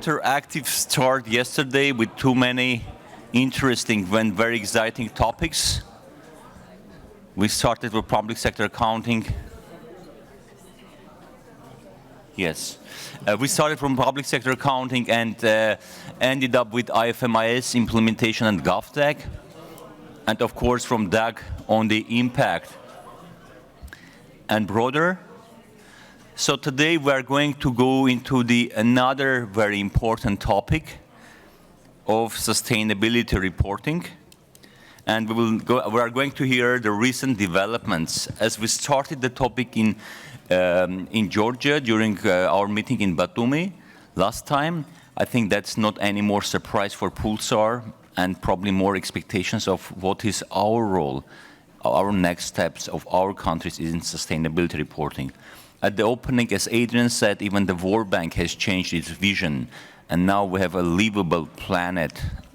after active start yesterday with too many interesting and very exciting topics, we started with public sector accounting. Yes. We started from public sector accounting and ended up with IFMIS implementation and GovTech. And of course from DAG on the impact and broader. So today we are going to go into another very important topic of sustainability reporting. And we are going to hear the recent developments. As we started the topic in Georgia during our meeting in Batumi last time, I think that's not any more surprise for PULSAR and probably more expectations of what is our role, our next steps of our countries in sustainability reporting. At the opening, as Adrian said, even the WorldBank has changed its vision, and now we have a livable planet,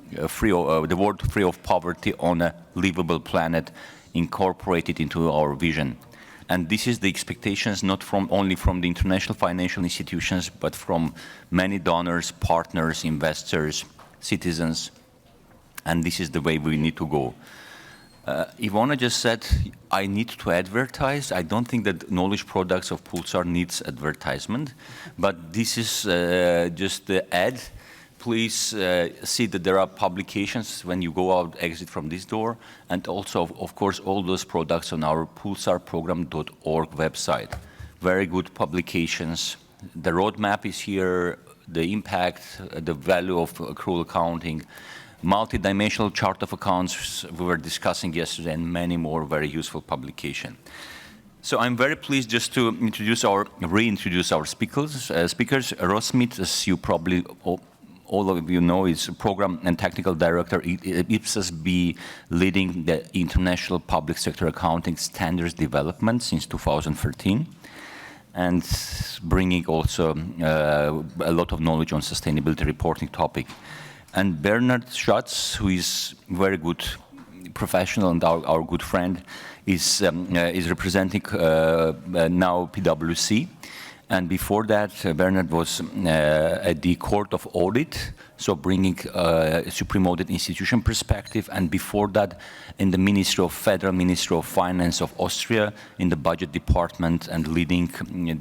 the world free of poverty on a livable planet incorporated into our vision. And this is the expectations not only from the international financial institutions, but from many donors, partners, investors, citizens, and this is the way we need to go. Ivona just said, I need to advertise. I don't think that knowledge products of PULSAR needs advertisement, but this is just the ad. Please see that there are publications when you go out, exit from this door, and also, of course, all those products on our pulsarprogram.org website. Very good publications. The roadmap is here, the impact, the value of accrual accounting, multi-dimensional chart of accounts we were discussing yesterday, and many more very useful publications. So I'm very pleased just to reintroduce our speakers. Ross Smith, as you probably all of you know, is Program and Technical Director at IPSAS-B, leading the International Public Sector Accounting Standards Development since 2013, and bringing also a lot of knowledge on sustainability reporting topic. And Bernard Schatz, who is very good professional and our good friend, is representing now PwC. And before that, Bernard was at the Court of Audit, so bringing a Supreme Audit Institution perspective. And before that, in the Federal Ministry of Finance of Austria, in the Budget Department, and leading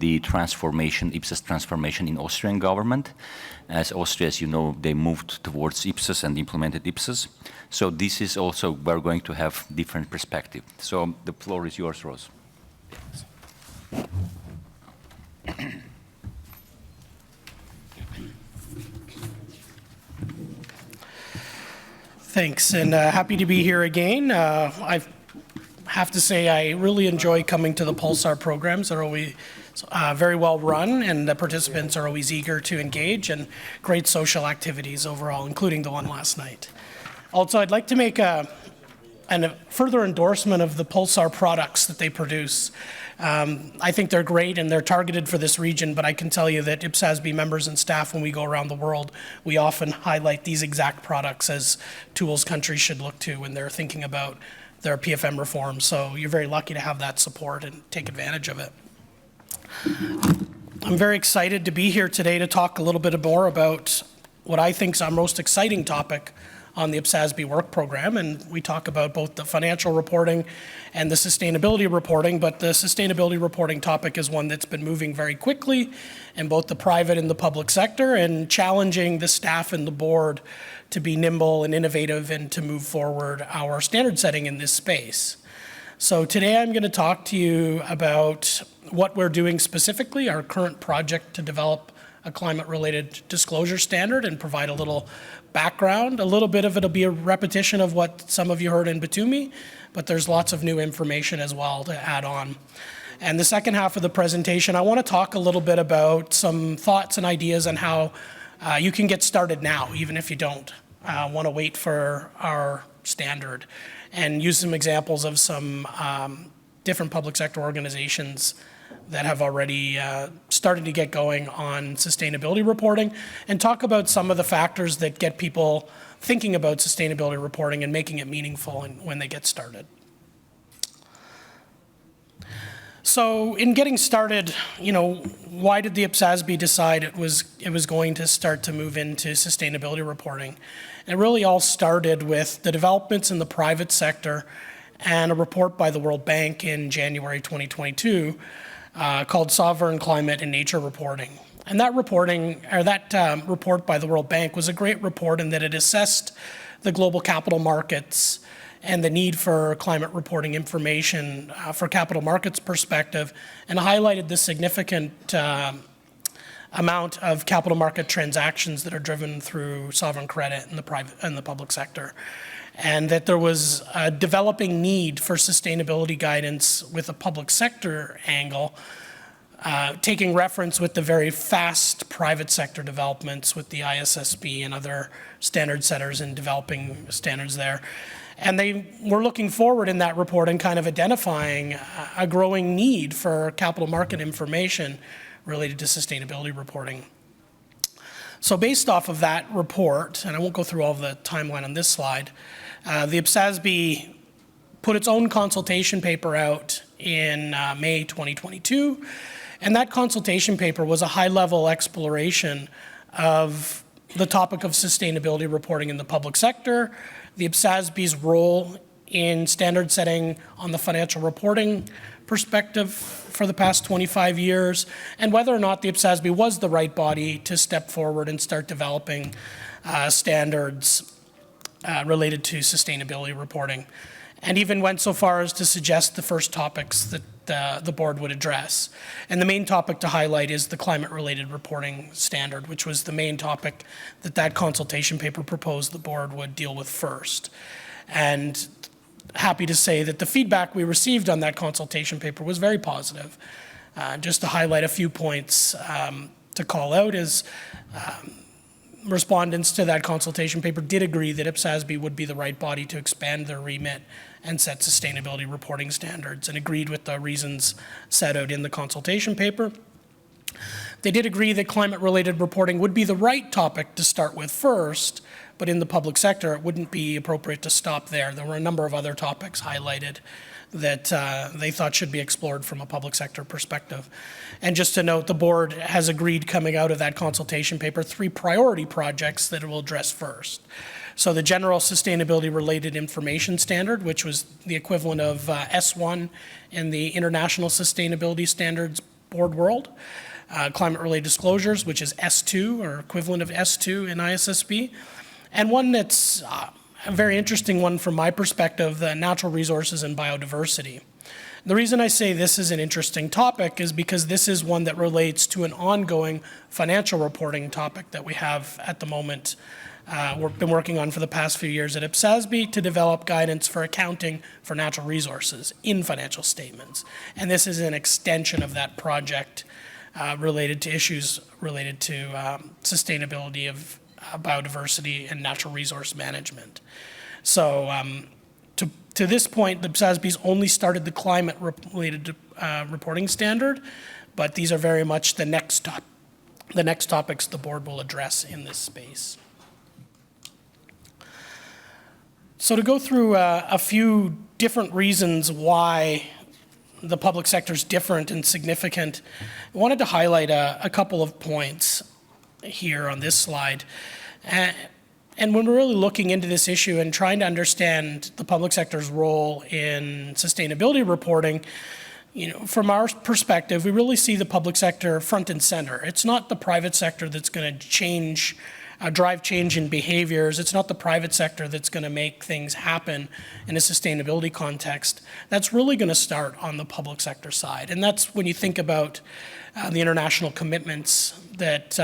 the transformation, IPSAS transformation in Austrian government. As Austria, as you know, they moved towards IPSAS and implemented IPSAS. So this is also, we're going to have different perspective. So the floor is yours, Rose. Thanks, and happy to be here again. I have to say I really enjoy coming to the PULSAR programs. They're always very well run, and the participants are always eager to engage, and great social activities overall, including the one last night. Also, I'd like to make a further endorsement of the PULSAR products that they produce. I think they're great and they're targeted for this region, but I can tell you that IPSAS-B members and staff, when we go around the world, we often highlight these exact products as tools countries should look to when they're thinking about their PFM reform. So you're very lucky to have that support and take advantage of it. I'm very excited to be here today to talk a little bit more about what I think is our most exciting topic on the IPSAS-B work program, and we talk about both the financial reporting and the sustainability reporting, but the sustainability reporting topic is one that's been moving very quickly in both the private and the public sector, and challenging the staff and the board to be nimble and innovative and to move forward our standard setting in this space. So today I'm going to talk to you about what we're doing specifically, our current project to develop a climate-related disclosure standard, and provide a little background. A little bit of it will be a repetition of what some of you heard in Batumi, but there's lots of new information as well to add on. And the second half of the presentation, I want to talk a little bit about some thoughts and ideas on how you can get started now, even if you don't want to wait for our standard, and use some examples of some different public sector organizations that have already started to get going on sustainability reporting, and talk about some of the factors that get people thinking about sustainability reporting and making it meaningful when they get started. So in getting started, why did the IPSASB decide it was going to start to move into sustainability reporting? And it really all started with the developments in the private sector and a report by the World Bank in January 2022 called Sovereign Climate and Nature Reporting. And that report by the World Bank was a great report in that it assessed the global capital markets and the need for climate reporting information for capital markets perspective, and highlighted the significant amount of capital market transactions that are driven through sovereign credit in the private and the public sector, and that there was a developing need for sustainability guidance with a public sector angle, taking reference with the very fast private sector developments with the ISSB and other standard setters and developing standards there. And they were looking forward in that report and kind of identifying a growing need for capital market information related to sustainability reporting. So based off of that report, and I won't go through all of the timeline on this slide, the IPSASB put its own consultation paper out in May 2022, and that consultation paper was a high-level exploration of the topic of sustainability reporting in the public sector, the IPSASB's role in standard setting on the financial reporting perspective for the past 25 years, and whether or not the IPSASB was the right body to step forward and start developing standards related to sustainability reporting, and even went so far as to suggest the first topics that the board would address. And the main topic to highlight is the climate-related reporting standard, which was the main topic that consultation paper proposed the board would deal with first. And happy to say that the feedback we received on that consultation paper was very positive. Just to highlight a few points to call out is respondents to that consultation paper did agree that IPSASB would be the right body to expand their remit and set sustainability reporting standards, and agreed with the reasons set out in the consultation paper. They did agree that climate-related reporting would be the right topic to start with first, but in the public sector, it wouldn't be appropriate to stop there. There were a number of other topics highlighted that they thought should be explored from a public sector perspective. And just to note, the board has agreed, coming out of that consultation paper, 3 priority projects that it will address first. So the general sustainability related information standard, which was the equivalent of S1 in the International Sustainability Standards Board world. Climate related disclosures, which is S2 or equivalent of S2 in ISSB. And one that's a very interesting one from my perspective, the natural resources and biodiversity. The reason I say this is an interesting topic is because this is one that relates to an ongoing financial reporting topic that we have at the moment. We've been working on for the past few years at IPSASB to develop guidance for accounting for natural resources in financial statements. And this is an extension of that project related to issues related to sustainability of biodiversity and natural resource management. So to this point, the IPSASB's only started the climate-related reporting standard, but these are very much the next topics the board will address in this space. So to go through a few different reasons why the public sector is different and significant, I wanted to highlight a couple of points here on this slide. And when we're really looking into this issue and trying to understand the public sector's role in sustainability reporting, from our perspective, we really see the public sector front and center. It's not the private sector that's going to drive change in behaviors. It's not the private sector that's going to make things happen in a sustainability context. That's really going to start on the public sector side. And that's when you think about the international commitments that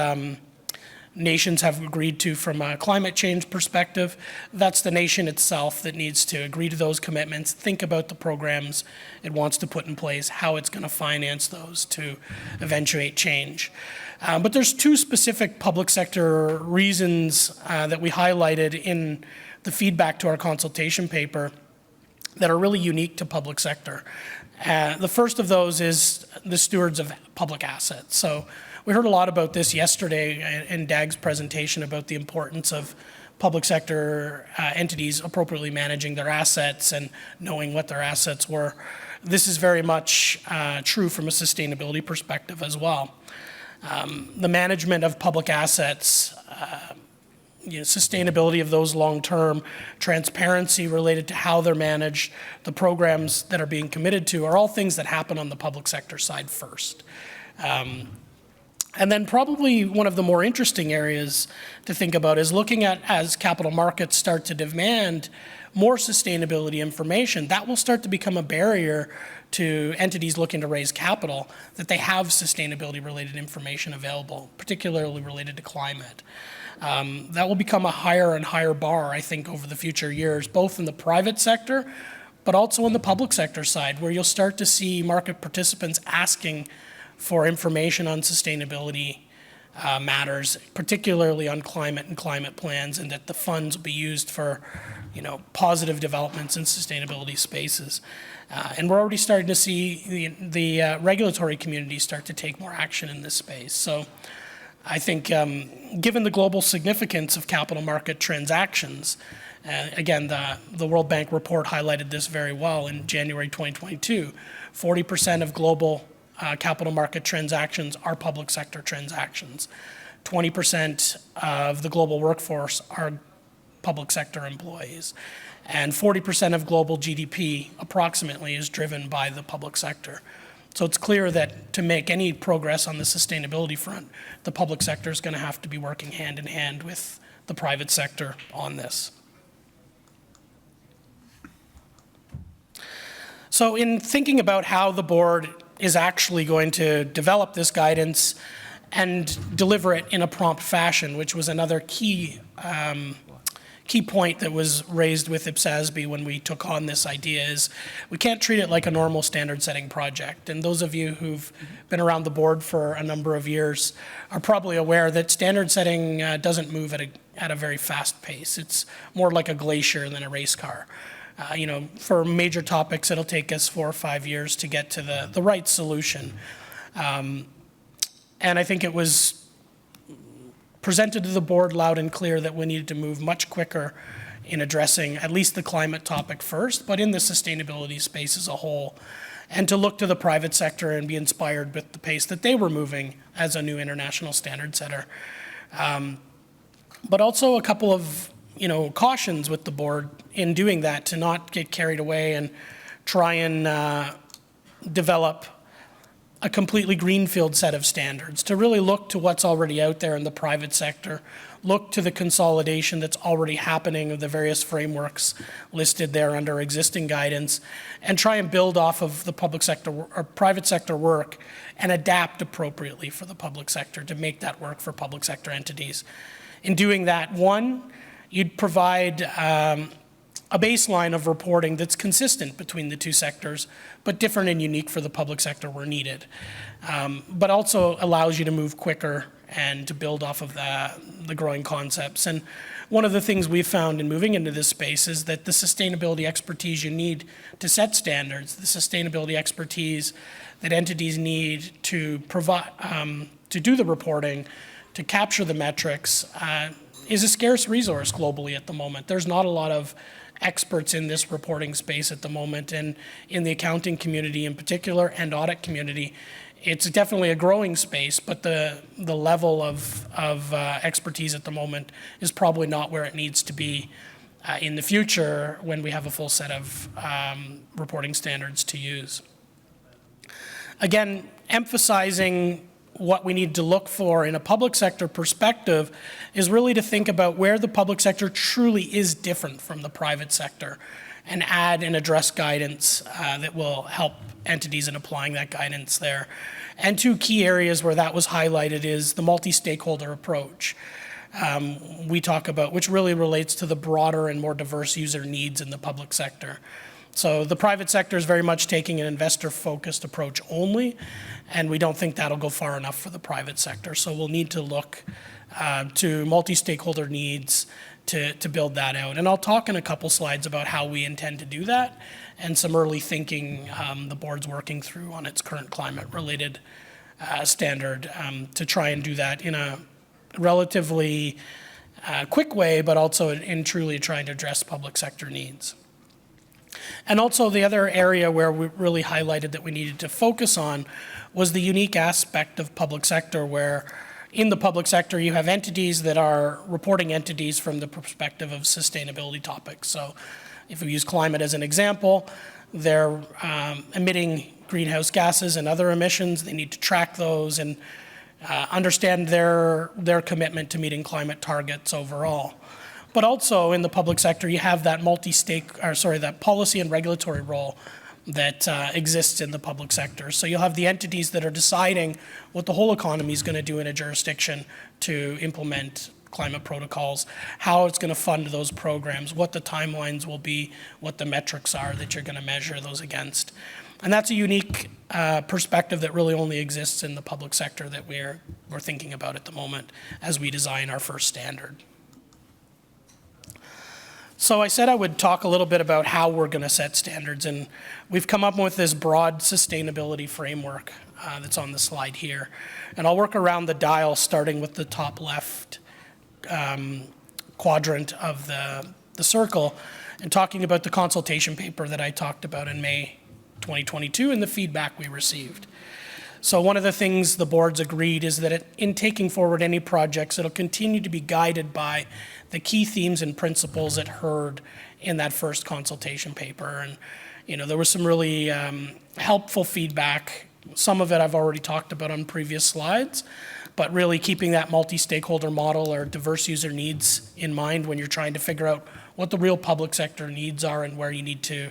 nations have agreed to from a climate change perspective. That's the nation itself that needs to agree to those commitments, think about the programs it wants to put in place, how it's going to finance those to eventuate change. But there's 2 specific public sector reasons that we highlighted in the feedback to our consultation paper that are really unique to public sector. The first of those is the stewards of public assets. So we heard a lot about this yesterday in Dag's presentation about the importance of public sector entities appropriately managing their assets and knowing what their assets were. This is very much true from a sustainability perspective as well. The management of public assets, sustainability of those long-term, transparency related to how they're managed, the programs that are being committed to are all things that happen on the public sector side first. And then probably one of the more interesting areas to think about is looking at as capital markets start to demand more sustainability information, that will start to become a barrier to entities looking to raise capital, that they have sustainability related information available, particularly related to climate. That will become a higher and higher bar, I think, over the future years, both in the private sector, but also in the public sector side, where you'll start to see market participants asking for information on sustainability matters, particularly on climate and climate plans, and that the funds will be used for, positive developments in sustainability spaces. And we're already starting to see the regulatory community start to take more action in this space. So I think given the global significance of capital market transactions, again, the World Bank report highlighted this very well in January 2022, 40% of global capital market transactions are public sector transactions. 20% of the global workforce are public sector employees. And 40% of global GDP approximately is driven by the public sector. So it's clear that to make any progress on the sustainability front, the public sector is going to have to be working hand in hand with the private sector on this. So in thinking about how the board is actually going to develop this guidance and deliver it in a prompt fashion, which was another key point that was raised with IPSASB when we took on this idea, is we can't treat it like a normal standard setting project. And those of you who've been around the board for a number of years are probably aware that standard setting doesn't move at a very fast pace. It's more like a glacier than a race car. For major topics, it'll take us 4 or 5 years to get to the right solution. And I think it was presented to the board loud and clear that we needed to move much quicker in addressing at least the climate topic first, but in the sustainability space as a whole, and to look to the private sector and be inspired with the pace that they were moving as a new international standard setter. But also a couple of cautions with the board in doing that, to not get carried away and try and develop a completely greenfield set of standards, to really look to what's already out there in the private sector, look to the consolidation that's already happening of the various frameworks listed there under existing guidance, and try and build off of the public sector or private sector work and adapt appropriately for the public sector to make that work for public sector entities. In doing that, one, you'd provide a baseline of reporting that's consistent between the two sectors, but different and unique for the public sector where needed, but also allows you to move quicker and to build off of the growing concepts. And one of the things we've found in moving into this space is that the sustainability expertise you need to set standards, the sustainability expertise that entities need to provide, to do the reporting, to capture the metrics, is a scarce resource globally at the moment. There's not a lot of experts in this reporting space at the moment, and in the accounting community in particular and audit community, it's definitely a growing space, but the level of expertise at the moment is probably not where it needs to be in the future when we have a full set of reporting standards to use. Again, emphasizing what we need to look for in a public sector perspective is really to think about where the public sector truly is different from the private sector, and add and address guidance that will help entities in applying that guidance there. And two key areas where that was highlighted is the multi-stakeholder approach we talk about, which really relates to the broader and more diverse user needs in the public sector. So the private sector is very much taking an investor-focused approach only, and we don't think that'll go far enough for the private sector. So we'll need to look to multi-stakeholder needs to build that out. And I'll talk in a couple slides about how we intend to do that, and some early thinking the board's working through on its current climate-related standard to try and do that in a relatively quick way, but also in truly trying to address public sector needs. And also the other area where we really highlighted that we needed to focus on was the unique aspect of public sector, where in the public sector you have entities that are reporting entities from the perspective of sustainability topics. So if we use climate as an example, they're emitting greenhouse gases and other emissions. They need to track those and understand their commitment to meeting climate targets overall. But also in the public sector, you have that that policy and regulatory role that exists in the public sector. So you'll have the entities that are deciding what the whole economy is going to do in a jurisdiction to implement climate protocols, how it's going to fund those programs, what the timelines will be, what the metrics are that you're going to measure those against. And that's a unique perspective that really only exists in the public sector that we're thinking about at the moment as we design our first standard. So I said I would talk a little bit about how we're going to set standards, and we've come up with this broad sustainability framework that's on the slide here. And I'll work around the dial starting with the top left quadrant of the circle and talking about the consultation paper that I talked about in May 2022 and the feedback we received. So one of the things the boards agreed is that in taking forward any projects, it'll continue to be guided by the key themes and principles it heard in that first consultation paper. And there was some really helpful feedback. Some of it I've already talked about on previous slides, but really keeping that multi-stakeholder model or diverse user needs in mind when you're trying to figure out what the real public sector needs are and where you need to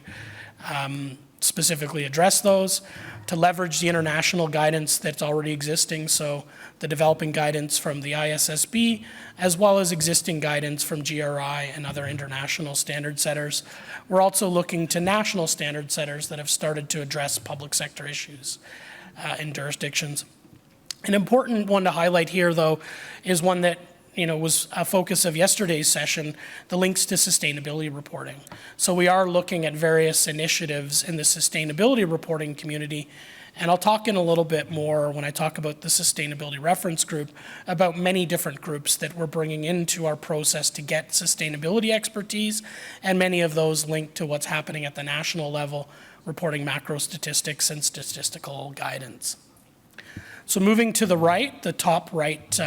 specifically address those, to leverage the international guidance that's already existing, so the developing guidance from the ISSB, as well as existing guidance from GRI and other international standard setters. We're also looking to national standard setters that have started to address public sector issues in jurisdictions. An important one to highlight here, though, is one that was a focus of yesterday's session, the links to sustainability reporting. So we are looking at various initiatives in the sustainability reporting community, and I'll talk in a little bit more when I talk about the Sustainability Reference Group about many different groups that we're bringing into our process to get sustainability expertise, and many of those linked to what's happening at the national level, reporting macro statistics and statistical guidance. So moving to the right, the top right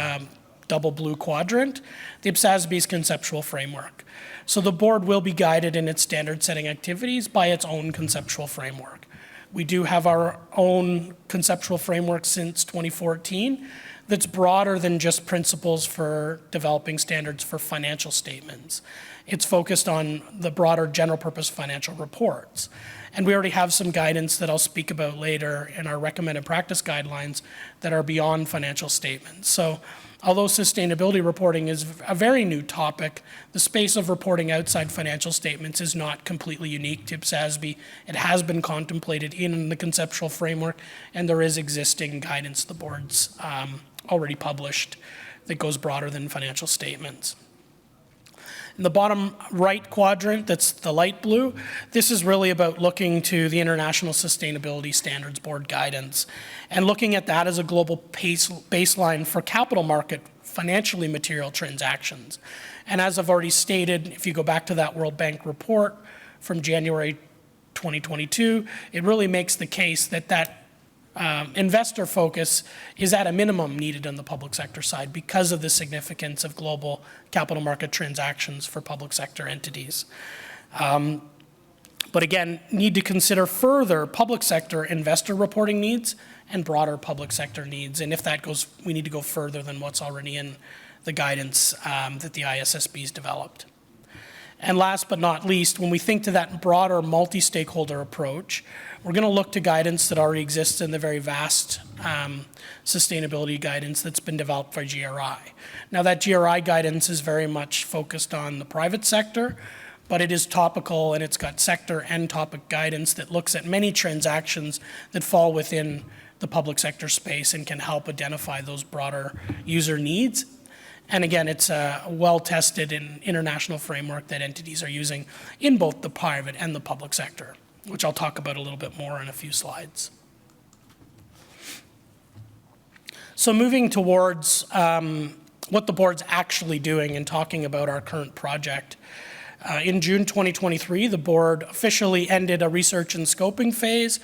double blue quadrant, the IPSASB's conceptual framework. So the board will be guided in its standard setting activities by its own conceptual framework. We do have our own conceptual framework since 2014 that's broader than just principles for developing standards for financial statements. It's focused on the broader general purpose financial reports. And we already have some guidance that I'll speak about later in our recommended practice guidelines that are beyond financial statements. So although sustainability reporting is a very new topic, the space of reporting outside financial statements is not completely unique to IPSASB. It has been contemplated in the conceptual framework, and there is existing guidance the board's already published that goes broader than financial statements. In the bottom right quadrant, that's the light blue, this is really about looking to the International Sustainability Standards Board guidance and looking at that as a global baseline for capital market financially material transactions. And as I've already stated, if you go back to that WorldBank report from January 2022, it really makes the case that investor focus is at a minimum needed on the public sector side because of the significance of global capital market transactions for public sector entities. But again, need to consider further public sector investor reporting needs and broader public sector needs. And if that goes, we need to go further than what's already in the guidance that the ISSB's developed. And last but not least, when we think to that broader multi-stakeholder approach, we're going to look to guidance that already exists in the very vast sustainability guidance that's been developed by GRI. Now that GRI guidance is very much focused on the private sector, but it is topical and it's got sector and topic guidance that looks at many transactions that fall within the public sector space and can help identify those broader user needs. And again, it's a well-tested and international framework that entities are using in both the private and the public sector, which I'll talk about a little bit more in a few slides. So moving towards what the board's actually doing and talking about our current project. In June 2023, the board officially ended a research and scoping phase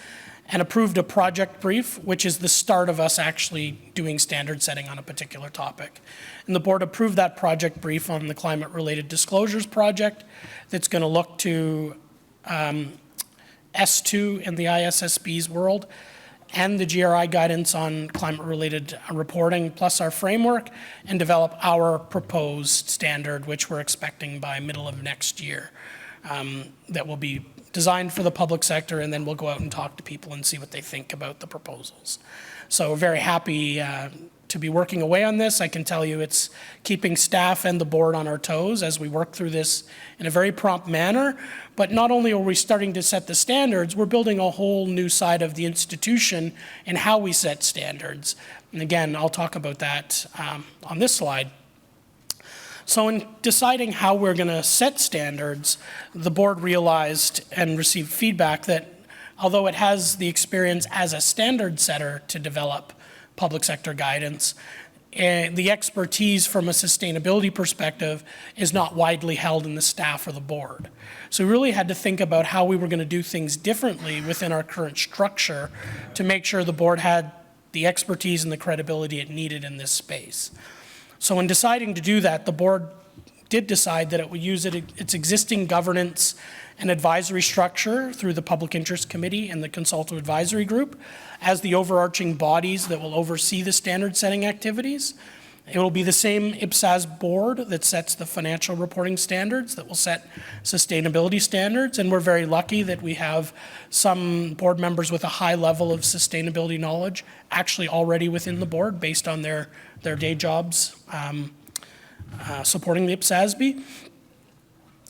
and approved a project brief, which is the start of us actually doing standard setting on a particular topic. And the board approved that project brief on the climate-related disclosures project that's going to look to S2 in the ISSB's world, and the GRI guidance on climate-related reporting, plus our framework, and develop our proposed standard, which we're expecting by middle of next year. That will be designed for the public sector, and then we'll go out and talk to people and see what they think about the proposals. So we're very happy to be working away on this. I can tell you it's keeping staff and the board on our toes as we work through this in a very prompt manner. But not only are we starting to set the standards, we're building a whole new side of the institution and how we set standards. And again, I'll talk about that on this slide. So in deciding how we're going to set standards, the board realized and received feedback that although it has the experience as a standard setter to develop public sector guidance, the expertise from a sustainability perspective is not widely held in the staff or the board. So we really had to think about how we were going to do things differently within our current structure to make sure the board had the expertise and the credibility it needed in this space. So in deciding to do that, the board did decide that it would use its existing governance and advisory structure through the Public Interest Committee and the Consultative Advisory Group as the overarching bodies that will oversee the standard setting activities. It will be the same IPSAS board that sets the financial reporting standards that will set sustainability standards, and we're very lucky that we have some board members with a high level of sustainability knowledge actually already within the board based on their day jobs supporting the IPSASB.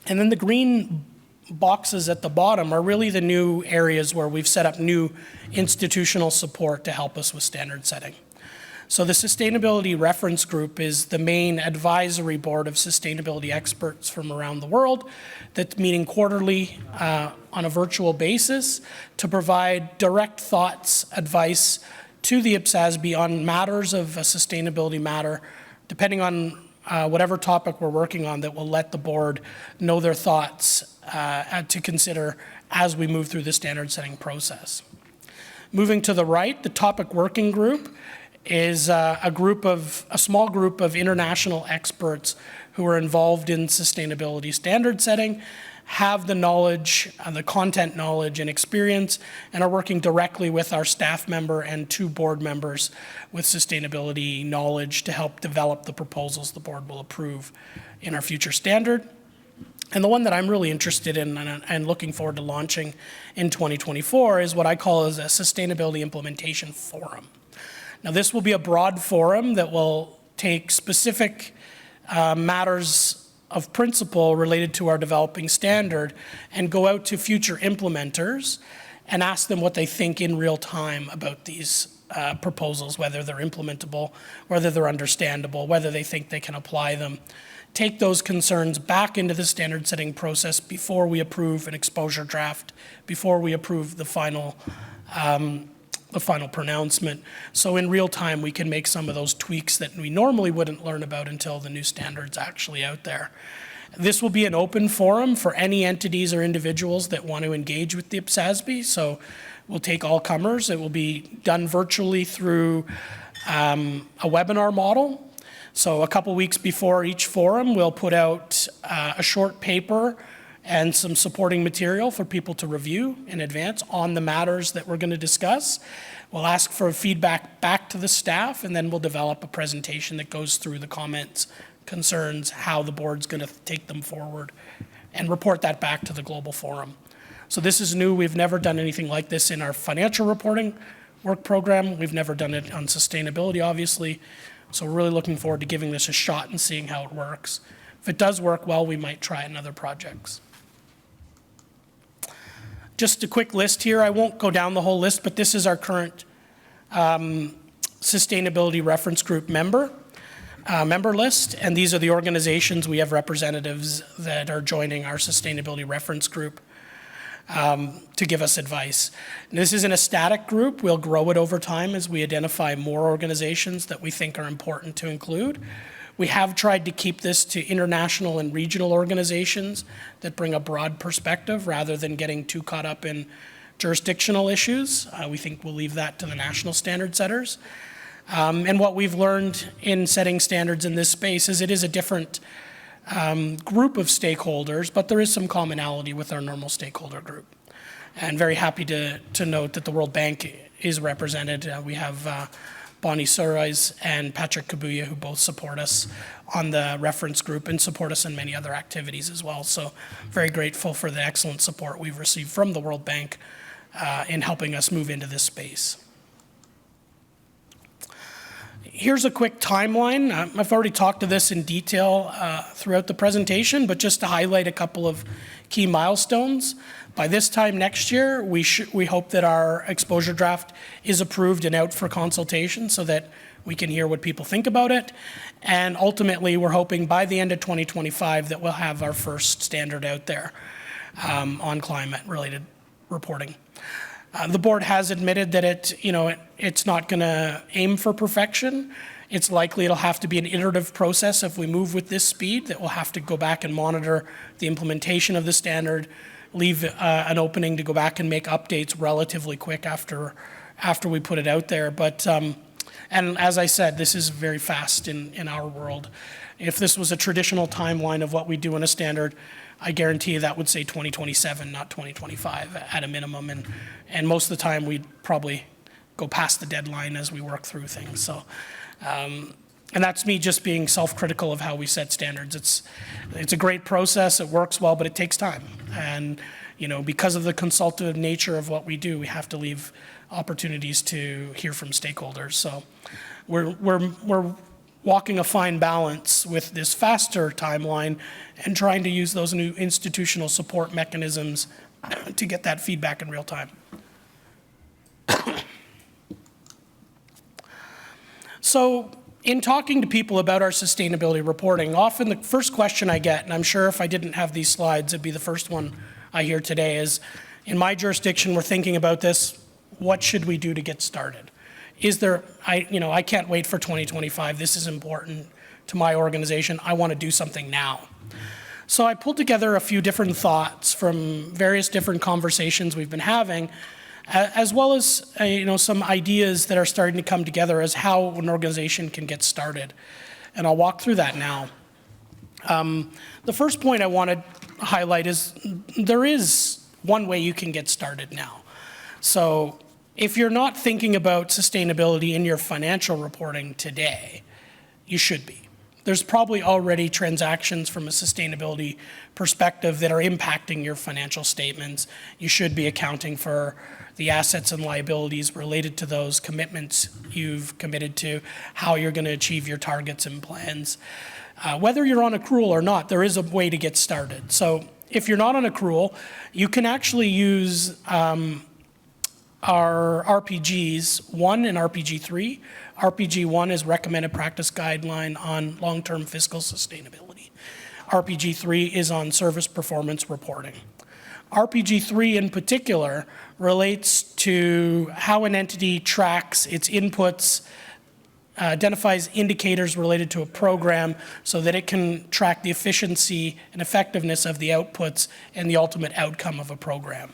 And then the green boxes at the bottom are really the new areas where we've set up new institutional support to help us with standard setting. So the Sustainability Reference Group is the main advisory board of sustainability experts from around the world that's meeting quarterly on a virtual basis to provide direct thoughts, advice to the IPSASB on matters of a sustainability matter, depending on whatever topic we're working on, that will let the board know their thoughts to consider as we move through the standard setting process. Moving to the right, the topic working group is a small group of international experts who are involved in sustainability standard setting, have the knowledge, the content knowledge and experience, and are working directly with our staff member and 2 board members with sustainability knowledge to help develop the proposals the board will approve in our future standard. And the one that I'm really interested in and looking forward to launching in 2024 is what I call as a Sustainability Implementation Forum. Now, this will be a broad forum that will take specific matters of principle related to our developing standard and go out to future implementers and ask them what they think in real time about these proposals, whether they're implementable, whether they're understandable, whether they think they can apply them. Take those concerns back into the standard setting process before we approve an exposure draft, before we approve the final pronouncement. So in real time, we can make some of those tweaks that we normally wouldn't learn about until the new standard's actually out there. This will be an open forum for any entities or individuals that want to engage with the IPSASB. So we'll take all comers. It will be done virtually through a webinar model. So a couple weeks before each forum, we'll put out a short paper and some supporting material for people to review in advance on the matters that we're going to discuss. We'll ask for feedback back to the staff, and then we'll develop a presentation that goes through the comments, concerns, how the board's going to take them forward, and report that back to the global forum. So this is new. We've never done anything like this in our financial reporting work program. We've never done it on sustainability, obviously. So we're really looking forward to giving this a shot and seeing how it works. If it does work well, we might try it in other projects. Just a quick list here. I won't go down the whole list, but this is our current Sustainability Reference Group member list, and these are the organizations. We have representatives that are joining our Sustainability Reference Group to give us advice. And this isn't a static group. We'll grow it over time as we identify more organizations that we think are important to include. We have tried to keep this to international and regional organizations that bring a broad perspective rather than getting too caught up in jurisdictional issues. We think we'll leave that to the national standard setters. And what we've learned in setting standards in this space is it is a different group of stakeholders, but there is some commonality with our normal stakeholder group. And very happy to note that the World Bank is represented. We have Bonnie Sorais and Patrick Kabuya, who both support us on the reference group and support us in many other activities as well. So very grateful for the excellent support we've received from the World Bank in helping us move into this space. Here's a quick timeline. I've already talked to this in detail throughout the presentation, but just to highlight a couple of key milestones. By this time next year, we hope that our exposure draft is approved and out for consultation so that we can hear what people think about it. And ultimately, we're hoping by the end of 2025 that we'll have our first standard out there on climate-related reporting. The board has admitted that it's not going to aim for perfection. It's likely it'll have to be an iterative process if we move with this speed, that we'll have to go back and monitor the implementation of the standard, leave an opening to go back and make updates relatively quick after we put it out there. But, and as I said, this is very fast in our world. If this was a traditional timeline of what we do in a standard, I guarantee you that would say 2027, not 2025 at a minimum. And most of the time we'd probably go past the deadline as we work through things. So, and that's me just being self-critical of how we set standards. It's a great process, it works well, but it takes time. And because of the consultative nature of what we do, we have to leave opportunities to hear from stakeholders. So we're walking a fine balance with this faster timeline and trying to use those new institutional support mechanisms to get that feedback in real time. So in talking to people about our sustainability reporting, often the first question I get, and I'm sure if I didn't have these slides, it'd be the first one I hear today, is in my jurisdiction, we're thinking about this, what should we do to get started? I can't wait for 2025. This is important to my organization. I want to do something now. So I pulled together a few different thoughts from various different conversations we've been having, as well as some ideas that are starting to come together as how an organization can get started. And I'll walk through that now. The first point I want to highlight is there is one way you can get started now. So if you're not thinking about sustainability in your financial reporting today, you should be. There's probably already transactions from a sustainability perspective that are impacting your financial statements. You should be accounting for the assets and liabilities related to those commitments you've committed to, how you're going to achieve your targets and plans. Whether you're on accrual or not, there is a way to get started. So if you're not on accrual, you can actually use our RPGs 1 and RPG 3. RPG 1 is Recommended Practice Guideline on Long-Term Fiscal Sustainability. RPG 3 is on Service Performance Reporting. RPG 3 in particular relates to how an entity tracks its inputs, identifies indicators related to a program so that it can track the efficiency and effectiveness of the outputs and the ultimate outcome of a program.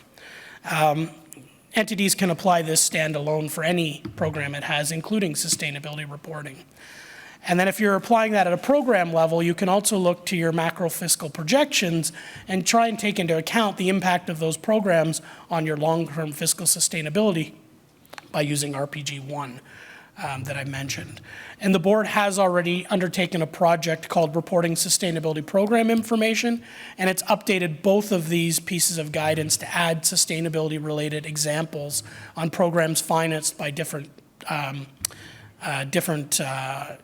Entities can apply this standalone for any program it has, including sustainability reporting. And then if you're applying that at a program level, you can also look to your macro fiscal projections and try and take into account the impact of those programs on your long-term fiscal sustainability by using RPG 1 that I mentioned. And the board has already undertaken a project called Reporting Sustainability Program Information, and it's updated both of these pieces of guidance to add sustainability-related examples on programs financed by different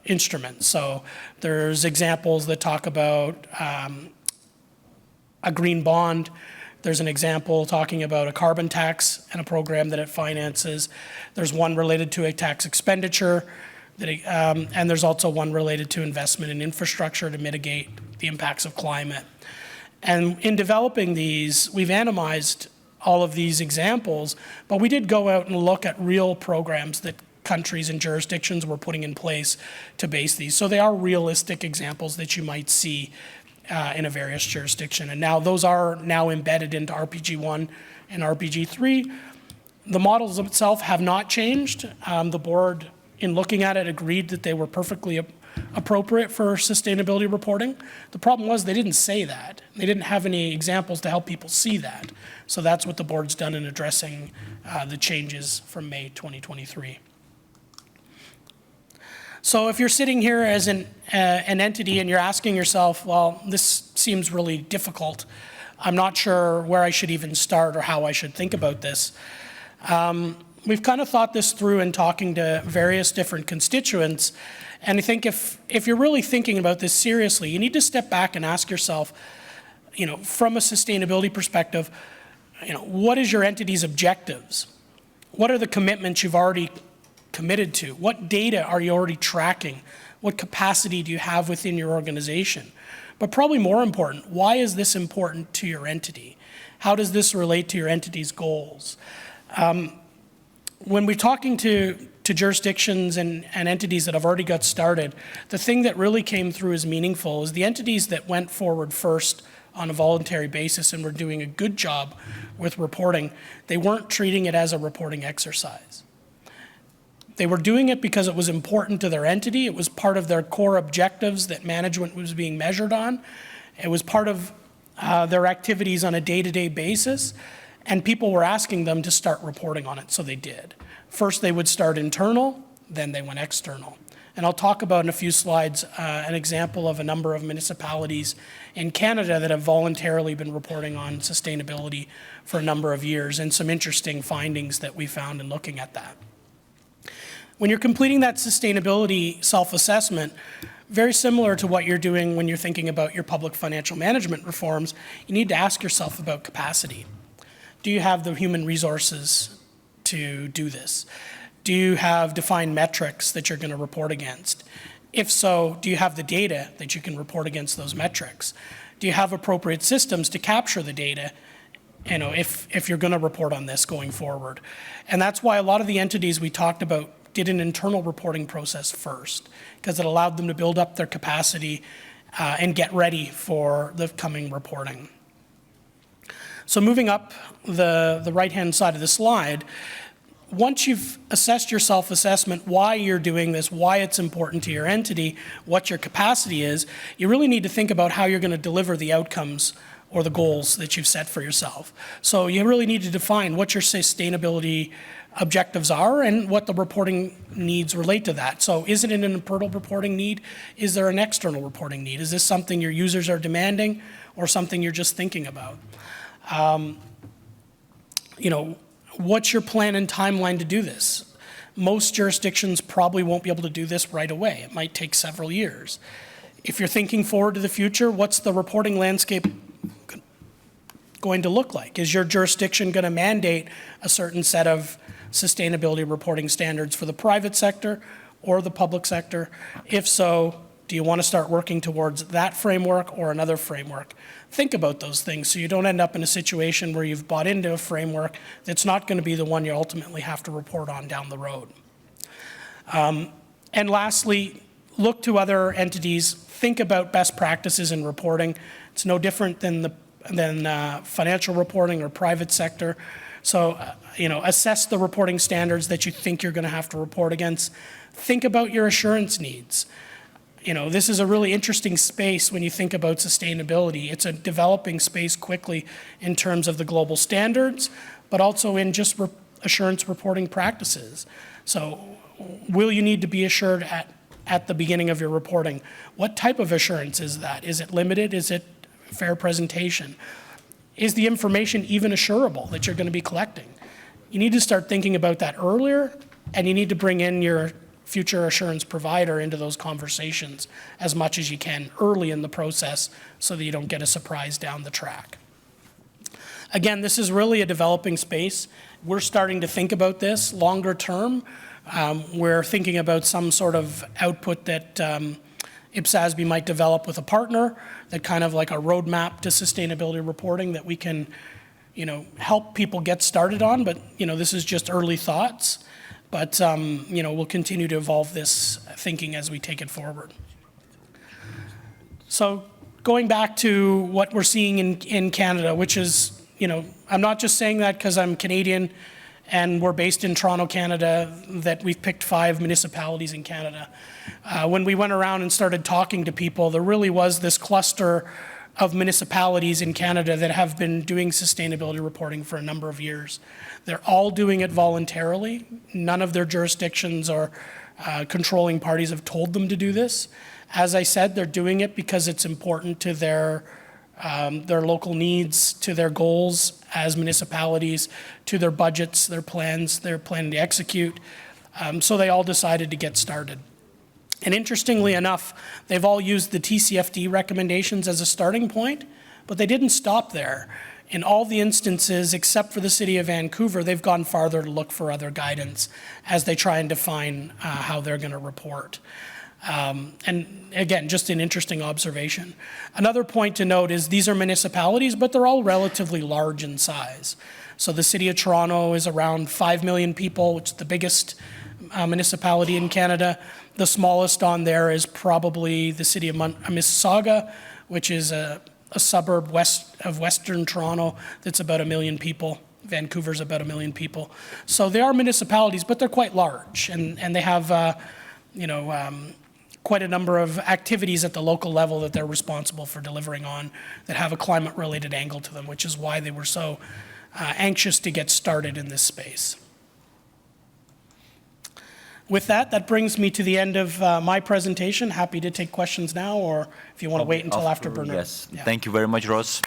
instruments. So there's examples that talk about a green bond. There's an example talking about a carbon tax and a program that it finances. There's one related to a tax expenditure, and there's also one related to investment in infrastructure to mitigate the impacts of climate. And in developing these, we've anonymized all of these examples, but we did go out and look at real programs that countries and jurisdictions were putting in place to base these. So they are realistic examples that you might see in a various jurisdiction. And now those are now embedded into RPG1 and RPG3. The models itself have not changed. The board, in looking at it, agreed that they were perfectly appropriate for sustainability reporting. The problem was they didn't say that. They didn't have any examples to help people see that. So that's what the board's done in addressing the changes from May 2023. So if you're sitting here as an entity and you're asking yourself, well, this seems really difficult, I'm not sure where I should even start or how I should think about this. We've kind of thought this through in talking to various different constituents, and I think if you're really thinking about this seriously, you need to step back and ask yourself, from a sustainability perspective, what is your entity's objectives? What are the commitments you've already committed to? What data are you already tracking? What capacity do you have within your organization? But probably more important, why is this important to your entity? How does this relate to your entity's goals? When we're talking to jurisdictions and entities that have already got started, the thing that really came through as meaningful is the entities that went forward first on a voluntary basis and were doing a good job with reporting, they weren't treating it as a reporting exercise. They were doing it because it was important to their entity. It was part of their core objectives that management was being measured on. It was part of their activities on a day-to-day basis, and people were asking them to start reporting on it, so they did. First, they would start internal, then they went external. And I'll talk about in a few slides an example of a number of municipalities in Canada that have voluntarily been reporting on sustainability for a number of years, and some interesting findings that we found in looking at that. When you're completing that sustainability self-assessment, very similar to what you're doing when you're thinking about your public financial management reforms, you need to ask yourself about capacity. Do you have the human resources to do this? Do you have defined metrics that you're going to report against? If so, do you have the data that you can report against those metrics? Do you have appropriate systems to capture the data, if you're going to report on this going forward? And that's why a lot of the entities we talked about did an internal reporting process first, because it allowed them to build up their capacity and get ready for the coming reporting. So moving up the right-hand side of the slide, once you've assessed your self-assessment, why you're doing this, why it's important to your entity, what your capacity is, you really need to think about how you're going to deliver the outcomes or the goals that you've set for yourself. So you really need to define what your sustainability objectives are and what the reporting needs relate to that. So is it an internal reporting need? Is there an external reporting need? Is this something your users are demanding or something you're just thinking about? What's your plan and timeline to do this? Most jurisdictions probably won't be able to do this right away. It might take several years. If you're thinking forward to the future, what's the reporting landscape going to look like? Is your jurisdiction going to mandate a certain set of sustainability reporting standards for the private sector or the public sector? If so, do you want to start working towards that framework or another framework? Think about those things so you don't end up in a situation where you've bought into a framework that's not going to be the one you ultimately have to report on down the road. And lastly, look to other entities. Think about best practices in reporting. It's no different than financial reporting or private sector. So, assess the reporting standards that you think you're going to have to report against. Think about your assurance needs. This is a really interesting space when you think about sustainability. It's a developing space quickly in terms of the global standards, but also in just assurance reporting practices. So, will you need to be assured at the beginning of your reporting? What type of assurance is that? Is it limited? Is it fair presentation? Is the information even assurable that you're going to be collecting? You need to start thinking about that earlier, and you need to bring in your future assurance provider into those conversations as much as you can early in the process so that you don't get a surprise down the track. Again, this is really a developing space. We're starting to think about this longer term. We're thinking about some sort of output that IPSASB might develop with a partner, that kind of like a roadmap to sustainability reporting that we can help people get started on, but this is just early thoughts. But, we'll continue to evolve this thinking as we take it forward. So going back to what we're seeing in Canada, which is, I'm not just saying that because I'm Canadian and we're based in Toronto, Canada, that we've picked 5 municipalities in Canada. When we went around and started talking to people, there really was this cluster of municipalities in Canada that have been doing sustainability reporting for a number of years. They're all doing it voluntarily. None of their jurisdictions or controlling parties have told them to do this. As I said, they're doing it because it's important to their local needs, to their goals as municipalities, to their budgets, their plans, they're planning to execute. So they all decided to get started. And interestingly enough, they've all used the TCFD recommendations as a starting point, but they didn't stop there. In all the instances, except for the City of Vancouver, they've gone farther to look for other guidance as they try and define how they're going to report. And again, just an interesting observation. Another point to note is these are municipalities, but they're all relatively large in size. So the City of Toronto is around 5 million people, which is the biggest municipality in Canada. The smallest on there is probably the City of Mississauga, which is a suburb west of Western Toronto that's about 1 million people. Vancouver's about 1 million people. So they are municipalities, but they're quite large, and they have quite a number of activities at the local level that they're responsible for delivering on that have a climate-related angle to them, which is why they were so anxious to get started in this space. With that, that brings me to the end of my presentation. Happy to take questions now, or if you want to wait until after Bernard. Yes, yeah. Thank you very much, Ross.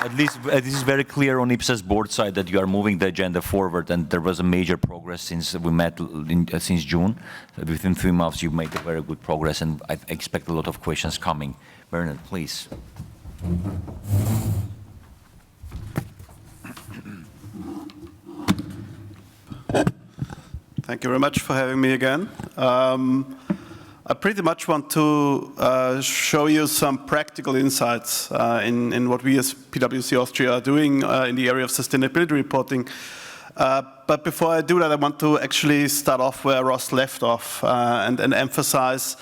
At least this is very clear on IPSA's board side that you are moving the agenda forward, and there was a major progress since we met since June. Within 3 months, you've made a very good progress, and I expect a lot of questions coming. Bernard, please. Thank you very much for having me again. I pretty much want to show you some practical insights in what we as PwC Austria are doing in the area of sustainability reporting. But before I do that, I want to actually start off where Ross left off and emphasize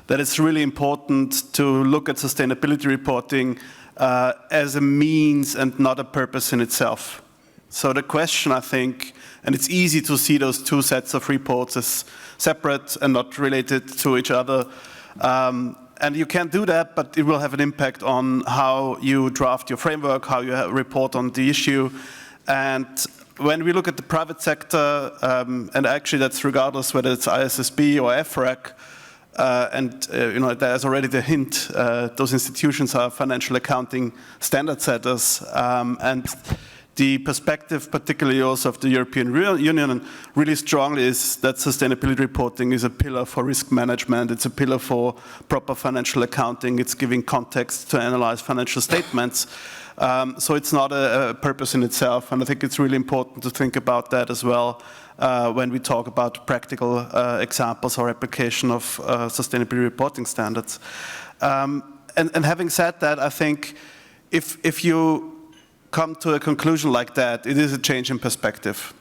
that it's really important to look at sustainability reporting as a means and not a purpose in itself. So the question, I think, and it's easy to see those two sets of reports as separate and not related to each other. And you can do that, but it will have an impact on how you draft your framework, how you report on the issue. And when we look at the private sector, and actually that's regardless whether it's ISSB or FRAC, there's already the hint, those institutions are financial accounting standard setters, and the perspective, particularly also of the European Union, really strongly is that sustainability reporting is a pillar for risk management. It's a pillar for proper financial accounting. It's giving context to analyze financial statements. So it's not a purpose in itself. And I think it's really important to think about that as well when we talk about practical examples or application of sustainability reporting standards. And having said that, I think if you come to a conclusion like that, it is a change in perspective.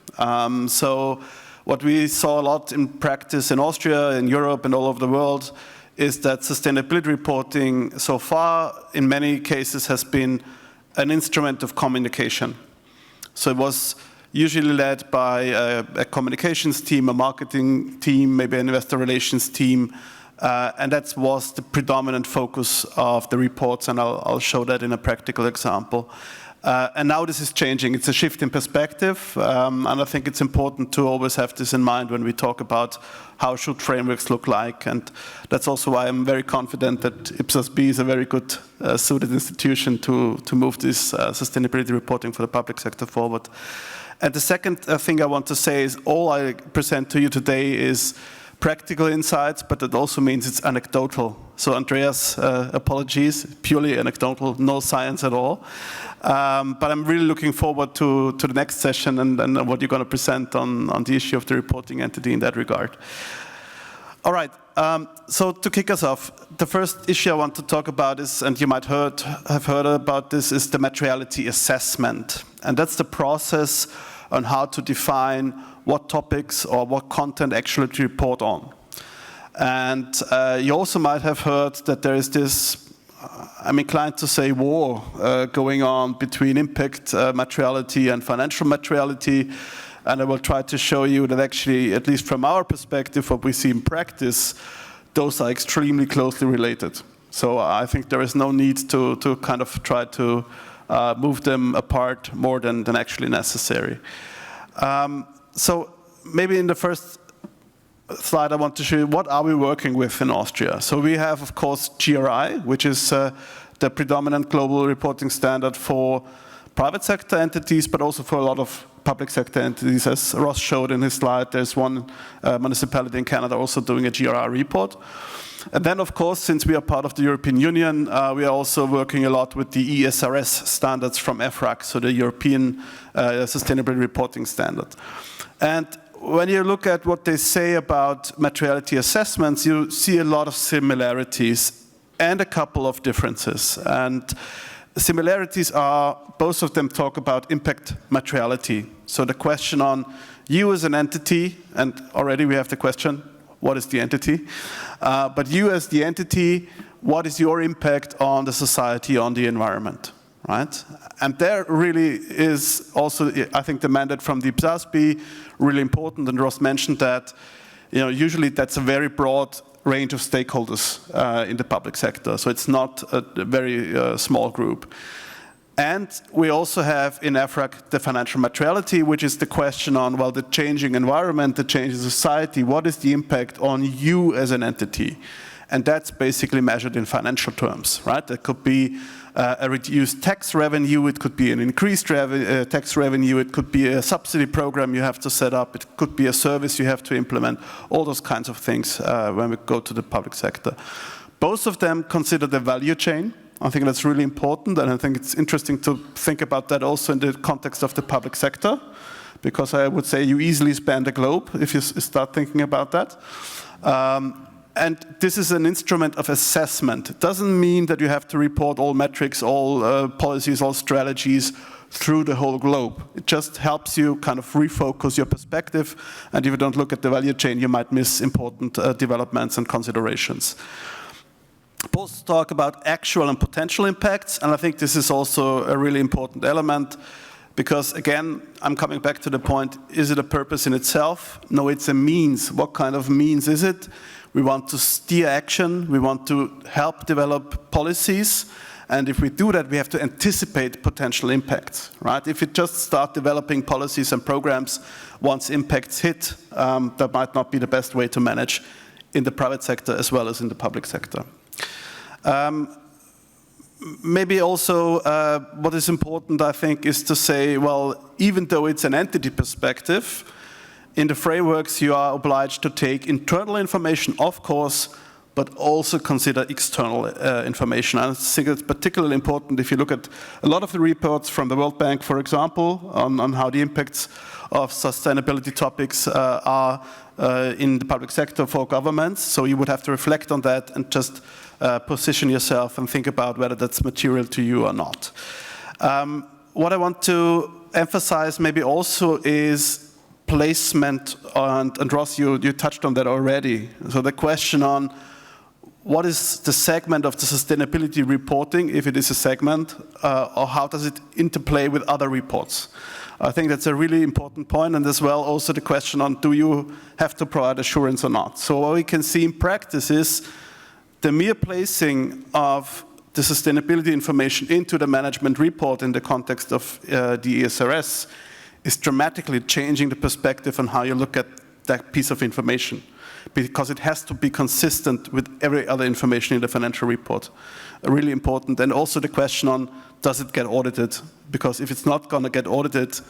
So what we saw a lot in practice in Austria, in Europe, and all over the world is that sustainability reporting so far, in many cases, has been an instrument of communication. So it was usually led by a communications team, a marketing team, maybe an investor relations team, and that was the predominant focus of the reports, and I'll show that in a practical example. And now this is changing. It's a shift in perspective, and I think it's important to always have this in mind when we talk about how should frameworks look like. And that's also why I'm very confident that IPSAS-B is a very good suited institution to move this sustainability reporting for the public sector forward. And the second thing I want to say is all I present to you today is practical insights, but that also means it's anecdotal. So Andreas, apologies, purely anecdotal, no science at all. But I'm really looking forward to the next session and what you're going to present on the issue of the reporting entity in that regard. All right, so to kick us off, the first issue I want to talk about is, and you might have heard about this, is the materiality assessment. And that's the process on how to define what topics or what content actually to report on. And you also might have heard that there is this, I'm inclined to say, war going on between impact materiality and financial materiality. And I will try to show you that actually, at least from our perspective, what we see in practice, those are extremely closely related. So I think there is no need to kind of try to move them apart more than actually necessary. So maybe in the first slide I want to show you what are we working with in Austria. So we have, of course, GRI, which is the predominant global reporting standard for private sector entities, but also for a lot of public sector entities. As Ross showed in his slide, there's one municipality in Canada also doing a GRI report. And then, of course, since we are part of the European Union, we are also working a lot with the ESRS standards from EFRAG, so the European Sustainability Reporting Standard. And when you look at what they say about materiality assessments, you see a lot of similarities and a couple of differences. And the similarities are, both of them talk about impact materiality. So the question on you as an entity, and already we have the question, what is the entity? But you as the entity, what is your impact on the society, on the environment, right? And there really is also, I think, the mandate from the IPSASB really important, and Ross mentioned that, usually that's a very broad range of stakeholders in the public sector. So it's not a very small group. And we also have in EFRAG the financial materiality, which is the question on, well, the changing environment, the changing society, what is the impact on you as an entity? And that's basically measured in financial terms, right? That could be a reduced tax revenue, it could be an increased tax revenue, it could be a subsidy program you have to set up, it could be a service you have to implement, all those kinds of things when we go to the public sector. Both of them consider the value chain. I think that's really important, and I think it's interesting to think about that also in the context of the public sector, because I would say you easily span the globe if you start thinking about that. And this is an instrument of assessment. It doesn't mean that you have to report all metrics, all policies, all strategies through the whole globe. It just helps you kind of refocus your perspective, and if you don't look at the value chain, you might miss important developments and considerations. Both talk about actual and potential impacts, and I think this is also a really important element because, again, I'm coming back to the point, is it a purpose in itself? No, it's a means. What kind of means is it? We want to steer action, we want to help develop policies, and if we do that, we have to anticipate potential impacts, right? If you just start developing policies and programs once impacts hit, that might not be the best way to manage in the private sector as well as in the public sector. Maybe also what is important, I think, is to say, well, even though it's an entity perspective, in the frameworks you are obliged to take internal information, of course, but also consider external information. And I think it's particularly important if you look at a lot of the reports from the WorldBank, for example, on how the impacts of sustainability topics are in the public sector for governments. So you would have to reflect on that and just position yourself and think about whether that's material to you or not. What I want to emphasize maybe also is placement, and Ross, you touched on that already. So the question on what is the segment of the sustainability reporting, if it is a segment, or how does it interplay with other reports? I think that's a really important point, and as well also the question on do you have to provide assurance or not? So what we can see in practice is the mere placing of the sustainability information into the management report in the context of the ESRS is dramatically changing the perspective on how you look at that piece of information, because it has to be consistent with every other information in the financial report. Really important. And also the question on, does it get audited? Because if it's not going to get audited,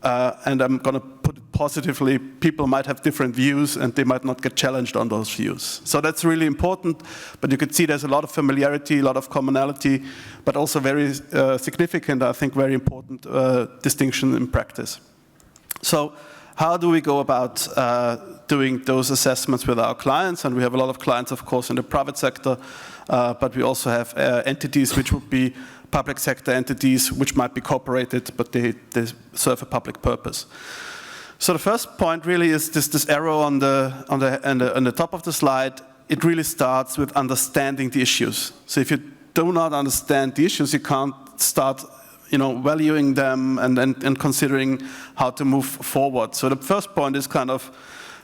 and I'm going to put it positively, people might have different views and they might not get challenged on those views. So that's really important, but you can see there's a lot of familiarity, a lot of commonality, but also very significant, I think, very important distinction in practice. So how do we go about doing those assessments with our clients? And we have a lot of clients, of course, in the private sector, but we also have entities which would be public sector entities, which might be corporated, but they serve a public purpose. So the first point really is this arrow on the top of the slide. It really starts with understanding the issues. So if you do not understand the issues, you can't start valuing them and considering how to move forward. So the first point is kind of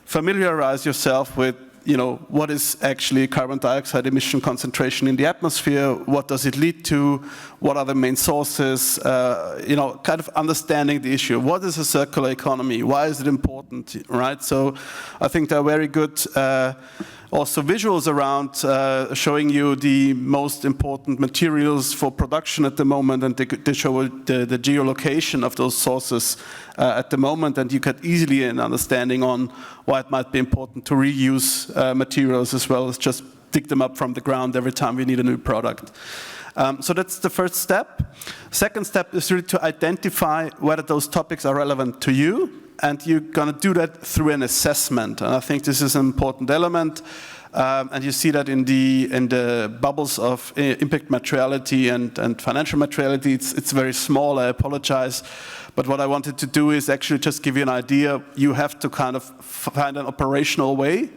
familiarize yourself with what is actually carbon dioxide emission concentration in the atmosphere, what does it lead to, what are the main sources, kind of understanding the issue. What is a circular economy? Why is it important, right? So I think there are very good also visuals around showing you the most important materials for production at the moment, and they show the geolocation of those sources at the moment, and you get easily an understanding on why it might be important to reuse materials as well as just dig them up from the ground every time we need a new product. So that's the first step. Second step is really to identify whether those topics are relevant to you, and you're going to do that through an assessment. And I think this is an important element. And you see that in the bubbles of impact materiality and financial materiality. It's very small, I apologize. But what I wanted to do is actually just give you an idea. You have to kind of find an operational way.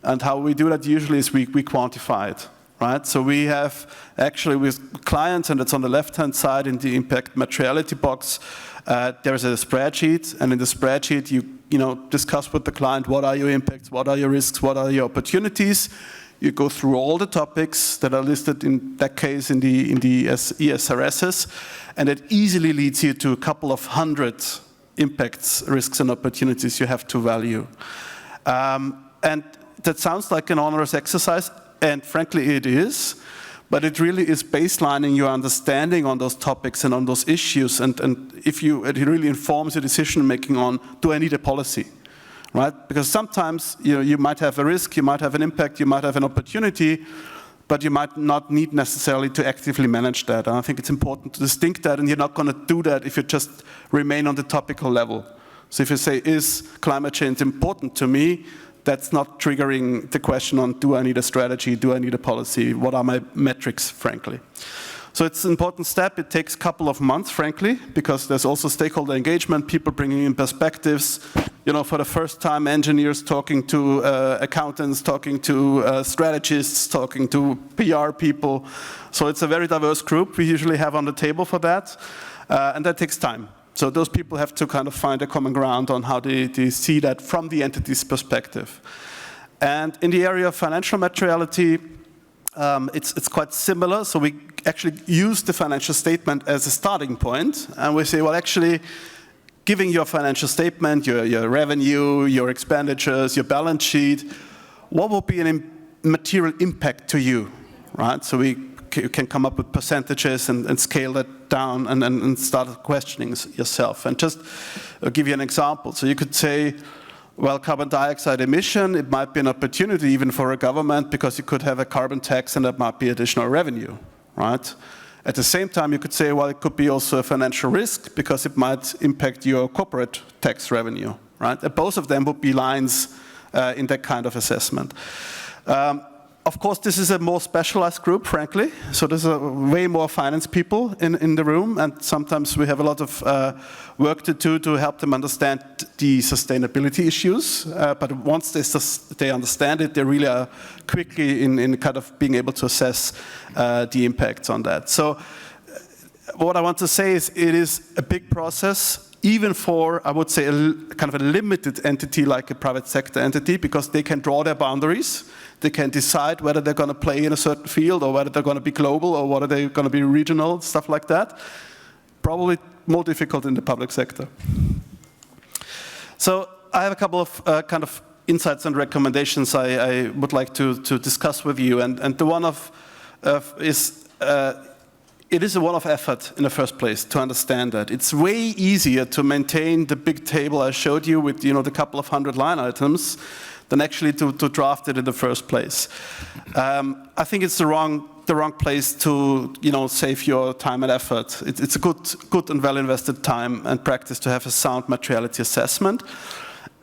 And how we do that usually is we quantify it. Right? So we have actually with clients, and it's on the left-hand side in the impact materiality box, there's a spreadsheet, and in the spreadsheet you discuss with the client what are your impacts, what are your risks, what are your opportunities. You go through all the topics that are listed in that case in the ESRSs, and it easily leads you to a couple of hundred impacts, risks, and opportunities you have to value. And that sounds like an onerous exercise. And frankly, it is, but it really is baselining your understanding on those topics and on those issues. And it really informs your decision making on, do I need a policy, right? Because sometimes you might have a risk, you might have an impact, you might have an opportunity, but you might not need necessarily to actively manage that. And I think it's important to distinct that, and you're not going to do that if you just remain on the topical level. So if you say, is climate change important to me? That's not triggering the question on, do I need a strategy, do I need a policy, what are my metrics, frankly. So it's an important step. It takes a couple of months, frankly, because there's also stakeholder engagement, people bringing in perspectives. For the first time, engineers talking to accountants, talking to strategists, talking to PR people. So it's a very diverse group we usually have on the table for that, and that takes time. So those people have to kind of find a common ground on how they see that from the entity's perspective. And in the area of financial materiality, it's quite similar. So we actually use the financial statement as a starting point. And we say, well, actually, giving your financial statement, your revenue, your expenditures, your balance sheet, what will be a material impact to you, right? So you can come up with percentages and scale that down and start questioning yourself. And just I'll give you an example. So you could say, well, carbon dioxide emission, it might be an opportunity even for a government because you could have a carbon tax and that might be additional revenue, right? At the same time, you could say, well, it could be also a financial risk because it might impact your corporate tax revenue, right? And both of them would be lines in that kind of assessment. Of course, this is a more specialized group, frankly. So there's way more finance people in the room, and sometimes we have a lot of work to do to help them understand the sustainability issues. But once they understand it, they really are quickly in kind of being able to assess the impacts on that. So what I want to say is it is a big process, even for, I would say, kind of a limited entity like a private sector entity, because they can draw their boundaries. They can decide whether they're going to play in a certain field or whether they're going to be global or whether they're going to be regional, stuff like that. Probably more difficult in the public sector. So I have a couple of kind of insights and recommendations I would like to discuss with you. And the one it is a one-off effort in the first place to understand that. It's way easier to maintain the big table I showed you with the couple of hundred line items than actually to draft it in the first place. I think it's the wrong place to save your time and effort. It's a good and well invested time and practice to have a sound materiality assessment.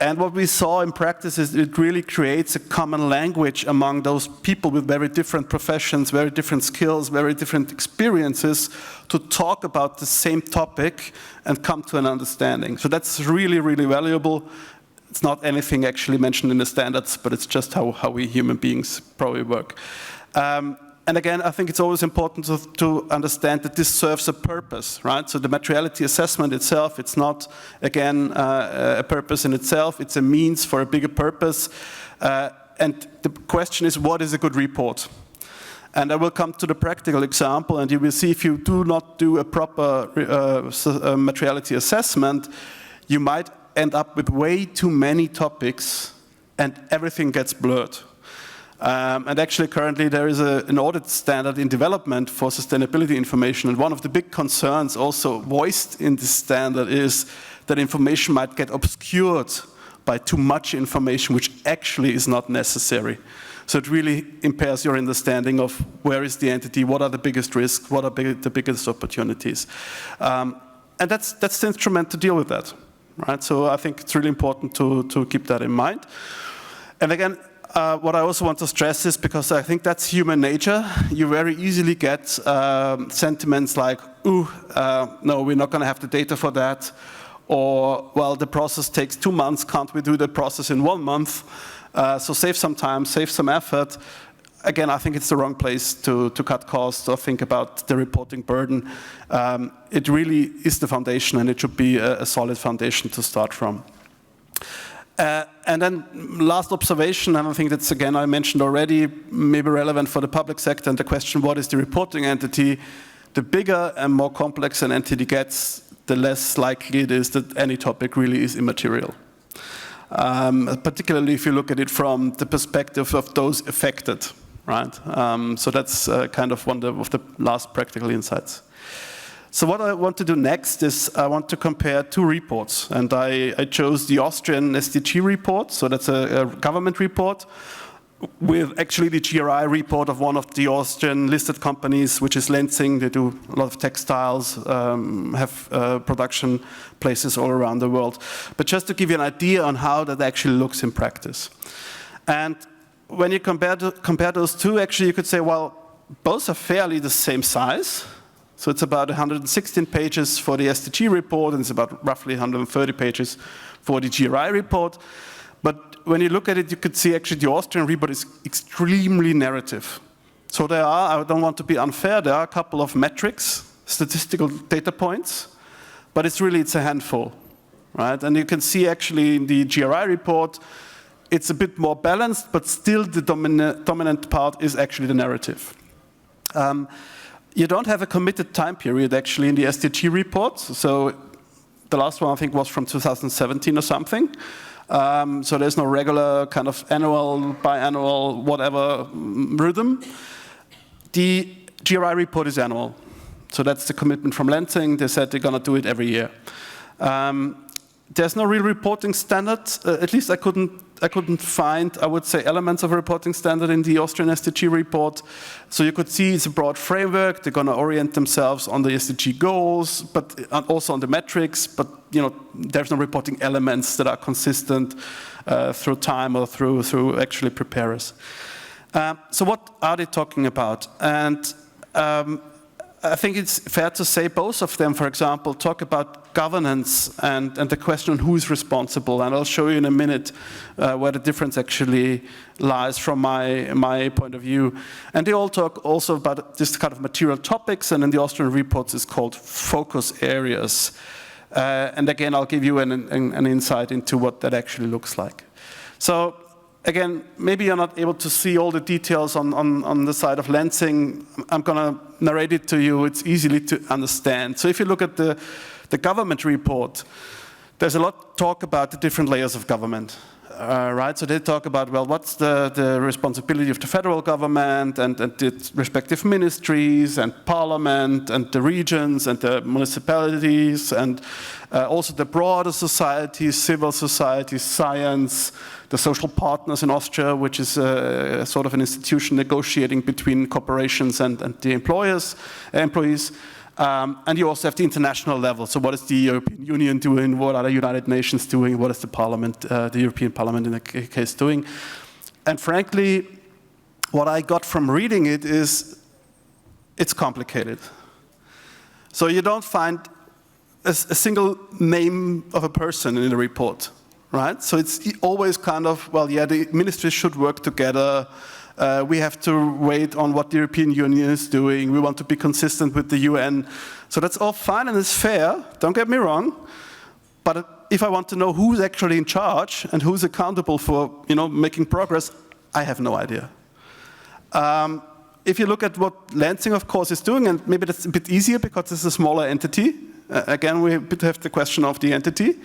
And what we saw in practice is it really creates a common language among those people with very different professions, very different skills, very different experiences to talk about the same topic and come to an understanding. So that's really, really valuable. It's not anything actually mentioned in the standards, but it's just how we human beings probably work. And again, I think it's always important to understand that this serves a purpose, right? So the materiality assessment itself, it's not, again, a purpose in itself. It's a means for a bigger purpose. And the question is, what is a good report? And I will come to the practical example, and you will see if you do not do a proper materiality assessment, you might end up with way too many topics, and everything gets blurred. And actually, currently, there is an audit standard in development for sustainability information. And one of the big concerns also voiced in this standard is that information might get obscured by too much information, which actually is not necessary. So it really impairs your understanding of where is the entity, what are the biggest risks, what are the biggest opportunities. And that's the instrument to deal with that, right? So I think it's really important to keep that in mind. And again, what I also want to stress is, because I think that's human nature, you very easily get sentiments like, ooh, no, we're not going to have the data for that, or, well, the process takes 2 months, can't we do the process in 1 month? So save some time, save some effort. Again, I think it's the wrong place to cut costs or think about the reporting burden. It really is the foundation, and it should be a solid foundation to start from. And then last observation, and I think that's, again, I mentioned already, maybe relevant for the public sector, and the question, what is the reporting entity? The bigger and more complex an entity gets, the less likely it is that any topic really is immaterial. Particularly if you look at it from the perspective of those affected, right? So that's kind of one of the last practical insights. So what I want to do next is I want to compare 2 reports, and I chose the Austrian SDG report, so that's a government report, with actually the GRI report of one of the Austrian listed companies, which is Lenzing. They do a lot of textiles, have production places all around the world. But just to give you an idea on how that actually looks in practice. And when you compare those two, actually you could say, well, both are fairly the same size. So it's about 116 pages for the SDG report, and it's about roughly 130 pages for the GRI report. But when you look at it, you could see actually the Austrian report is extremely narrative. So there are, I don't want to be unfair, there are a couple of metrics, statistical data points, but it's a handful, right? And you can see actually in the GRI report, it's a bit more balanced, but still the dominant part is actually the narrative. You don't have a committed time period actually in the SDG report. So the last one I think was from 2017 or something. So there's no regular kind of annual, biannual, whatever rhythm. The GRI report is annual. So that's the commitment from Lenzing. They said they're going to do it every year. There's no real reporting standard. At least I couldn't find, I would say, elements of a reporting standard in the Austrian SDG report. So you could see it's a broad framework. They're going to orient themselves on the SDG goals, but also on the metrics. But there's no reporting elements that are consistent through time or through actually preparers. So what are they talking about? And I think it's fair to say both of them, for example, talk about governance and the question on who is responsible. And I'll show you in a minute where the difference actually lies from my point of view. And they all talk also about this kind of material topics, and in the Austrian reports it's called focus areas. And again, I'll give you an insight into what that actually looks like. So again, maybe you're not able to see all the details on the side of Lenzing. I'm going to narrate it to you. It's easily to understand. So if you look at the government report, there's a lot of talk about the different layers of government. Right? So they talk about, well, what's the responsibility of the federal government and its respective ministries and parliament and the regions and the municipalities and also the broader society, civil society, science, the social partners in Austria, which is sort of an institution negotiating between corporations and the employees, And you also have the international level. So what is the European Union doing? What are the United Nations doing? What is the Parliament, the European Parliament in the case doing? And frankly, what I got from reading it is it's complicated. So you don't find a single name of a person in the report, right? So it's always kind of, well, yeah, the ministries should work together. We have to wait on what the European Union is doing. We want to be consistent with the UN. So that's all fine and it's fair, don't get me wrong. But if I want to know who's actually in charge and who's accountable for, making progress, I have no idea. If you look at what Lansing, of course, is doing, and maybe that's a bit easier because it's a smaller entity. Again, we have the question of the entity.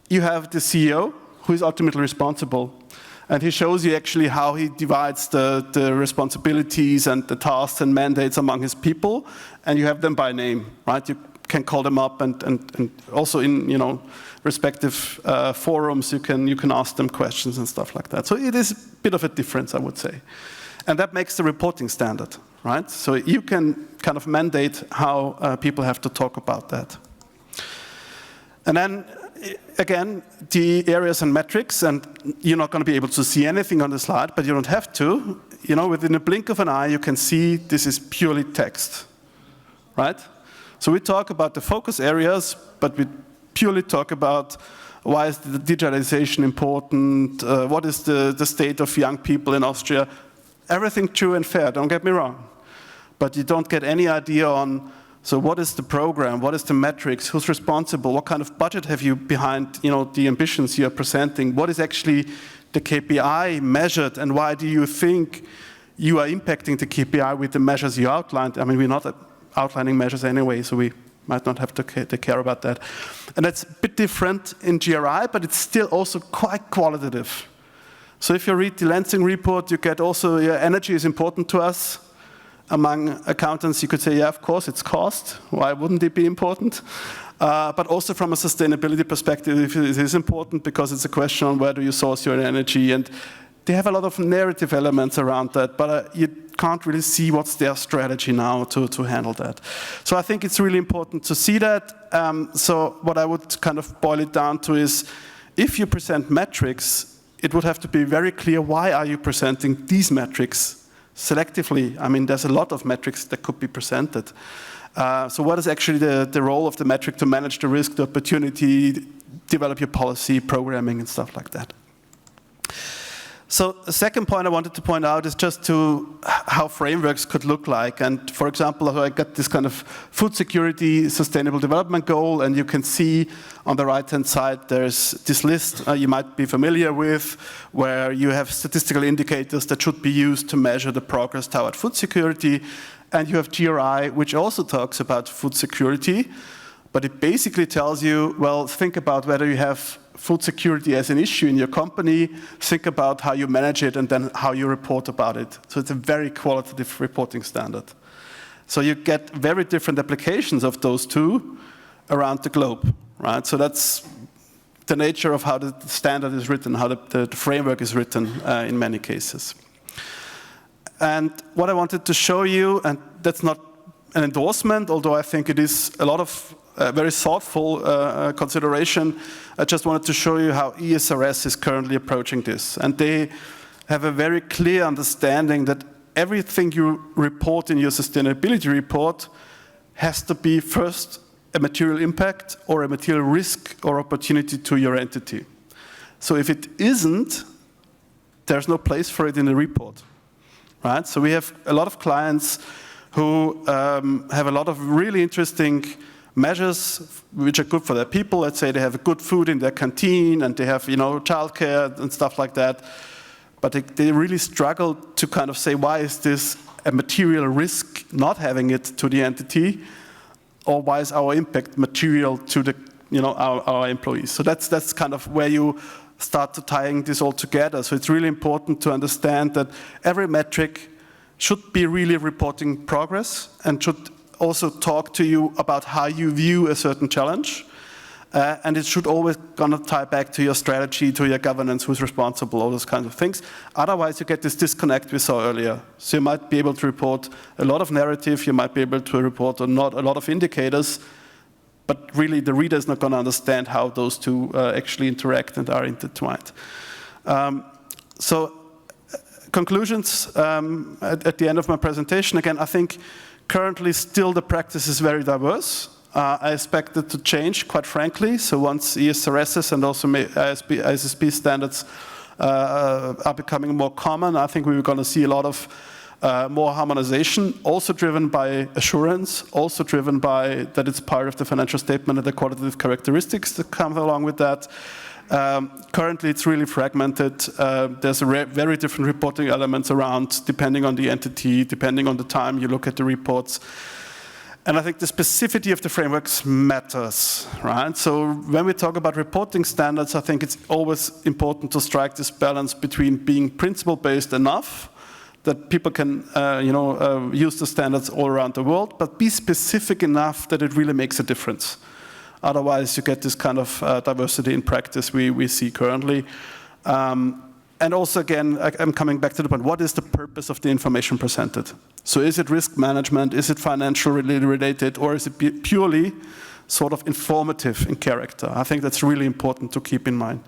You have the CEO, who is ultimately responsible. And he shows you actually how he divides the responsibilities and the tasks and mandates among his people, and you have them by name, right? You can call them up, and also in respective forums, you can ask them questions and stuff like that. So it is a bit of a difference, I would say. And that makes the reporting standard, right? So you can kind of mandate how people have to talk about that. And then, again, the areas and metrics, and you're not going to be able to see anything on the slide, but you don't have to. Within a blink of an eye, you can see this is purely text, right? So we talk about the focus areas, but we purely talk about why is the digitalization important, what is the state of young people in Austria. Everything true and fair, don't get me wrong. But you don't get any idea on, so what is the program, what is the metrics, who's responsible, what kind of budget have you behind the ambitions you are presenting, what is actually the KPI measured, and why do you think you are impacting the KPI with the measures you outlined? I mean, we're not outlining measures anyway, so we might not have to take care about that. And that's a bit different in GRI, but it's still also quite qualitative. So if you read the Lansing report, you get also, energy is important to us. Among accountants, you could say, yeah, of course, it's cost. Why wouldn't it be important? But also from a sustainability perspective, it is important because it's a question on where do you source your energy. And they have a lot of narrative elements around that, but you can't really see what's their strategy now to handle that. So I think it's really important to see that. So what I would kind of boil it down to is, if you present metrics, it would have to be very clear, why are you presenting these metrics selectively? I mean, there's a lot of metrics that could be presented. So what is actually the role of the metric to manage the risk, the opportunity, develop your policy, programming, and stuff like that? So the second point I wanted to point out is just to how frameworks could look like. And for example, I got this kind of food security sustainable development goal, and you can see on the right-hand side there's this list you might be familiar with, where you have statistical indicators that should be used to measure the progress toward food security. And you have GRI, which also talks about food security, but it basically tells you, well, think about whether you have food security as an issue in your company, think about how you manage it, and then how you report about it. So it's a very qualitative reporting standard. So you get very different applications of those two around the globe, right? So that's the nature of how the standard is written, how the framework is written in many cases. And what I wanted to show you, and that's not an endorsement, although I think it is a lot of very thoughtful consideration. I just wanted to show you how ESRS is currently approaching this. And they have a very clear understanding that everything you report in your sustainability report has to be first a material impact or a material risk or opportunity to your entity. So if it isn't, there's no place for it in the report, right? So we have a lot of clients who have a lot of really interesting measures which are good for their people. Let's say they have good food in their canteen and they have, childcare and stuff like that. But they really struggle to kind of say, why is this a material risk not having it to the entity, or why is our impact material to the, our employees? So that's kind of where you start to tying this all together. So it's really important to understand that every metric should be really reporting progress and should also talk to you about how you view a certain challenge. And it should always gonna tie back to your strategy, to your governance, who's responsible, all those kinds of things. Otherwise, you get this disconnect we saw earlier. So you might be able to report a lot of narrative, you might be able to report not a lot of indicators, but really the reader is not gonna understand how those two actually interact and are intertwined. Conclusions at the end of my presentation. Again, I think currently still the practice is very diverse. I expect it to change, quite frankly. So once ESRSs and also ISSB standards are becoming more common, I think we're going to see a lot of more harmonization, also driven by assurance, also driven by that it's part of the financial statement and the qualitative characteristics that come along with that. Currently, it's really fragmented. There's very different reporting elements around, depending on the entity, depending on the time you look at the reports. And I think the specificity of the frameworks matters, right? So when we talk about reporting standards, I think it's always important to strike this balance between being principle-based enough that people can use the standards all around the world, but be specific enough that it really makes a difference. Otherwise, you get this kind of diversity in practice we see currently. And also, again, I'm coming back to the point, what is the purpose of the information presented? So is it risk management, is it financial related, or is it purely sort of informative in character? I think that's really important to keep in mind.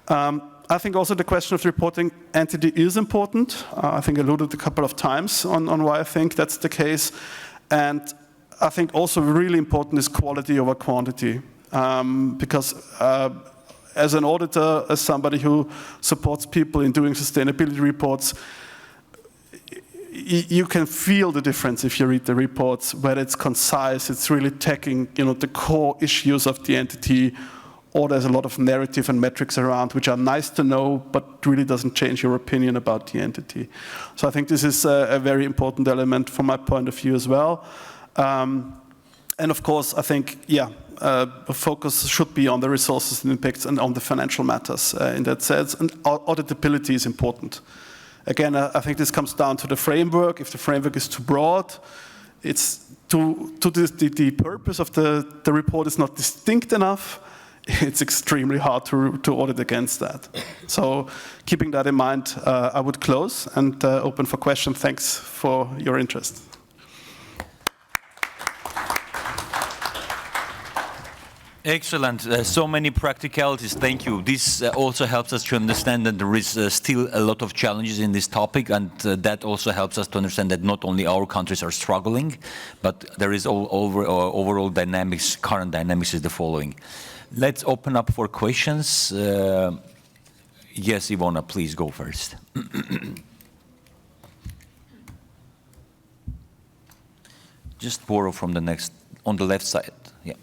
I think also the question of the reporting entity is important. I think I alluded a couple of times on why I think that's the case. And I think also really important is quality over quantity. Because as an auditor, as somebody who supports people in doing sustainability reports, you can feel the difference if you read the reports, whether it's concise, it's really tackling the core issues of the entity, or there's a lot of narrative and metrics around which are nice to know, but really doesn't change your opinion about the entity. So I think this is a very important element from my point of view as well. And of course, I think, the focus should be on the resources and impacts and on the financial matters in that sense. And auditability is important. Again, I think this comes down to the framework. If the framework is too broad, it's the purpose of the report is not distinct enough. It's extremely hard to audit against that. So keeping that in mind, I would close and open for questions. Thanks for your interest. Excellent. So many practicalities. Thank you. This also helps us to understand that there is still a lot of challenges in this topic, and that also helps us to understand that not only our countries are struggling, but there is overall dynamics, current dynamics is the following. Let's open up for questions. Yes, Ivona, please go first. Just borrow from the next, on the left side. Yeah.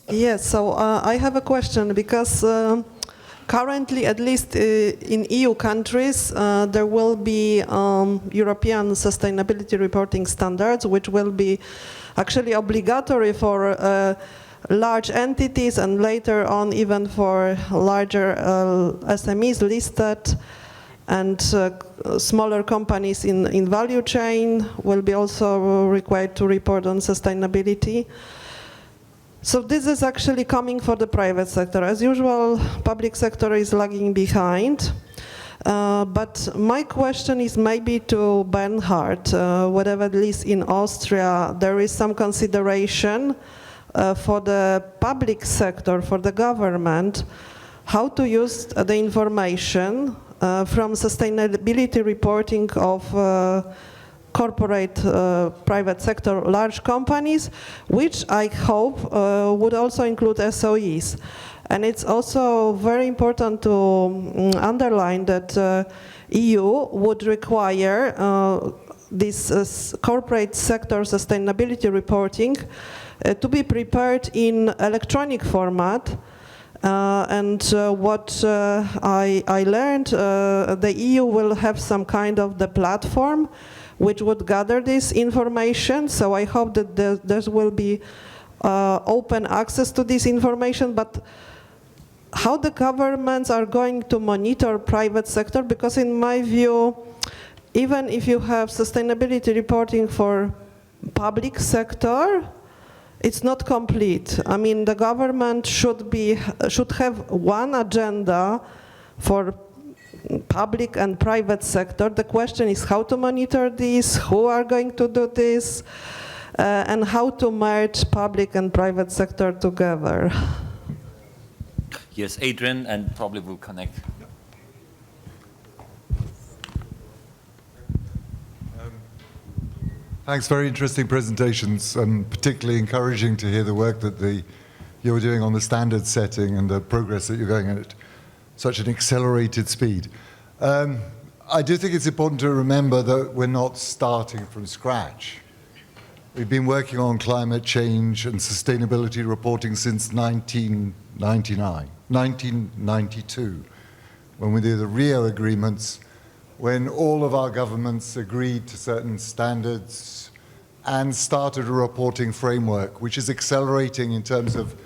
Yes, so I have a question because currently, at least in EU countries, there will be European sustainability reporting standards, which will be actually obligatory for large entities and later on even for larger SMEs listed, and smaller companies in value chain will be also required to report on sustainability. So this is actually coming for the private sector. As usual, public sector is lagging behind. But my question is maybe to Bernhard, whether at least in Austria there is some consideration for the public sector, for the government, how to use the information from sustainability reporting of corporate private sector large companies, which I hope would also include SOEs. And it's also very important to underline that EU would require this corporate sector sustainability reporting to be prepared in electronic format. What I learned, the EU will have some kind of the platform which would gather this information. So I hope that there will be open access to this information. But how the governments are going to monitor private sector? Because in my view, even if you have sustainability reporting for public sector, it's not complete. I mean, the government should have one agenda for public and private sector. The question is how to monitor this, who are going to do this, and how to merge public and private sector together. Yes, Adrian, and probably we'll connect. Thanks, very interesting presentations, and particularly encouraging to hear the work that you're doing on the standard setting and the progress that you're going at such an accelerated speed. I do think it's important to remember that we're not starting from scratch. We've been working on climate change and sustainability reporting since 1992, when we did the Rio agreements, when all of our governments agreed to certain standards and started a reporting framework, which is accelerating in terms of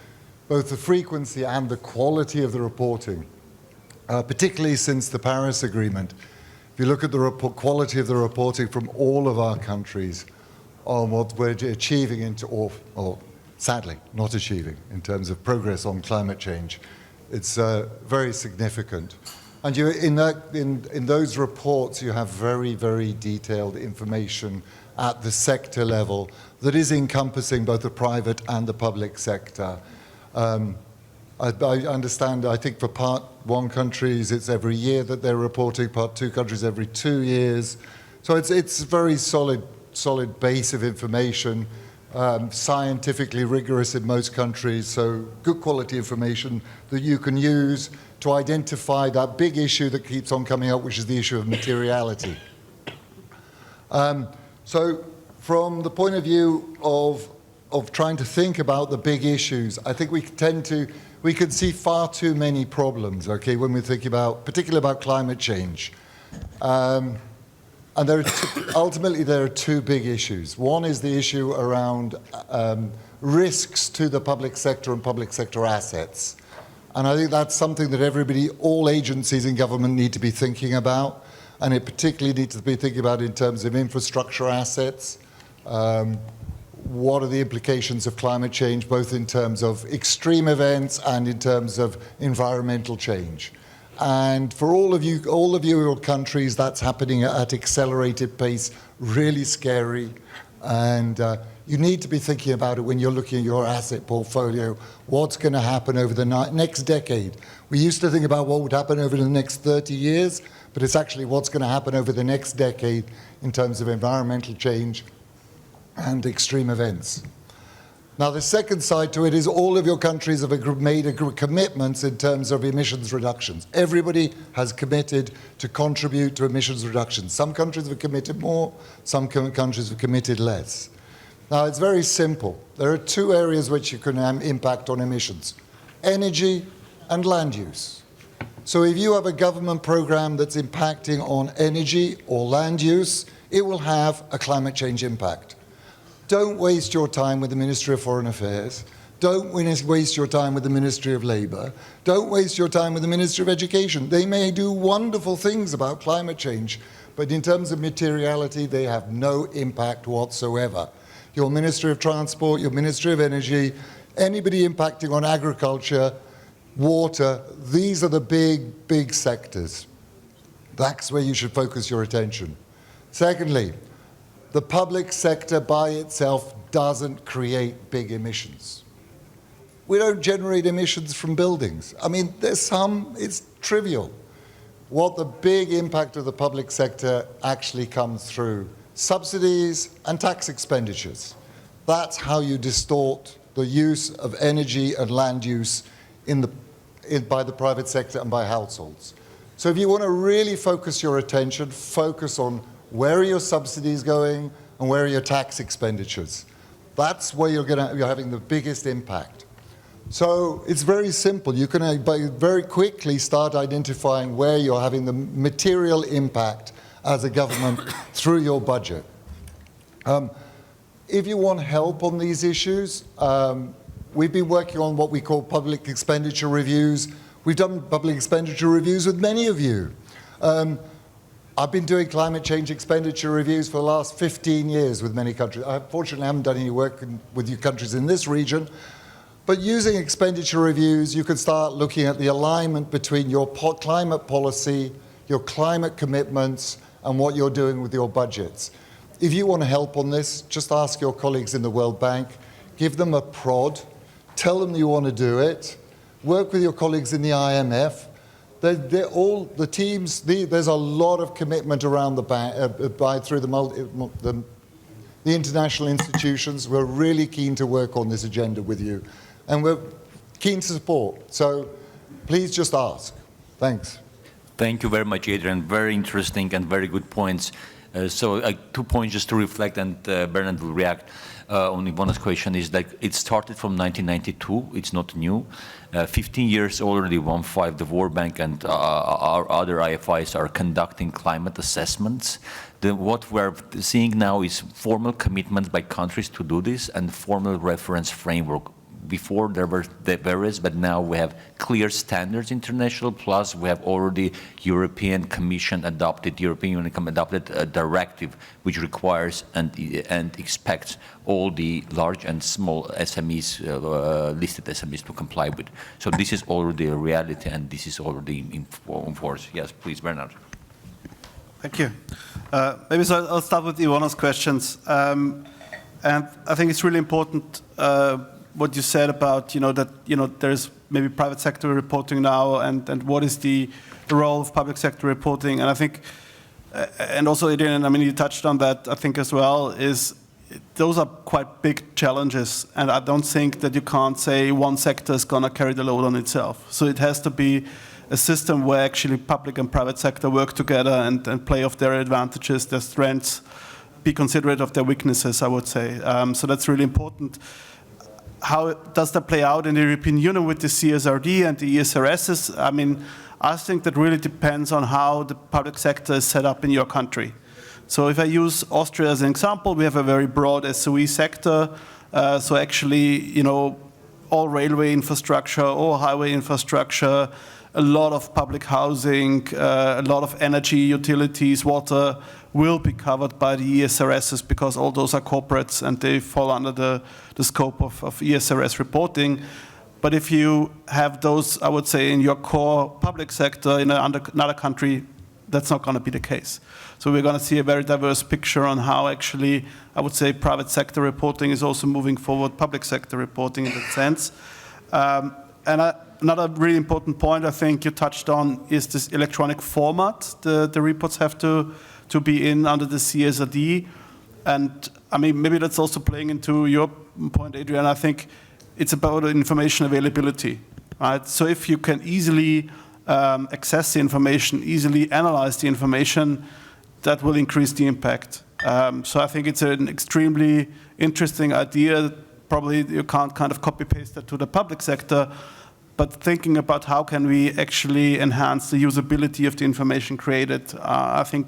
both the frequency and the quality of the reporting, particularly since the Paris Agreement. If you look at the quality of the reporting from all of our countries on what we're achieving, or sadly not achieving, in terms of progress on climate change, it's very significant. And in those reports, you have very, very detailed information at the sector level that is encompassing both the private and the public sector. I understand, I think for Part 1 countries, it's every year that they're reporting, Part 2 countries every 2 years. So it's a very solid base of information, scientifically rigorous in most countries, so good quality information that you can use to identify that big issue that keeps on coming up, which is the issue of materiality. So from the point of view of trying to think about the big issues, I think we can see far too many problems, okay, when we think about, particularly about climate change. And ultimately there are two big issues. One is the issue around risks to the public sector and public sector assets. And I think that's something that all agencies in government need to be thinking about, and it particularly needs to be thinking about in terms of infrastructure assets. What are the implications of climate change, both in terms of extreme events and in terms of environmental change? And for all of your countries, that's happening at accelerated pace, really scary. And you need to be thinking about it when you're looking at your asset portfolio. What's going to happen over the next decade? We used to think about what would happen over the next 30 years, but it's actually what's going to happen over the next decade in terms of environmental change and extreme events. Now, the second side to it is all of your countries have made commitments in terms of emissions reductions. Everybody has committed to contribute to emissions reductions. Some countries have committed more, some countries have committed less. Now, it's very simple. There are two areas which you can impact on emissions: energy and land use. So if you have a government program that's impacting on energy or land use, it will have a climate change impact. Don't waste your time with the Ministry of Foreign Affairs. Don't waste your time with the Ministry of Labour. Don't waste your time with the Ministry of Education. They may do wonderful things about climate change, but in terms of materiality, they have no impact whatsoever. Your Ministry of Transport, your Ministry of Energy, anybody impacting on agriculture, water, these are the big sectors. That's where you should focus your attention. Secondly, the public sector by itself doesn't create big emissions. We don't generate emissions from buildings. I mean, there's some, it's trivial. What the big impact of the public sector actually comes through subsidies and tax expenditures. That's how you distort the use of energy and land use by the private sector and by households. So if you want to really focus your attention, focus on where are your subsidies going and where are your tax expenditures. That's where you're having the biggest impact. So it's very simple. You can very quickly start identifying where you're having the material impact as a government through your budget. If you want help on these issues, we've been working on what we call public expenditure reviews. We've done public expenditure reviews with many of you. I've been doing climate change expenditure reviews for the last 15 years with many countries. I fortunately haven't done any work with you countries in this region, but using expenditure reviews, you can start looking at the alignment between your climate policy, your climate commitments, and what you're doing with your budgets. If you want to help on this, just ask your colleagues in the World Bank, give them a prod, tell them you want to do it, work with your colleagues in the IMF. They're all the teams. There's a lot of commitment around the bank through the international institutions. We're really keen to work on this agenda with you, and we're keen to support. So please just ask. Thanks. Thank you very much, Adrian. Very interesting and very good points. 2 points just to reflect, and Bernard will react. Only one question is that it started from 1992. It's not new. 15 years already, the World Bank and our other IFIs are conducting climate assessments. What we're seeing now is formal commitments by countries to do this and formal reference framework. Before there were the various, but now we have clear standards international, plus we have already European Commission adopted, European Union adopted a directive which requires and expects all the large and small SMEs, listed SMEs to comply with. So this is already a reality and this is already in force. Yes, please, Bernard. Thank you. Maybe so I'll start with Ivana's questions. And I think it's really important what you said about, that, there's maybe private sector reporting now and what is the role of public sector reporting. And I think, and also Adrian, I mean, you touched on that, I think as well, is those are quite big challenges. And I don't think that you can't say one sector is going to carry the load on itself. So it has to be a system where actually public and private sector work together and play off their advantages, their strengths, be considerate of their weaknesses, I would say. So that's really important. How does that play out in the European Union with the CSRD and the ESRSs? I mean, I think that really depends on how the public sector is set up in your country. So if I use Austria as an example, we have a very broad SOE sector. So actually, all railway infrastructure, all highway infrastructure, a lot of public housing, a lot of energy, utilities, water will be covered by the ESRSs because all those are corporates and they fall under the scope of ESRS reporting. But if you have those, I would say, in your core public sector in another country, that's not going to be the case. So we're going to see a very diverse picture on how actually, I would say, private sector reporting is also moving forward, public sector reporting in that sense. Another really important point I think you touched on is this electronic format. The reports have to be in under the CSRD. And I mean, maybe that's also playing into your point, Adrian. I think it's about information availability, right? So if you can easily access the information, easily analyze the information, that will increase the impact. So I think it's an extremely interesting idea. Probably you can't kind of copy-paste that to the public sector, but thinking about how can we actually enhance the usability of the information created, I think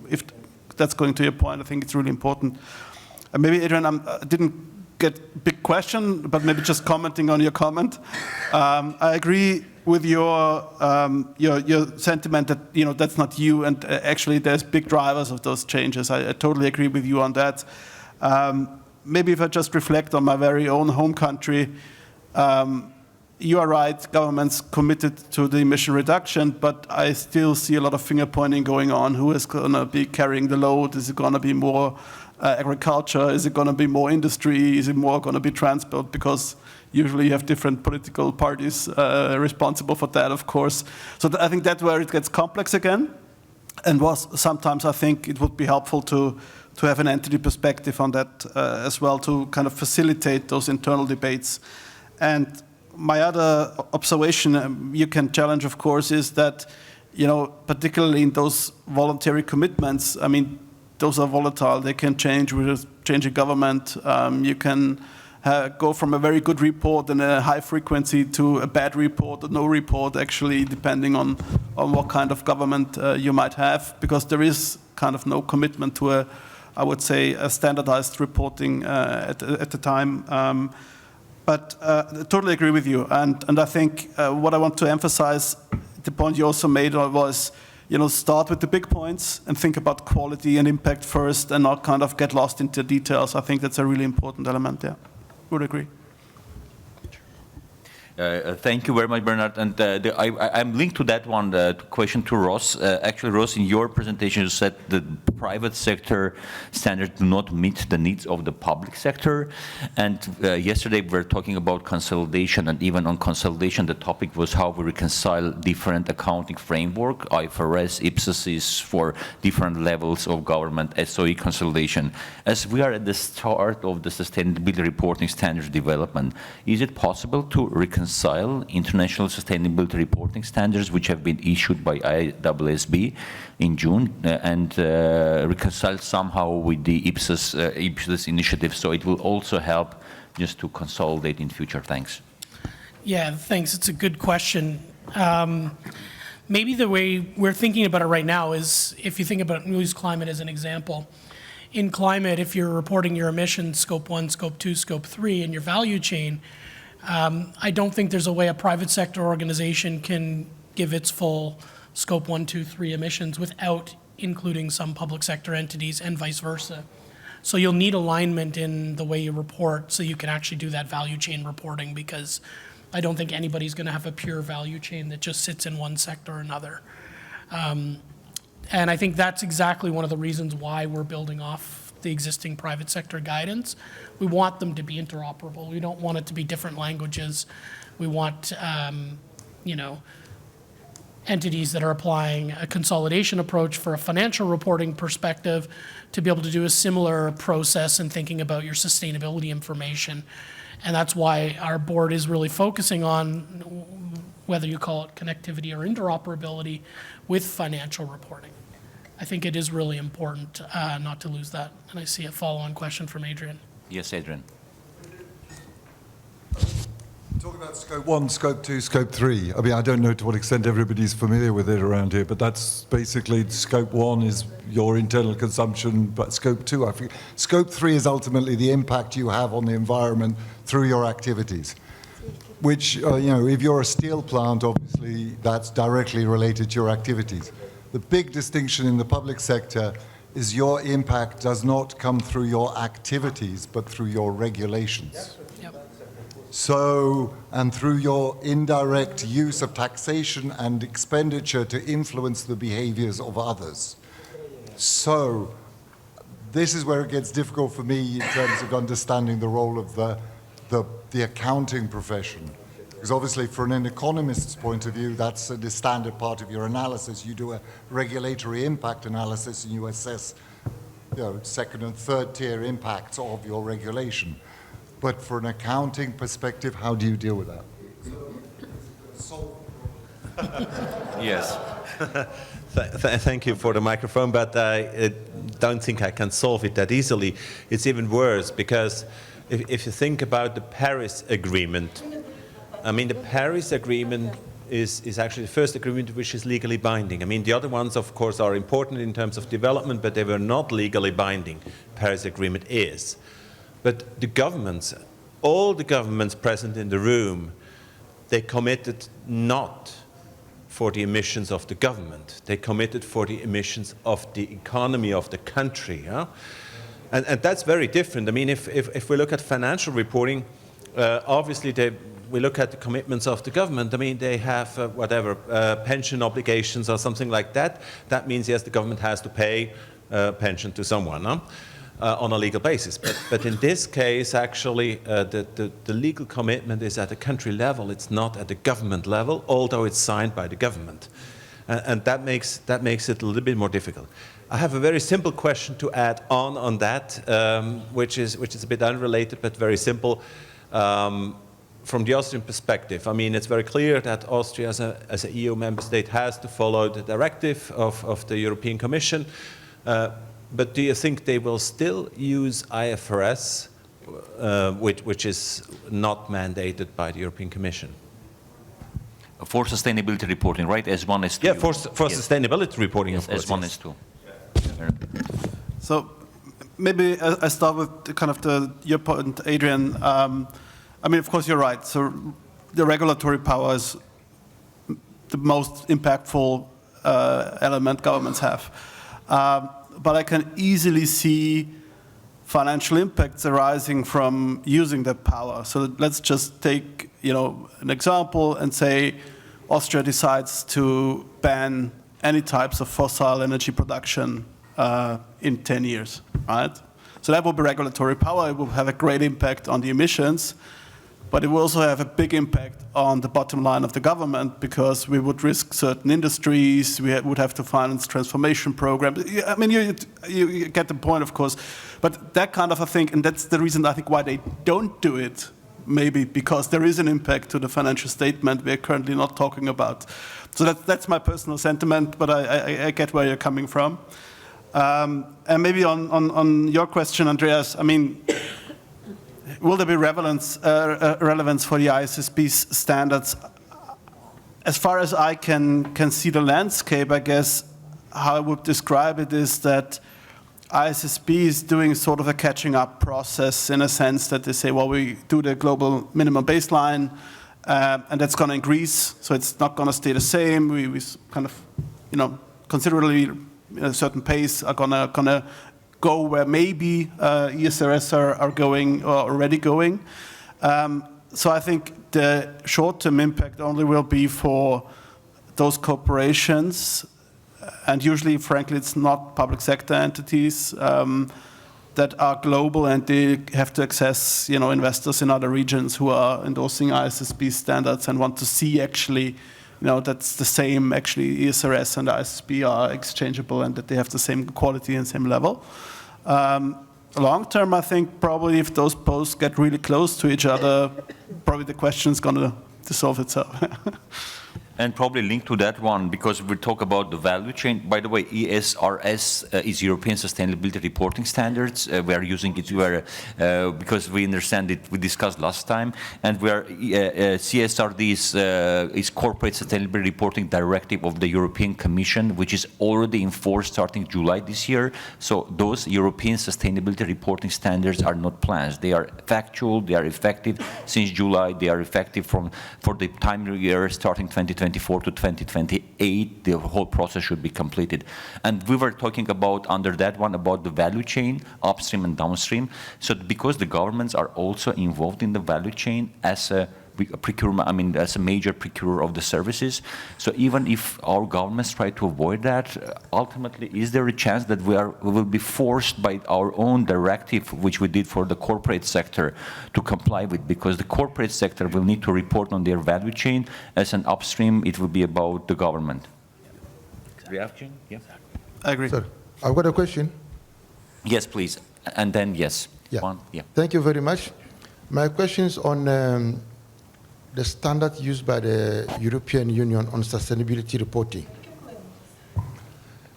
if that's going to your point, I think it's really important. Maybe, Adrian, I didn't get a big question, but maybe just commenting on your comment. I agree with your sentiment that that's not you, and actually there's big drivers of those changes. I totally agree with you on that. Maybe if I just reflect on my very own home country, you are right, government's committed to the emission reduction, but I still see a lot of finger pointing going on. Who is going to be carrying the load? Is it going to be more agriculture? Is it going to be more industry? Is it more going to be transport? Because usually you have different political parties responsible for that, of course. So I think that's where it gets complex again. And sometimes I think it would be helpful to have an entity perspective on that as well, to kind of facilitate those internal debates. And my other observation you can challenge, of course, is that, particularly in those voluntary commitments, I mean, those are volatile. They can change with a changing government. You can go from a very good report and a high frequency to a bad report or no report, actually, depending on what kind of government you might have, because there is kind of no commitment to I would say, a standardized reporting at the time. But I totally agree with you. And I think what I want to emphasize, the point you also made was start with the big points and think about quality and impact first and not kind of get lost into details. I think that's a really important element, yeah. Would agree. Thank you very much, Bernard. And I'm linked to that one, the question to Ross. Actually, Ross, in your presentation, you said the private sector standards do not meet the needs of the public sector. And yesterday, we were talking about consolidation. And even on consolidation, the topic was how we reconcile different accounting framework, IFRS, IFMIS for different levels of government, SOE consolidation. As we are at the start of the sustainability reporting standards development, is it possible to reconcile international sustainability reporting standards which have been issued by IWSB in June and reconcile somehow with the IFMIS initiative, so it will also help just to consolidate in future? Thanks. Yeah, thanks. It's a good question. Maybe the way we're thinking about it right now is, if you think about, we'll use climate as an example. In climate, if you're reporting your emissions, scope 1, scope 2, scope 3 in your value chain, I don't think there's a way a private sector organization can give its full scope 1, 2, 3 emissions without including some public sector entities and vice versa. So you'll need alignment in the way you report so you can actually do that value chain reporting, because I don't think anybody's going to have a pure value chain that just sits in one sector or another. And I think that's exactly one of the reasons why we're building off the existing private sector guidance. We want them to be interoperable. We don't want it to be different languages. We want, entities that are applying a consolidation approach for a financial reporting perspective to be able to do a similar process in thinking about your sustainability information. And that's why our board is really focusing on, whether you call it connectivity or interoperability, with financial reporting. I think it is really important not to lose that. And I see a follow-on question from Adrian. Yes, Adrian. Talk about scope 1, scope 2, scope 3. I mean, I don't know to what extent everybody's familiar with it around here, but that's basically scope 1 is your internal consumption, but scope 2, I think. Scope 3 is ultimately the impact you have on the environment through your activities, which, if you're a steel plant, obviously that's directly related to your activities. The big distinction in the public sector is your impact does not come through your activities, but through your regulations. Yep. So, and through your indirect use of taxation and expenditure to influence the behaviors of others. So, this is where it gets difficult for me in terms of understanding the role of the accounting profession. Because obviously, from an economist's point of view, that's the standard part of your analysis. You do a regulatory impact analysis and you assess, second and third tier impacts of your regulation. But for an accounting perspective, how do you deal with that? Yes. Thank you for the microphone, but I don't think I can solve it that easily. It's even worse, because if you think about the Paris Agreement, I mean, the Paris Agreement is actually the first agreement which is legally binding. I mean, the other ones, of course, are important in terms of development, but they were not legally binding. Paris Agreement is. But the governments, all the governments present in the room, they committed not for the emissions of the government. They committed for the emissions of the economy of the country. Yeah? And that's very different. I mean, if we look at financial reporting, obviously we look at the commitments of the government. I mean, they have pension obligations or something like that. That means, yes, the government has to pay pension to someone on a legal basis. But in this case, actually, the legal commitment is at the country level. It's not at the government level, although it's signed by the government. And that makes it a little bit more difficult. I have a very simple question to add on that, which is a bit unrelated, but very simple. From the Austrian perspective, I mean, it's very clear that Austria, as an EU member state, has to follow the directive of the European Commission. But do you think they will still use IFRS, which is not mandated by the European Commission? For sustainability reporting, right? S1, S2. Yeah, for sustainability reporting, of course. S1, S2. So maybe I start with kind of your point, Adrian. I mean, of course, you're right. So the regulatory power is the most impactful element governments have. But I can easily see financial impacts arising from using that power. So let's just take, an example and say Austria decides to ban any types of fossil energy production in 10 years, right? So that will be regulatory power. It will have a great impact on the emissions, but it will also have a big impact on the bottom line of the government because we would risk certain industries, we would have to finance transformation programs. I mean, you get the point, of course, but that kind of a thing, and that's the reason I think why they don't do it, maybe because there is an impact to the financial statement we're currently not talking about. So that's my personal sentiment, but I get where you're coming from. And maybe on your question, Andreas, I mean, will there be relevance for the ISSB standards? As far as I can see the landscape, I guess how I would describe it is that ISSB is doing sort of a catching up process in a sense that they say, well, we do the global minimum baseline, and that's going to increase, so it's not going to stay the same. We kind of, considerably at a certain pace are going to go where maybe ESRS are going or already going. So I think the short-term impact only will be for those corporations, and usually, frankly, it's not public sector entities that are global and they have to access, investors in other regions who are endorsing ISSB standards and want to see actually, that's the same, actually, ESRS and ISSB are exchangeable and that they have the same quality and same level. Long term, I think probably if those posts get really close to each other, probably the question is going to dissolve itself. And probably linked to that one, because we talk about the value chain. By the way, ESRS is European Sustainability Reporting Standards. We are using it because we understand it, we discussed last time. And we are, CSRD is Corporate Sustainability Reporting Directive of the European Commission, which is already in force starting July this year. So those European Sustainability Reporting Standards are not plans. They are factual, they are effective since July, they are effective for the time year starting 2024 to 2028, the whole process should be completed. And we were talking about, under that one, about the value chain, upstream and downstream. So because the governments are also involved in the value chain as a procurement, as a major procurer of the services. So even if our governments try to avoid that, ultimately, is there a chance that we will be forced by our own directive, which we did for the corporate sector, to comply with? Because the corporate sector will need to report on their value chain. As an upstream, it will be about the government. Reaction? Yeah. I agree. Sir, I've got a question. Yes, please. And then yes. Yeah. One. Yeah. Thank you very much. My question is on the standard used by the European Union on sustainability reporting.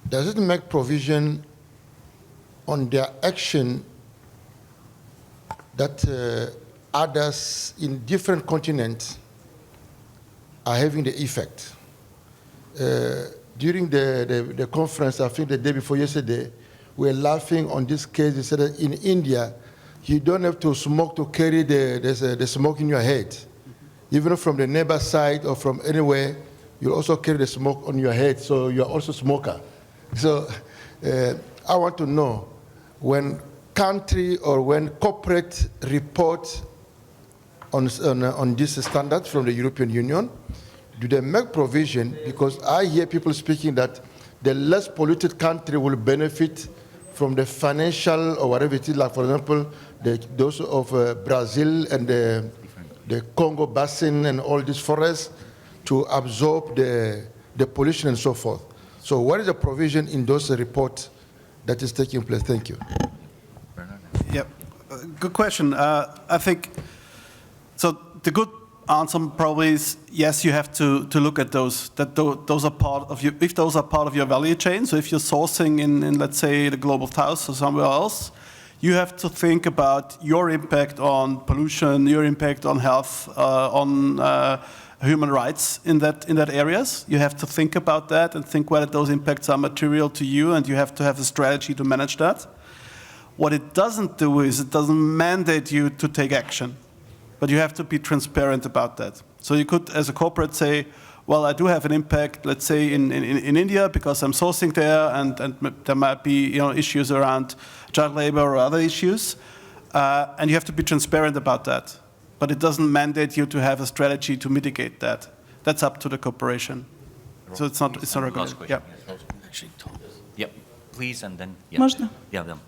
Does it make provision on their action that others in different continents are having the effect? During the conference, I think the day before yesterday, we were laughing on this case. They said that in India, you don't have to smoke to carry the smoke in your head. Even from the neighbor side or from anywhere, you also carry the smoke on your head, so you're also a smoker. So I want to know, when country or when corporate report on this standard from the European Union, do they make provision? Because I hear people speaking that the less polluted country will benefit from the financial or whatever it is, like for example, those of Brazil and the Congo Basin and all these forests to absorb the pollution and so forth. So what is the provision in those reports that is taking place? Thank you. Yeah, good question. I think, so the good answer probably is yes, you have to look at those, that those are part of your, if those are part of your value chain, so if you're sourcing in let's say, the Global South or somewhere else, you have to think about your impact on pollution, your impact on health, on human rights in that areas. You have to think about that and think whether those impacts are material to you, and you have to have a strategy to manage that. What it doesn't do is it doesn't mandate you to take action, but you have to be transparent about that. So you could, as a corporate, say, well, I do have an impact, let's say, in India because I'm sourcing there, and there might be issues around child labor or other issues, and you have to be transparent about that. But it doesn't mandate you to have a strategy to mitigate that. That's up to the corporation. So it's not regulated. Yeah. Actually, Thomas. Yep. Please, and then. Yeah. Можно? Yeah. Them.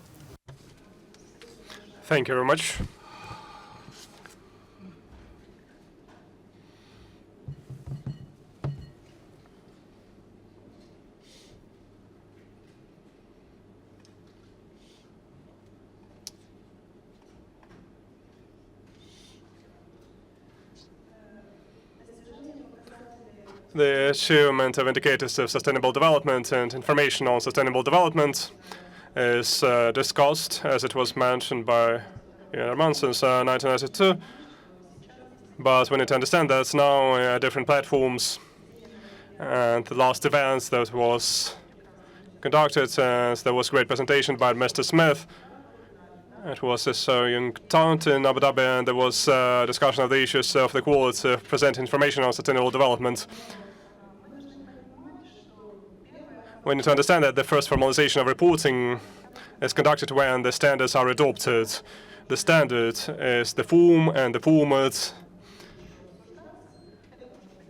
Thank you very much. The achievement of indicators of sustainable development and information on sustainable development is discussed, as it was mentioned by Herman, since 1992. But we need to understand that now different platforms, and the last events that was conducted, there was a great presentation by Mr. Smith. It was this young town in Abu Dhabi, and there was a discussion of the issues of the quality of presenting information on sustainable development. We need to understand that the first formalization of reporting is conducted when the standards are adopted. The standard is the form and the format.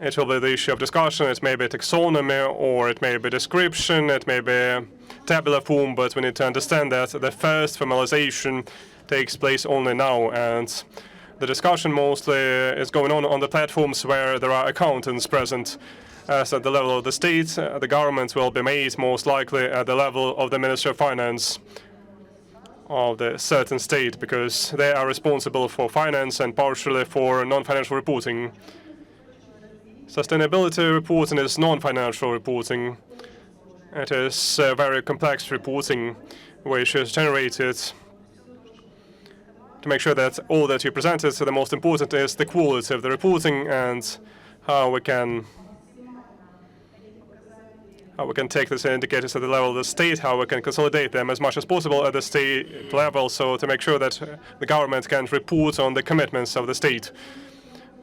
It will be the issue of discussion. It may be taxonomy, or it may be description, it may be tabular form, but we need to understand that the first formalization takes place only now, and the discussion mostly is going on the platforms where there are accountants present. As at the level of the state, the government will be made most likely at the level of the Ministry of Finance of the certain state, because they are responsible for finance and partially for non-financial reporting. Sustainability reporting is non-financial reporting. It is very complex reporting, which is generated to make sure that all that you presented, so the most important is the quality of the reporting and how we can take these indicators at the level of the state, how we can consolidate them as much as possible at the state level, so to make sure that the government can report on the commitments of the state.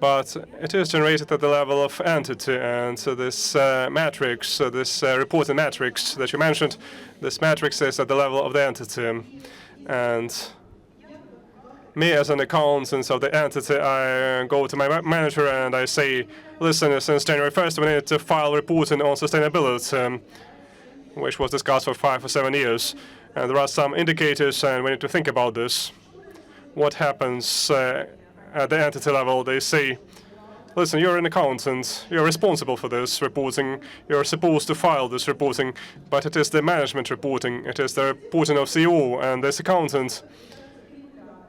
But it is generated at the level of entity, and so this matrix, this reporting matrix that you mentioned, this matrix is at the level of the entity. And me as an accountant of the entity, I go to my manager and I say, listen, since January 1st, we need to file reporting on sustainability, which was discussed for 5 or 7 years. And there are some indicators, and we need to think about this. What happens at the entity level? They say, listen, you're an accountant, you're responsible for this reporting, you're supposed to file this reporting, but it is the management reporting, it is the reporting of CEO, and this accountant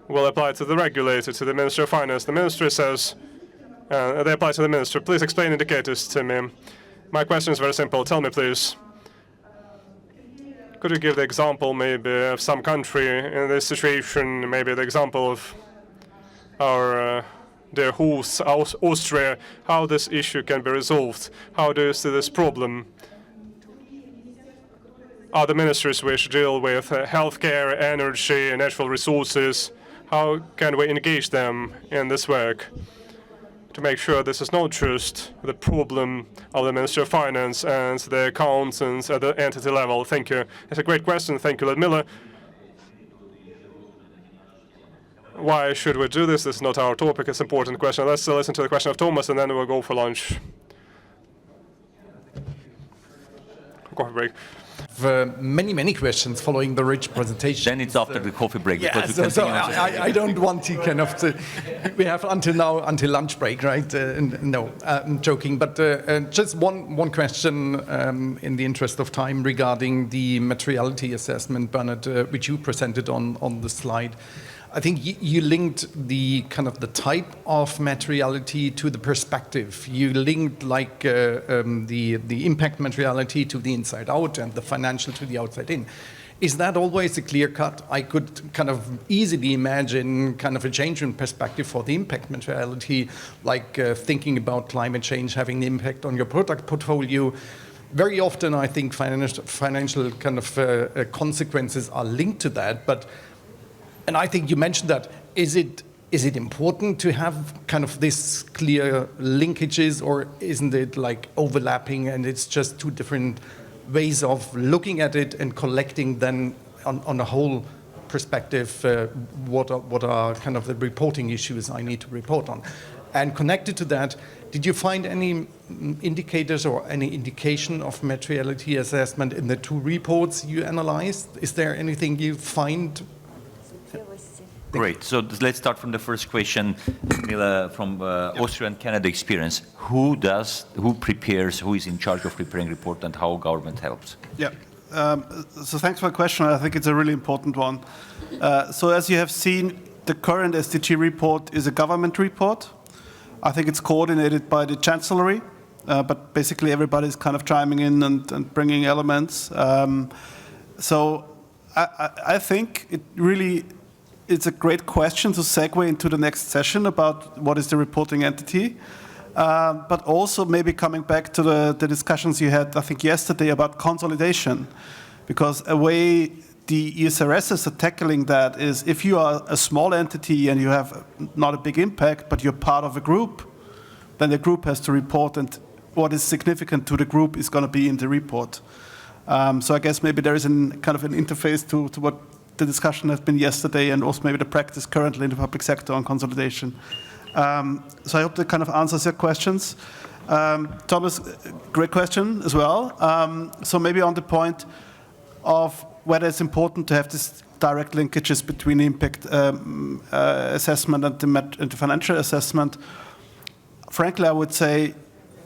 will apply to the regulator, to the Ministry of Finance. The Ministry says, they apply to the Minister. Please explain indicators to me. My question is very simple. Tell me, please. Could you give the example, maybe, of some country in this situation, maybe the example of our dear host, Austria, how this issue can be resolved? How do you see this problem? Are the ministries which deal with healthcare, energy, natural resources, how can we engage them in this work to make sure this is not just the problem of the Ministry of Finance and the accountants at the entity level? Thank you. It's a great question. Thank you, Ludmila. Why should we do this? This is not our topic. It's an important question. Let's listen to the question of Thomas, and then we'll go for lunch. Coffee break. Many questions following the rich presentation. Then it's after the coffee break. Yeah, so I don't want to kind of... we have until now, until lunch break, right? No, I'm joking. But just one question in the interest of time regarding the materiality assessment, Bernard, which you presented on the slide. I think you linked the kind of the type of materiality to the perspective. You linked like the impact materiality to the inside out and the financial to the outside in. Is that always a clear cut? I could kind of easily imagine kind of a change in perspective for the impact materiality, like thinking about climate change having an impact on your product portfolio. Very often, I think financial kind of consequences are linked to that, but. And I think you mentioned that. Is it is it important to have kind of this clear linkages, or isn't it like overlapping and it's just two different ways of looking at it and collecting then on a whole perspective what are kind of the reporting issues I need to report on? And connected to that, did you find any indicators or any indication of materiality assessment in the two reports you analyzed? Is there anything you find? Great. So let's start from the first question, Mila, from Austria and Canada experience. Who prepares, who is in charge of preparing report, and how government helps? Yeah. So thanks for the question. I think it's a really important one. So as you have seen, the current SDG report is a government report. I think it's coordinated by the Chancellery, but basically everybody's kind of chiming in and bringing elements. So I think it really, it's a great question to segue into the next session about what is the reporting entity. But also maybe coming back to the discussions you had, I think, yesterday about consolidation. Because a way the ESRSs are tackling that is if you are a small entity and you have not a big impact, but you're part of a group, then the group has to report, and what is significant to the group is going to be in the report. So I guess maybe there is kind of an interface to what the discussion has been yesterday, and also maybe the practice currently in the public sector on consolidation. So I hope that kind of answers your questions. Thomas, great question as well. So maybe on the point of whether it's important to have this direct linkages between impact assessment and the financial assessment, frankly, I would say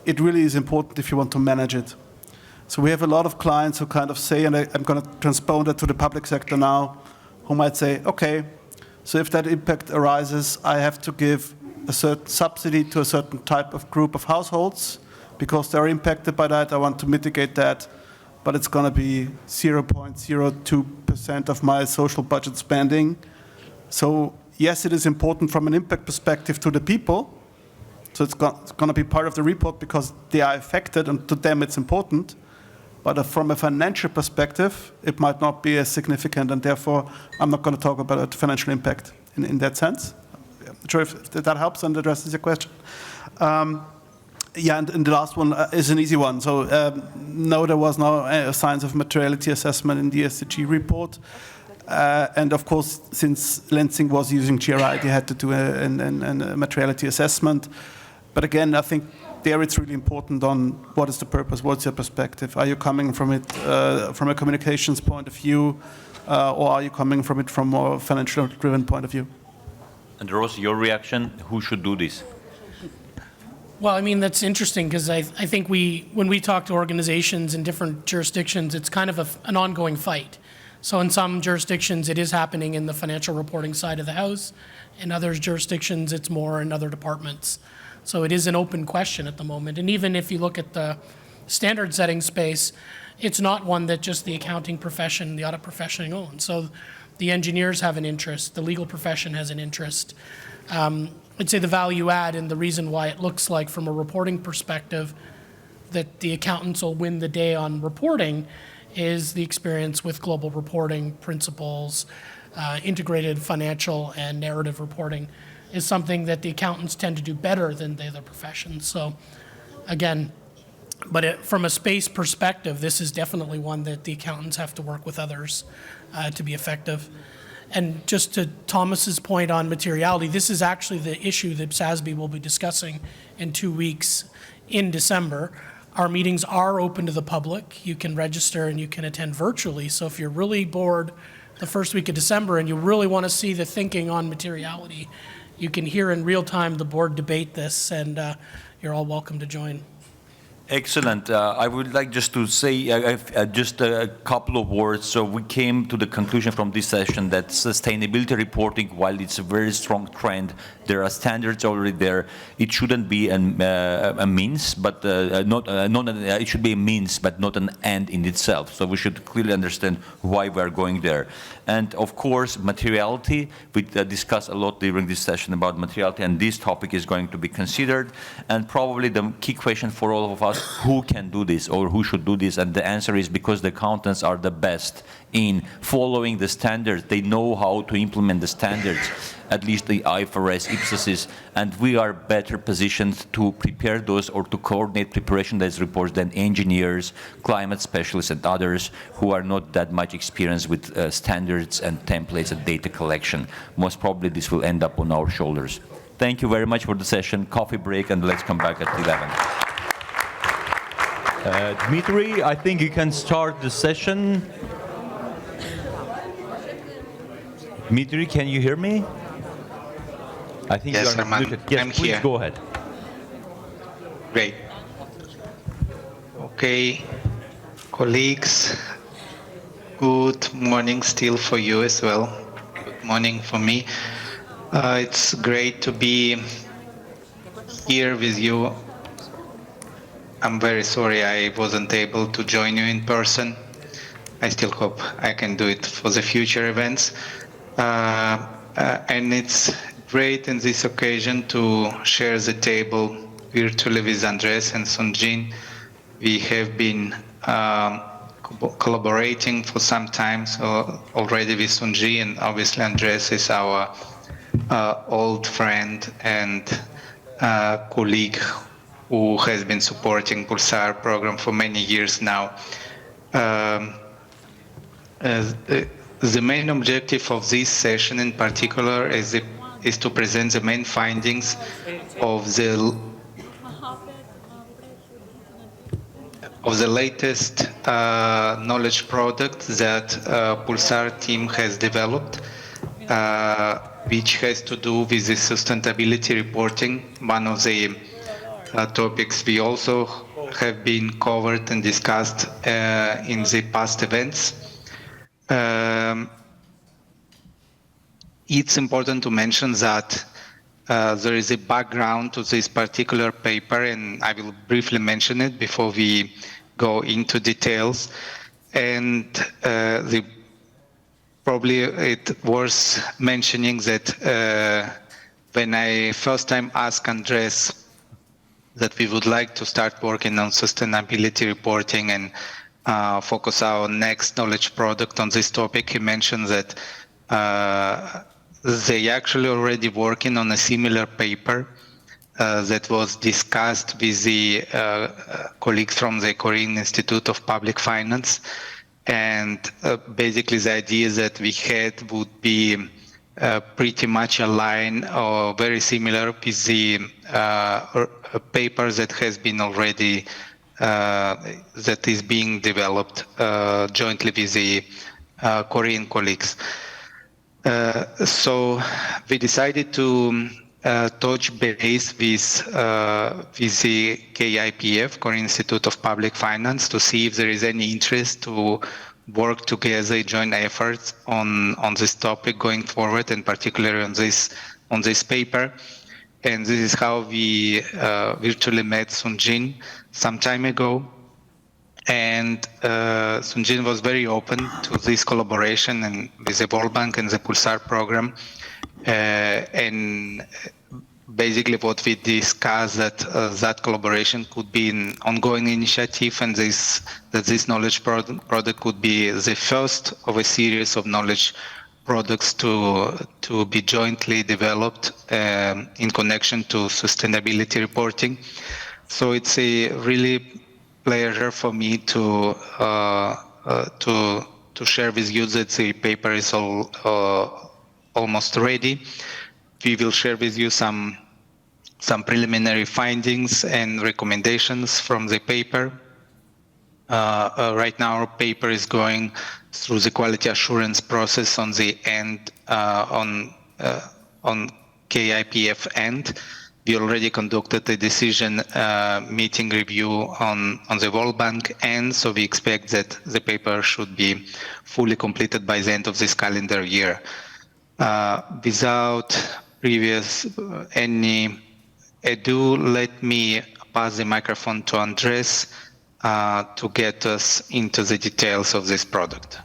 it really is important if you want to manage it. So we have a lot of clients who kind of say, and I'm going to transpose that to the public sector now, who might say, okay, so if that impact arises, I have to give a certain subsidy to a certain type of group of households because they're impacted by that. I want to mitigate that, but it's going to be 0.02% of my social budget spending. So yes, it is important from an impact perspective to the people. So it's going to be part of the report because they are affected, and to them it's important. But from a financial perspective, it might not be as significant, and therefore I'm not going to talk about financial impact in that sense. I'm not sure if that helps and addresses your question. Yeah, and the last one is an easy one. So no, there was no signs of materiality assessment in the SDG report. And of course, since Lansing was using GRI, they had to do a materiality assessment. But again, I think there it's really important on what is the purpose, what's your perspective? Are you coming from it from a communications point of view, or are you coming from it from a more financial-driven point of view? And Rose, your reaction, who should do this? Well, I mean, that's interesting because I think when we talk to organizations in different jurisdictions, it's kind of an ongoing fight. So in some jurisdictions, it is happening in the financial reporting side of the house. In other jurisdictions, it's more in other departments. So it is an open question at the moment. And even if you look at the standard setting space, it's not one that just the accounting profession, the audit profession owns. So the engineers have an interest, the legal profession has an interest. I'd say the value add and the reason why it looks like from a reporting perspective that the accountants will win the day on reporting is the experience with global reporting principles, integrated financial and narrative reporting is something that the accountants tend to do better than the other professions. So again, but from a space perspective, this is definitely one that the accountants have to work with others to be effective. And just to Thomas's point on materiality, this is actually the issue that SASB will be discussing in 2 weeks in December. Our meetings are open to the public. You can register and you can attend virtually. So if you're really bored the first week of December and you really want to see the thinking on materiality, you can hear in real time the board debate this, and you're all welcome to join. Excellent. I would like just to say just a couple of words. So we came to the conclusion from this session that sustainability reporting, while it's a very strong trend, there are standards already there. It shouldn't be a means, but it should be a means, but not an end in itself. So we should clearly understand why we are going there. And of course, materiality. We discussed a lot during this session about materiality, and this topic is going to be considered. And probably the key question for all of us who can do this or who should do this, and the answer is because the accountants are the best in following the standards. They know how to implement the standards, at least the IFRS, IPSASs, and we are better positioned to prepare those or to coordinate preparation of those reports than engineers, climate specialists, and others who are not that much experienced with standards and templates and data collection. Most probably this will end up on our shoulders. Thank you very much for the session. Coffee break, and let's come back at 11. Dmitry, I think you can start the session. Dmitry, can you hear me? I think yes, you are muted. Yes, I'm please here. go ahead. Great. Okay, colleagues, good morning still for you as well. Good morning for me. It's great to be here with you. I'm very sorry I wasn't able to join you in person. I still hope I can do it for the future events. And it's great in this occasion to share the table virtually with Andres and Sunjin. We have been collaborating for some time already with Sunji, and obviously Andres is our old friend and colleague who has been supporting PULSAR program for many years now. The main objective of this session in particular is to present the main findings of the latest knowledge product that PULSAR team has developed, which has to do with the sustainability reporting. One of the topics we also have been covered and discussed in the past events. It's important to mention that there is a background to this particular paper, and I will briefly mention it before we go into details. And probably it's worth mentioning that when I first time asked Andres that we would like to start working on sustainability reporting and focus our next knowledge product on this topic, he mentioned that they actually already working on a similar paper that was discussed with the colleagues from the Korean Institute of Public Finance. And basically the idea that we had would be pretty much aligned or very similar with the paper that has been already, that is being developed jointly with the Korean colleagues. So we decided to touch base with the KIPF, Korean Institute of Public Finance, to see if there is any interest to work together, joint efforts on this topic going forward, and particularly on this paper. And this is how we virtually met Sunjin some time ago. And Sunjin was very open to this collaboration and with the WorldBank and the PULSAR program. And basically what we discussed that collaboration could be an ongoing initiative, and that this knowledge product could be the first of a series of knowledge products to be jointly developed in connection to sustainability reporting. So it's a really pleasure for me to share with you that the paper is almost ready. We will share with you some preliminary findings and recommendations from the paper. Right now, our paper is going through the quality assurance process on the end, on KIPF end. We already conducted a decision meeting review on the WorldBank end, so we expect that the paper should be fully completed by the end of this calendar year. Without previous any ado, let me pass the microphone to Andres to get us into the details of this product.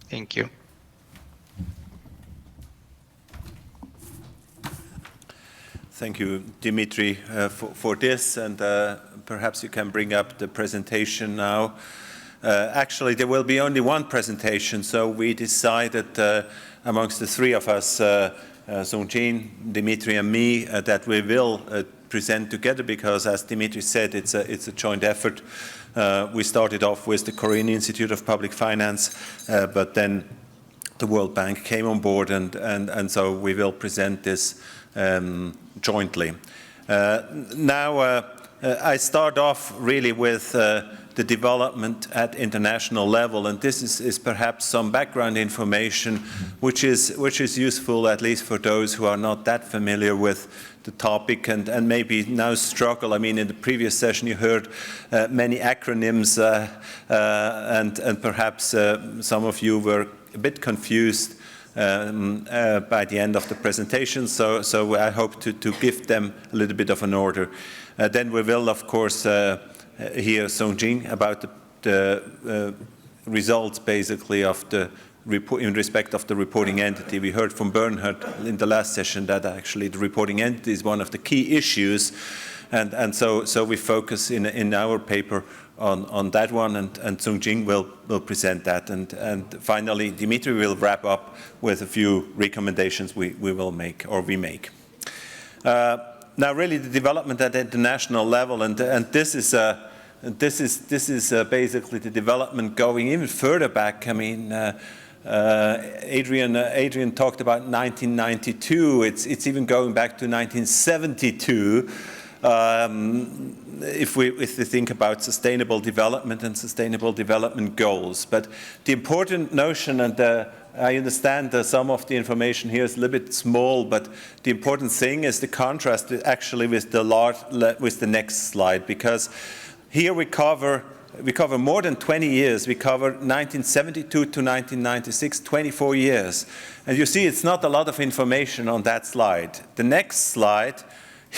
Thank you. Thank you, Dimitri, for this. And perhaps you can bring up the presentation now. Actually, there will be only one presentation, so we decided amongst the three of us, Sung-Jin, Dimitri and me, that we will present together because, as Dimitri said, it's a joint effort. We started off with the Korean Institute of Public Finance, but then the World Bank came on board, and so we will present this jointly. Now, I start off really with the development at international level, and this is perhaps some background information which is useful, at least for those who are not that familiar with the topic and maybe now struggle. I mean, in the previous session you heard many acronyms and perhaps some of you were a bit confused by the end of the presentation, so I hope to give them a little bit of an order. Then we will, of course, hear Sung-Jin about the results, basically, of the report in respect of the reporting entity. We heard from Bernhard in the last session that actually the reporting entity is one of the key issues, and so we focus in our paper on that one, and Sung-Jin will present that, and finally Dimitri will wrap up with a few recommendations we will make, or we make. Now, really, the development at the international level, and this is basically the development going even further back. I mean, Adrian talked about 1992. It's even going back to 1972. If we think about sustainable development and sustainable development goals, but the important notion, and I understand that some of the information here is a little bit small, but the important thing is the contrast actually with the next slide, because here we cover more than 20 years. We cover 1972 to 1996, 24 years. And you see it's not a lot of information on that slide. The next slide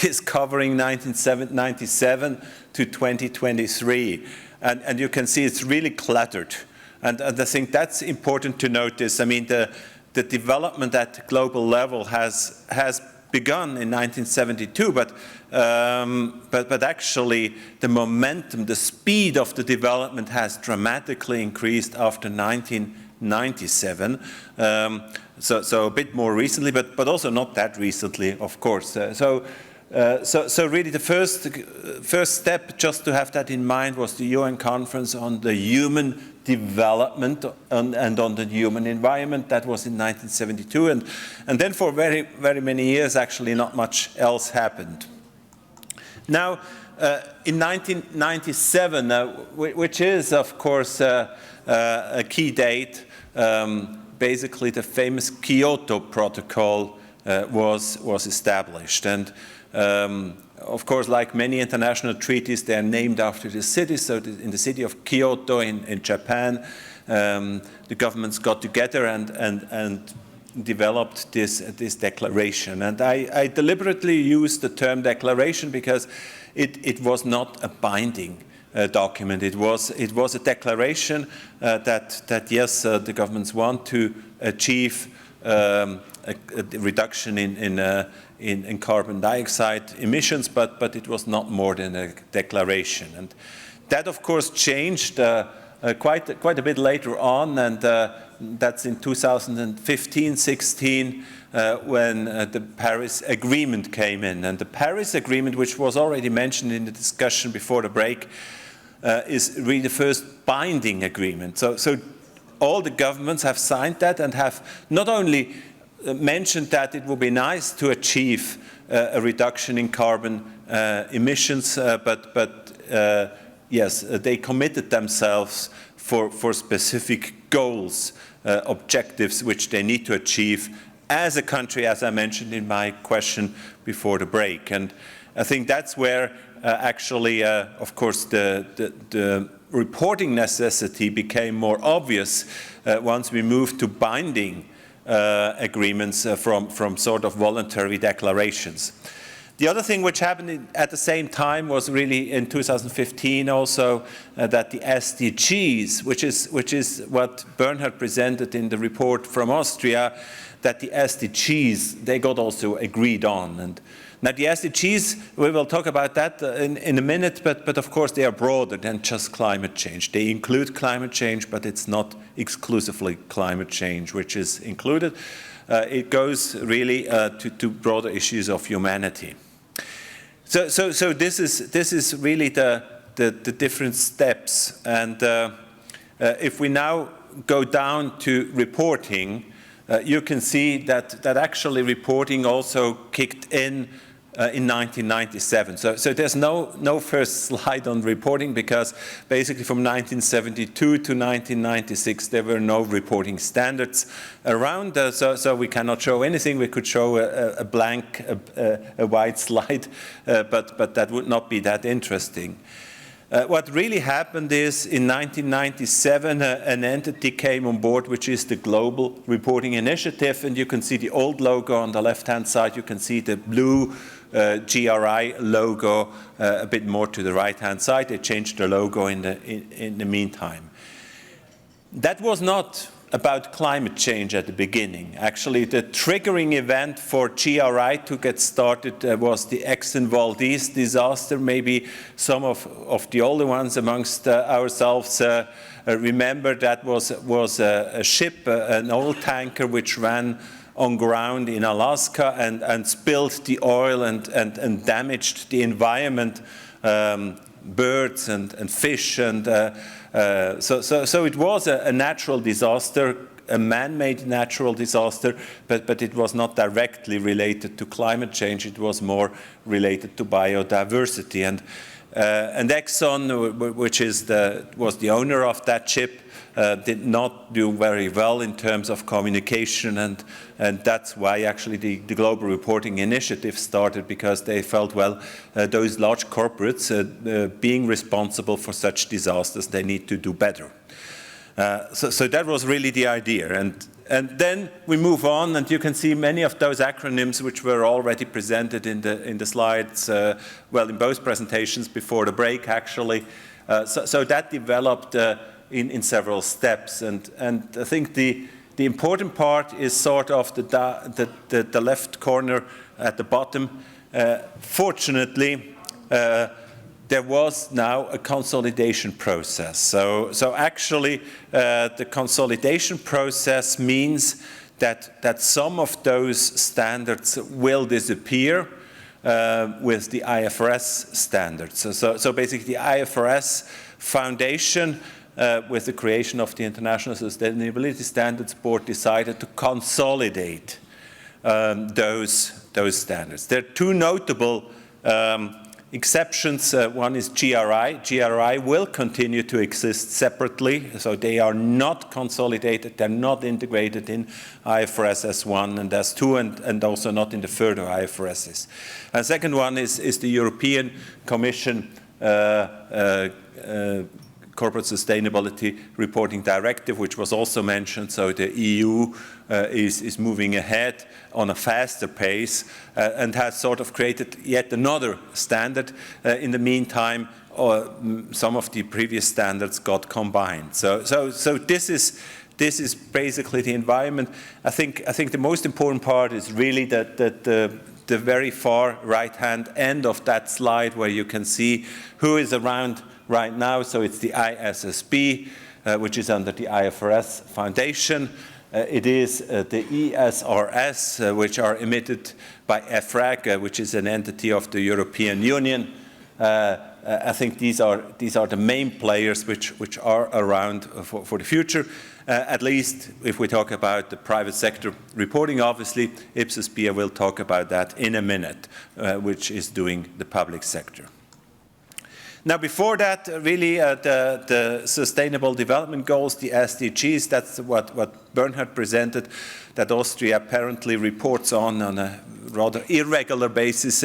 is covering 1997 to 2023. And you can see it's really cluttered. And I think that's important to notice. I mean, the development at global level has begun in 1972, but actually the momentum, the speed of the development has dramatically increased after 1997. So a bit more recently, but also not that recently, of course. So really the first step, just to have that in mind, was the UN conference on the human development and on the human environment. That was in 1972, and then for very, very many years, actually, not much else happened. Now, in 1997, which is, of course, a key date, basically the famous Kyoto Protocol was established, and of course, like many international treaties, they are named after the city. So in the city of Kyoto in Japan, the governments got together and developed this declaration. And I deliberately used the term declaration because it was not a binding document. It was a declaration that yes, the governments want to achieve a reduction in carbon dioxide emissions, but it was not more than a declaration. And that, of course, changed quite a bit later on, and that's in 2015-16 when the Paris Agreement came in. And the Paris Agreement, which was already mentioned in the discussion before the break, is really the first binding agreement. So all the governments have signed that and have not only mentioned that it would be nice to achieve a reduction in carbon emissions, but yes, they committed themselves for specific goals, objectives which they need to achieve as a country, as I mentioned in my question before the break. And I think that's where actually, of course, the reporting necessity became more obvious once we moved to binding agreements from sort of voluntary declarations. The other thing which happened at the same time was really in 2015 also that the SDGs, which is what Bernhard presented in the report from Austria, that the SDGs, they got also agreed on. And Now the SDGs, we will talk about that in a minute, but of course they are broader than just climate change. They include climate change, but it's not exclusively climate change which is included. It goes really to broader issues of humanity. So this is really the different steps. And if we now go down to reporting, you can see that actually reporting also kicked in 1997. So there's no first slide on reporting, because basically from 1972 to 1996 there were no reporting standards around. So we cannot show anything. We could show a blank, a white slide, but that would not be that interesting. What really happened is in 1997 an entity came on board, which is the Global Reporting Initiative, and you can see the old logo on the left-hand side. You can see the blue GRI logo a bit more to the right-hand side. They changed the logo in the meantime. That was not about climate change at the beginning. Actually, the triggering event for GRI to get started was the Exxon Valdez disaster. Maybe some of the older ones amongst ourselves remember that was a ship, an oil tanker, which ran on ground in Alaska and spilled the oil and damaged the environment, birds and fish, and so it was a natural disaster, a man-made natural disaster, but it was not directly related to climate change. It was more related to biodiversity, and Exxon, which was the owner of that ship, did not do very well in terms of communication, and that's why actually the Global Reporting Initiative started, because they felt, well, those large corporates being responsible for such disasters, they need to do better. So that was really the idea, and then we move on, and you can see many of those acronyms which were already presented in the slides, well, in both presentations before the break, actually. So that developed in several steps, and I think the important part is sort of the left corner at the bottom. Fortunately, there was now a consolidation process. So actually, the consolidation process means that some of those standards will disappear with the IFRS standards. So basically, the IFRS foundation, with the creation of the International Sustainability Standards Board, decided to consolidate those standards. There are two notable exceptions. One is GRI. GRI will continue to exist separately, so they are not consolidated, they're not integrated in IFRS S1 and S2, and also not in the further IFRSs. And second one is the European Commission Corporate Sustainability Reporting Directive, which was also mentioned. So the EU is moving ahead on a faster pace and has sort of created yet another standard. In the meantime, some of the previous standards got combined. So this is basically the environment. I think the most important part is really that the very far right-hand end of that slide, where you can see who is around right now. So it's the ISSB, which is under the IFRS Foundation. It is the ESRS, which are emitted by EFRAG, which is an entity of the European Union. I think these are the main players which are around for the future. At least if we talk about the private sector reporting, obviously, IPSAS-B, I will talk about that in a minute, which is doing the public sector. Now, before that, really, the Sustainable Development Goals, the SDGs, that's what Bernhard presented, that Austria apparently reports on a rather irregular basis,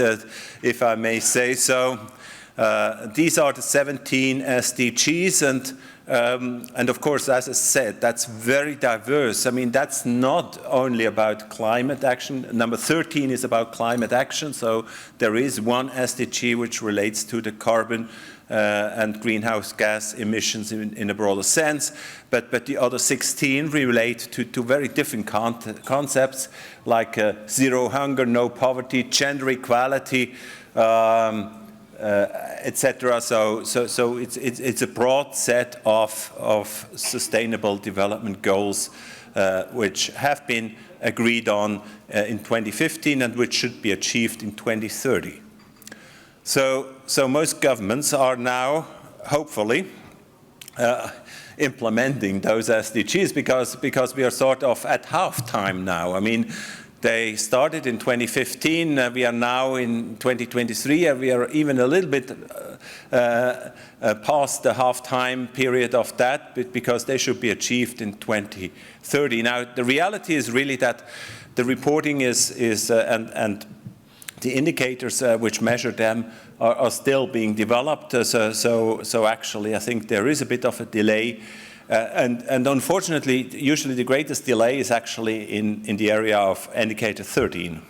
if I may say so. These are the 17 SDGs, and of course, as I said, that's very diverse. I mean, that's not only about climate action. Number 13 is about climate action, so there is one SDG which relates to the carbon and greenhouse gas emissions in a broader sense, but the other 16 relate to very different concepts, like zero hunger, no poverty, gender equality, etc. So it's a broad set of sustainable development goals which have been agreed on in 2015 and which should be achieved in 2030. So most governments are now, hopefully, implementing those SDGs because we are sort of at halftime now. I mean, they started in 2015, we are now in 2023, and we are even a little bit past the half-time period of that, because they should be achieved in 2030. Now, the reality is really that the reporting and the indicators which measure them are still being developed, so actually I think there is a bit of a delay. And unfortunately, usually the greatest delay is actually in the area of indicator 13.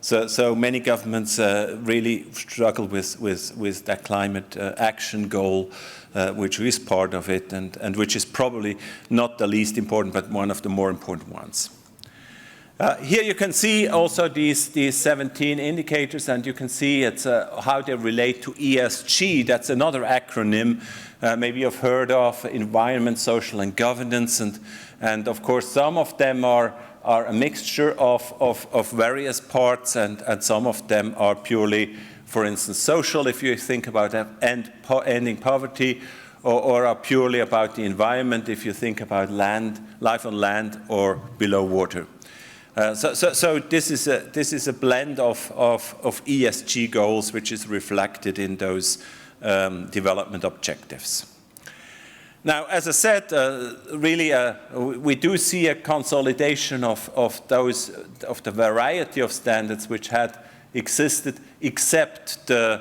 So many governments really struggle with that climate action goal, which is part of it, and which is probably not the least important, but one of the more important ones. Here you can see also these 17 indicators, and you can see it's how they relate to ESG. That's another acronym. Maybe you've heard of environment, social, and governance, and of course some of them are a mixture of various parts, and some of them are purely, for instance, social, if you think about ending poverty, or are purely about the environment, if you think about life on land or below water. So this is a blend of ESG goals which is reflected in those development objectives. Now, as I said, really we do see a consolidation of the variety of standards which had existed, except the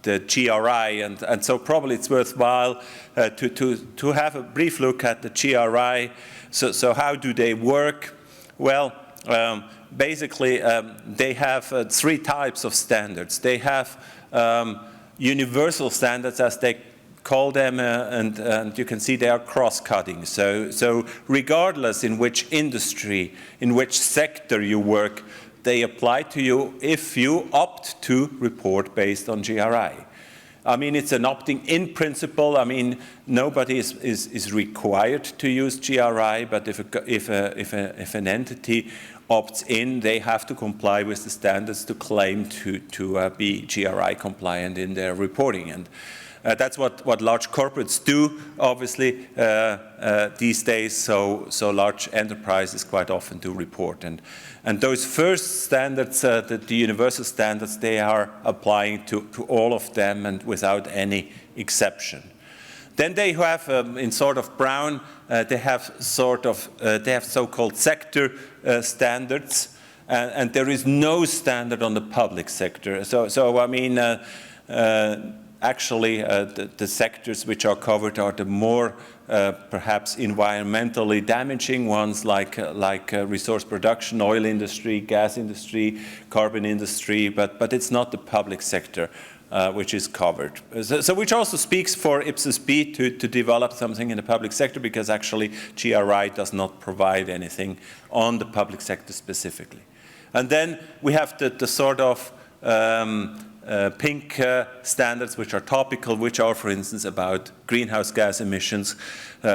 GRI, and so probably it's worthwhile to have a brief look at the GRI. So how do they work? Well, basically, they have three types of standards. They have universal standards, as they call them, and you can see they are cross-cutting. So regardless in which industry, in which sector you work, they apply to you if you opt to report based on GRI. I mean, it's an opting-in principle. I mean, nobody is required to use GRI, but if an entity opts in, they have to comply with the standards to claim to be GRI compliant in their reporting. And that's what large corporates do, obviously, these days. So large enterprises quite often do report. And those first standards, the universal standards, they are applying to all of them and without any exception. Then they have, in sort of brown, they have so-called sector standards, and there is no standard on the public sector. So I mean, actually, the sectors which are covered are the more perhaps environmentally damaging ones, like resource production, oil industry, gas industry, carbon industry, but it's not the public sector which is covered. So which also speaks for IPSAS-B to develop something in the public sector, because actually GRI does not provide anything on the public sector specifically. And then we have the sort of pink standards, which are topical, which are, for instance, about greenhouse gas emissions.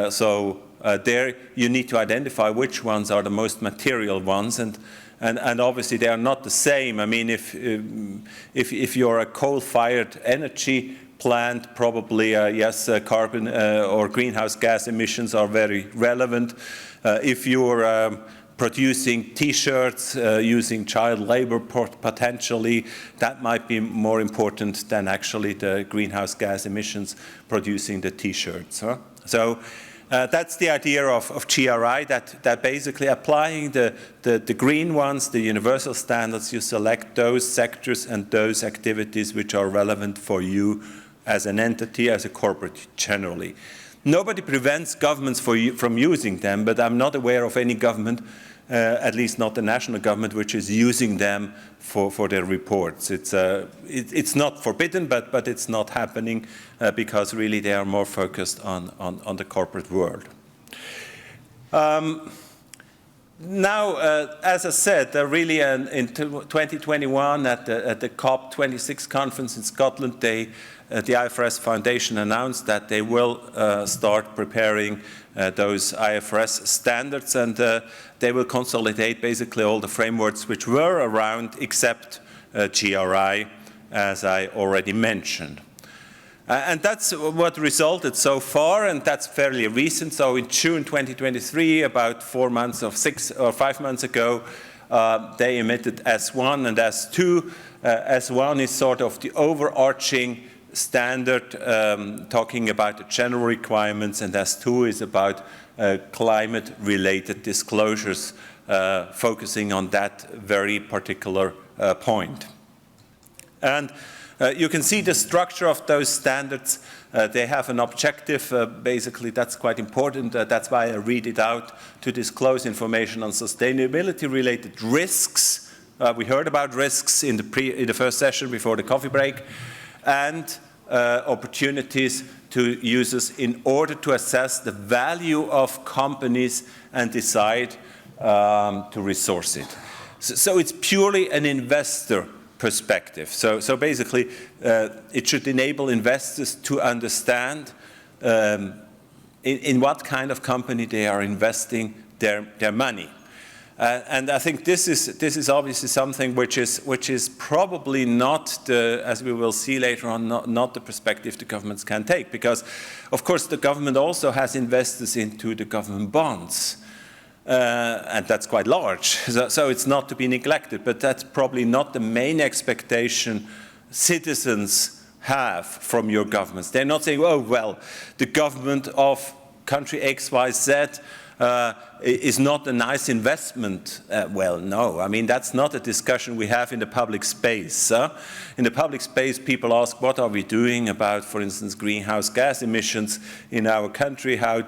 So there you need to identify which ones are the most material ones, and obviously they are not the same. I mean, if you're a coal-fired energy plant, probably yes, carbon or greenhouse gas emissions are very relevant. If you're producing T-shirts using child labor potentially, that might be more important than actually the greenhouse gas emissions producing the T-shirts. Huh? So That's the idea of GRI, that basically applying the green ones, the universal standards, you select those sectors and those activities which are relevant for you as an entity, as a corporate generally. Nobody prevents governments from using them, but I'm not aware of any government, at least not the national government, which is using them for their reports. It's not forbidden, but it's not happening because really they are more focused on the corporate world. Now, as I said, really in 2021 at the COP26 conference in Scotland, the IFRS Foundation announced that they will start preparing those IFRS standards, and they will consolidate basically all the frameworks which were around except GRI, as I already mentioned. And that's what resulted so far, and that's fairly recent. So in June 2023, about 4 months or 6 or 5 months ago, they emitted S1 and S2. S1 is sort of the overarching standard talking about the general requirements, and S2 is about climate-related disclosures focusing on that very particular point. And you can see the structure of those standards. They have an objective, basically that's quite important. That's why I read it out: to disclose information on sustainability-related risks. We heard about risks in the first session before the coffee break, and opportunities to users in order to assess the value of companies and decide to resource it. So it's purely an investor perspective. So basically, it should enable investors to understand in what kind of company they are investing their money. And I think this is obviously something which is probably not as we will see later on, not the perspective the governments can take, because of course the government also has investors into the government bonds. And that's quite large, so it's not to be neglected, but that's probably not the main expectation citizens have from your governments. They're not saying, oh, well, the government of country XYZ is not a nice investment. Well, no, I mean, that's not a discussion we have in the public space. In the public space, people ask, what are we doing about, for instance, greenhouse gas emissions in our country? How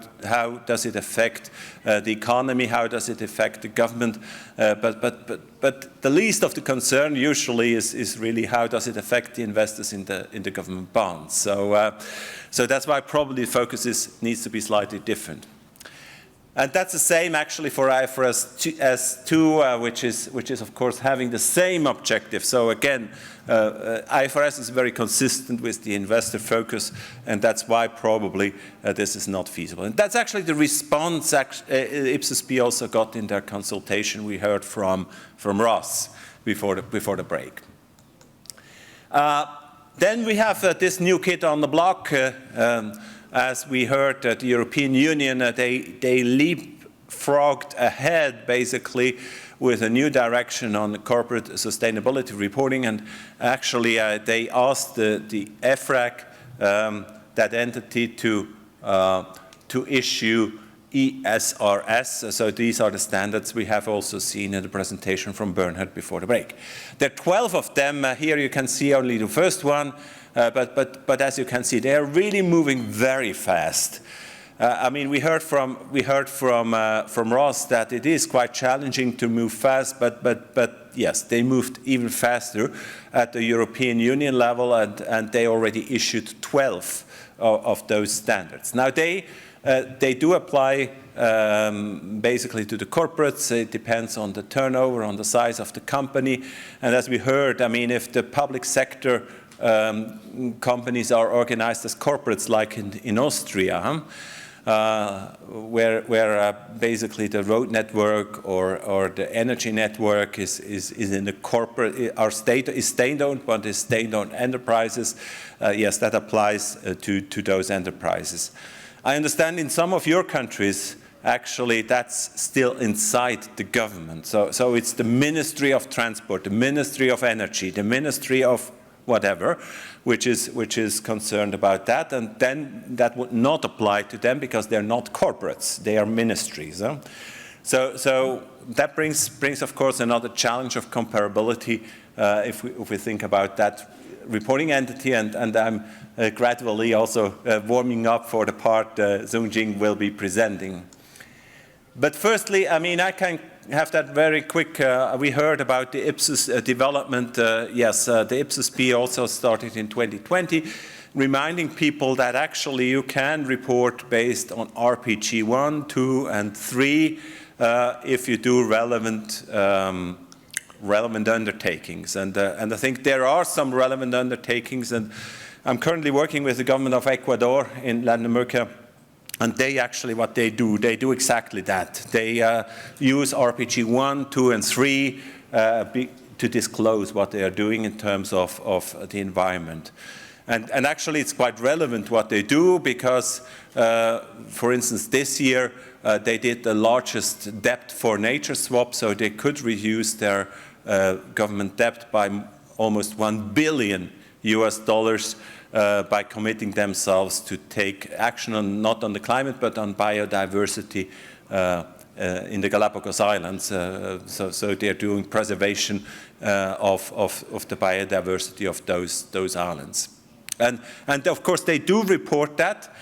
does it affect the economy? How does it affect the government? But the least of the concern usually is really how does it affect the investors in the government bonds. So that's why probably the focus needs to be slightly different. And that's the same actually for IFRS S2, which is of course having the same objective. So again, IFRS is very consistent with the investor focus, and that's why probably this is not feasible. And that's actually the response Ipsos B also got in their consultation we heard from Ross before the break. Then we have this new kid on the block. As we heard, the European Union, they leapfrogged ahead basically with a new direction on corporate sustainability reporting, and actually they asked the EFRAG, that entity, to issue ESRS. So these are the standards we have also seen in the presentation from Bernhard before the break. There are 12 of them. Here you can see only the first one. But as you can see, they are really moving very fast. I mean, we heard from Ross that it is quite challenging to move fast, but yes, they moved even faster at the European Union level, and they already issued 12 of those standards. Now they do apply basically to the corporates. It depends on the turnover, on the size of the company, and as we heard, I mean, if the public sector companies are organized as corporates, like in Austria, where basically the road network or the energy network is in the corporate, is state-owned, but is state-owned enterprises. Yes, that applies to those enterprises. I understand in some of your countries, actually, that's still inside the government. So it's the Ministry of Transport, the Ministry of Energy, the Ministry of whatever, which is concerned about that, and then that would not apply to them because they're not corporates, they are ministries. Huh? So that brings of course another challenge of comparability if we think about that reporting entity, and I'm gradually also warming up for the part Zhongjing will be presenting. But firstly, I mean, I can have that very quick. We heard about the IPSAS development. Yes, the IPSAS-P also started in 2020, reminding people that actually you can report based on RPG 1, 2, and 3 if you do relevant undertakings. And I think there are some relevant undertakings, and I'm currently working with the government of Ecuador in Latin America. And they actually, what they do exactly that. They use RPG 1, 2, and 3 to disclose what they are doing in terms of the environment. And actually, it's quite relevant what they do because, for instance, this year, they did the largest debt for nature swap, so they could reduce their government debt by almost $1 billion by committing themselves to take action not on the climate but on biodiversity in the Galapagos Islands. So they're doing preservation of the biodiversity of those islands. And of course they do report that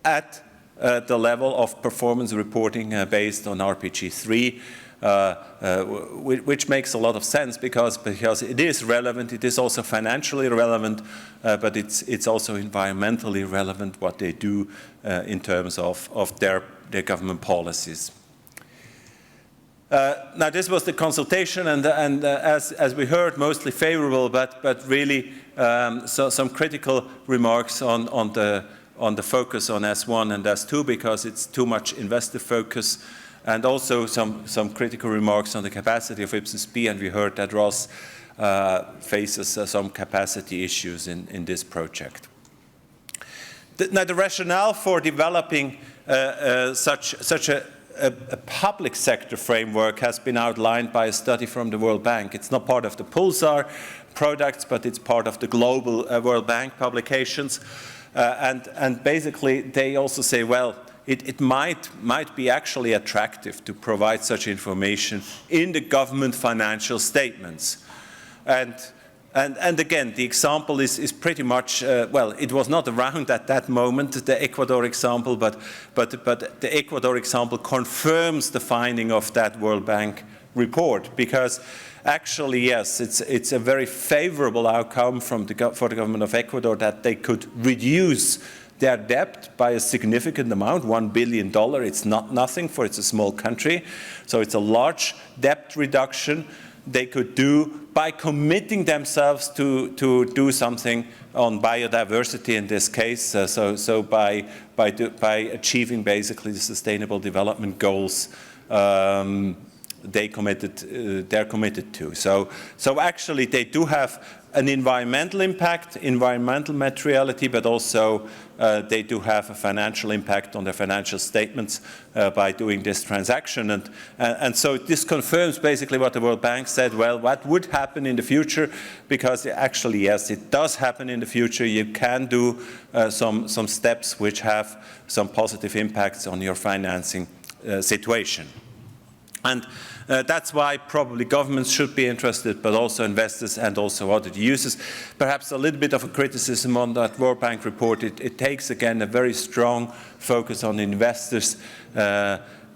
at the level of performance reporting based on RPG 3. Which makes a lot of sense because it is relevant, it is also financially relevant, but it's also environmentally relevant what they do in terms of their government policies. Now this was the consultation, and as we heard, mostly favorable, but really some critical remarks on the focus on S1 and S2 because it's too much investor focus. And also some critical remarks on the capacity of IPSAS-P, and we heard that Ross faces some capacity issues in this project. Now the rationale for developing such a public sector framework has been outlined by a study from the World Bank. It's not part of the PULSAR products, but it's part of the global World Bank publications. And basically they also say, well, it might be actually attractive to provide such information in the government financial statements. And again, the example is pretty much, well, it was not around at that moment, the Ecuador example, but the Ecuador example confirms the finding of that World Bank report because actually, yes, it's a very favorable outcome for the government of Ecuador that they could reduce their debt by a significant amount, $1 billion. It's not nothing for it's a small country. So it's a large debt reduction they could do by committing themselves to do something on biodiversity in this case. So by achieving basically the sustainable development goals they're committed to. So actually they do have an environmental impact, environmental materiality, but also they do have a financial impact on their financial statements by doing this transaction. And so this confirms basically what the World Bank said, well, what would happen in the future? Because actually, yes, it does happen in the future. You can do some steps which have some positive impacts on your financing situation. And that's why probably governments should be interested, but also investors and also other users. Perhaps a little bit of a criticism on that World Bank report. It takes, again, a very strong focus on investors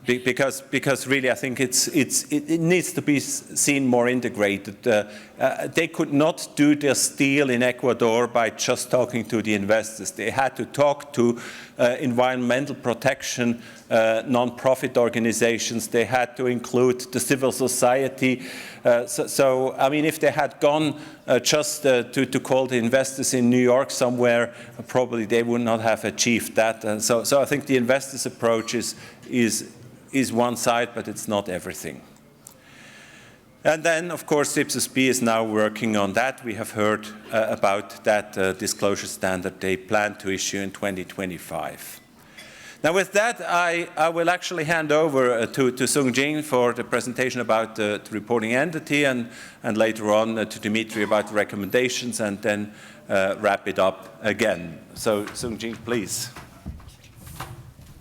because really I think it needs to be seen more integrated. They could not do this deal in Ecuador by just talking to the investors. They had to talk to environmental protection non-profit organizations. They had to include the civil society. So I mean, if they had gone just to call the investors in New York somewhere, probably they would not have achieved that. And so I think the investors' approach is one side, but it's not everything. And then, of course, IPSAS-P is now working on that. We have heard about that disclosure standard they plan to issue in 2025. Now with that, I will actually hand over to Sung Jin for the presentation about the reporting entity, and later on to Dimitri about the recommendations, and then wrap it up again. So Sung Jin, please.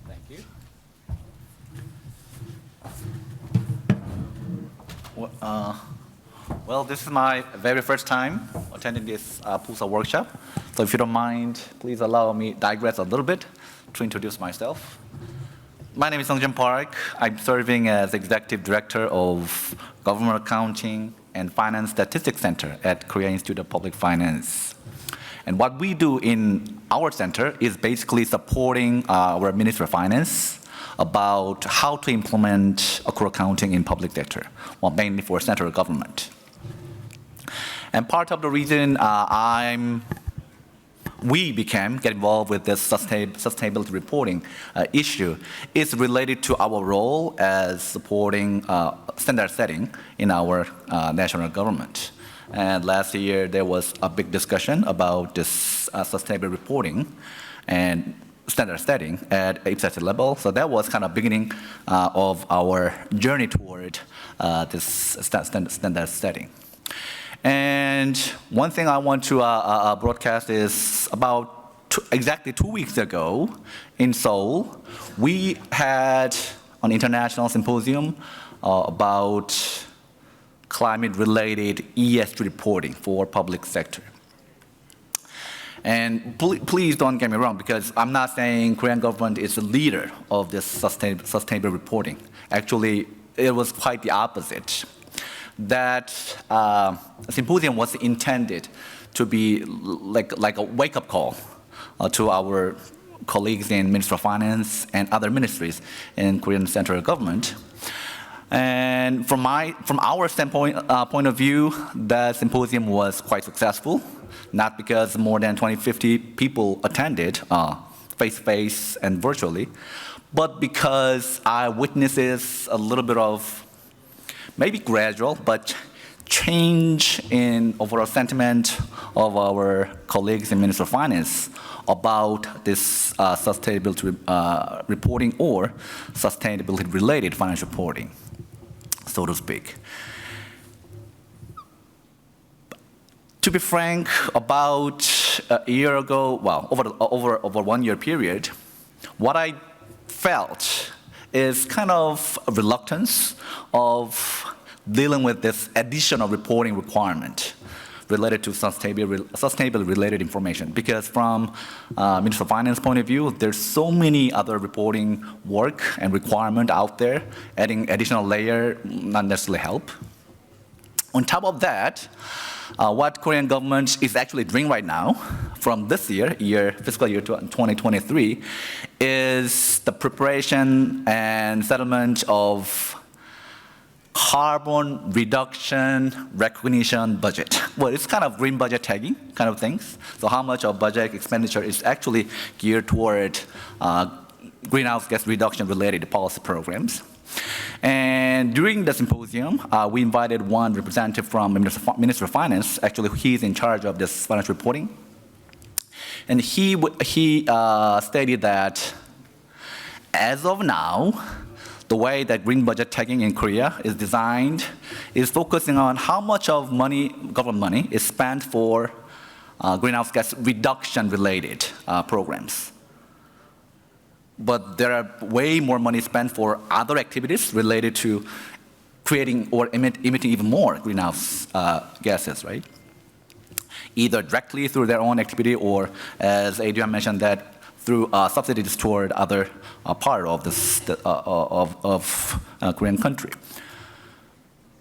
Thank you. Well, this is my very first time attending this PULSAR workshop. So if you don't mind, please allow me to digress a little bit to introduce myself. My name is Sung Jin Park. I'm serving as Executive Director of Government Accounting and Finance Statistics Center at Korea Institute of Public Finance. And what we do in our center is basically supporting our Ministry of Finance about how to implement accrual accounting in public sector, well, mainly for central government. And part of the reason we get involved with this sustainability reporting issue is related to our role as supporting standard setting in our national government. And last year there was a big discussion about this sustainable reporting and standard setting at IFMIS level. So that was kind of beginning of our journey toward this standard setting. And one thing I want to broadcast is about exactly 2 weeks ago in Seoul, we had an international symposium about climate-related ESG reporting for public sector. And please don't get me wrong, because I'm not saying Korean government is the leader of this sustainable reporting. Actually, it was quite the opposite. That symposium was intended to be like a wake-up call to our colleagues in Ministry of Finance and other ministries in Korean central government. And from our standpoint, point of view, the symposium was quite successful, not because more than 20-50 people attended face-to-face and virtually, but because I witnesses a little bit of maybe gradual, but change in overall sentiment of our colleagues in Ministry of Finance about this sustainability reporting or sustainability-related financial reporting, so to speak. To be frank, about a year ago, well, over 1 year period, what I felt is kind of a reluctance of dealing with this additional reporting requirement related to sustainability related information. Because from Ministry of Finance point of view, there's so many other reporting work and requirement out there, adding additional layer not necessarily help. On top of that, what Korean government is actually doing right now, from this year, fiscal year 2023, is the preparation and settlement of carbon reduction recognition budget. Well, it's kind of green budget tagging kind of things. So how much of budget expenditure is actually geared toward greenhouse gas reduction related policy programs. And during the symposium, we invited one representative from Ministry of Finance. Actually, he's in charge of this financial reporting. And he stated that as of now, the way that green budget tagging in Korea is designed is focusing on how much of money, government money, is spent for greenhouse gas reduction related programs. But there are way more money spent for other activities related to creating or emitting even more greenhouse gases, right? Either directly through their own activity or, as Adrian mentioned, that through subsidies toward other part of this Korean country.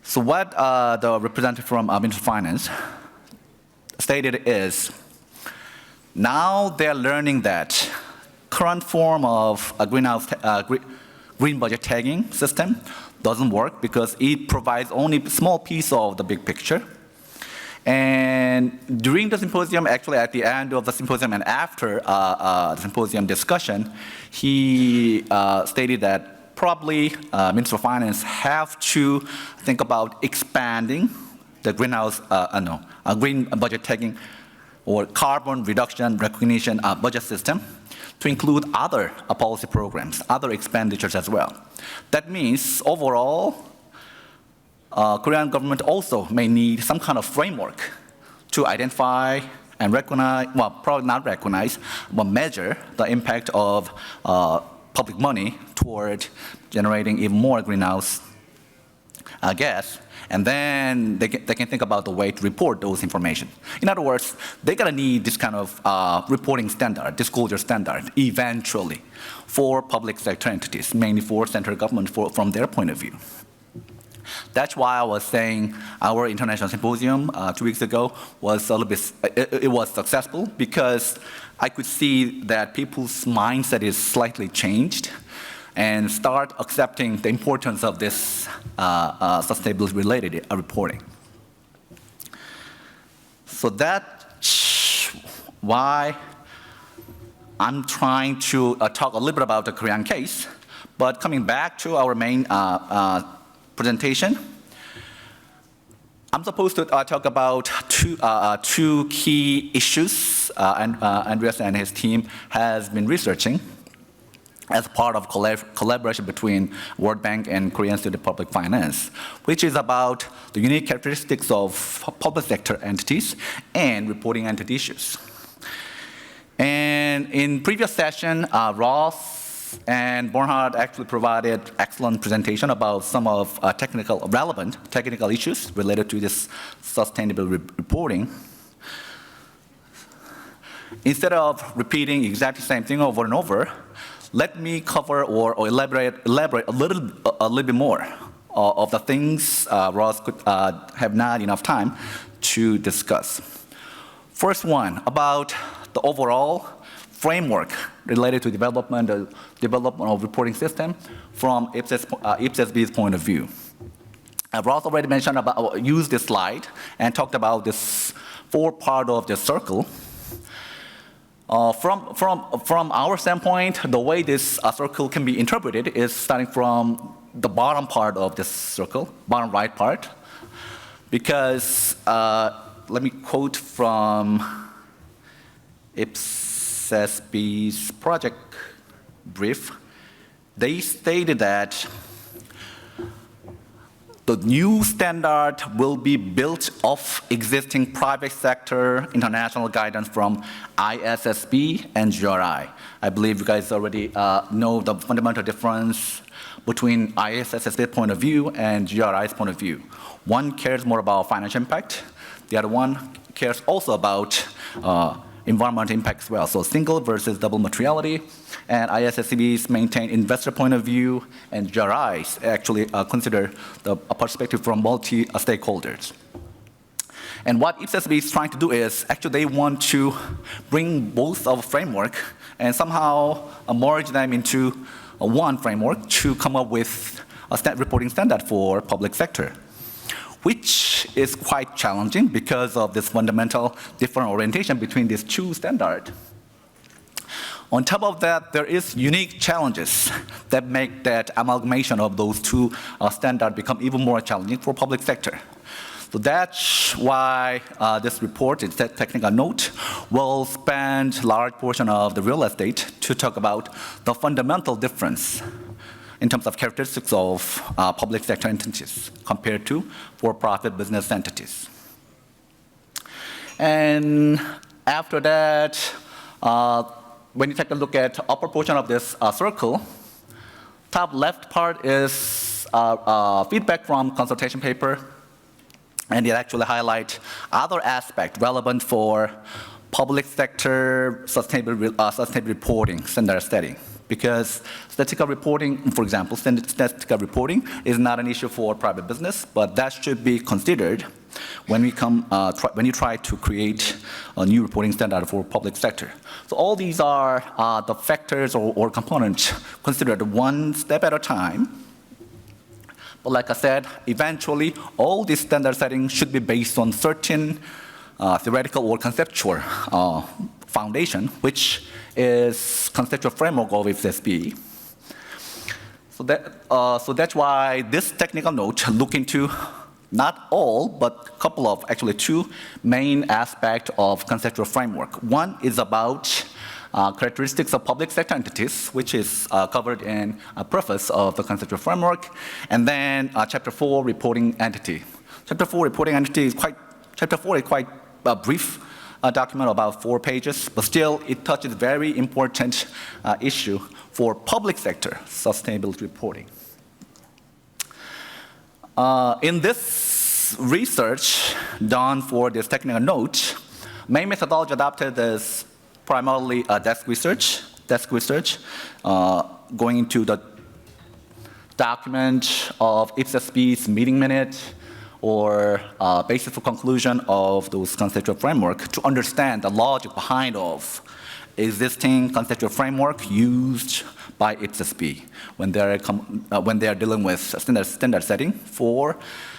So what the representative from Ministry of Finance stated is, now they're learning that current form of a green budget tagging system doesn't work because it provides only a small piece of the big picture. And during the symposium, actually at the end of the symposium and after the symposium discussion, he stated that probably Ministry of Finance have to think about expanding the green budget tagging or carbon reduction recognition budget system to include other policy programs, other expenditures as well. That means overall, Korean government also may need some kind of framework to identify and recognize, well, probably not recognize, but measure the impact of public money toward generating even more greenhouse gas. And then they can think about the way to report those information. In other words, they're gonna need this kind of reporting standard, disclosure standard, eventually, for public sector entities, mainly for central government from their point of view. That's why I was saying our international symposium 2 weeks ago was a little bit, it was successful because I could see that people's mindset is slightly changed and start accepting the importance of this sustainability-related reporting. So that's why I'm trying to talk a little bit about the Korean case, but coming back to our main presentation, I'm supposed to talk about two key issues Andreas and his team has been researching as part of collaboration between World Bank and Korean Institute of Public Finance, which is about the unique characteristics of public sector entities and reporting entity issues. And in previous session, Ross and Bernhard actually provided excellent presentation about some of relevant technical issues related to this sustainable reporting. Instead of repeating exactly the same thing over and over, let me cover or elaborate a little bit more of the things Ross could have not enough time to discuss. First one, about the overall framework related to development of reporting system from IFSB's point of view. Ross already mentioned about, used this slide and talked about this 4 part of the circle. From our standpoint, the way this circle can be interpreted is starting from the bottom part of this circle, bottom right part, because let me quote from IFSB's project brief. They stated that the new standard will be built off existing private sector international guidance from ISSB and GRI. I believe you guys already know the fundamental difference between ISSB's point of view and GRI's point of view. One cares more about financial impact. The other one cares also about environmental impact as well. So single versus double materiality. And ISSB's maintain investor point of view, and GRI's actually consider a perspective from multi-stakeholders. And what IFSB is trying to do is, actually they want to bring both of framework and somehow merge them into one framework to come up with a reporting standard for public sector, which is quite challenging because of this fundamental different orientation between these two standards. On top of that, there is unique challenges that make that amalgamation of those two standards become even more challenging for public sector. So that's why this report, it's a technical note, will spend large portion of the real estate to talk about the fundamental difference in terms of characteristics of public sector entities compared to for-profit business entities. And after that, when you take a look at the upper portion of this circle, top left part is feedback from consultation paper, and it actually highlights other aspects relevant for public sector sustainable reporting standard setting. Because statistical reporting, for example, statistical reporting is not an issue for private business, but that should be considered when you try to create a new reporting standard for public sector. So all these are the factors or components considered one step at a time. But like I said, eventually all these standard settings should be based on certain theoretical or conceptual foundation, which is conceptual framework of IFSB. So that's why this technical note look into not all, but a couple of, actually 2 main aspects of conceptual framework. One is about characteristics of public sector entities, which is covered in a preface of the conceptual framework, and then Chapter 4, reporting entity. Chapter 4, reporting entity is quite a brief document, about 4 pages, but still it touches very important issue for public sector sustainability reporting. In this research done for this technical note, main methodology adopted is primarily desk research, going into the document of IFSSB's meeting minute or basis for conclusion of those conceptual framework to understand the logic behind of existing conceptual framework used by IFSSB when they are dealing with standard setting for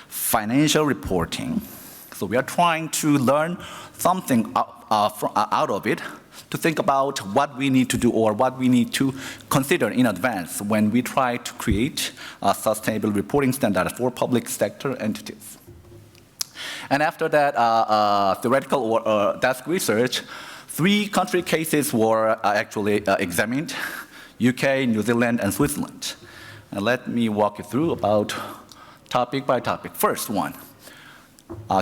financial reporting. So we are trying to learn something out of it to think about what we need to do or what we need to consider in advance when we try to create a sustainable reporting standard for public sector entities. And after that theoretical or desk research, 3 country cases were actually examined: UK, New Zealand, and Switzerland. And let me walk you through about topic by topic. First one,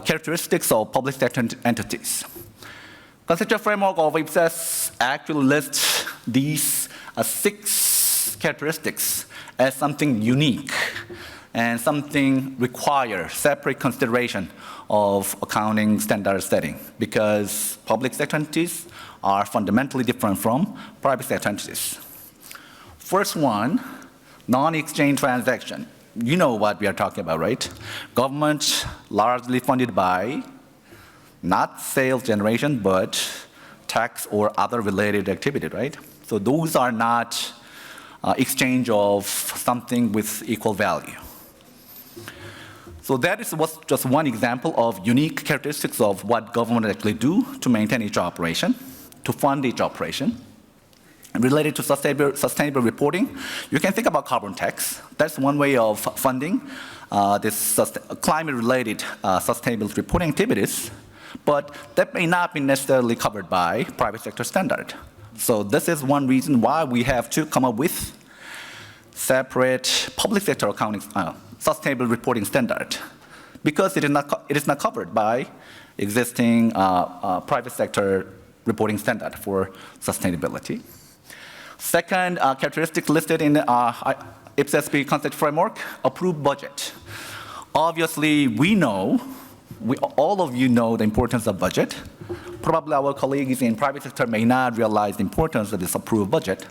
characteristics of public sector entities. Conceptual framework of IFSS actually lists these 6 characteristics as something unique and something require separate consideration of accounting standard setting, because public sector entities are fundamentally different from private sector entities. First one, non-exchange transaction. You know what we are talking about, right? Government largely funded by not sales generation, but tax or other related activity, right? So those are not exchange of something with equal value. So that was just one example of unique characteristics of what government actually do to maintain each operation, to fund each operation. Related to sustainable reporting, you can think about carbon tax. That's one way of funding this climate-related sustainable reporting activities, but that may not be necessarily covered by private sector standard. So this is one reason why we have to come up with separate public sector accounting sustainable reporting standard, because it is not covered by existing private sector reporting standard for sustainability. Second characteristic listed in IFSSB concept framework, approved budget. Obviously, all of you know the importance of budget. Probably our colleagues in private sector may not realize the importance of this approved budget.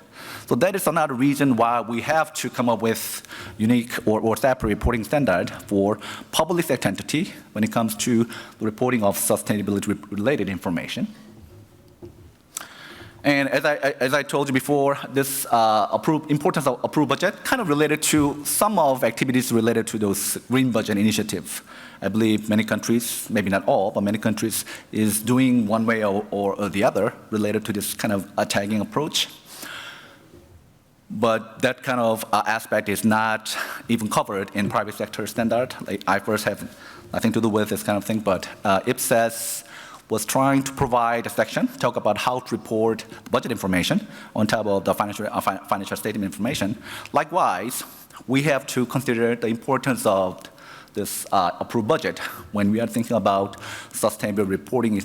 So that is another reason why we have to come up with unique or separate reporting standard for public sector entity when it comes to the reporting of sustainability-related information. And as I told you before, this importance of approved budget kind of related to some of activities related to those green budget initiative. I believe many countries, maybe not all, but many countries is doing one way or the other related to this kind of tagging approach. But that kind of aspect is not even covered in private sector standard. Like IFRS have nothing to do with this kind of thing, but IFSS was trying to provide a section, talk about how to report budget information on top of the financial statement information. Likewise, we have to consider the importance of this approved budget when we are thinking about sustainable reporting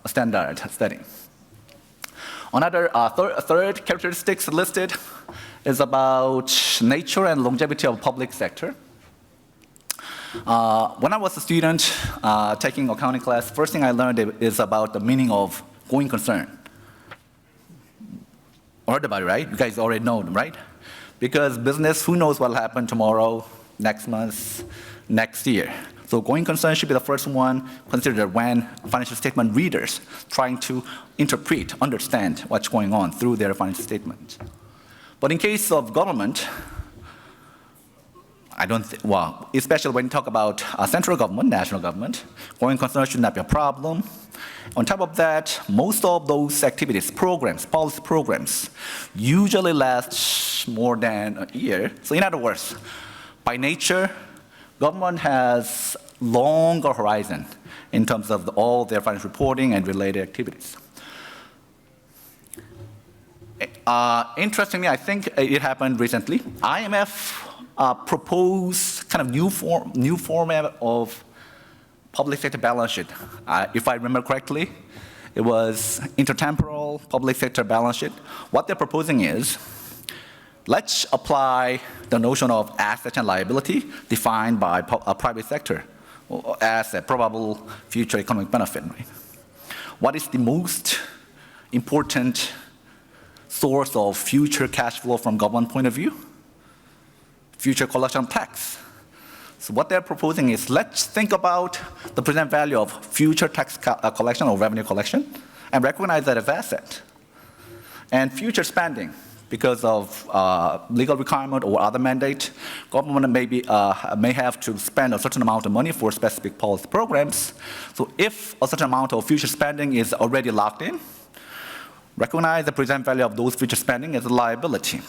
standard setting. Another third characteristics listed is about nature and longevity of public sector. When I was a student taking accounting class, first thing I learned is about the meaning of going concern. Heard about it, right? You guys already know them, right? Because business, who knows what will happen tomorrow, next month, next year. So going concern should be the first one considered when financial statement readers trying to interpret, understand what's going on through their financial statement. But in case of government, especially when you talk about central government, national government, going concern should not be a problem. On top of that, most of those activities, programs, policy programs, usually last more than a year. So in other words, by nature, government has longer horizon in terms of all their financial reporting and related activities. interestingly, I think it happened recently. IMF proposed kind of new format of public sector balance sheet. If I remember correctly, it was intertemporal public sector balance sheet. What they're proposing is, let's apply the notion of asset and liability defined by a private sector as a probable future economic benefit. Right? What is the most important source of future cash flow from government point of view? Future collection of tax. So what they're proposing is, let's think about the present value of future tax collection or revenue collection and recognize that as asset. And future spending, because of legal requirement or other mandate, government may have to spend a certain amount of money for specific policy programs. So if a certain amount of future spending is already locked in, recognize the present value of those future spending as a liability.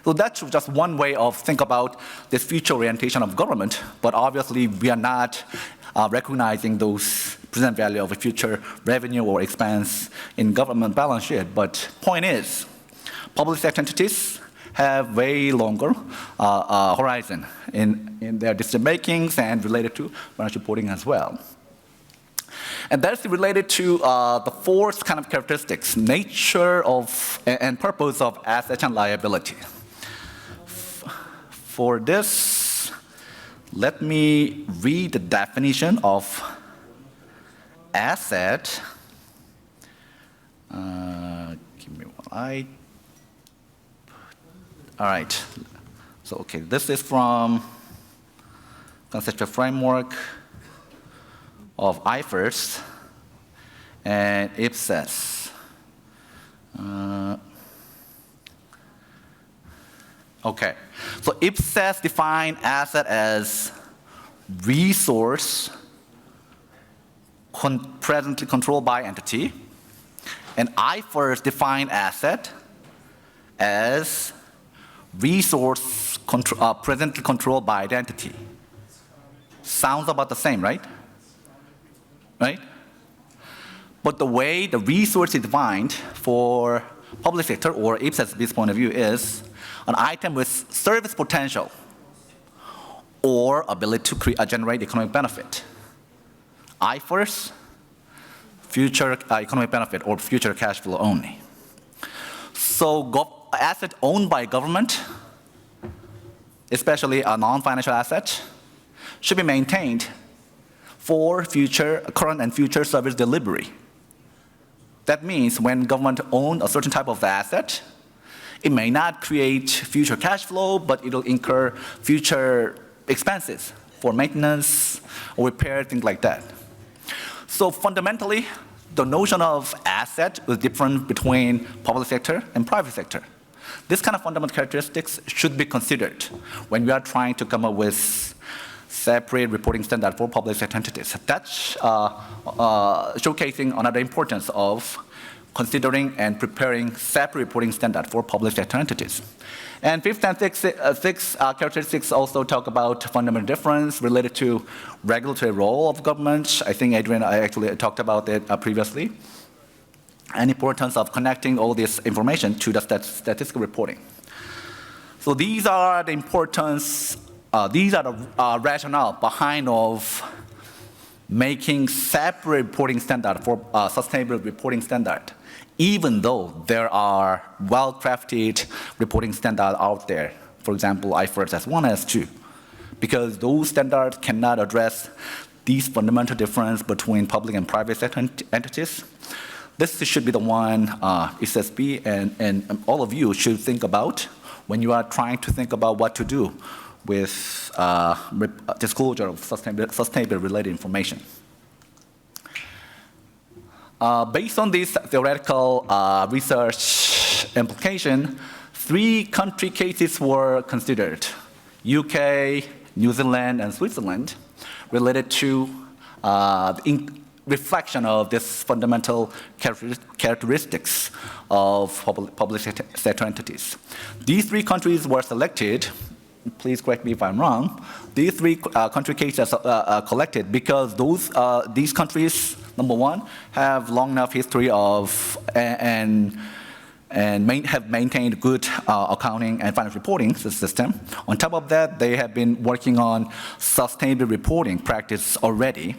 So that's just one way of think about this future orientation of government, but obviously we are not recognizing those present value of a future revenue or expense in government balance sheet. But point is, public sector entities have way longer horizon in their decision makings and related to financial reporting as well. And that's related to the fourth kind of characteristics, nature of and purpose of asset and liability. For this, let me read the definition of asset. Give me one. All right. So, okay, this is from conceptual framework of IFMIS, and it says, okay, so IFMIS define asset as resource presently controlled by entity, and IFRS define asset as resource presently controlled by identity. Sounds about the same, right? Right? But the way the resource is defined for public sector or IFSB's point of view is an item with service potential or ability to generate economic benefit. IFRS, future economic benefit or future cash flow only. So asset owned by government, especially a non-financial asset, should be maintained for current and future service delivery. That means when government owns a certain type of asset, it may not create future cash flow, but it'll incur future expenses for maintenance or repair, things like that. So fundamentally, the notion of asset is different between public sector and private sector. This kind of fundamental characteristics should be considered when we are trying to come up with separate reporting standard for public sector entities. That's showcasing another importance of considering and preparing separate reporting standard for public sector entities. And fifth and sixth characteristics also talk about fundamental difference related to regulatory role of government. I think Adrian, I actually talked about it previously. And importance of connecting all this information to the statistical reporting. So these are the importance, these are the rationale behind of making separate reporting standard for sustainable reporting standard, even though there are well-crafted reporting standards out there. For example, IFRS S1, S2, because those standards cannot address these fundamental difference between public and private sector entities. This should be the one SSB and all of you should think about when you are trying to think about what to do with disclosure of sustainable related information. Based on this theoretical research implication, 3 country cases were considered: UK, New Zealand, and Switzerland, related to reflection of this fundamental characteristics of public sector entities. These 3 countries were selected. Please correct me if I'm wrong. These 3 country cases are collected because these countries, number one, have long enough history of and and have maintained good accounting and financial reporting system. On top of that, they have been working on sustainable reporting practice already.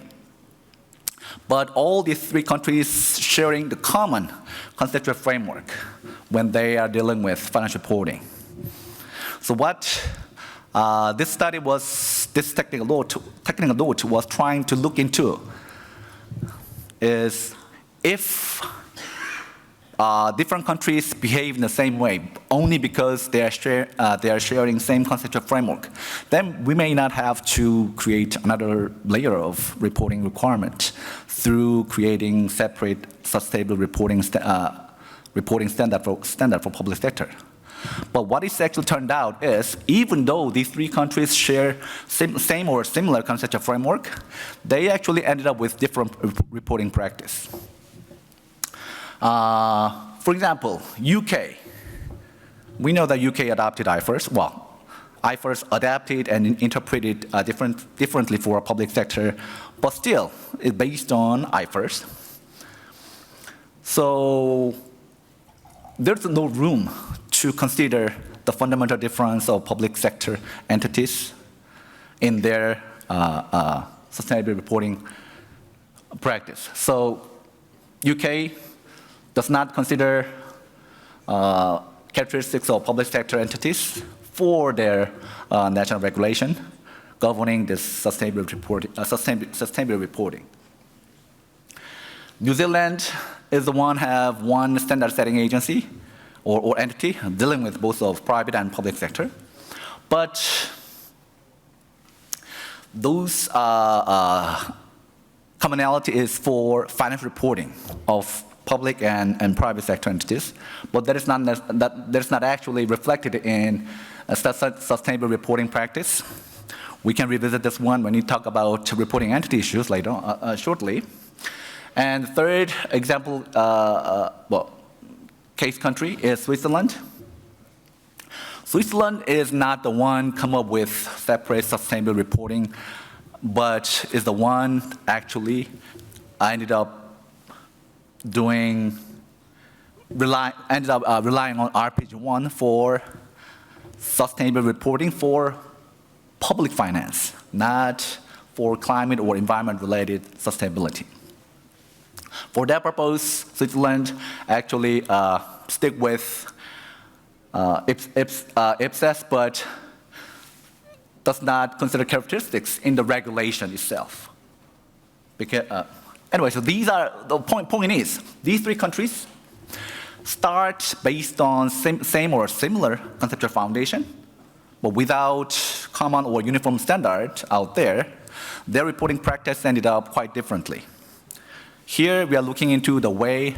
But all these three countries sharing the common conceptual framework when they are dealing with financial reporting. So what this study was, this technical note was trying to look into is if different countries behave in the same way only because they are sharing same conceptual framework, then we may not have to create another layer of reporting requirement through creating separate sustainable reporting standard for public sector. But what is actually turned out is, even though these three countries share same or similar conceptual framework, they actually ended up with different reporting practice. For example, UK. We know that UK adopted IFRS. Well, IFRS adapted and interpreted differently for public sector, but still, it's based on IFRS. So there's no room to consider the fundamental difference of public sector entities in their sustainability reporting practice. So UK does not consider characteristics of public sector entities for their national regulation governing this sustainability reporting. New Zealand is the one have one standard setting agency or entity dealing with both of private and public sector. But those commonality is for financial reporting of public and private sector entities, but that is not actually reflected in a sustainable reporting practice. We can revisit this one when we talk about reporting entity issues later shortly. And third example, case country is Switzerland. Switzerland is not the one come up with separate sustainable reporting, but is the one actually ended up relying on RPG1 for sustainable reporting for public finance, not for climate or environment-related sustainability. For that purpose, Switzerland actually stick with IFMIS, but does not consider characteristics in the regulation itself. Because, anyway, so these are, the point is, these three countries start based on same or similar conceptual foundation, but without common or uniform standard out there, their reporting practice ended up quite differently. Here, we are looking into the way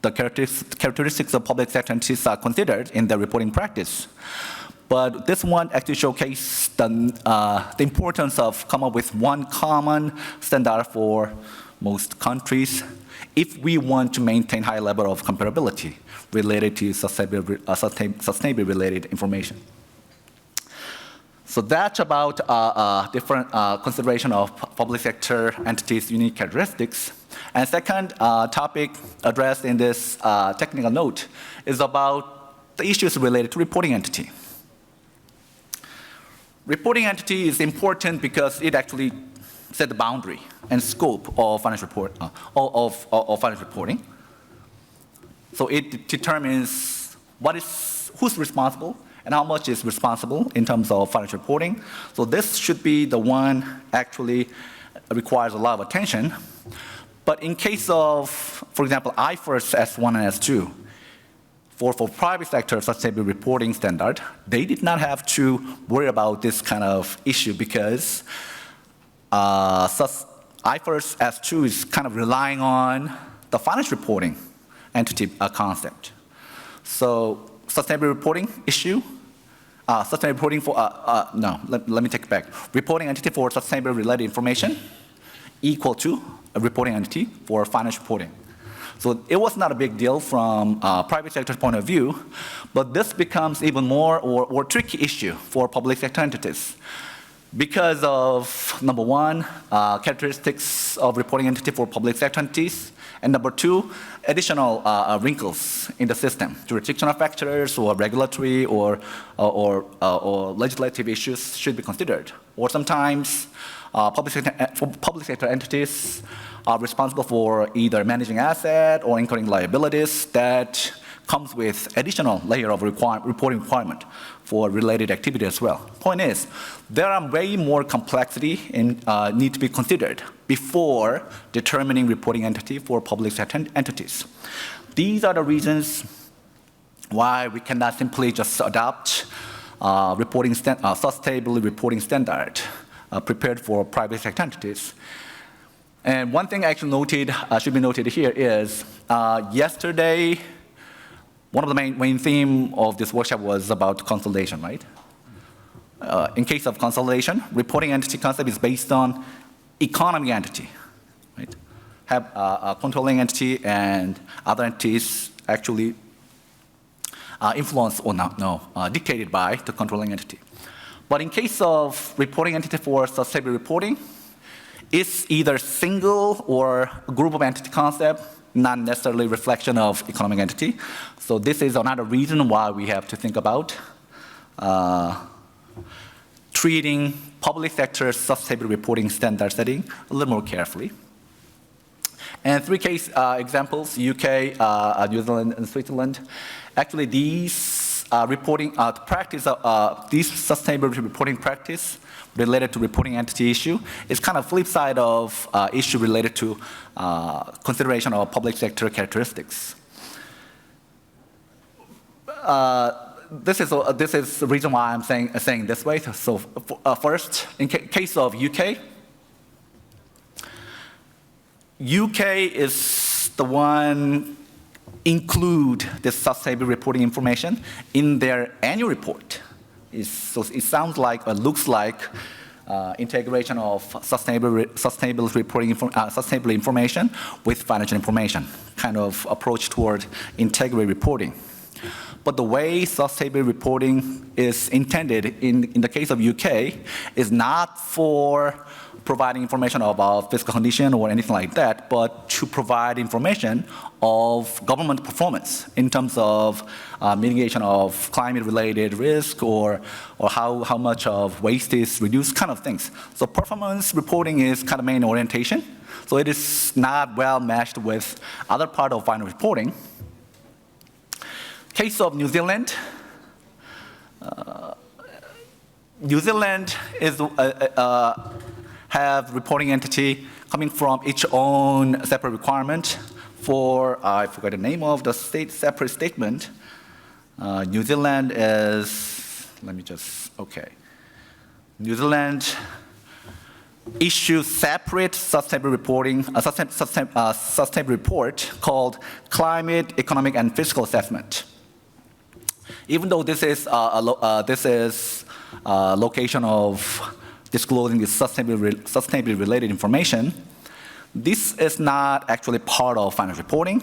the characteristics of public sector entities are considered in their reporting practice. But this one actually showcases the importance of coming up with one common standard for most countries if we want to maintain high level of comparability related to sustainability related information. So that's about different consideration of public sector entities' unique characteristics. And second topic addressed in this technical note is about the issues related to reporting entity. Reporting entity is important because it actually set the boundary and scope of financial financial reporting. So it determines who's responsible and how much is responsible in terms of financial reporting. So this should be the one actually requires a lot of attention. But in case of, for example, IFRS S1 and S2, for private sector sustainable reporting standard, they did not have to worry about this kind of issue because IFRS S2 is kind of relying on the financial reporting entity concept. So sustainable reporting issue, sustainable reporting for, let me take it back. Reporting entity for sustainable related information equal to a reporting entity for financial reporting. So it was not a big deal from private sector's point of view, but this becomes even more or tricky issue for public sector entities because of, number one, characteristics of reporting entity for public sector entities And number two, additional wrinkles in the system, jurisdictional factors or regulatory or legislative issues should be considered. Or sometimes public sector entities are responsible for either managing asset or incurring liabilities that comes with additional layer of reporting requirement for related activity as well. Point is, there are way more complexity and need to be considered before determining reporting entity for public sector entities. These are the reasons why we cannot simply just adopt sustainable reporting standard prepared for private sector entities. And one thing actually noted, should be noted here is yesterday, one of the main theme of this workshop was about consolidation, right? In case of consolidation, reporting entity concept is based on economy entity, right? Have a controlling entity and other entities actually influenced or not, dictated by the controlling entity. But in case of reporting entity for sustainable reporting, it's either single or a group of entity concept, not necessarily reflection of economic entity. So this is another reason why we have to think about treating public sector sustainable reporting standard setting a little more carefully. And three case examples, UK, New Zealand, and Switzerland. Actually, these reporting practice, these sustainability reporting practice related to reporting entity issue is kind of flip side of issue related to consideration of public sector characteristics. This is the reason why I'm saying this way. So first, in case of UK is the one include this sustainable reporting information in their annual report. So it sounds like, or looks like, integration of sustainable reporting sustainable information with financial information, kind of approach toward integrated reporting. But the way sustainable reporting is intended in the case of UK is not for providing information about fiscal condition or anything like that, but to provide information of government performance in terms of mitigation of climate-related risk or how much of waste is reduced, kind of things. So performance reporting is kind of main orientation. So it is not well matched with other part of financial reporting. Case of New Zealand. New Zealand is have reporting entity coming from each own separate requirement for, I forgot the name of the separate statement. New Zealand is, New Zealand issues separate sustainable reporting, sustainable report called Climate, Economic, and Fiscal Assessment. Even though this is location of disclosing the sustainability related information, this is not actually part of financial reporting.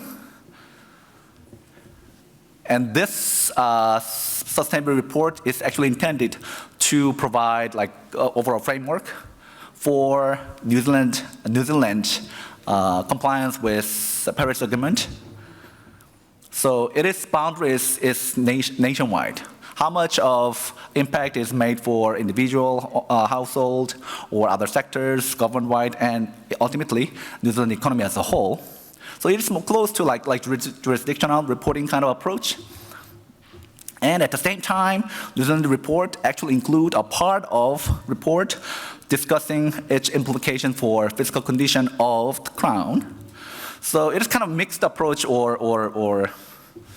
And this sustainability report is actually intended to provide like overall framework for New Zealand compliance with the Paris Agreement. So its boundaries is nationwide. How much of impact is made for individual household or other sectors, government-wide, and ultimately New Zealand economy as a whole. So it is more close to like jurisdictional reporting kind of approach. And at the same time, New Zealand report actually include a part of report discussing its implication for fiscal condition of the Crown. So it is kind of mixed approach or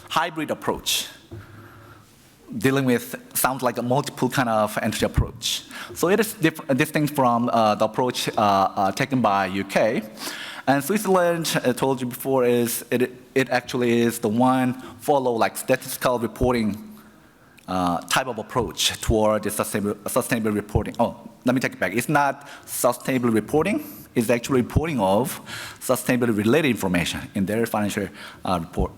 hybrid approach, dealing with, sounds like a multiple kind of entity approach. So it is distinct from the approach taken by UK. And Switzerland, I told you before, it actually is the one follow like statistical reporting type of approach toward the sustainable reporting. Oh, let me take it back. It's not sustainable reporting. It's actually reporting of sustainability related information in their financial report.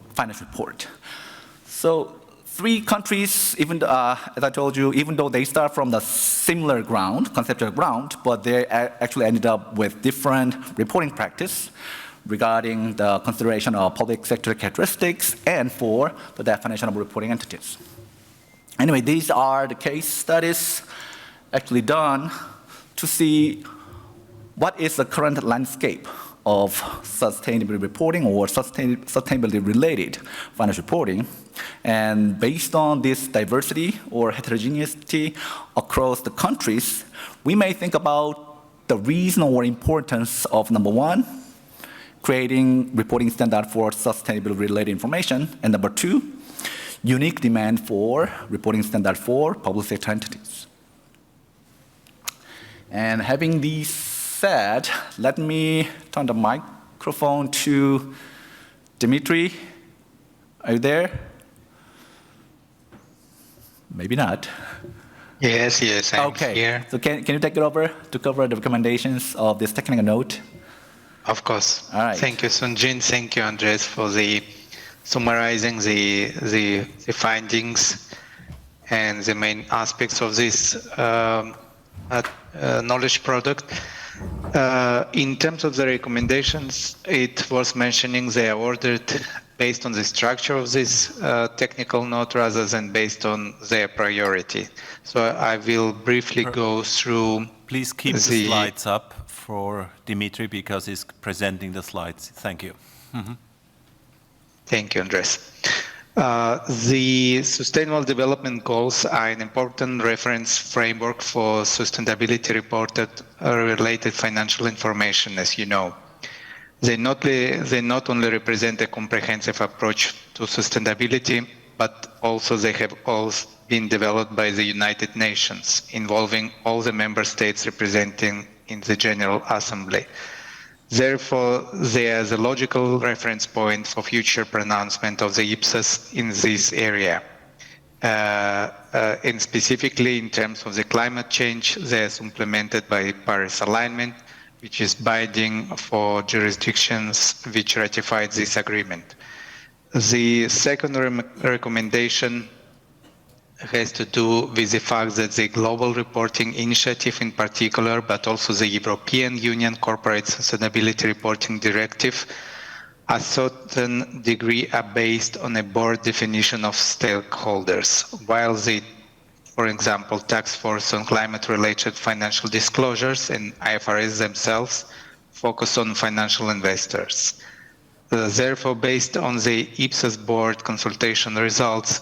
So 3 countries, even as I told you, even though they start from the similar ground, conceptual ground, but they actually ended up with different reporting practice. regarding the consideration of public sector characteristics and for the definition of reporting entities. Anyway, these are the case studies actually done to see what is the current landscape of sustainability reporting or sustainability related financial reporting. And based on this diversity or heterogeneity across the countries, we may think about the reason or importance of, number one, creating reporting standard for sustainability related information, and number two, unique demand for reporting standard for public sector entities. And having these said, let me turn the microphone to Dimitri. Are you there? Maybe not. Yes, I'm here. So can you take it over to cover the recommendations of this technical note? Of course. All right. Thank you, Sunjin. Thank you, Andres, for the summarizing the findings and the main aspects of this knowledge product. In terms of the recommendations, it was mentioning they are ordered based on the structure of this technical note rather than based on their priority. So I will briefly go through. Please keep the slides up for Dimitri because he's presenting the slides. Thank you. Thank you, Andres. The Sustainable Development Goals are an important reference framework for sustainability reported related financial information, as you know. They not only represent a comprehensive approach to sustainability, but also they have all been developed by the United Nations, involving all the member states representing in the General Assembly. Therefore, they are the logical reference point for future pronouncement of the IPSAS in this area. And specifically in terms of the climate change, they are implemented by Paris Alignment, which is binding for jurisdictions which ratified this agreement. The second recommendation has to do with the fact that the Global Reporting Initiative in particular, but also the European Union Corporate Sustainability Reporting Directive, a certain degree are based on a broad definition of stakeholders, while the, for example, Task Force on Climate-Related Financial Disclosures and IFRS themselves focus on financial investors. Therefore, based on the IPSAS board consultation results,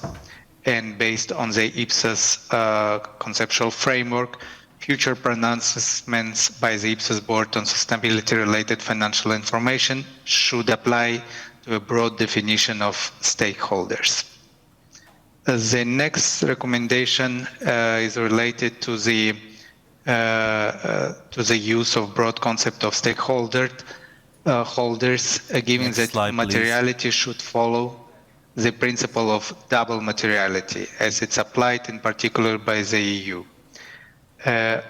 and based on the IPSAS conceptual framework, future pronouncements by the IPSAS board on sustainability-related financial information should apply to a broad definition of stakeholders. The next recommendation is related to the use of broad concept of stakeholders, given that materiality should follow the principle of double materiality, as it's applied in particular by the EU.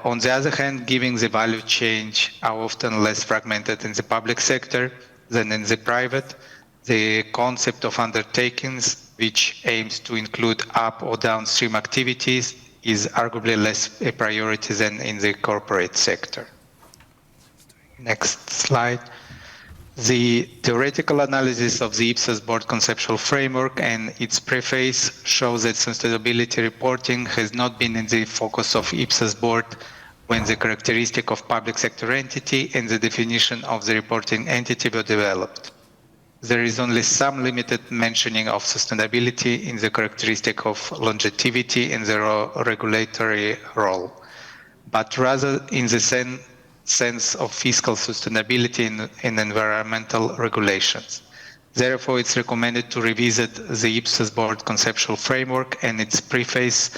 On the other hand, given the value chain are often less fragmented in the public sector than in the private, the concept of undertakings, which aims to include up or downstream activities, is arguably less a priority than in the corporate sector. Next slide. The theoretical analysis of the IPSAS board conceptual framework and its preface shows that sustainability reporting has not been in the focus of IPSAS board when the characteristic of public sector entity and the definition of the reporting entity were developed. There is only some limited mentioning of sustainability in the characteristic of longevity and the regulatory role, but rather in the sense of fiscal sustainability in environmental regulations. Therefore, it's recommended to revisit the IPSAS board conceptual framework and its preface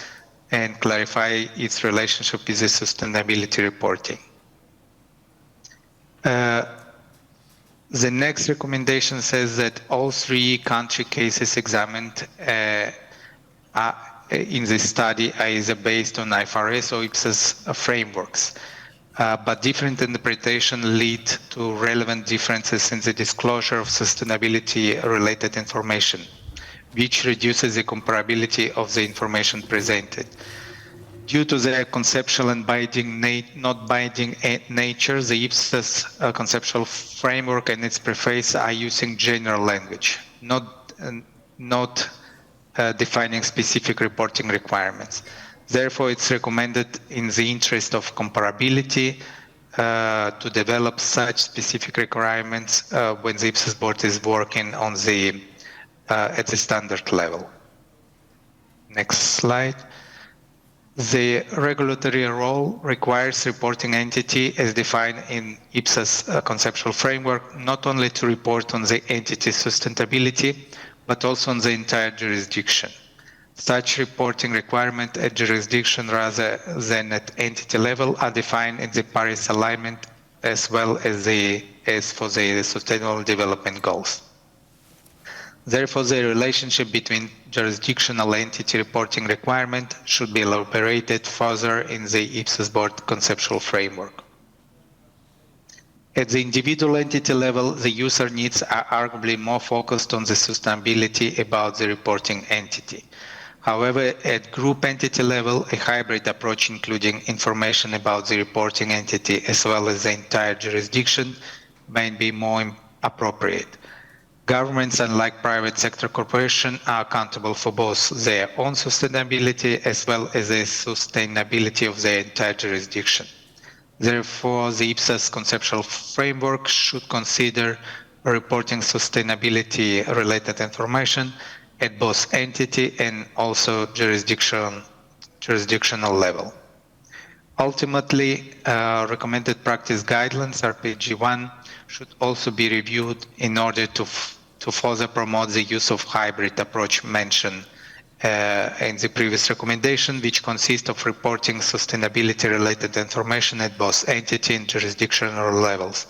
and clarify its relationship with the sustainability reporting. The next recommendation says that all three country cases examined in this study are either based on IFRS or IPSAS frameworks. But different interpretation lead to relevant differences in the disclosure of sustainability-related information, which reduces the comparability of the information presented. Due to their conceptual and not binding nature, the IPSAS conceptual framework and its preface are using general language, not defining specific reporting requirements. Therefore, it's recommended in the interest of comparability to develop such specific requirements when the IPSAS board is working on at the standard level. Next slide. The regulatory role requires reporting entity as defined in IPSAS conceptual framework, not only to report on the entity's sustainability, but also on the entire jurisdiction. Such reporting requirement at jurisdiction rather than at entity level are defined in the Paris alignment as well as for the Sustainable Development Goals. Therefore, the relationship between jurisdictional entity reporting requirement should be elaborated further in the IPSAS board conceptual framework. At the individual entity level, the user needs are arguably more focused on the sustainability about the reporting entity. However, at group entity level, a hybrid approach including information about the reporting entity as well as the entire jurisdiction may be more appropriate. Governments, unlike private sector corporations, are accountable for both their own sustainability as well as the sustainability of their entire jurisdiction. Therefore, the IPSAS conceptual framework should consider reporting sustainability-related information at both entity and also jurisdictional level. Ultimately, recommended practice guidelines, RPG1, should also be reviewed in order to further promote the use of hybrid approach mentioned in the previous recommendation, which consists of reporting sustainability-related information at both entity and jurisdictional levels.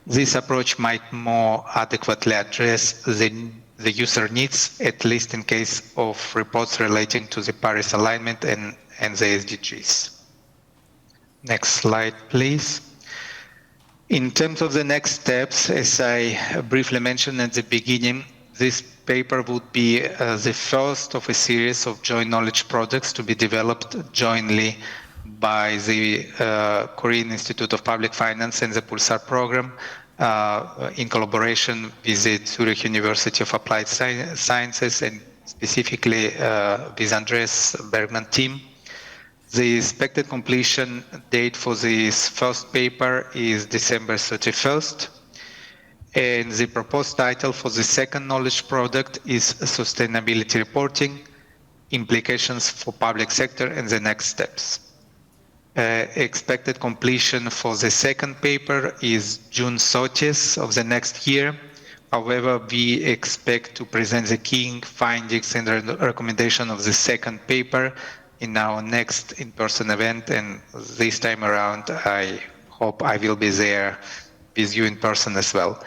This approach might more adequately address the user needs, at least in case of reports relating to the Paris alignment and the SDGs. Next slide, please. In terms of the next steps, as I briefly mentioned at the beginning, this paper would be the first of a series of joint knowledge projects to be developed jointly by the Korean Institute of Public Finance and the PULSAR program in collaboration with the Zurich University of Applied Sciences and specifically with Andreas Bergman team. The expected completion date for this first paper is December 31st. And the proposed title for the second knowledge product is Sustainability Reporting, Implications for Public Sector and the Next Steps. Expected completion for the second paper is June 30th of the next year. However, we expect to present the key findings and recommendation of the second paper in our next in-person event, and this time around I hope I will be there with you in person as well.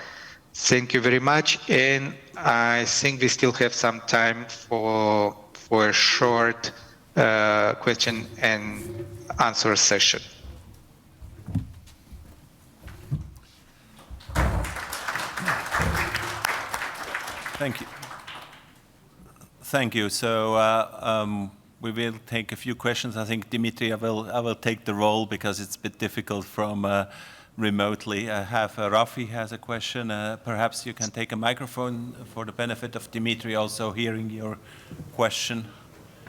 Thank you very much, and I think we still have some time for a short question and answer session. Thank you. Thank you. So we will take a few questions. I think, Dimitri, I will take the role because it's a bit difficult from remotely. I have Rafi has a question. Perhaps you can take a microphone for the benefit of Dimitri also hearing your question.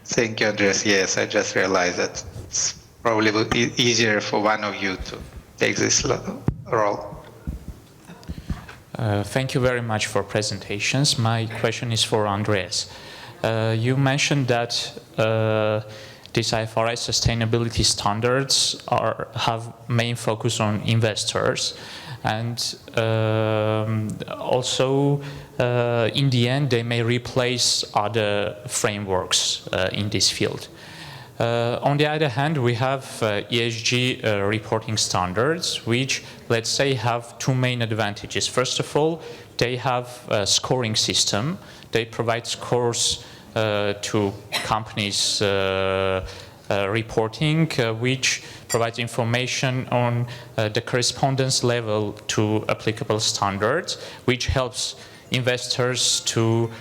Thank you, Andreas. Yes, I just realized that it's probably easier for one of you to take this role. Thank you very much for presentations. My question is for Andreas. You mentioned that these IFRS sustainability standards have main focus on investors, and also in the end they may replace other frameworks in this field. On the other hand, we have ESG reporting standards, which, let's say, have two main advantages. First of all, they have a scoring system. They provide scores to companies reporting, which provides information on the correspondence level to applicable standards, which helps investors to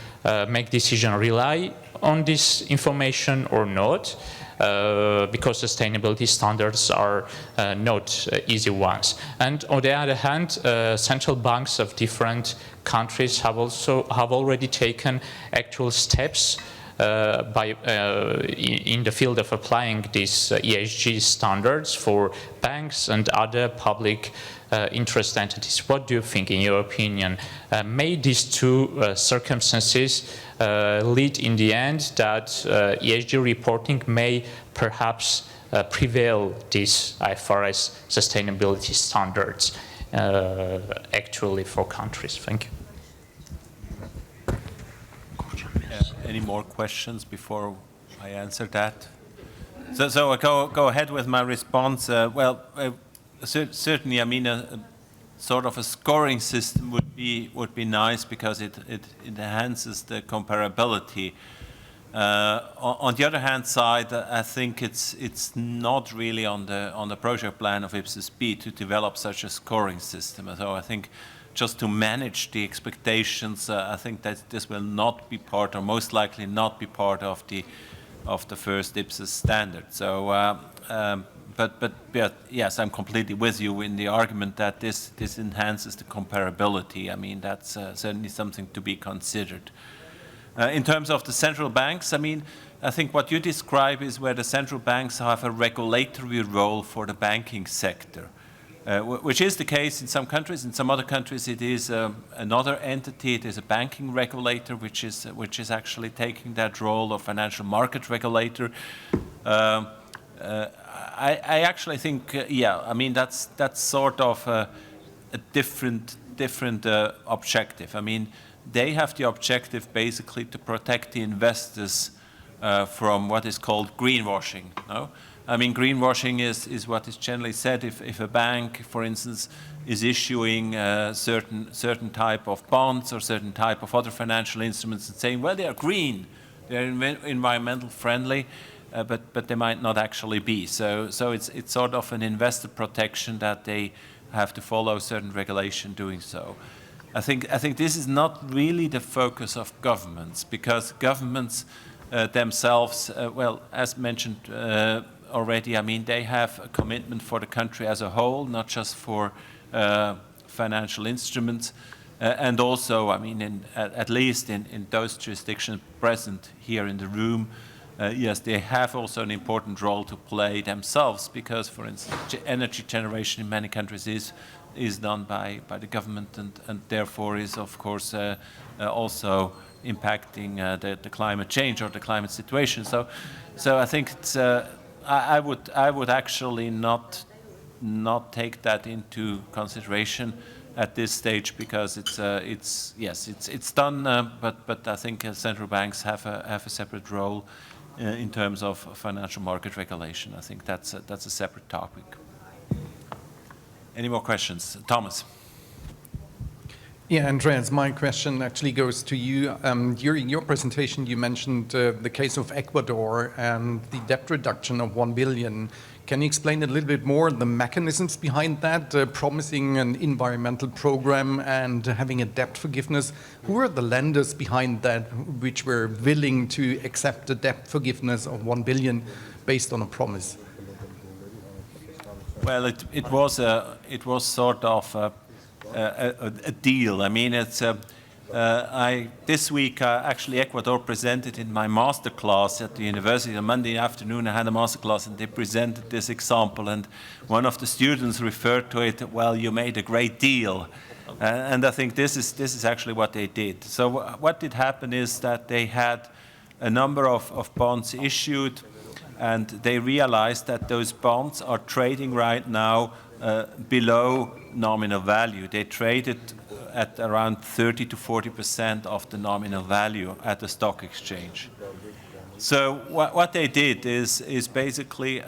make decisions rely on this information or not. because sustainability standards are not easy ones. And on the other hand, central banks of different countries have already taken actual steps in the field of applying these ESG standards for banks and other public interest entities. What do you think, in your opinion? May these two circumstances lead in the end that ESG reporting may perhaps prevail these IFRS sustainability standards actually for countries? Thank you. Any more questions before I answer that? So I go ahead with my response. Certainly, I mean, a sort of a scoring system would be nice because it enhances the comparability. On the other hand side, I think it's not really on the project plan of IPSAS-B to develop such a scoring system. So I think just to manage the expectations, I think that this will not be part, or most likely not be part of the first IPSAS standard. So, but yes, I'm completely with you in the argument that this enhances the comparability. I mean, that's certainly something to be considered. In terms of the central banks, I mean, I think what you describe is where the central banks have a regulatory role for the banking sector. Which is the case in some countries. In some other countries, it is another entity. It is a banking regulator, which is actually taking that role of financial market regulator. I actually think, yeah, I mean that's sort of a different objective. I mean, they have the objective basically to protect the investors from what is called greenwashing. No? I mean, greenwashing is what is generally said if a bank, for instance, is issuing certain type of bonds or certain type of other financial instruments and saying, well, they are green, they're environmental friendly, but they might not actually be. So it's sort of an investor protection that they have to follow certain regulation doing so. I think this is not really the focus of governments, because governments themselves, well, as mentioned already, I mean, they have a commitment for the country as a whole, not just for financial instruments. And also, I mean, at least in those jurisdictions present here in the room, yes, they have also an important role to play themselves, because, for instance, energy generation in many countries is done by the government, and therefore is, of course, also impacting the climate change or the climate situation. So I think it's, I would actually not take that into consideration at this stage, because it's done, but I think central banks have a separate role in terms of financial market regulation. I think that's a separate topic. Any more questions? Thomas. Yeah, Andreas, my question actually goes to you. During your presentation, you mentioned the case of Ecuador and the debt reduction of 1 billion. Can you explain a little bit more the mechanisms behind that, promising an environmental program and having a debt forgiveness? Who are the lenders behind that which were willing to accept a debt forgiveness of 1 billion based on a promise? Well, it was sort of a deal. I mean, it's this week actually Ecuador presented in my master class at the university. On Monday afternoon I had a master class and they presented this example, and one of the students referred to it, well, you made a great deal. And I think this is actually what they did. So what did happen is that they had a number of bonds issued, and they realized that those bonds are trading right now below nominal value. They traded at around 30 to 40% of the nominal value at the stock exchange. So what they did is basically,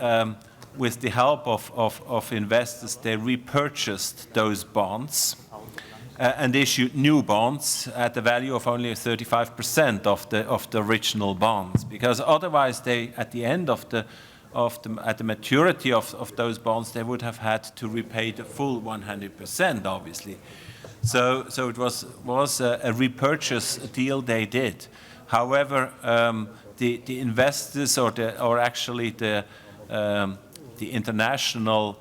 with the help of investors, they repurchased those bonds and issued new bonds at the value of only 35% of the original bonds, because otherwise they, at the end of at the maturity of those bonds, they would have had to repay the full 100%, obviously. So it was a repurchase deal they did. However, the investors or actually the international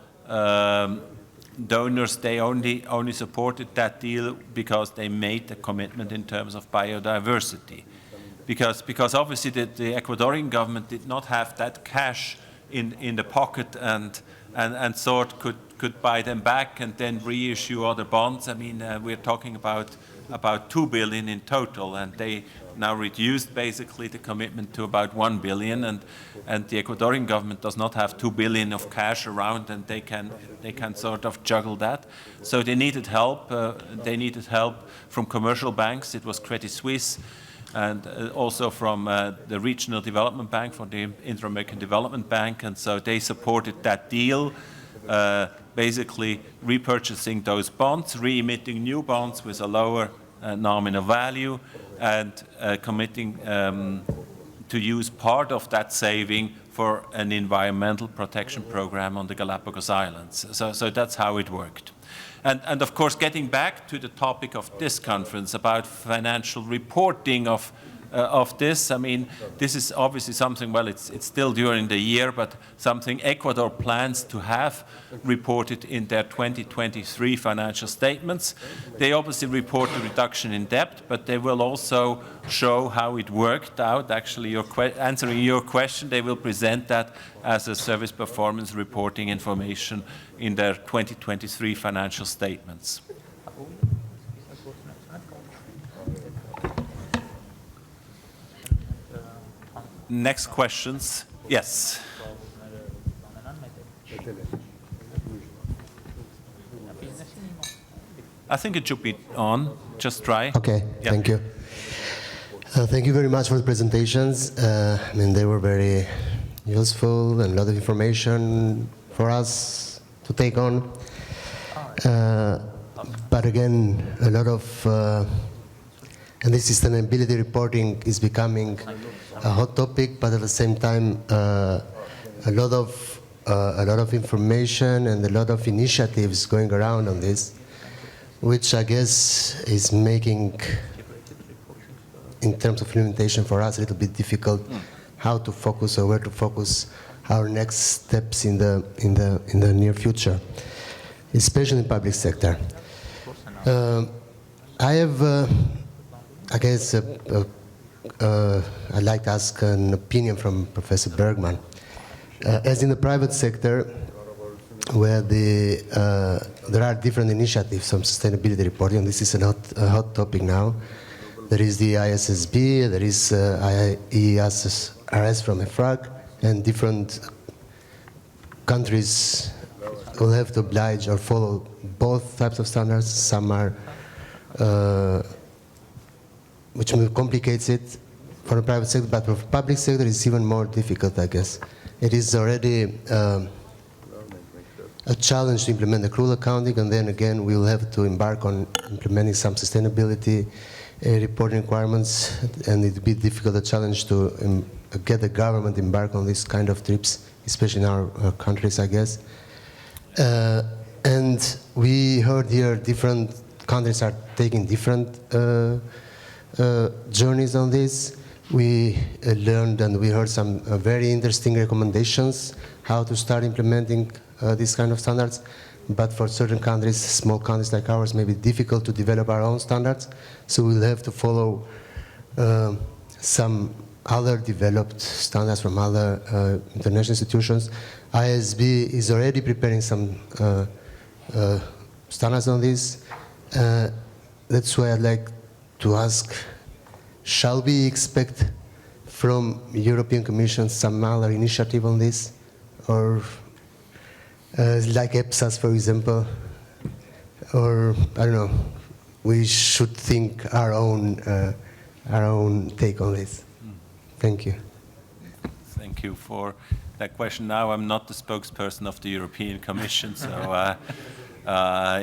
donors, they only supported that deal because they made a commitment in terms of biodiversity. Because obviously the Ecuadorian government did not have that cash in the pocket and thought could buy them back and then reissue other bonds. I mean, we're talking about 2 billion in total, and they now reduced basically the commitment to about 1 billion, and the Ecuadorian government does not have 2 billion of cash around, and they can sort of juggle that. So they needed help. They needed help from commercial banks. It was Credit Suisse, and also from the Regional Development Bank, from the Inter-American Development Bank, and so they supported that deal, basically repurchasing those bonds, re-emitting new bonds with a lower nominal value, and committing to use part of that saving for an environmental protection program on the Galapagos Islands. So that's how it worked. And of course, getting back to the topic of this conference about financial reporting of this, I mean, this is obviously something, well, it's still during the year, but something Ecuador plans to have reported in their 2023 financial statements. They obviously report the reduction in debt, but they will also show how it worked out. Actually, answering your question, they will present that as a service performance reporting information in their 2023 financial statements. Next questions? Yes. I think it should be on. Just try. Okay, yeah. Thank you. Thank you very much for the presentations. I mean, they were very useful and a lot of information for us to take on. But again, a lot of, and this sustainability reporting is becoming a hot topic, but at the same time, a lot of information and a lot of initiatives going around on this, which I guess is making, in terms of implementation for us, a little bit difficult how to focus or where to focus our next steps in the near future, especially in public sector. I have, I guess, I'd like to ask an opinion from Professor Bergman. As in the private sector, where there are different initiatives on sustainability reporting, this is a hot topic now. There is the ISSB, there is IESRS from EFRAG, and different countries will have to oblige or follow both types of standards. Some are, which complicates it for the private sector, but for the public sector it's even more difficult, I guess. It is already a challenge to implement accrual accounting, and then again we'll have to embark on implementing some sustainability reporting requirements, and it will be difficult, a challenge to get the government embark on this kind of trips, especially in our countries, I guess. And we heard here different countries are taking different journeys on this. We learned and we heard some very interesting recommendations how to start implementing these kind of standards. But for certain countries, small countries like ours, may be difficult to develop our own standards. So we'll have to follow some other developed standards from other international institutions. ISB is already preparing some standards on this. That's why I'd like to ask, shall we expect from European Commission some other initiative on this? Or like EPSAS, for example, or I don't know, we should think our own take on this. Thank you. Thank you for that question. Now I'm not the spokesperson of the European Commission, so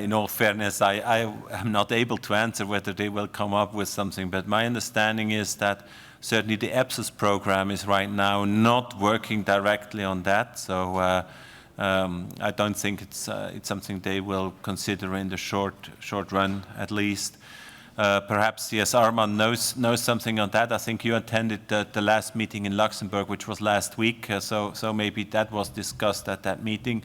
in all fairness, I am not able to answer whether they will come up with something, but my understanding is that certainly the EPSAS program is right now not working directly on that, so I don't think it's something they will consider in the short run, at least. Perhaps, yes, Arman knows something on that. I think you attended the last meeting in Luxembourg, which was last week, so maybe that was discussed at that meeting.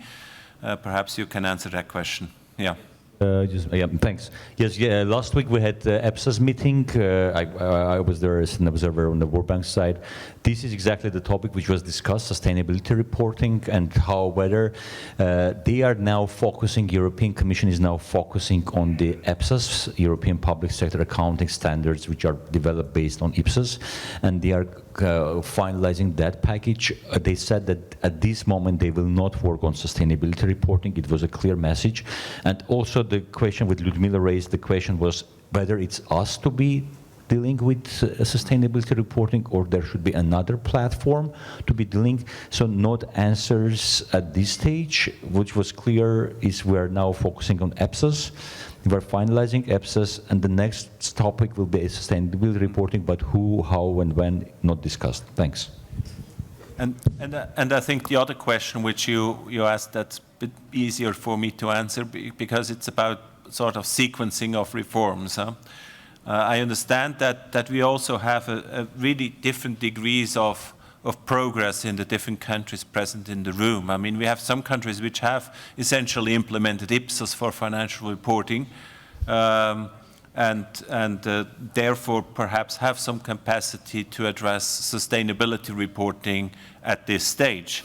Perhaps you can answer that question. Yeah. Yeah, thanks. Yes, yeah, last week we had the EPSAS meeting. I was there as an observer on the WorldBank side. This is exactly the topic which was discussed, sustainability reporting, and how whether they are now focusing, European Commission is now focusing on the EPSAS, European Public Sector Accounting Standards, which are developed based on IPSAS, and they are finalizing that package. They said that at this moment they will not work on sustainability reporting. It was a clear message. And also the question with Ludmila raised, the question was whether it's us to be dealing with sustainability reporting or there should be another platform to be dealing. So not answers at this stage, which was clear is we're now focusing on EPSAS. We're finalizing EPSAS, and the next topic will be sustainability reporting, but who, how, and when, not discussed. Thanks. And I think the other question which you asked, that's a bit easier for me to answer because it's about sort of sequencing of reforms. Huh? I understand that we also have a really different degrees of progress in the different countries present in the room. I mean, we have some countries which have essentially implemented IPSAS for financial reporting and therefore perhaps have some capacity to address sustainability reporting at this stage.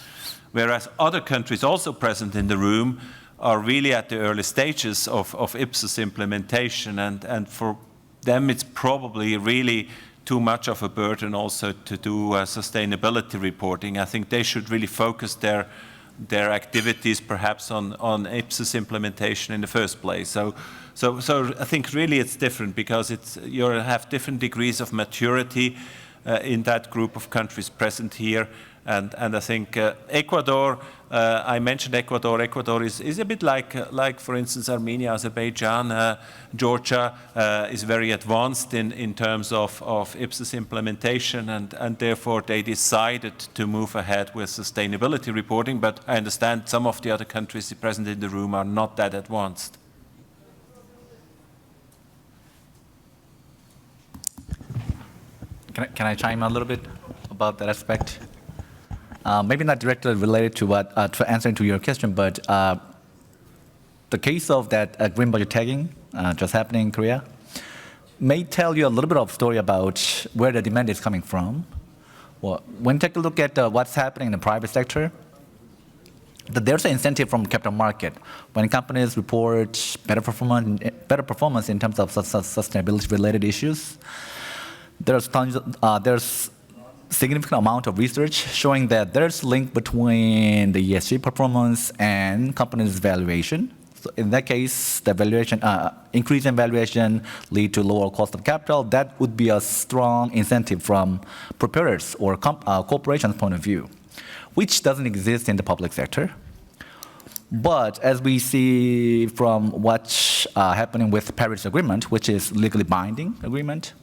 Whereas other countries also present in the room are really at the early stages of IPSAS implementation, and for them it's probably really too much of a burden also to do sustainability reporting. I think they should really focus their activities perhaps on IPSAS implementation in the first place. So I think really it's different because you have different degrees of maturity in that group of countries present here. And I think Ecuador, I mentioned Ecuador. Ecuador is a bit like, for instance, Armenia, Azerbaijan, Georgia is very advanced in terms of IPSAS implementation, and therefore they decided to move ahead with sustainability reporting. But I understand some of the other countries present in the room are not that advanced. Can I chime in a little bit about that aspect? Maybe not directly related to what to answering to your question, but the case of that green budget tagging just happening in Korea may tell you a little bit of story about where the demand is coming from. Well, when you take a look at what's happening in the private sector, there's an incentive from capital market when companies report better performance in terms of sustainability-related issues. There's significant amount of research showing that there's a link between the ESG performance and companies' valuation. So in that case, the valuation, increase in valuation lead to lower cost of capital. That would be a strong incentive from preparers or corporations' point of view, which doesn't exist in the public sector. But as we see from what's happening with the Paris Agreement, which is legally binding agreement,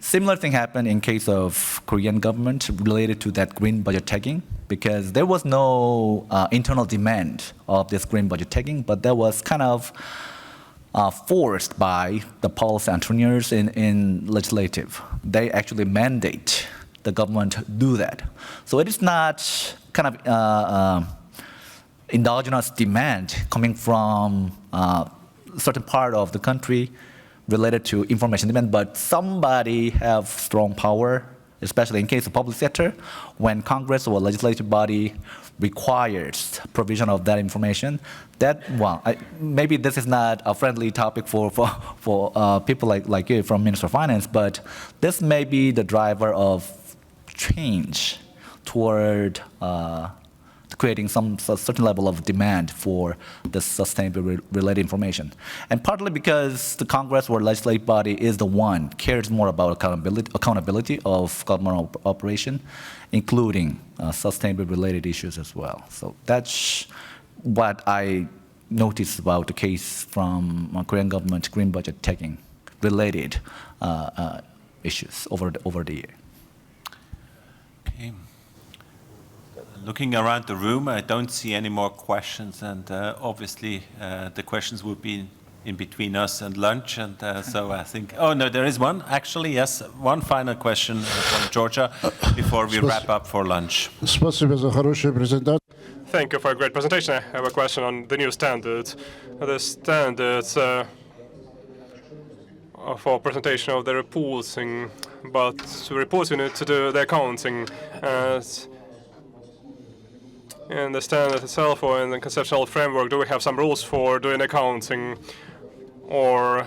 similar thing happened in case of Korean government related to that green budget tagging, because there was no internal demand of this green budget tagging, but that was kind of forced by the policy entrepreneurs in legislative. They actually mandate the government do that. So it is not kind of endogenous demand coming from a certain part of the country related to information demand, but somebody have strong power, especially in case of public sector, when Congress or legislative body requires provision of that information. That, well, maybe this is not a friendly topic for people like you from Minister of Finance, but this may be the driver of change toward creating some certain level of demand for the sustainability-related information. And partly because the Congress or legislative body is the one cares more about accountability of government operation, including sustainability-related issues as well. So that's what I noticed about the case from Korean government green budget tagging related issues over the year. Okay. Looking around the room, I don't see any more questions, and obviously the questions would be in between us and lunch, and so I think, oh no, there is one, actually, yes, one final question from Georgia before we wrap up for lunch. Thank you for a great presentation. I have a question on the new standards. The standards for presentation of the reporting, but to report you need to do the accounting. In the standard itself or in the conceptual framework, do we have some rules for doing accounting, or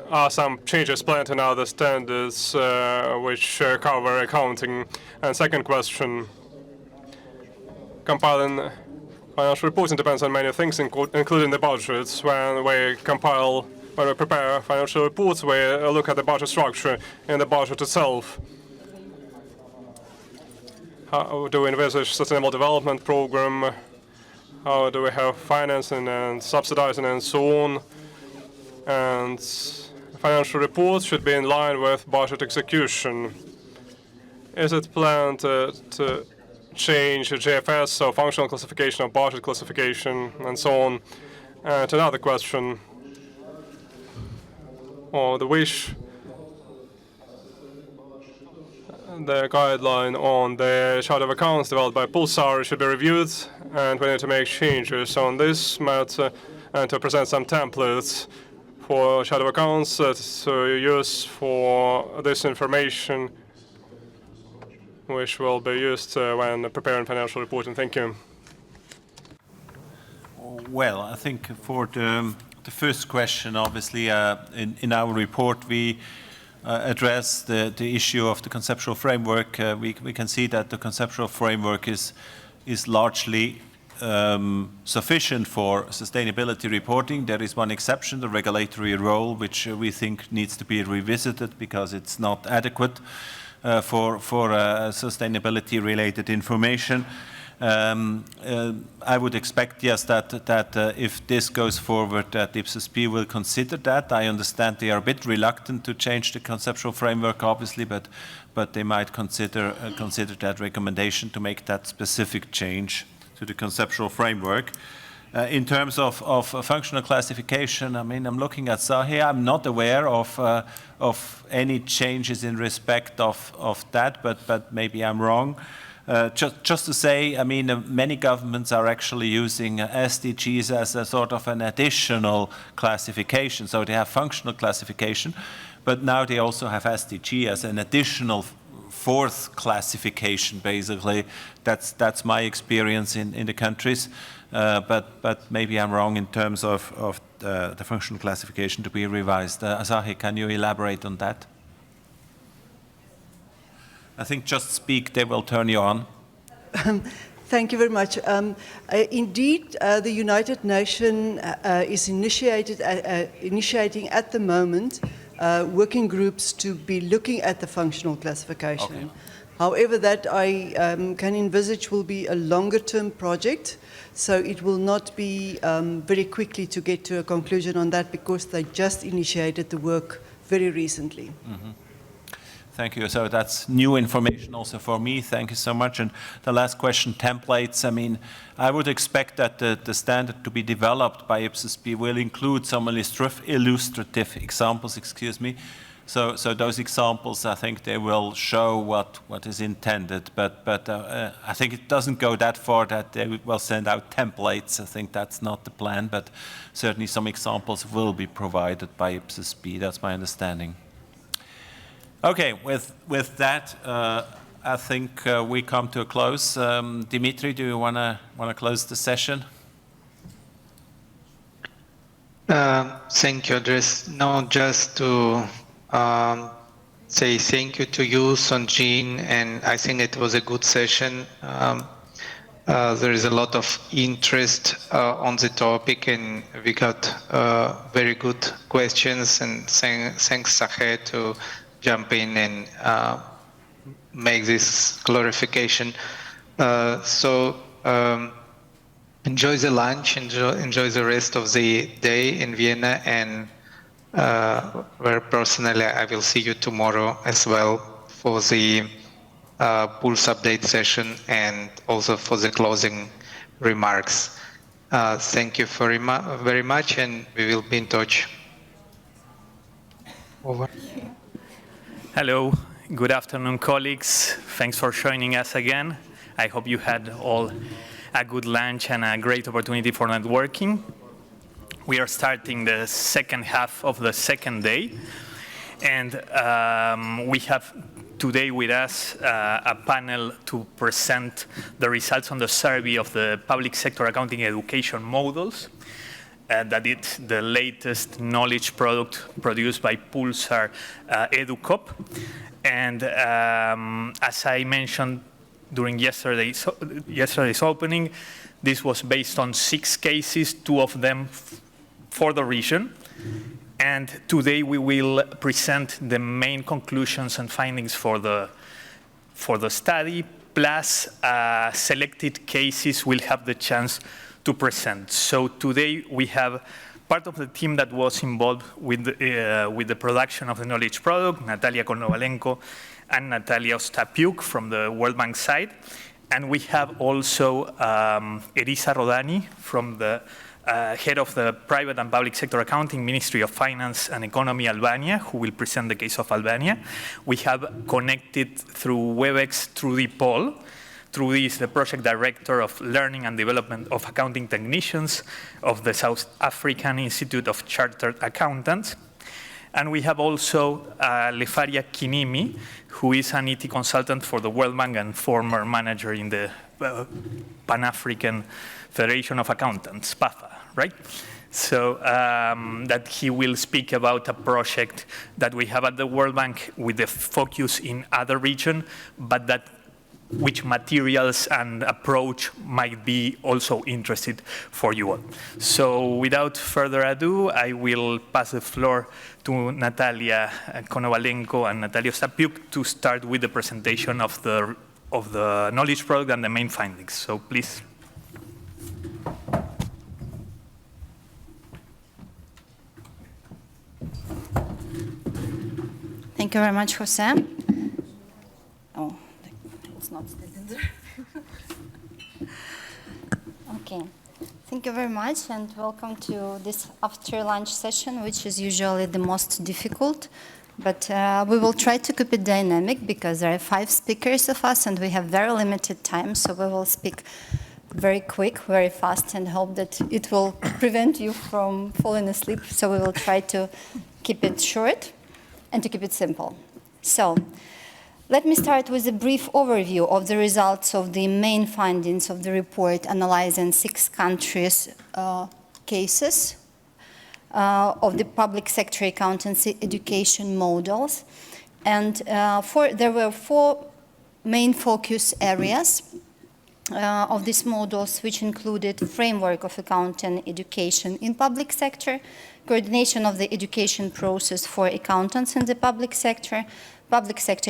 are some changes planned in other standards which cover accounting? And second question, compiling financial reporting depends on many things, including the budgets. When we prepare financial reports, we look at the budget structure and the budget itself. How do we envisage sustainable development program? How do we have financing and subsidizing and so on? And financial reports should be in line with budget execution. Is it planned to change GFS, so functional classification or budget classification, and so on? And another question, or the wish, the guideline on the chart of accounts developed by PULSAR should be reviewed, and we need to make changes on this matter and to present some templates for chart of accounts to use for this information, which will be used when preparing financial reporting. Thank you. Well, I think for the first question, obviously, in our report, we address the issue of the conceptual framework. We can see that the conceptual framework is largely sufficient for sustainability reporting. There is one exception, the regulatory role, which we think needs to be revisited because it's not adequate for sustainability-related information. I would expect, yes, that if this goes forward, that IPSAS-P will consider that. I understand they are a bit reluctant to change the conceptual framework, obviously, but they might consider that recommendation to make that specific change to the conceptual framework. In terms of functional classification, I mean, I'm looking at Sahi. I'm not aware of any changes in respect of that, but maybe I'm wrong. Just to say, I mean, many governments are actually using SDGs as a sort of an additional classification. So they have functional classification, but now they also have SDG as an additional fourth classification, basically. That's my experience in the countries. But maybe I'm wrong in terms of the functional classification to be revised. Asahi, can you elaborate on that? I think just speak, they will turn you on. Thank you very much. Indeed, the United Nations is initiating at the moment working groups to be looking at the functional classification. Okay. However, that I can envisage will be a longer-term project, so it will not be very quickly to get to a conclusion on that because they just initiated the work very recently. Mm-hmm. Thank you. So that's new information also for me. Thank you so much. And the last question, templates. I mean, I would expect that the standard to be developed by IPSAS-P will include some illustrative examples, So those examples, I think they will show what is intended. But I think it doesn't go that far that they will send out templates. I think that's not the plan. But certainly some examples will be provided by IPSAS-P. That's my understanding. Okay, with that, I think we come to a close. Dimitri, do you want to close the session? Thank you, Andres. No, just to say thank you to you, Sonjin, and I think it was a good session. There is a lot of interest on the topic, and we got very good questions. And thanks, Sahe, to jump in and make this clarification. So enjoy the lunch, enjoy the rest of the day in Vienna, and very personally, I will see you tomorrow as well for the Pulse update session and also for the closing remarks. Thank you very much, and we will be in touch. Over. Hello, good afternoon, colleagues. Thanks for joining us again. I hope you had all a good lunch and a great opportunity for networking. We are starting the second half of the second day, and we have today with us a panel to present the results on the survey of the public sector accounting education models. That it's the latest knowledge product produced by PULSAR EduCop. And as I mentioned during yesterday's opening, this was based on 6 cases, 2 of them for the region. And today we will present the main conclusions and findings for the study, plus selected cases will have the chance to present. So today we have part of the team that was involved with the production of the knowledge product, Natalia Konovalenko and Natalia Ostapiuk from the WorldBank side. And we have also Elisa Rodani from the head of the Private and Public Sector Accounting, Ministry of Finance and Economy, Albania, who will present the case of Albania. We have connected through WebEx Trudy Paul. Trudy is the project director of Learning and Development of Accounting Technicians of the South African Institute of Chartered Accountants. And we have also Lefaria Kinimi, who is an IT consultant for the World Bank and former manager in the Pan-African Federation of Accountants, PAFA, right? So that he will speak about a project that we have at the World Bank with the focus in other region, but that which materials and approach might be also interested for you all. So without further ado, I will pass the floor to Natalia Konovalenko and Natalia Ostapiuk to start with the presentation of the knowledge product and the main findings. So please. Thank you very much, Jose. Oh, it's not sitting there. Okay. Thank you very much, and welcome to this after-lunch session, which is usually the most difficult. But we will try to keep it dynamic because there are 5 speakers of us, and we have very limited time, so we will speak very quick, very fast, and hope that it will prevent you from falling asleep. So we will try to keep it short and to keep it simple. So let me start with a brief overview of the results of the main findings of the report analyzing 6 countries' cases of the public sector accountancy education models. And there were 4 main focus areas of these models, which included framework of accounting education in public sector, coordination of the education process for accountants in the public sector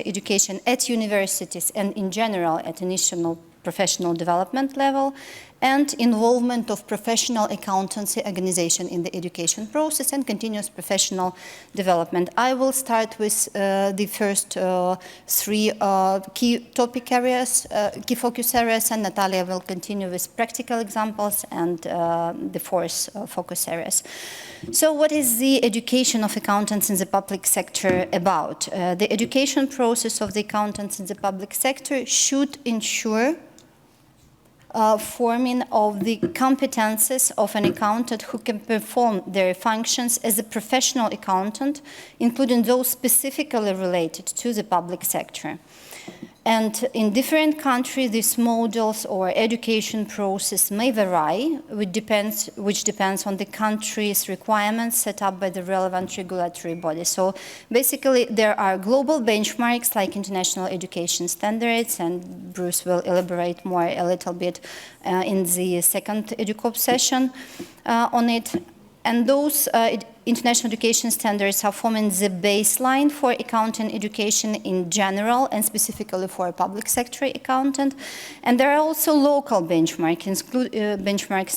education at universities and in general at initial professional development level, and involvement of professional accountancy organization in the education process and continuous professional development. I will start with the first 3 key topic areas, key focus areas, and Natalia will continue with practical examples and the 4th focus areas. So what is the education of accountants in the public sector about? The education process of the accountants in the public sector should ensure forming of the competences of an accountant who can perform their functions as a professional accountant, including those specifically related to the public sector. And in different countries, these models or education process may vary, which depends on the country's requirements set up by the relevant regulatory body. So basically, there are global benchmarks like international education standards, and Bruce will elaborate more a little bit in the second EduCop session on it. And those international education standards are forming the baseline for accounting education in general and specifically for a public sector accountant. And there are also local benchmarks,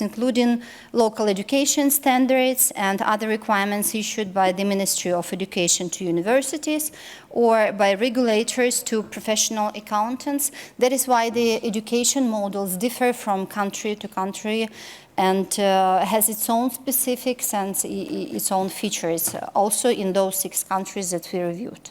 including local education standards and other requirements issued by the Ministry of Education to universities or by regulators to professional accountants. That is why the education models differ from country to country and has its own specifics and its own features, also in those 6 countries that we reviewed.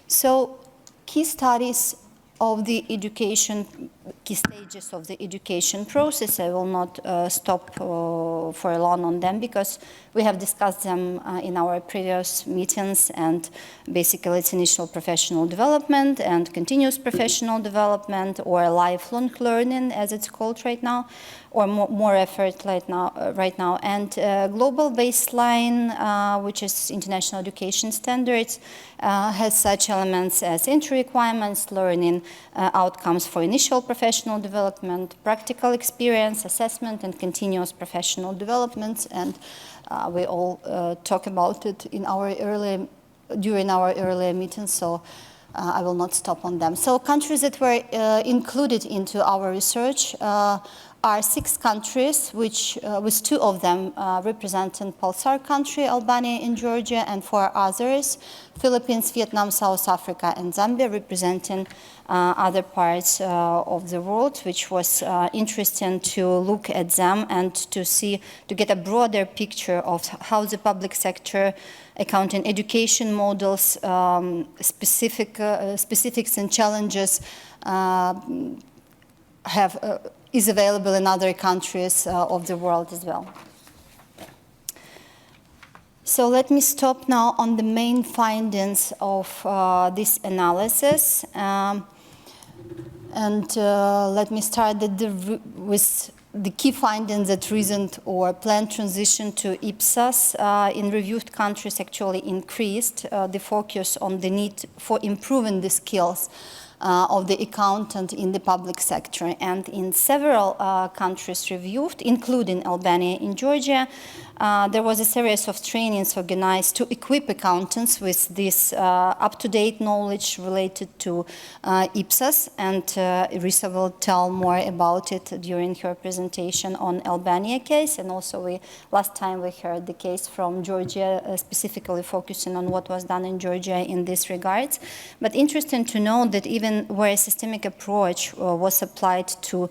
So, key studies of the education, key stages of the education process. I will not stop for long on them because we have discussed them in our previous meetings, and basically it's initial professional development and continuous professional development, or lifelong learning as it's called right now, or more effort right now. And global baseline, which is international education standards, has such elements as entry requirements, learning outcomes for initial professional development, practical experience, assessment, and continuous professional development. And we all talk about it in during our earlier meetings, so I will not stop on them. So countries that were included into our research are 6 countries, which with 2 of them representing PULSAR country, Albania and Georgia, and 4 others, Philippines, Vietnam, South Africa, and Zambia, representing other parts of the world, which was interesting to look at them and to get a broader picture of how the public sector accounting education models, specifics and challenges is available in other countries of the world as well. So let me stop now on the main findings of this analysis. Let me start with the key findings that recent or planned transition to IPSAS in reviewed countries actually increased the focus on the need for improving the skills of the accountant in the public sector. And in several countries reviewed, including Albania and Georgia, there was a series of trainings organized to equip accountants with this up-to-date knowledge related to IPSAS, and Irisa will tell more about it during her presentation on Albania case, and also last time we heard the case from Georgia, specifically focusing on what was done in Georgia in this regard. But interesting to note that even where a systemic approach was applied to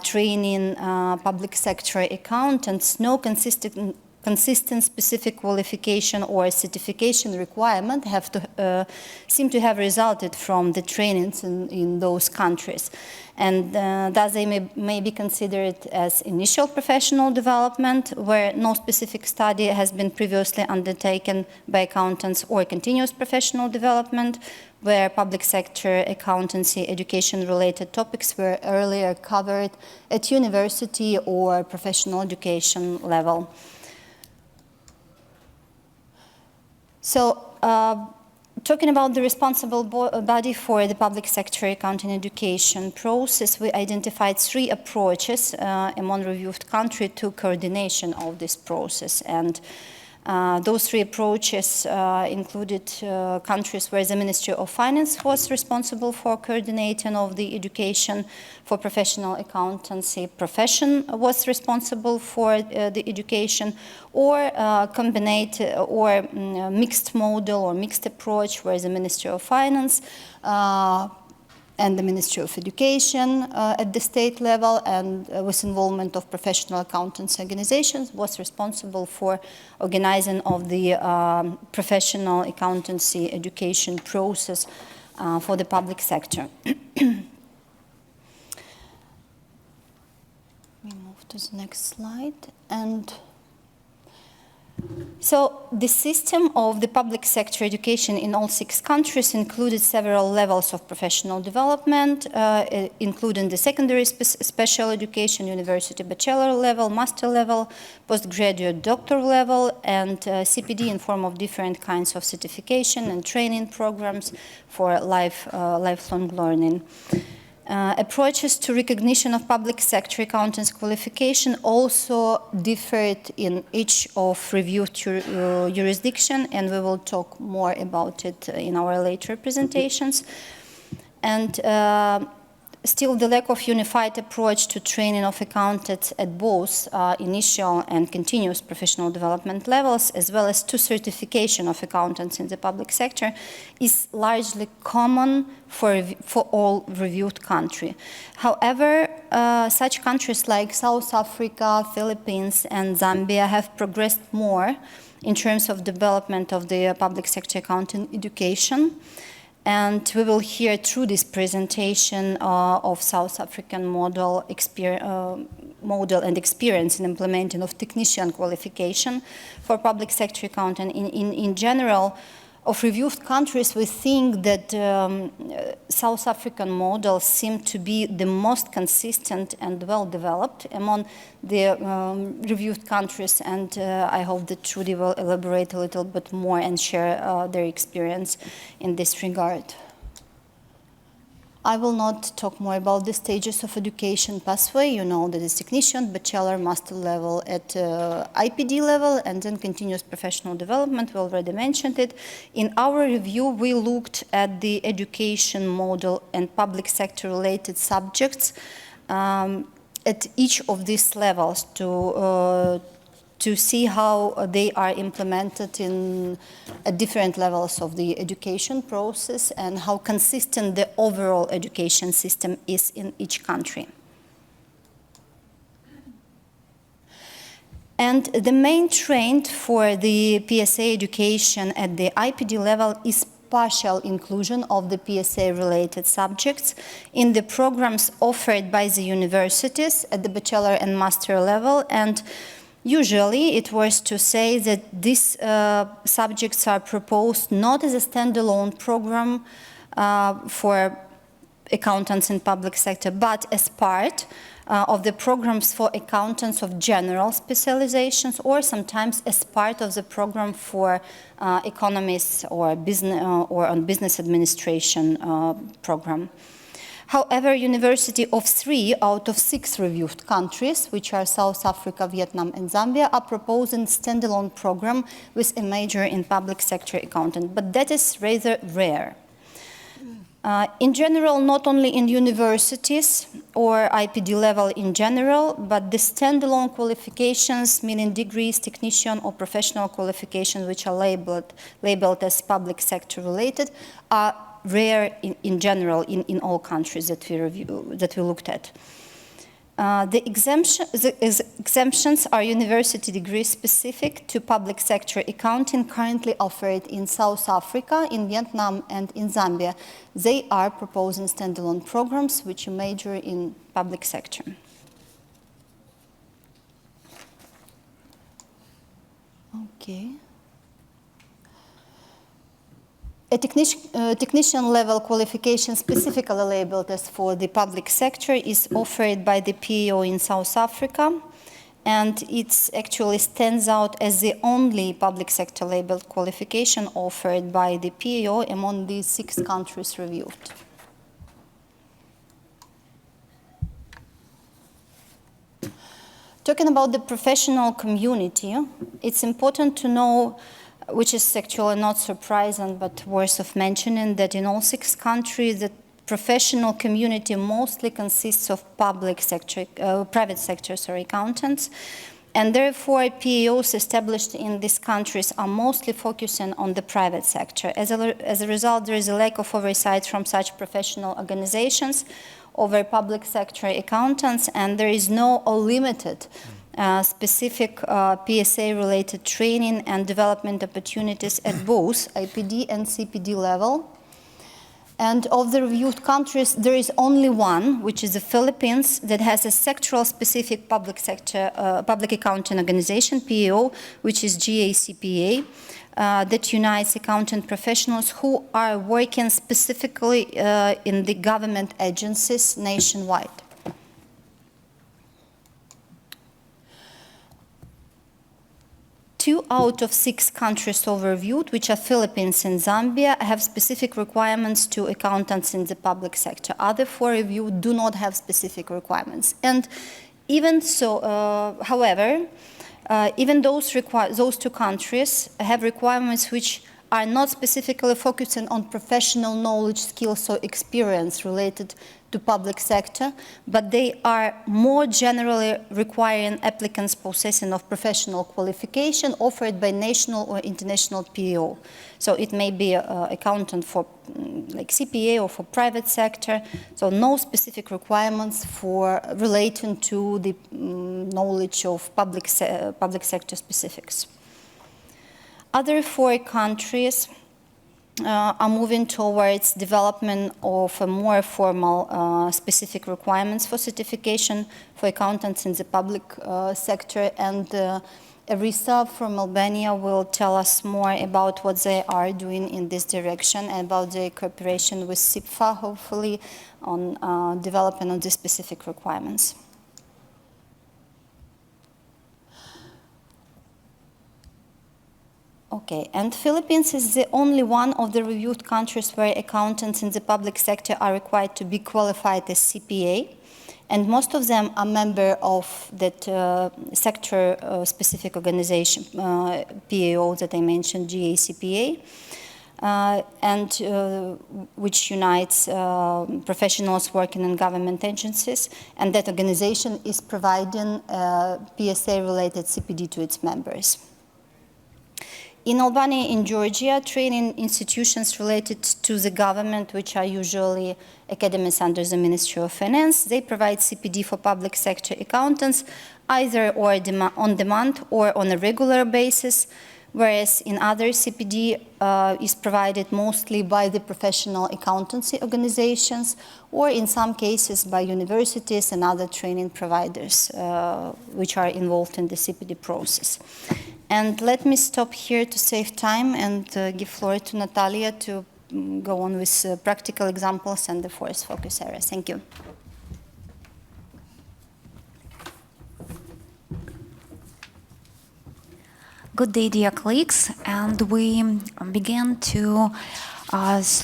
training public sector accountants, no consistent specific qualification or certification requirement seem to have resulted from the trainings in those countries. And thus they may be considered as initial professional development, where no specific study has been previously undertaken by accountants, or continuous professional development, where public sector accountancy education-related topics were earlier covered at university or professional education level. So, talking about the responsible body for the public sector accounting education process, we identified 3 approaches among reviewed countries to coordination of this process. And those 3 approaches included countries where the Ministry of Finance was responsible for coordinating of the education for professional accountancy, profession was responsible for the education, or combined or mixed model or mixed approach where the Ministry of Finance and the Ministry of Education at the state level, and with involvement of professional accountants organizations, was responsible for organizing of the professional accountancy education process for the public sector. We move to the next slide. And so the system of the public sector education in all 6 countries included several levels of professional development, including the secondary special education, university bachelor level, master level, postgraduate doctor level, and CPD in form of different kinds of certification and training programs for lifelong learning. Approaches to recognition of public sector accountants' qualification also differed in each of reviewed jurisdiction, and we will talk more about it in our later presentations. And Still, the lack of unified approach to training of accountants at both initial and continuous professional development levels, as well as to certification of accountants in the public sector, is largely common for all reviewed countries. However, such countries like South Africa, Philippines, and Zambia have progressed more in terms of development of the public sector accounting education. And we will hear through this presentation of South African model and experience in implementing of technician qualification for public sector accounting. In general, of reviewed countries, we think that South African models seem to be the most consistent and well-developed among the reviewed countries, and I hope that Trudy will elaborate a little bit more and share their experience in this regard. I will not talk more about the stages of education pathway. You know that it's technician, bachelor, master level at IPD level, and then continuous professional development. We already mentioned it. In our review, we looked at the education model and public sector related subjects at each of these levels to see how they are implemented at different levels of the education process and how consistent the overall education system is in each country. And the main trend for the PSA education at the IPD level is partial inclusion of the PSA-related subjects in the programs offered by the universities at the bachelor and master level, and usually, it was to say that these subjects are proposed not as a standalone program for accountants in public sector, but as part of the programs for accountants of general specializations, or sometimes as part of the program for economists or on business administration program. However, University of 3 out of 6 reviewed countries, which are South Africa, Vietnam, and Zambia, are proposing standalone program with a major in public sector accounting, but that is rather rare. In general, not only in universities or IPD level in general, but the standalone qualifications, meaning degrees, technician, or professional qualifications, which are labeled as public sector related, are rare in general in all countries that we looked at. The exemptions are university degree specific to public sector accounting currently offered in South Africa, in Vietnam, and in Zambia. They are proposing standalone programs which major in public sector. Okay. A technician level qualification specifically labeled as for the public sector is offered by the PEO in South Africa, and it actually stands out as the only public sector labeled qualification offered by the PEO among the 6 countries reviewed. Talking about the professional community, it's important to know, which is actually not surprising but worth of mentioning, that in all 6 countries the professional community mostly consists of private sector accountants, and therefore PEOs established in these countries are mostly focusing on the private sector. As a result, there is a lack of oversight from such professional organizations over public sector accountants, and there is no or limited specific PSA-related training and development opportunities at both IPD and CPD level. And of the reviewed countries, there is only one, which is the Philippines, that has a sectoral-specific public accounting organization, PEO, which is GACPA, that unites accountant professionals who are working specifically in the government agencies nationwide. 2 out of 6 countries overviewed, which are Philippines and Zambia, have specific requirements to accountants in the public sector. Other 4 reviewed do not have specific requirements. And even so, however, even those 2 countries have requirements which are not specifically focusing on professional knowledge, skills, or experience related to public sector, but they are more generally requiring applicants possessing of professional qualification offered by national or international PO. So it may be an accountant for like CPA or for private sector, so no specific requirements for relating to the knowledge of public sector specifics. Other 4 countries are moving towards development of a more formal specific requirements for certification for accountants in the public sector, and Arisa from Albania will tell us more about what they are doing in this direction and about their cooperation with SIPFA, hopefully, on development of these specific requirements. Okay, and Philippines is the only one of the reviewed countries where accountants in the public sector are required to be qualified as CPA, and most of them are member of that sector-specific organization, PAO that I mentioned, GACPA, which unites professionals working in government agencies, and that organization is providing PSA-related CPD to its members. In Albania and Georgia, training institutions related to the government, which are usually academies under the Ministry of Finance, they provide CPD for public sector accountants, either on demand or on a regular basis, whereas in other CPD is provided mostly by the professional accountancy organizations, or in some cases by universities and other training providers which are involved in the CPD process. And let me stop here to save time and give floor to Natalia to go on with practical examples and the 4 focus areas. Thank you. Good day, dear colleagues, and we began to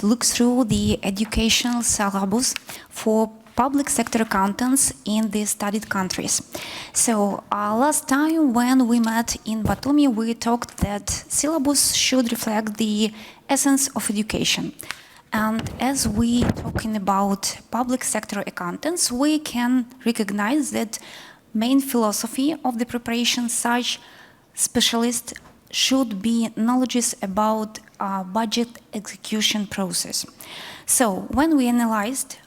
look through the educational syllabus for public sector accountants in the studied countries. So last time when we met in Batumi, we talked that syllabus should reflect the essence of education. And as we talking about public sector accountants, we can recognize that main philosophy of the preparation such specialists should be knowledge about budget execution process. So when we analyzed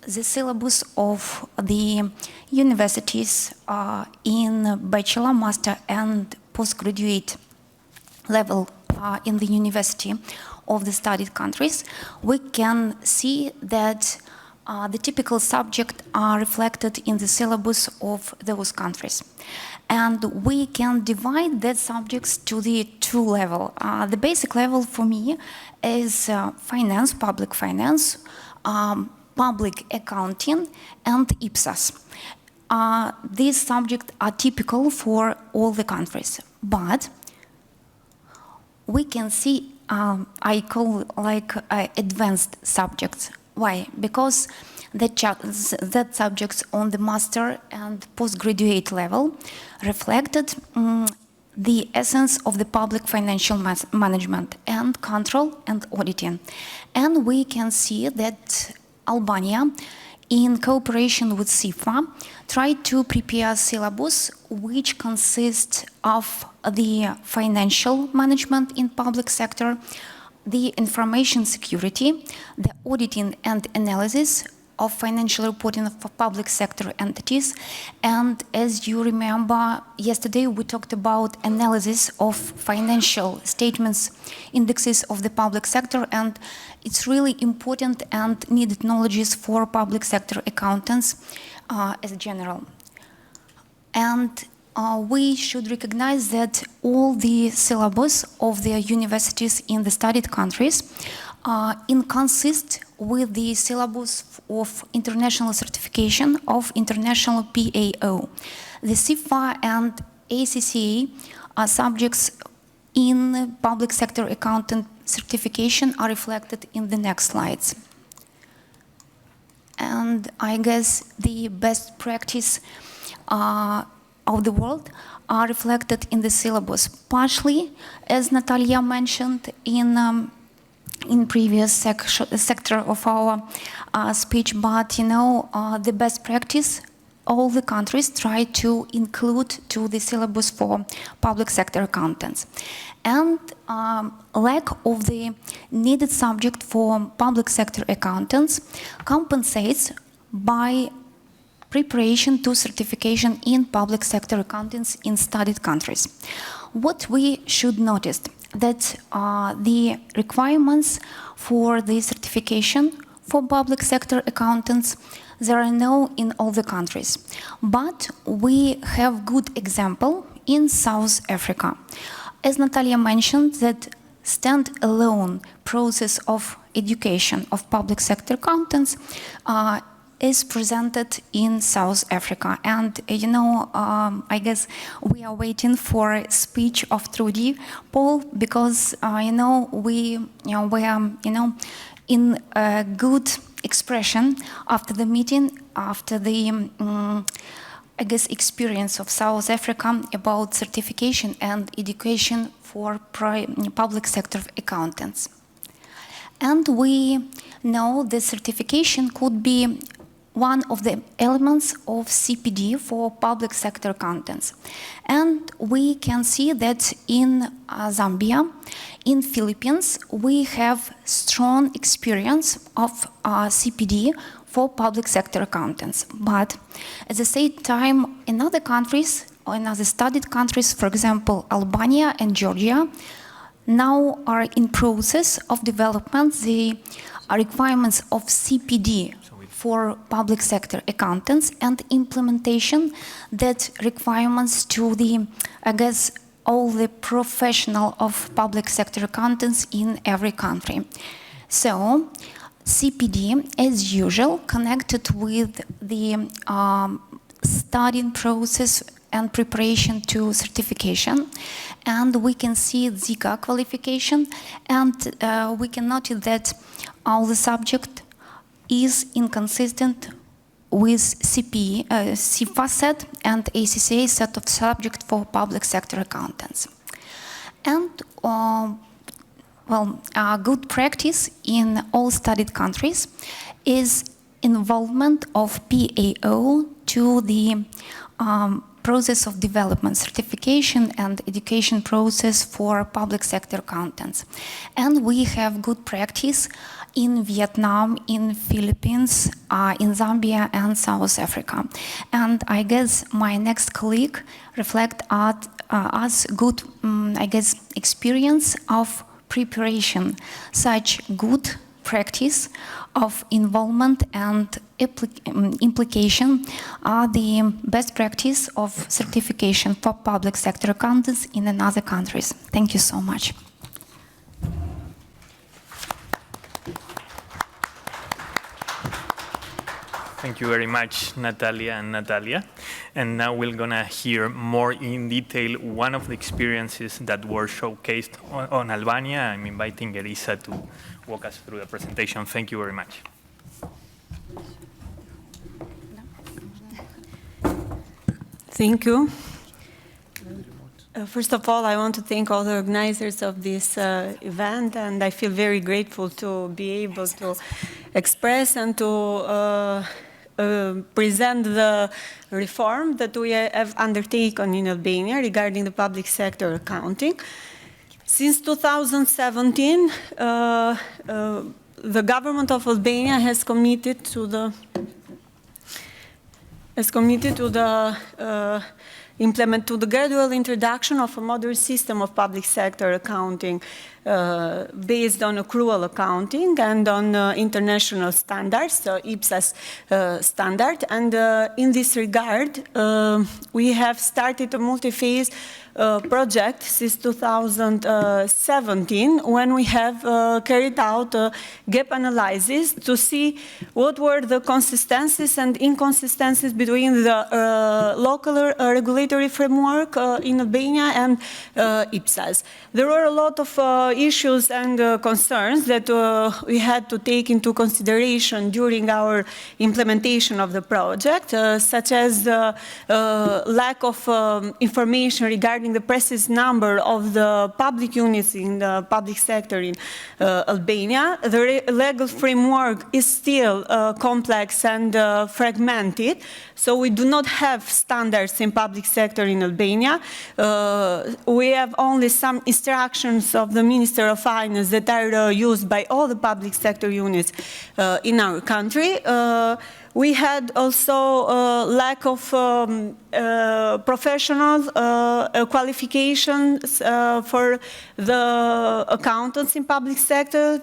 the syllabus of the universities in bachelor, master, and postgraduate level in the university of the studied countries, we can see that the typical subjects are reflected in the syllabus of those countries. And we can divide that subjects to the 2 levels. The basic level for me is finance, public finance, public accounting, and IPSAS. These subjects are typical for all the countries, but we can see, I call like advanced subjects. Why? Because that subjects on the master and postgraduate level reflected the essence of the public financial management and control and auditing. And we can see that Albania, in cooperation with SIFA, tried to prepare a syllabus which consists of the financial management in public sector, the information security, the auditing and analysis of financial reporting for public sector entities. And as you remember, yesterday we talked about analysis of financial statements, indexes of the public sector, and it's really important and needed knowledge for public sector accountants as general. And we should recognize that all the syllabus of the universities in the studied countries consist with the syllabus of international certification of international PAO. The SIFA and ACCA are subjects in public sector accountant certification are reflected in the next slides. And I guess the best practice of the world are reflected in the syllabus, partially, as Natalia mentioned in previous sector of our speech, but you know, the best practice all the countries try to include to the syllabus for public sector accountants. And lack of the needed subject for public sector accountants compensates by preparation to certification in public sector accountants in studied countries. What we should notice that the requirements for the certification for public sector accountants, there are no in all the countries. But we have good example in South Africa. As Natalia mentioned, that stand-alone process of education of public sector accountants is presented in South Africa. And, you know, I guess we are waiting for a speech of Trudy Paul, because, you know, we are, you know, in a good expression after the meeting, after the, I guess, experience of South Africa about certification and education for public sector accountants. And we know the certification could be one of the elements of CPD for public sector accountants. And we can see that in Zambia, in Philippines, we have strong experience of CPD for public sector accountants. But at the same time, in other countries, or in other studied countries, for example, Albania and Georgia, now are in process of development the requirements of CPD for public sector accountants and implementation that requirements to the, I guess, all the professional of public sector accountants in every country. So CPD, as usual, connected with the studying process and preparation to certification. And we can see Zika qualification, and we can notice that all the subject is inconsistent with CFA set and ACCA set of subject for public sector accountants. And well, good practice in all studied countries is involvement of PAO to the process of development, certification and education process for public sector accountants. And we have good practice in Vietnam, in Philippines, in Zambia and South Africa. And I guess my next colleague reflect us good, I guess, experience of preparation, such good practice of involvement and implication are the best practice of certification for public sector accountants in other countries. Thank you so much. Thank you very much, Natalia and Natalia. And now we're going to hear more in detail one of the experiences that were showcased on Albania. I'm inviting Elisa to walk us through the presentation. Thank you very much. Thank you. First of all, I want to thank all the organizers of this event, and I feel very grateful to be able to express and to present the reform that we have undertaken in Albania regarding the public sector accounting. Since 2017, the government of Albania has committed to the gradual introduction of a modern system of public sector accounting based on accrual accounting and on international standards, so IPSAS standard. And in this regard, we have started a multi-phase project since 2017, when we have carried out a gap analysis to see what were the consistencies and inconsistencies between the local regulatory framework in Albania and IPSAS. There were a lot of issues and concerns that we had to take into consideration during our implementation of the project, such as the lack of information regarding the precise number of the public units in the public sector in Albania. The legal framework is still complex and fragmented, so we do not have standards in public sector in Albania. We have only some instructions of the Minister of Finance that are used by all the public sector units in our country. We had also lack of professional qualifications for the accountants in public sector,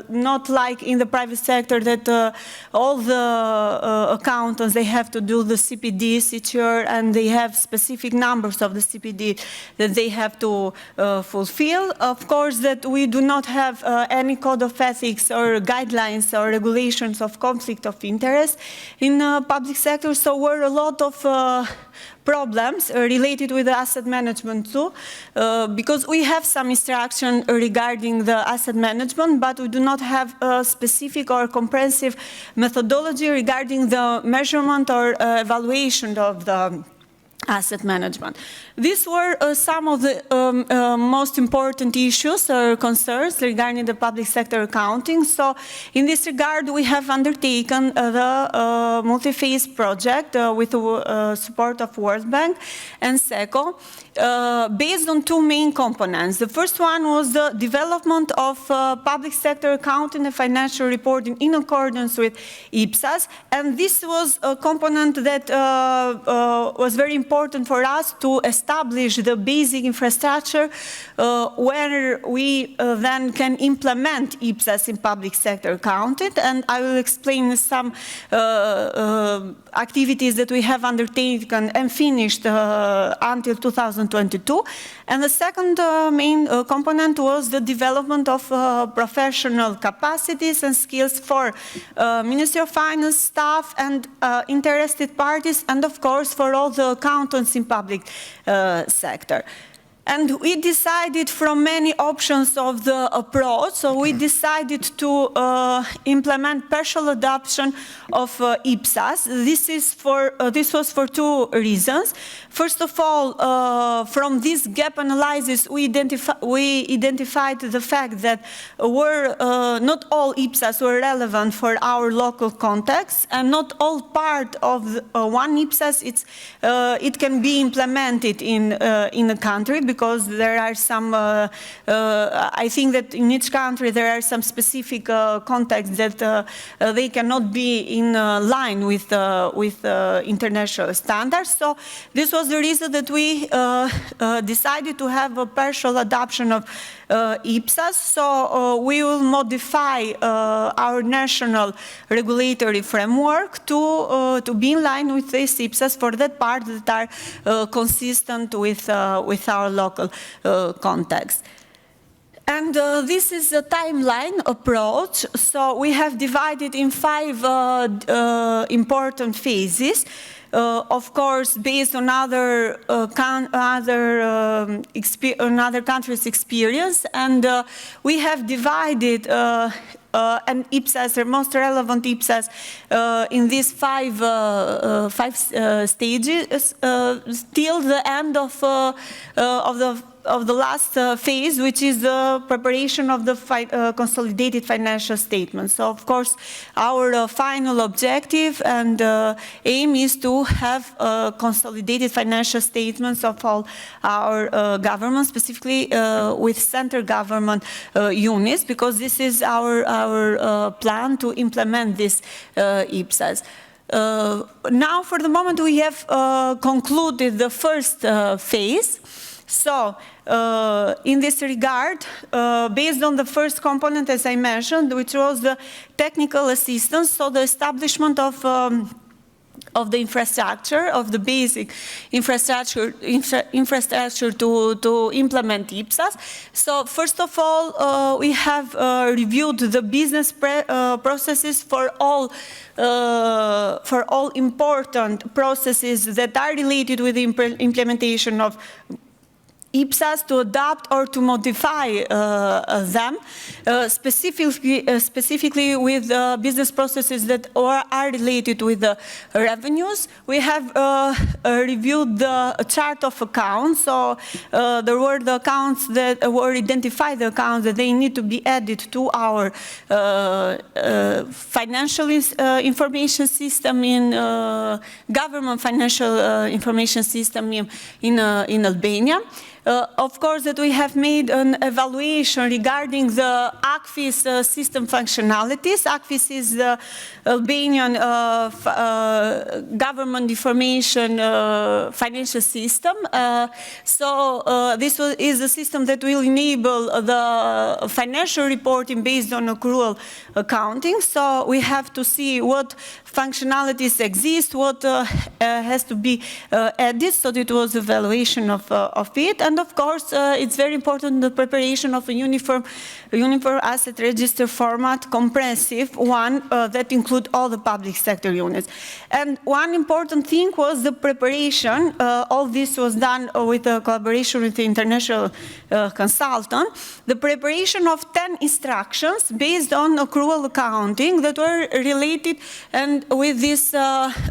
not like in the private sector that all the accountants, they have to do the CPD each year and they have specific numbers of the CPD that they have to fulfill. Of course, that we do not have any code of ethics or guidelines or regulations of conflict of interest in public sector, so were a lot of problems related with the asset management too, because we have some instruction regarding the asset management, but we do not have a specific or comprehensive methodology regarding the measurement or evaluation of the asset management. These were some of the most important issues or concerns regarding the public sector accounting. So in this regard, we have undertaken the multi-phase project with the support of WorldBank and SECO, based on two main components. The first one was the development of public sector accounting and financial reporting in accordance with IPSAS, and this was a component that was very important for us to establish the basic infrastructure where we then can implement IPSAS in public sector accounting, and I will explain some activities that we have undertaken and finished until 2022. And the second main component was the development of professional capacities and skills for Ministry of Finance staff and interested parties, and of course for all the accountants in public sector. And we decided from many options of the approach, so we decided to implement partial adoption of IPSAS. This was for two reasons. First of all, from this gap analysis, we identified the fact that not all IPSAS were relevant for our local context, and not all part of one IPSAS it can be implemented in a country, because there are some, I think that in each country there are some specific contexts that they cannot be in line with international standards. So this was the reason that we decided to have a partial adoption of IPSAS. So we will modify our national regulatory framework to be in line with this IPSAS for that part that are consistent with our local context. And this is a timeline approach. So we have divided in 5 important phases. Of course, based on other countries' experience, and we have divided an IPSAS, the most relevant IPSAS, in these 5 stages till the end of the last phase, which is the preparation of the consolidated financial statements. So, of course, our final objective and aim is to have consolidated financial statements of all our governments, specifically with center government units, because this is our plan to implement this IPSAS. Now, for the moment, we have concluded the first phase. So, in this regard, based on the first component, as I mentioned, which was the technical assistance, so the establishment of infrastructure, of the basic infrastructure, to implement IPSAS. So first of all, we have reviewed the business processes for all important processes that are related with the implementation of IPSAS, to adapt or to modify them, specifically with business processes that are related with the revenues. We have reviewed the chart of accounts, so there were the accounts that were identified, the accounts that they need to be added to our financial information system, in government financial information system in Albania. Of course, that we have made an evaluation regarding the IFMIS system functionalities. IFMIS is the Albanian government information financial system. This is a system that will enable the financial reporting based on accrual accounting. So we have to see what functionalities exist, what has to be added. So it was evaluation of it. And of course, it's very important the preparation of a uniform asset register format, comprehensive one that include all the public sector units. And one important thing was the preparation. All this was done with a collaboration with the international consultant. The preparation of 10 instructions based on accrual accounting that were related and with these 10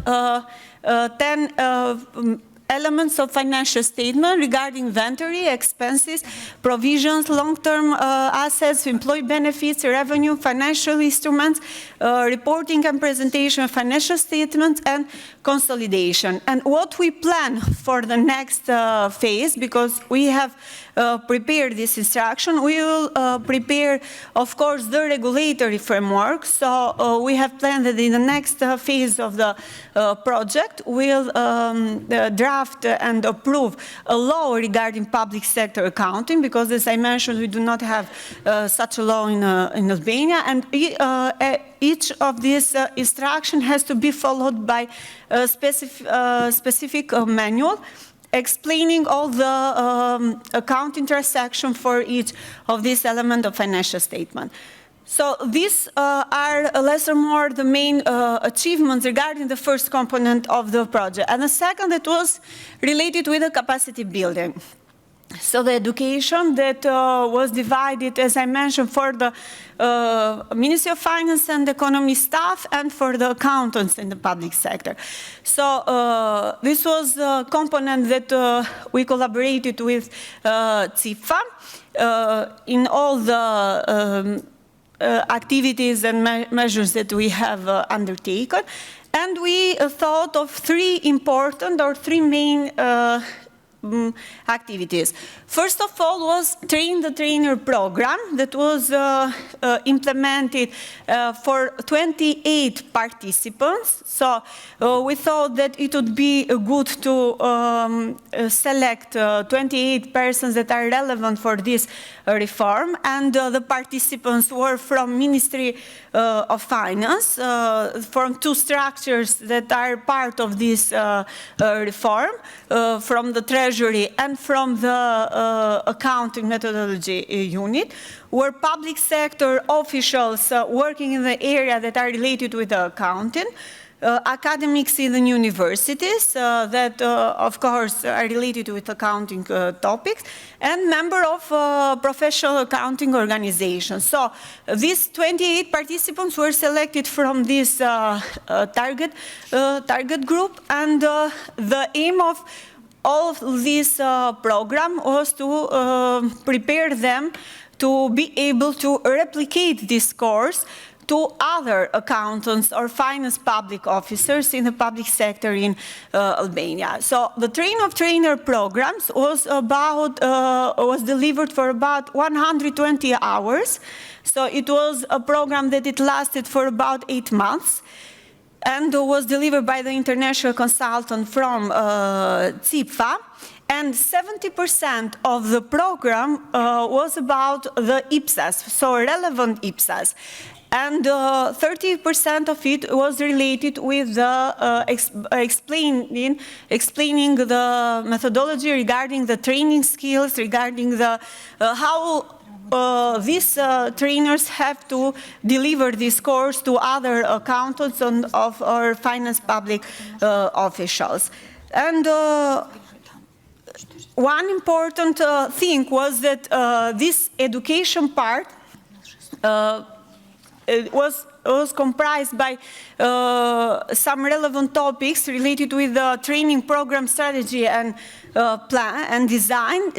elements of financial statement regarding inventory, expenses, provisions, long-term assets, employee benefits, revenue, financial instruments, reporting and presentation of financial statements, and consolidation. And what we plan for the next phase, because we have prepared this instruction, we will prepare, of course, the regulatory framework. So we have planned that in the next phase of the project, we'll draft and approve a law regarding public sector accounting, because as I mentioned, we do not have such a law in Albania, and each of these instructions has to be followed by a specific manual explaining all the accounting transaction for each of these elements of financial statement. So these are less or more the main achievements regarding the first component of the project. And the second, that was related with the capacity building. So the education that was divided, as I mentioned, for the Ministry of Finance and Economy staff and for the accountants in the public sector. So this was a component that we collaborated with CIFA in all the activities and measures that we have undertaken. And we thought of three main activities. First of all was Train the Trainer program that was implemented for 28 participants. So we thought that it would be good to select 28 persons that are relevant for this reform, and the participants were from Ministry of Finance, from two structures that are part of this reform, from the Treasury and from the accounting methodology unit, were public sector officials working in the area that are related with the accounting, academics in the universities that, of course, are related with accounting topics, and member of professional accounting organizations. So these 28 participants were selected from this target group, and the aim of all of this program was to prepare them to be able to replicate this course to other accountants or finance public officers in the public sector in Albania. So the Train of Trainer programs was delivered for about 120 hours. So it was a program that it lasted for about 8 months, and was delivered by the international consultant from CIFA. And 70% of the program was about the IPSAS, so relevant IPSAS. And 30% of it was related with the explaining the methodology regarding the training skills, regarding the how these trainers have to deliver this course to other accountants of our finance public officials. And one important thing was that this education part it was comprised by some relevant topics related with the training program strategy and plan and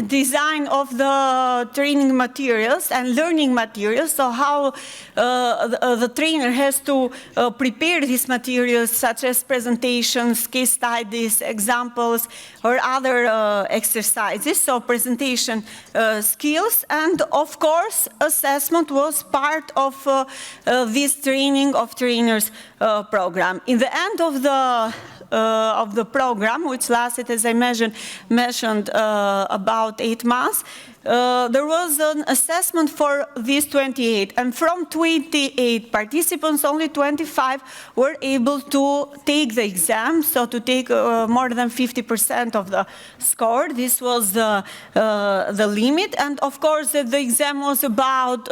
design of the training materials and learning materials, so how the trainer has to prepare these materials such as presentations, case studies, examples, or other exercises, so presentation skills, and of course assessment was part of this training of trainers program. In the end of the program, which lasted, as I mentioned about 8 months, there was an assessment for these 28, and from 28 participants, only 25 were able to take the exam, so to take more than 50% of the score. This was the limit, and of course the exam was about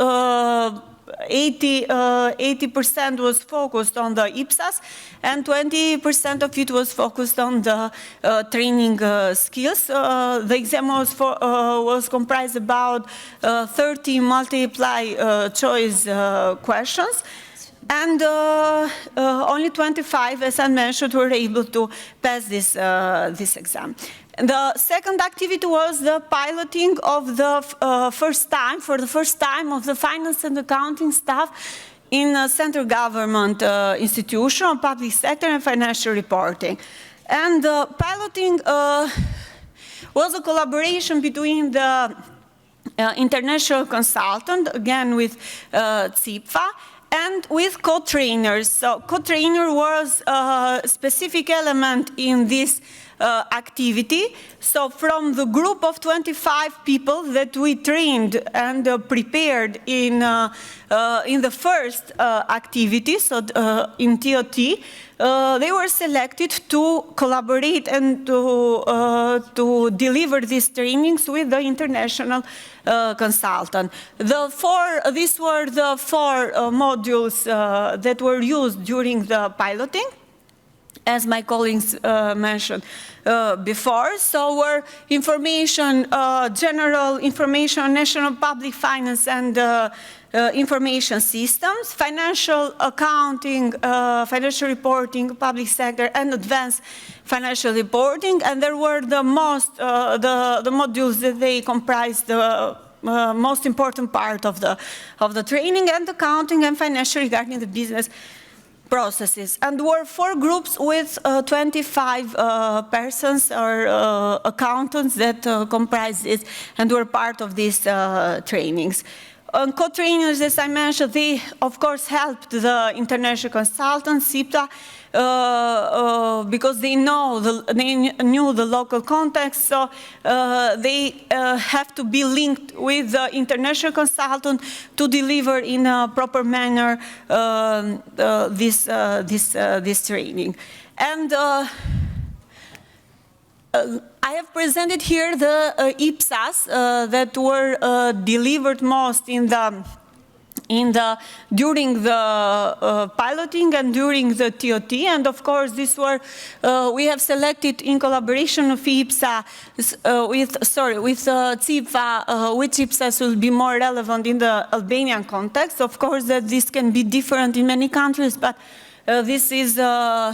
80% was focused on the IPSAS, and 20% of it was focused on the training skills. The exam was comprised about 30 multiple choice questions, and only 25, as I mentioned, were able to pass this exam. The second activity was the piloting of the for the first time of the finance and accounting staff in a central government institution, public sector and financial reporting. And the piloting was a collaboration between the international consultant, again with CFA, and with co-trainers. So co-trainer was a specific element in this activity. So from the group of 25 people that we trained and prepared in the first activity, so in TOT, they were selected to collaborate and to deliver these trainings with the international consultant. These were the 4 modules that were used during the piloting, as my colleagues mentioned before. So were information, general information on national public finance and information systems, financial accounting, financial reporting, public sector, and advanced financial reporting. And there were the modules that they comprised the most important part of the training, and accounting and financial regarding the business processes. And there were 4 groups with 25 persons or accountants that comprised it and were part of these trainings. Co-trainers, as I mentioned, they of course helped the international consultants, CIPTA, because they knew the local context, so they have to be linked with the international consultant to deliver in a proper manner this training. And I have presented here the IPSAS that were delivered most during the piloting and during the TOT, and of course these were we have selected in collaboration with IPSA with CIPA which IPSAS will be more relevant in the Albanian context. Of course that this can be different in many countries, but this is a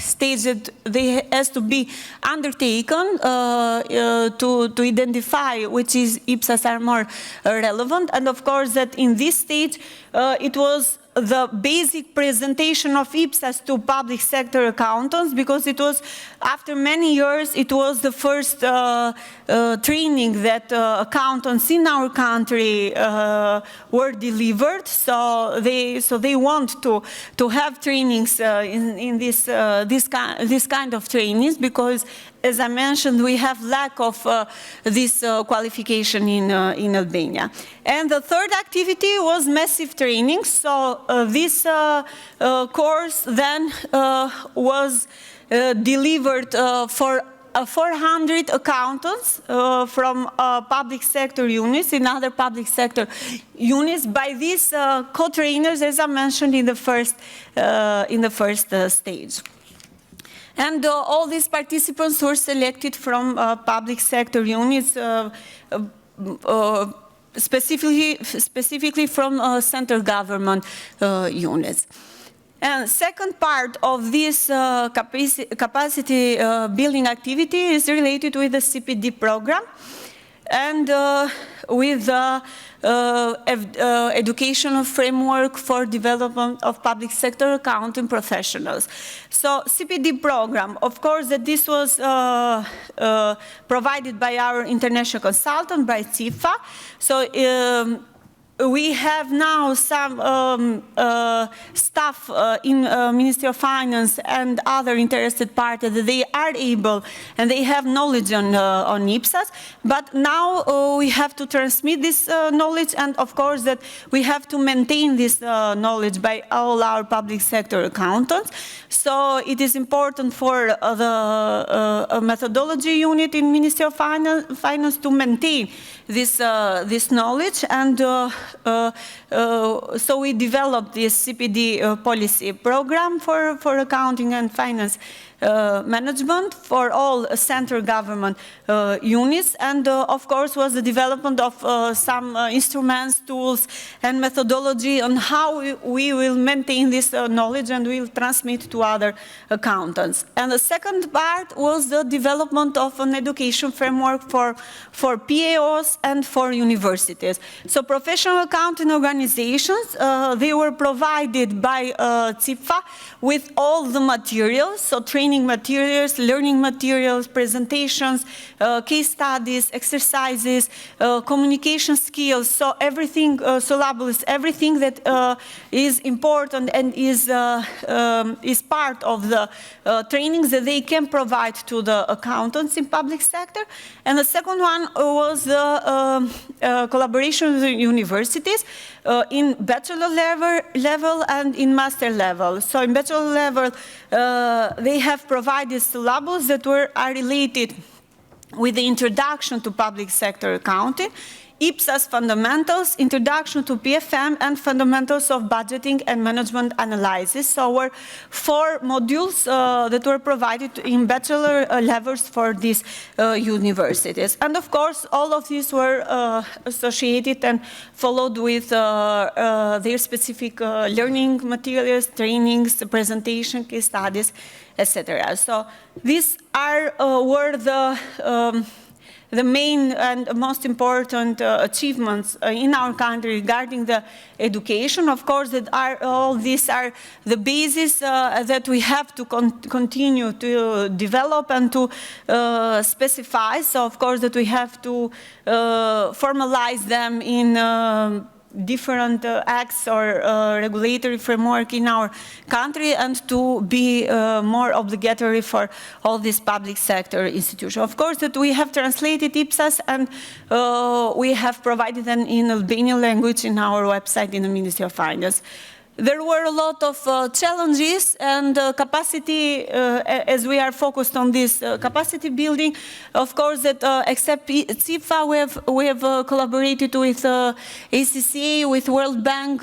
stage that has to be undertaken to identify which IPSAS are more relevant. And of course that in this stage it was the basic presentation of IPSAS to public sector accountants, because it was, after many years, it was the first training that accountants in our country were delivered. So they want to have trainings in this kind of trainings, because, as I mentioned, we have lack of this qualification in Albania. And the third activity was massive training. So this course then was delivered for 400 accountants from public sector units and other public sector units by these co-trainers, as I mentioned in the first stage. And all these participants were selected from public sector units, specifically from central government units. And second part of this capacity building activity is related with the CPD program and with the educational framework for development of public sector accounting professionals. So CPD program, of course, that this was provided by our international consultant, by CIFA. So we have now some staff in Ministry of Finance and other interested parties that they are able and they have knowledge on IPSAS, but now we have to transmit this knowledge, and of course that we have to maintain this knowledge by all our public sector accountants. So it is important for the methodology unit in Ministry of Finance to maintain this knowledge, and so we developed this CPD policy program for accounting and finance management for all central government units, and of course was the development of some instruments, tools and methodology on how we will maintain this knowledge and will transmit to other accountants. And the second part was the development of an education framework for PAOs and for universities. So professional accounting organizations, they were provided by CIFA with all the materials, so training materials, learning materials, presentations, case studies, exercises, communication skills, so everything, syllabus, everything that is important and is part of the trainings that they can provide to the accountants in public sector. And the second one was the collaboration with the universities in bachelor level and in master level. So in bachelor level, they have provided syllabus that are related with the introduction to public sector accounting, IPSAS fundamentals, introduction to PFM, and fundamentals of budgeting and management analysis. So were 4 modules that were provided in bachelor levels for these universities. And of course, all of these were associated and followed with their specific learning materials, trainings, presentation, case studies, etc. So these were the main and most important achievements in our country regarding the education. Of course, all these are the basis that we have to continue to develop and to specify. So, of course, that we have to formalize them in different acts or regulatory framework in our country, and to be more obligatory for all these public sector institutions. Of course, that we have translated IPSAS, and we have provided them in Albanian language in our website in the Ministry of Finance. There were a lot of challenges and capacity, as we are focused on this capacity building. Of course, that except CIFA, we have collaborated with ACCA, with WorldBank,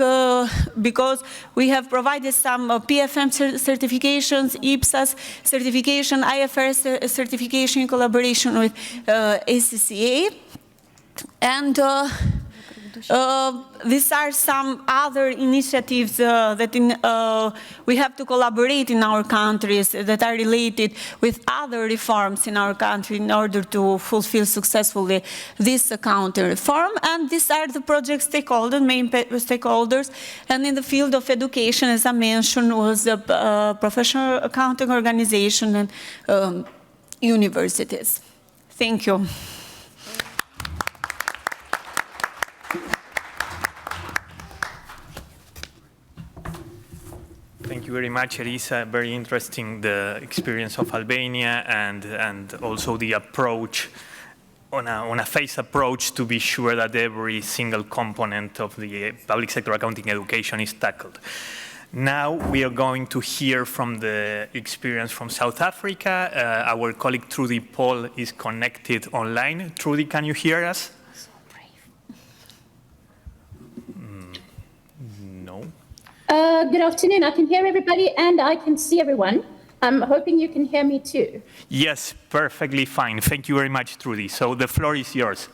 because we have provided some PFM certifications, IPSAS certification, IFRS certification in collaboration with ACCA. And these are some other initiatives that we have to collaborate in our countries that are related with other reforms in our country in order to fulfill successfully this accounting reform. And these are the project stakeholders, main stakeholders. And in the field of education, as I mentioned, was the professional accounting organization and universities. Thank you. Thank you very much, Elisa. Very interesting, the experience of Albania and also the approach, on a phased approach to be sure that every single component of the public sector accounting education is tackled. Now we are going to hear from the experience from South Africa. Our colleague Trudy Paul is connected online. Trudy, can you hear us? No. Good afternoon. I can hear everybody and I can see everyone. I'm hoping you can hear me too. Yes, perfectly fine. Thank you very much, Trudy. So the floor is yours.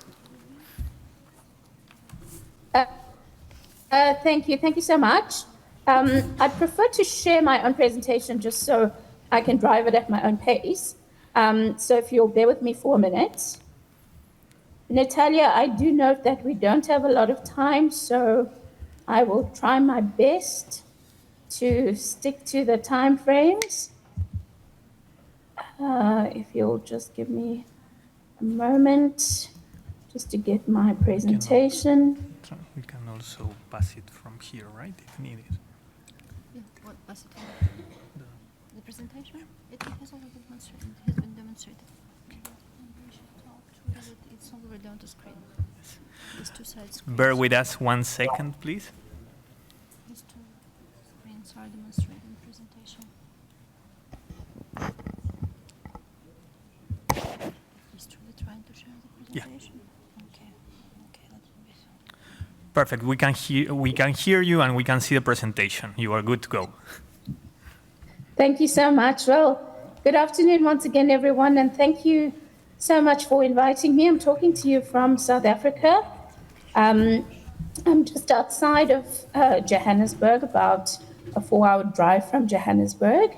Thank you. Thank you so much. I'd prefer to share my own presentation just so I can drive it at my own pace. So if you'll bear with me for a minute. Natalia, I do note that we don't have a lot of time, so I will try my best to stick to the time frames. If you'll just give me a moment just to get my presentation. We can also pass it from here, right, if needed. What pass it from? The presentation? It has already demonstrated. It has been demonstrated. It's already on the screen. These two sides. Bear with us 1 second, please. These two screens are demonstrating presentation. Is Trudy trying to share the presentation? Yeah. Okay. Okay, let's do this. Perfect. We can hear you and we can see the presentation. You are good to go. Thank you so much. Well, good afternoon once again, everyone, and thank you so much for inviting me. I'm talking to you from South Africa. I'm just outside of Johannesburg, about a 4-hour drive from Johannesburg.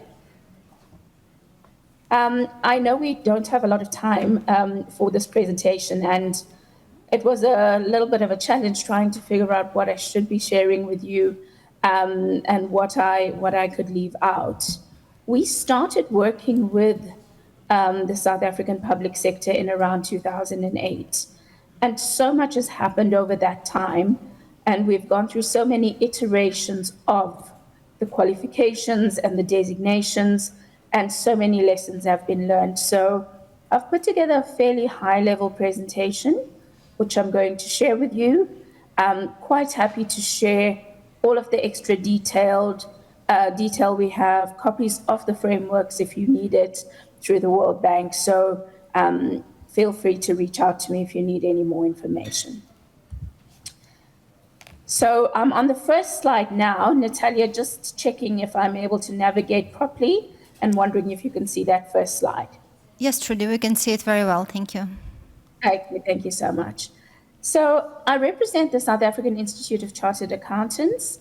I know we don't have a lot of time for this presentation, and it was a little bit of a challenge trying to figure out what I should be sharing with you and what I could leave out. We started working with the South African public sector in around 2008. And so much has happened over that time. And we've gone through so many iterations of the qualifications and the designations, and so many lessons have been learned. So I've put together a fairly high-level presentation, which I'm going to share with you. I'm quite happy to share all of the extra detail we have, copies of the frameworks if you need it, through the WorldBank. So feel free to reach out to me if you need any more information. So I'm on the first slide now. Natalia, just checking if I'm able to navigate properly and wondering if you can see that first slide. Yes, Trudy, we can see it very well. Thank you. Okay, thank you so much. So I represent the South African Institute of Chartered Accountants,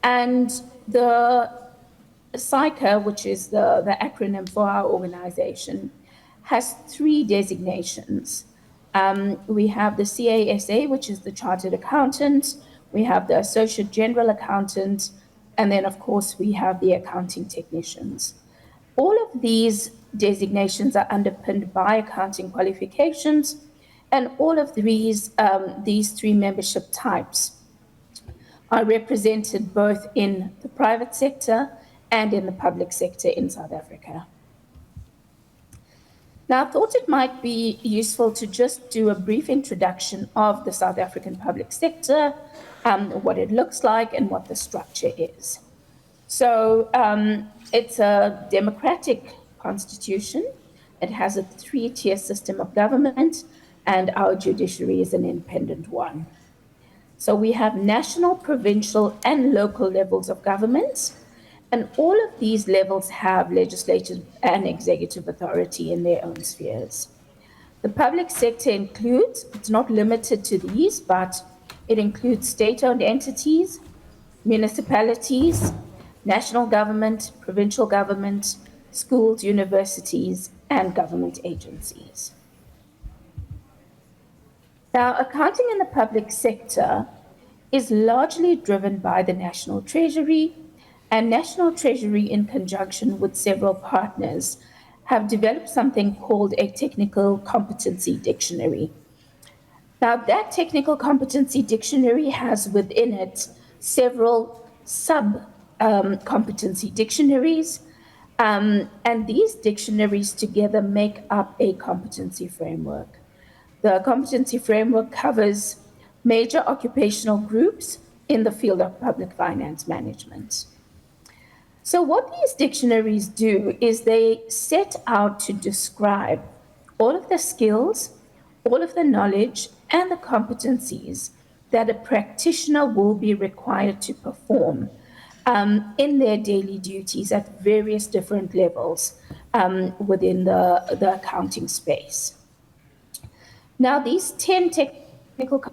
and the SAICA, which is the acronym for our organization, has 3 designations. We have the CASA, which is the Chartered Accountant, we have the Associate General Accountant, and then, of course, we have the Accounting Technicians. All of these designations are underpinned by accounting qualifications, and all of these 3 membership types are represented both in the private sector and in the public sector in South Africa. Now, I thought it might be useful to just do a brief introduction of the South African public sector, what it looks like and what the structure is. So it's a democratic constitution. It has a 3-tier system of government, and our judiciary is an independent one. So we have national, provincial, and local levels of government, and all of these levels have legislative and executive authority in their own spheres. The public sector includes, it's not limited to these, but It includes state-owned entities, municipalities, national government, provincial government, schools, universities, and government agencies. Now, accounting in the public sector is largely driven by the National Treasury, and National Treasury, in conjunction with several partners, have developed something called a technical competency dictionary. Now, that technical competency dictionary has within it several sub-competency dictionaries, and these dictionaries together make up a competency framework. The competency framework covers major occupational groups in the field of public finance management. So what these dictionaries do is they set out to describe all of the skills, all of the knowledge, and the competencies that a practitioner will be required to perform in their daily duties at various different levels within the accounting space. Now, these 10 technical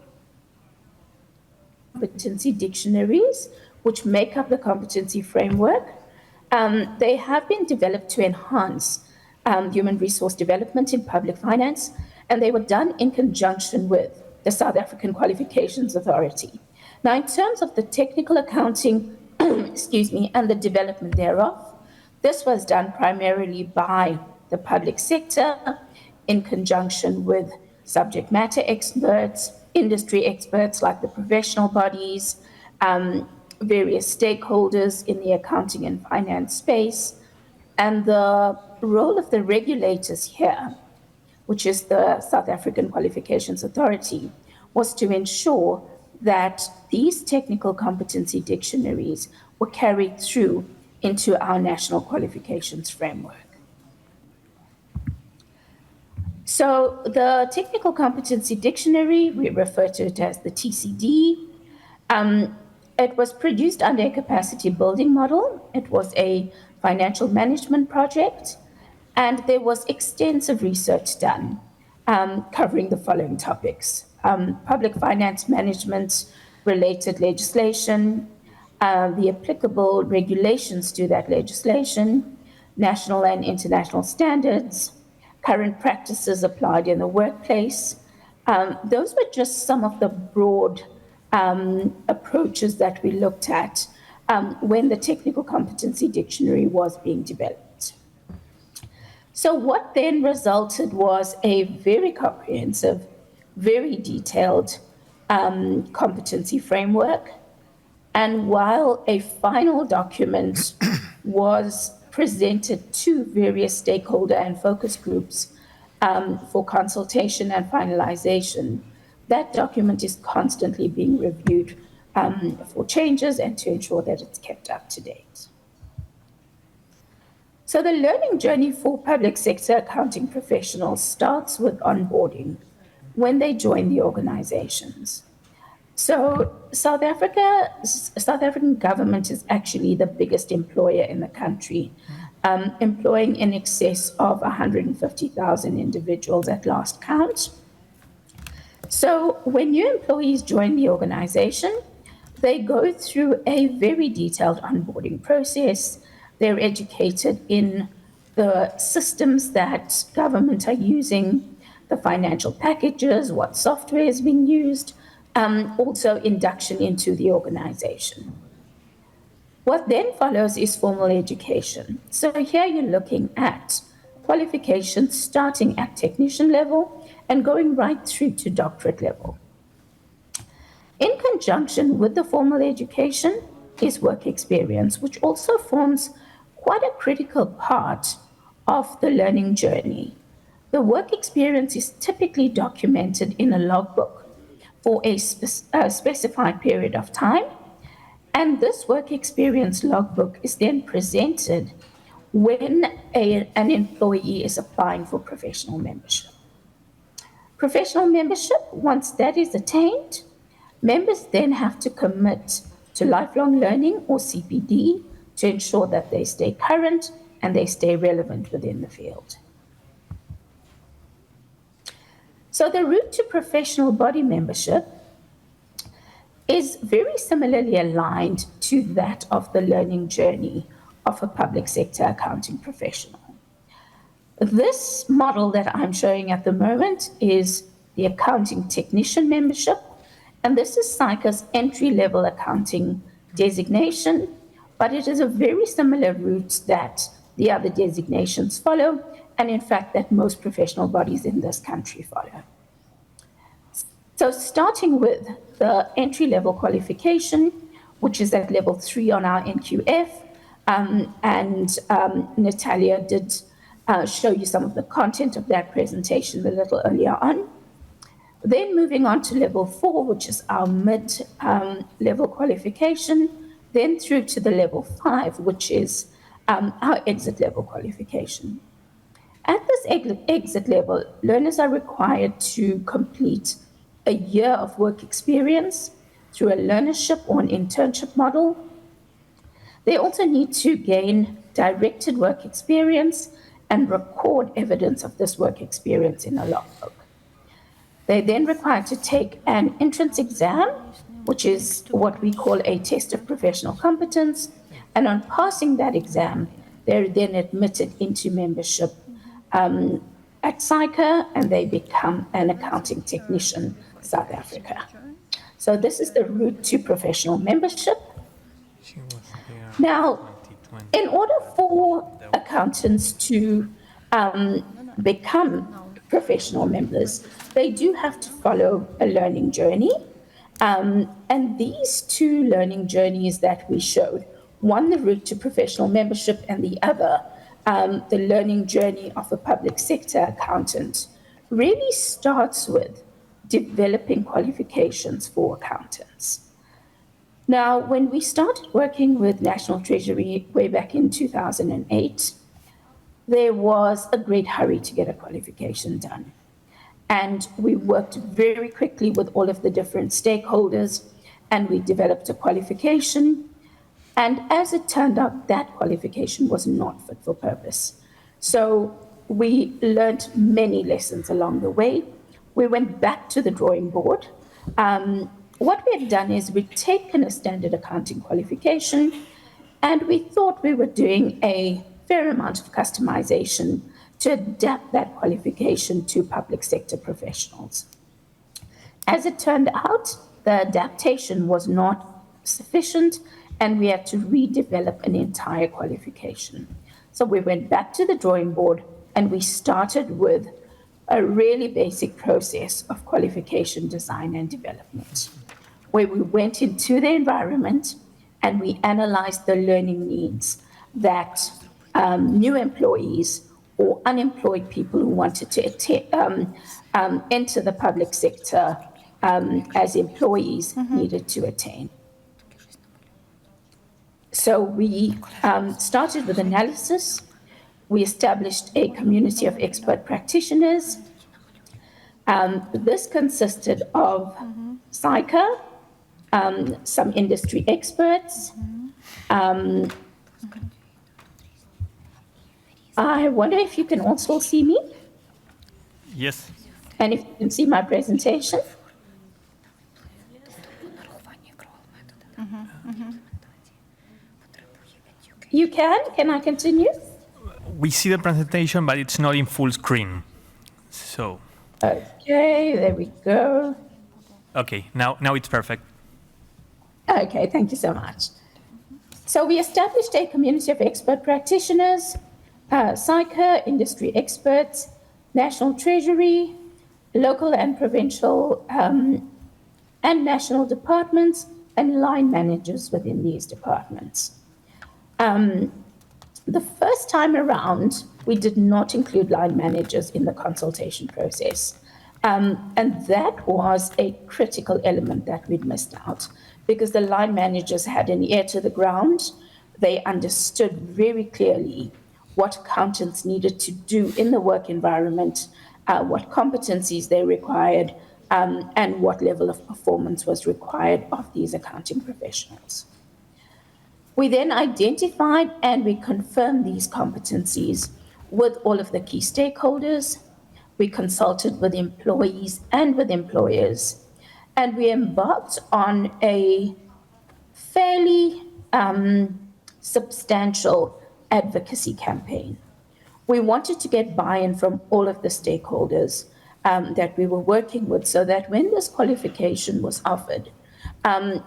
competency dictionaries, which make up the competency framework, they have been developed to enhance human resource development in public finance, and they were done in conjunction with the South African Qualifications Authority. Now, in terms of the technical accounting, excuse me, and the development thereof, this was done primarily by the public sector in conjunction with subject matter experts, industry experts like the professional bodies, various stakeholders in the accounting and finance space, and the role of the regulators here, which is the South African Qualifications Authority, was to ensure that these technical competency dictionaries were carried through into our national qualifications framework. So the Technical Competency Dictionary, we refer to it as the TCD. It was produced under a capacity building model. It was a financial management project, and there was extensive research done covering the following topics: public finance management related legislation, the applicable regulations to that legislation, national and international standards, current practices applied in the workplace. Those were just some of the broad approaches that we looked at when the Technical Competency Dictionary was being developed. So what then resulted was a very comprehensive, very detailed competency framework. And while a final document was presented to various stakeholder and focus groups for consultation and finalization, that document is constantly being reviewed for changes and to ensure that it's kept up to date. So the learning journey for public sector accounting professionals starts with onboarding when they join the organizations. So South African government is actually the biggest employer in the country, employing in excess of 150,000 individuals at last count. So when new employees join the organization, they go through a very detailed onboarding process. They're educated in the systems that government are using, the financial packages, what software is being used, also induction into the organization. What then follows is formal education. So here you're looking at qualifications starting at technician level and going right through to doctorate level. In conjunction with the formal education is work experience, which also forms quite a critical part of the learning journey. The work experience is typically documented in a logbook for a specified period of time, and this work experience logbook is then presented when an employee is applying for professional membership. Professional membership, once that is attained, members then have to commit to lifelong learning, or CPD, to ensure that they stay current and they stay relevant within the field. So the route to professional body membership is very similarly aligned to that of the learning journey of a public sector accounting professional. This model that I'm showing at the moment is the accounting technician membership, and this is SAICA's entry-level accounting designation, but it is a very similar route that the other designations follow, and in fact that most professional bodies in this country follow. So starting with the entry-level qualification, which is at level 3 on our NQF, and Natalia did show you some of the content of that presentation a little earlier on. Then moving on to level 4, which is our mid-level qualification, then through to the level 5, which is our exit level qualification. At this exit level, learners are required to complete a year of work experience through a learnership or an internship model. They also need to gain directed work experience and record evidence of this work experience in a logbook. They're then required to take an entrance exam, which is what we call a test of professional competence, and on passing that exam, they're then admitted into membership at SAICA, and they become an accounting technician, South Africa. So this is the route to professional membership. Now, in order for accountants to become professional members, they do have to follow a learning journey. And these two learning journeys that we showed, one the route to professional membership and the other the learning journey of a public sector accountant, really starts with developing qualifications for accountants. Now, when we started working with National Treasury way back in 2008, there was a great hurry to get a qualification done. And we worked very quickly with all of the different stakeholders, and we developed a qualification. And as it turned out, that qualification was not fit for purpose. So we learned many lessons along the way. We went back to the drawing board. What we had done is we'd taken a standard accounting qualification, and we thought we were doing a fair amount of customization to adapt that qualification to public sector professionals. As it turned out, the adaptation was not sufficient, and we had to redevelop an entire qualification. So we went back to the drawing board, and we started with a really basic process of qualification design and development, where we went into the environment and we analyzed the learning needs that new employees or unemployed people who wanted to enter the public sector as employees needed to attain. So we started with analysis. We established a community of expert practitioners. This consisted of SAICA, some industry experts. I wonder if you can also see me? Yes. And if you can see my presentation? You can? Can I continue? We see the presentation, but it's not in full screen. So. Okay, there we go. Okay, now it's perfect. Okay, thank you so much. So we established a community of expert practitioners, SAICA, industry experts, National Treasury, local and provincial and national departments, and line managers within these departments. The first time around, we did not include line managers in the consultation process. And that was a critical element that we'd missed out, because the line managers had an ear to the ground. They understood very clearly what accountants needed to do in the work environment, what competencies they required, and what level of performance was required of these accounting professionals. We then identified and we confirmed these competencies with all of the key stakeholders. We consulted with employees and with employers, And we embarked on a fairly substantial advocacy campaign. We wanted to get buy-in from all of the stakeholders that we were working with, so that when this qualification was offered,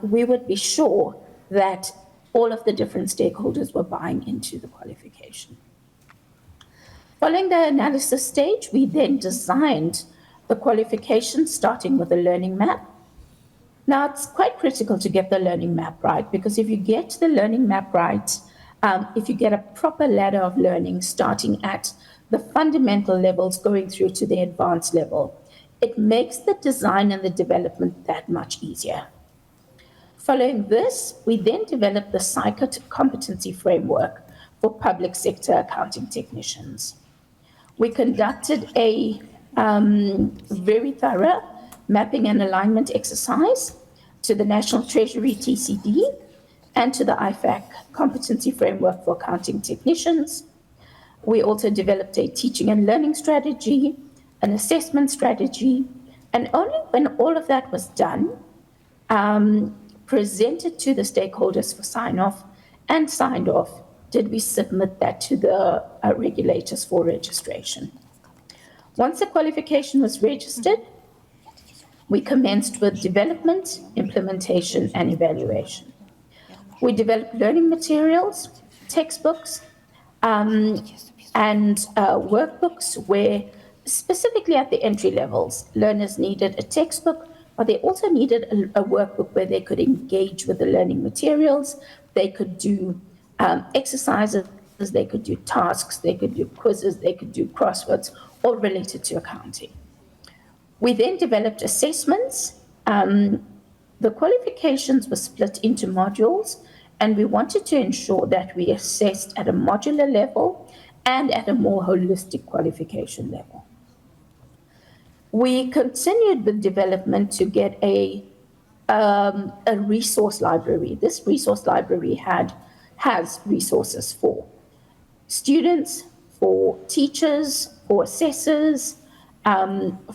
we would be sure that all of the different stakeholders were buying into the qualification. Following the analysis stage, we then designed the qualification, starting with a learning map. Now, it's quite critical to get the learning map right, because if you get the learning map right, if you get a proper ladder of learning starting at the fundamental levels going through to the advanced level, it makes the design and the development that much easier. Following this, we then developed the CFRR competency framework for public sector accounting technicians. We conducted a very thorough mapping and alignment exercise to the National Treasury TCD and to the IFAC competency framework for accounting technicians. We also developed a teaching and learning strategy, an assessment strategy, and only when all of that was done, presented to the stakeholders for sign-off and signed off, did we submit that to the regulators for registration. Once the qualification was registered, we commenced with development, implementation, and evaluation. We developed learning materials, textbooks, and workbooks where, specifically at the entry levels, learners needed a textbook, but they also needed a workbook where they could engage with the learning materials. They could do exercises, they could do tasks, they could do quizzes, they could do crosswords, all related to accounting. We then developed assessments. The qualifications were split into modules, and we wanted to ensure that we assessed at a modular level and at a more holistic qualification level. We continued with development to get a resource library. This resource library has resources for students, for teachers, for assessors,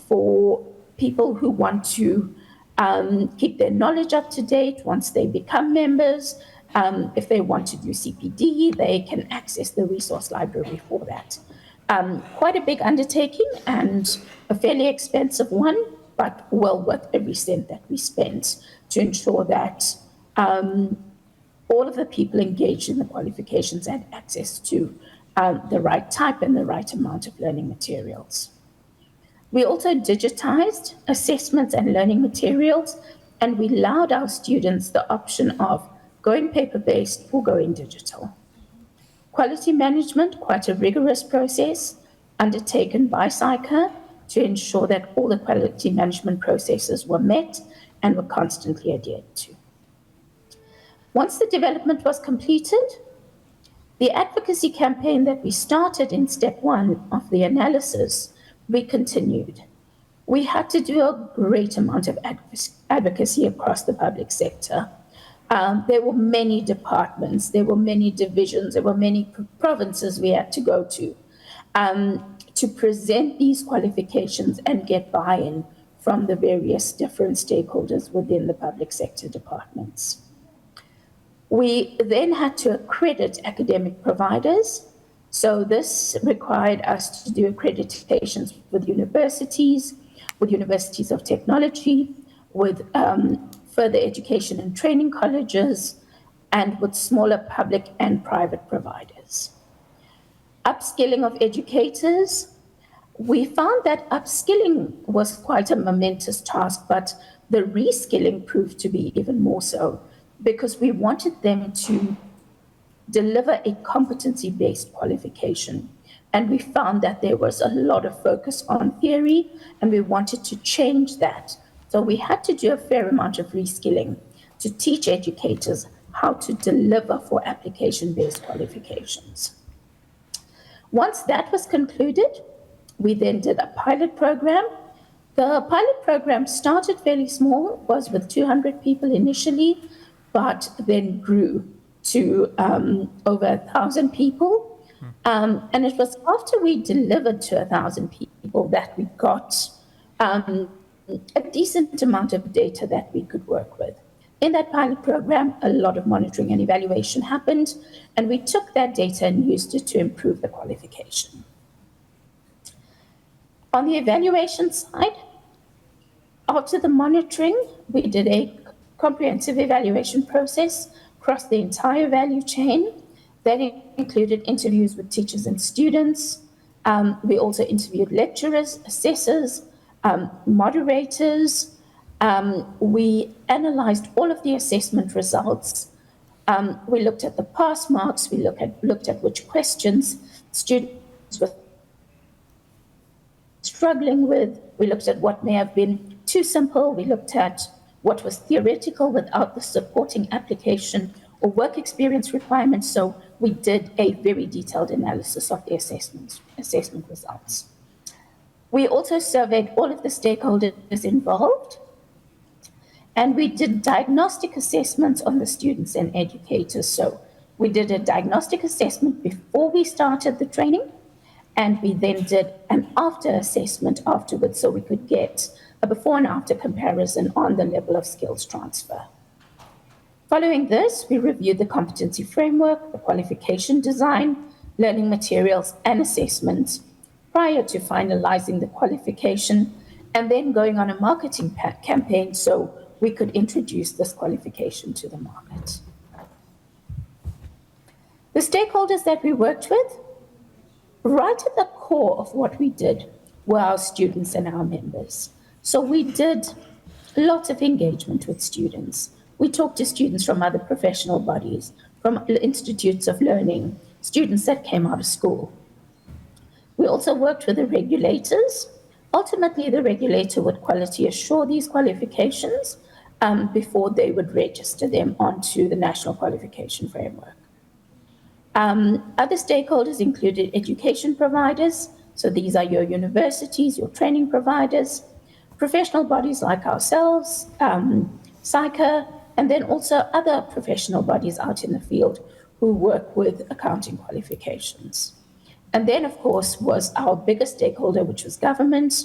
for people who want to keep their knowledge up to date once they become members. If they want to do CPD, they can access the resource library for that. Quite a big undertaking and a fairly expensive one, but well worth every cent that we spent to ensure that all of the people engaged in the qualifications had access to the right type and the right amount of learning materials. We also digitized assessments and learning materials, and we allowed our students the option of going paper-based or going digital. Quality management, quite a rigorous process undertaken by CFRR to ensure that all the quality management processes were met and were constantly adhered to. Once the development was completed, the advocacy campaign that we started in step 1 of the analysis, we continued. We had to do a great amount of advocacy across the public sector. There were many departments, there were many divisions, there were many provinces we had to go to present these qualifications and get buy-in from the various different stakeholders within the public sector departments. We then had to accredit academic providers. So this required us to do accreditations with universities of technology, with further education and training colleges, and with smaller public and private providers. Upskilling of educators. We found that upskilling was quite a momentous task, but the reskilling proved to be even more so, because we wanted them to deliver a competency-based qualification. And we found that there was a lot of focus on theory, and we wanted to change that. So we had to do a fair amount of reskilling to teach educators how to deliver for application-based qualifications. Once that was concluded, we then did a pilot program. The pilot program started fairly small, was with 200 people initially, but then grew to over 1,000 people. And it was after we delivered to 1,000 people that we got a decent amount of data that we could work with. In that pilot program, a lot of monitoring and evaluation happened, and we took that data and used it to improve the qualification. On the evaluation side, after the monitoring, we did a comprehensive evaluation process across the entire value chain. That included interviews with teachers and students. We also interviewed lecturers, assessors, moderators. We analyzed all of the assessment results. We looked at the pass marks. We looked at which questions students were struggling with. We looked at what may have been too simple. We looked at what was theoretical without the supporting application or work experience requirements. So we did a very detailed analysis of the assessment results. We also surveyed all of the stakeholders involved, and we did diagnostic assessments on the students and educators. So we did a diagnostic assessment before we started the training, and we then did an after assessment afterwards so we could get a before and after comparison on the level of skills transfer. Following this, we reviewed the competency framework, the qualification design, learning materials, and assessments prior to finalizing the qualification and then going on a marketing campaign so we could introduce this qualification to the market. The stakeholders that we worked with, right at the core of what we did were our students and our members. So we did lots of engagement with students. We talked to students from other professional bodies, from institutes of learning, students that came out of school. We also worked with the regulators. Ultimately, the regulator would quality assure these qualifications before they would register them onto the National Qualification Framework. Other stakeholders included education providers. So these are your universities, your training providers, professional bodies like ourselves, SICA, and then also other professional bodies out in the field who work with accounting qualifications. And then, of course, was our biggest stakeholder, which was government.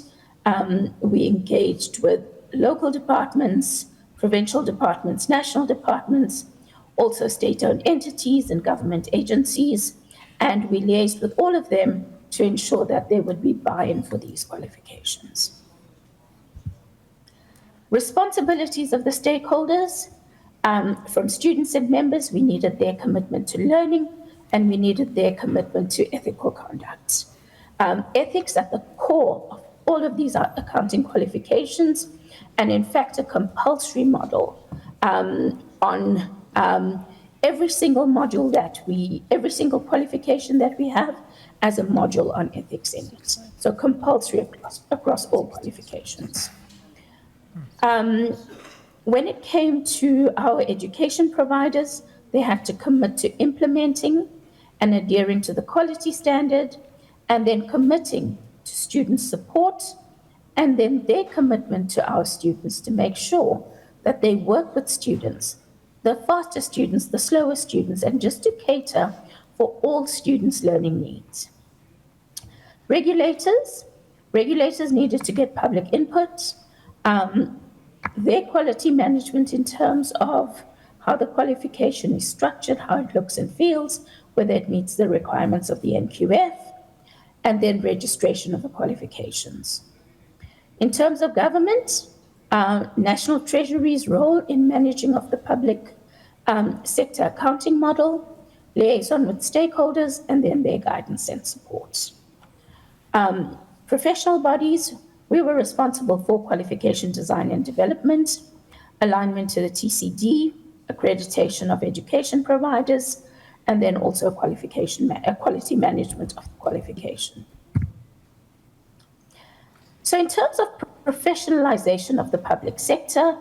We engaged with local departments, provincial departments, national departments, also state-owned entities and government agencies, and we liaised with all of them to ensure that there would be buy-in for these qualifications. Responsibilities of the stakeholders. From students and members, we needed their commitment to learning, and we needed their commitment to ethical conduct. Ethics at the core of all of these accounting qualifications, and in fact, a compulsory model on every single module every single qualification that we have as a module on ethics in it. So compulsory across all qualifications. When it came to our education providers, they had to commit to implementing and adhering to the quality standard, and then committing to student support, and then their commitment to our students to make sure that they work with students, the faster students, the slower students, and just to cater for all students' learning needs. Regulators needed to get public input. Their quality management in terms of how the qualification is structured, how it looks and feels, whether it meets the requirements of the NQF, and then registration of the qualifications. In terms of government, National Treasury's role in managing of the public sector accounting model, liaison with stakeholders, and then their guidance and support. Professional bodies, we were responsible for qualification design and development, alignment to the TCD, accreditation of education providers, and then also quality management of the qualification. So in terms of professionalization of the public sector,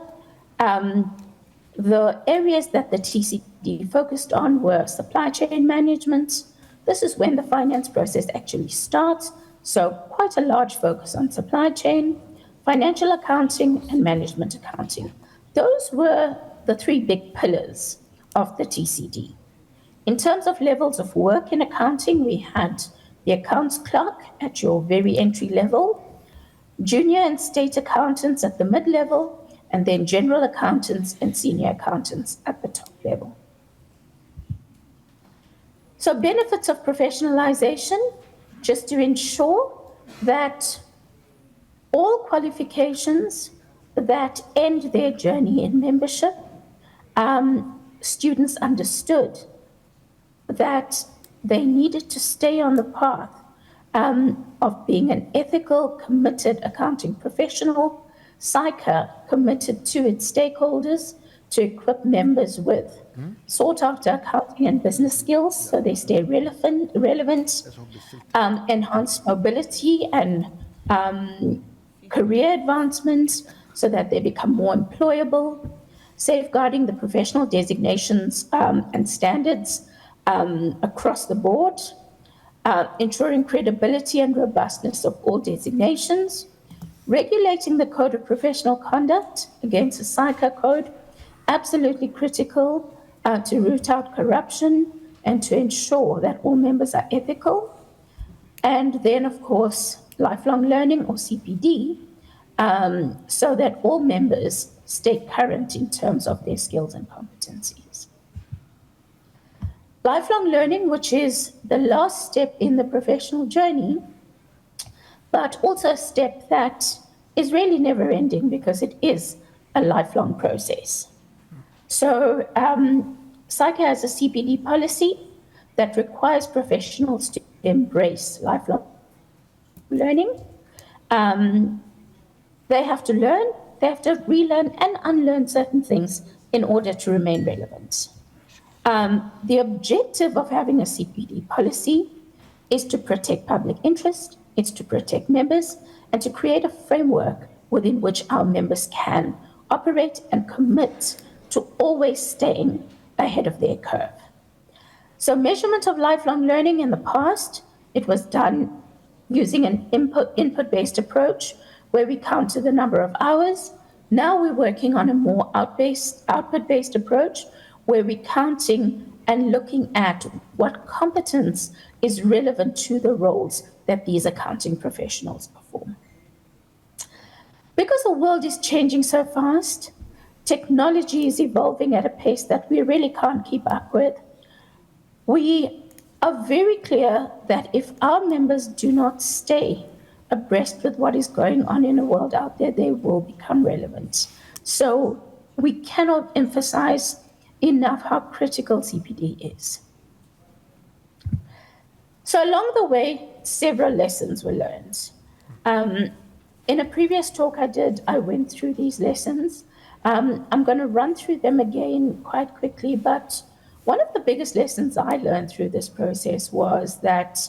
the areas that the TCD focused on were supply chain management. This is when the finance process actually starts. So quite a large focus on supply chain, financial accounting, and management accounting. Those were the three big pillars of the TCD. In terms of levels of work in accounting, we had the accounts clerk at your very entry level. junior and state accountants at the mid-level, and then general accountants and senior accountants at the top level. So benefits of professionalization, just to ensure that all qualifications that end their journey in membership, students understood that they needed to stay on the path of being an ethical, committed accounting professional, SICA committed to its stakeholders to equip members with sought-after accounting and business skills so they stay relevant, enhanced mobility and career advancements so that they become more employable, safeguarding the professional designations and standards across the board, ensuring credibility and robustness of all designations, regulating the code of professional conduct against the SICA code, absolutely critical to root out corruption and to ensure that all members are ethical. And then, of course, lifelong learning or CPD, so that all members stay current in terms of their skills and competencies. Lifelong learning, which is the last step in the professional journey, but also a step that is really never ending because it is a lifelong process. So SICA has a CPD policy that requires professionals to embrace lifelong learning. They have to learn, they have to relearn and unlearn certain things in order to remain relevant. The objective of having a CPD policy is to protect public interest, it's to protect members, and to create a framework within which our members can operate and commit to always staying ahead of their curve. So measurement of lifelong learning in the past, it was done using an input-based approach where we counted the number of hours. Now we're working on a more output-based approach where we're counting and looking at what competence is relevant to the roles that these accounting professionals perform. Because the world is changing so fast, technology is evolving at a pace that we really can't keep up with. We are very clear that if our members do not stay abreast with what is going on in the world out there, they will become relevant. So we cannot emphasize enough how critical CPD is. So along the way, several lessons were learned. In a previous talk I went through these lessons. I'm going to run through them again quite quickly, but one of the biggest lessons I learned through this process was that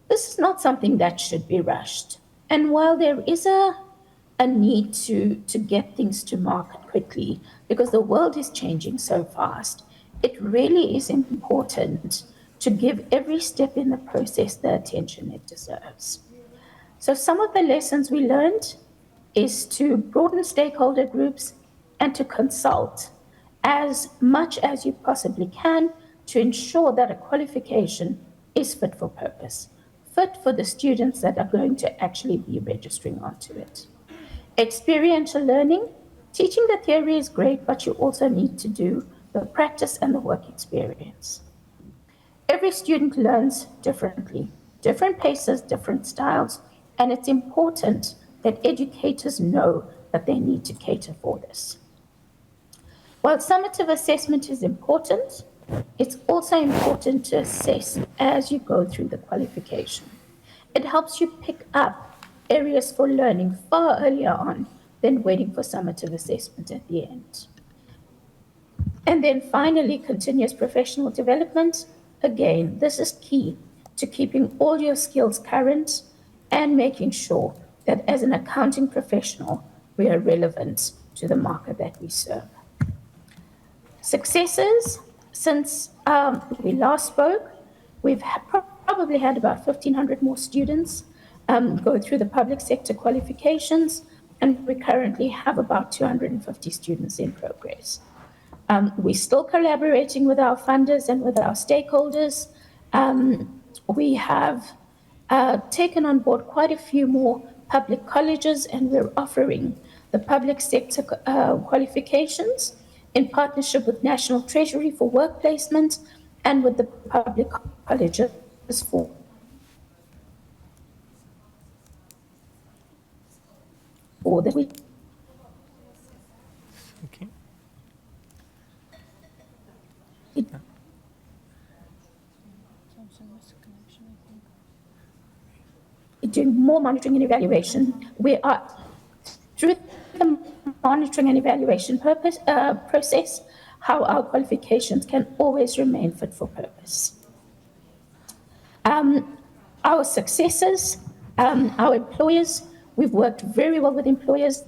this is not something that should be rushed. And while there is a need to get things to market quickly, because the world is changing so fast, it really is important to give every step in the process the attention it deserves. So some of the lessons we learned is to broaden stakeholder groups and to consult as much as you possibly can to ensure that a qualification is fit for purpose, fit for the students that are going to actually be registering onto it. Experiential learning, teaching the theory is great, but you also need to do the practice and the work experience. Every student learns differently, different paces, different styles, and it's important that educators know that they need to cater for this. While summative assessment is important, it's also important to assess as you go through the qualification. It helps you pick up areas for learning far earlier on than waiting for summative assessment at the end. And then finally, continuous professional development. Again, this is key to keeping all your skills current and making sure that as an accounting professional, we are relevant to the market that we serve. Successes, since we last spoke, we've probably had about 1,500 more students go through the public sector qualifications, and we currently have about 250 students in progress. We're still collaborating with our funders and with our stakeholders. We have taken on board quite a few more public colleges, and we're offering the public sector qualifications in partnership with National Treasury for work placement and with the public colleges for the week. Okay. Doing more monitoring and evaluation. We are, through the monitoring and evaluation process, how our qualifications can always remain fit for purpose. Our successors, our employers, we've worked very well with employers.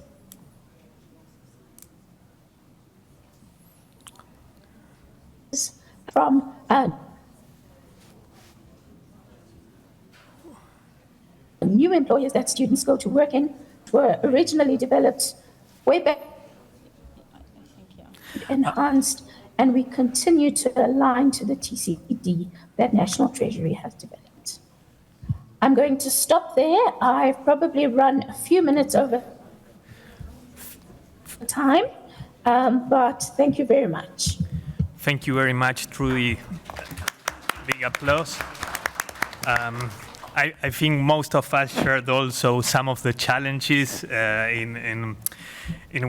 From new employers that students go to work in were originally developed way back, enhanced, and we continue to align to the TCD that National Treasury has developed. I'm going to stop there. I've probably run a few minutes over time, but thank you very much. Thank you very much, Trudy. Big applause. I think most of us shared also some of the challenges in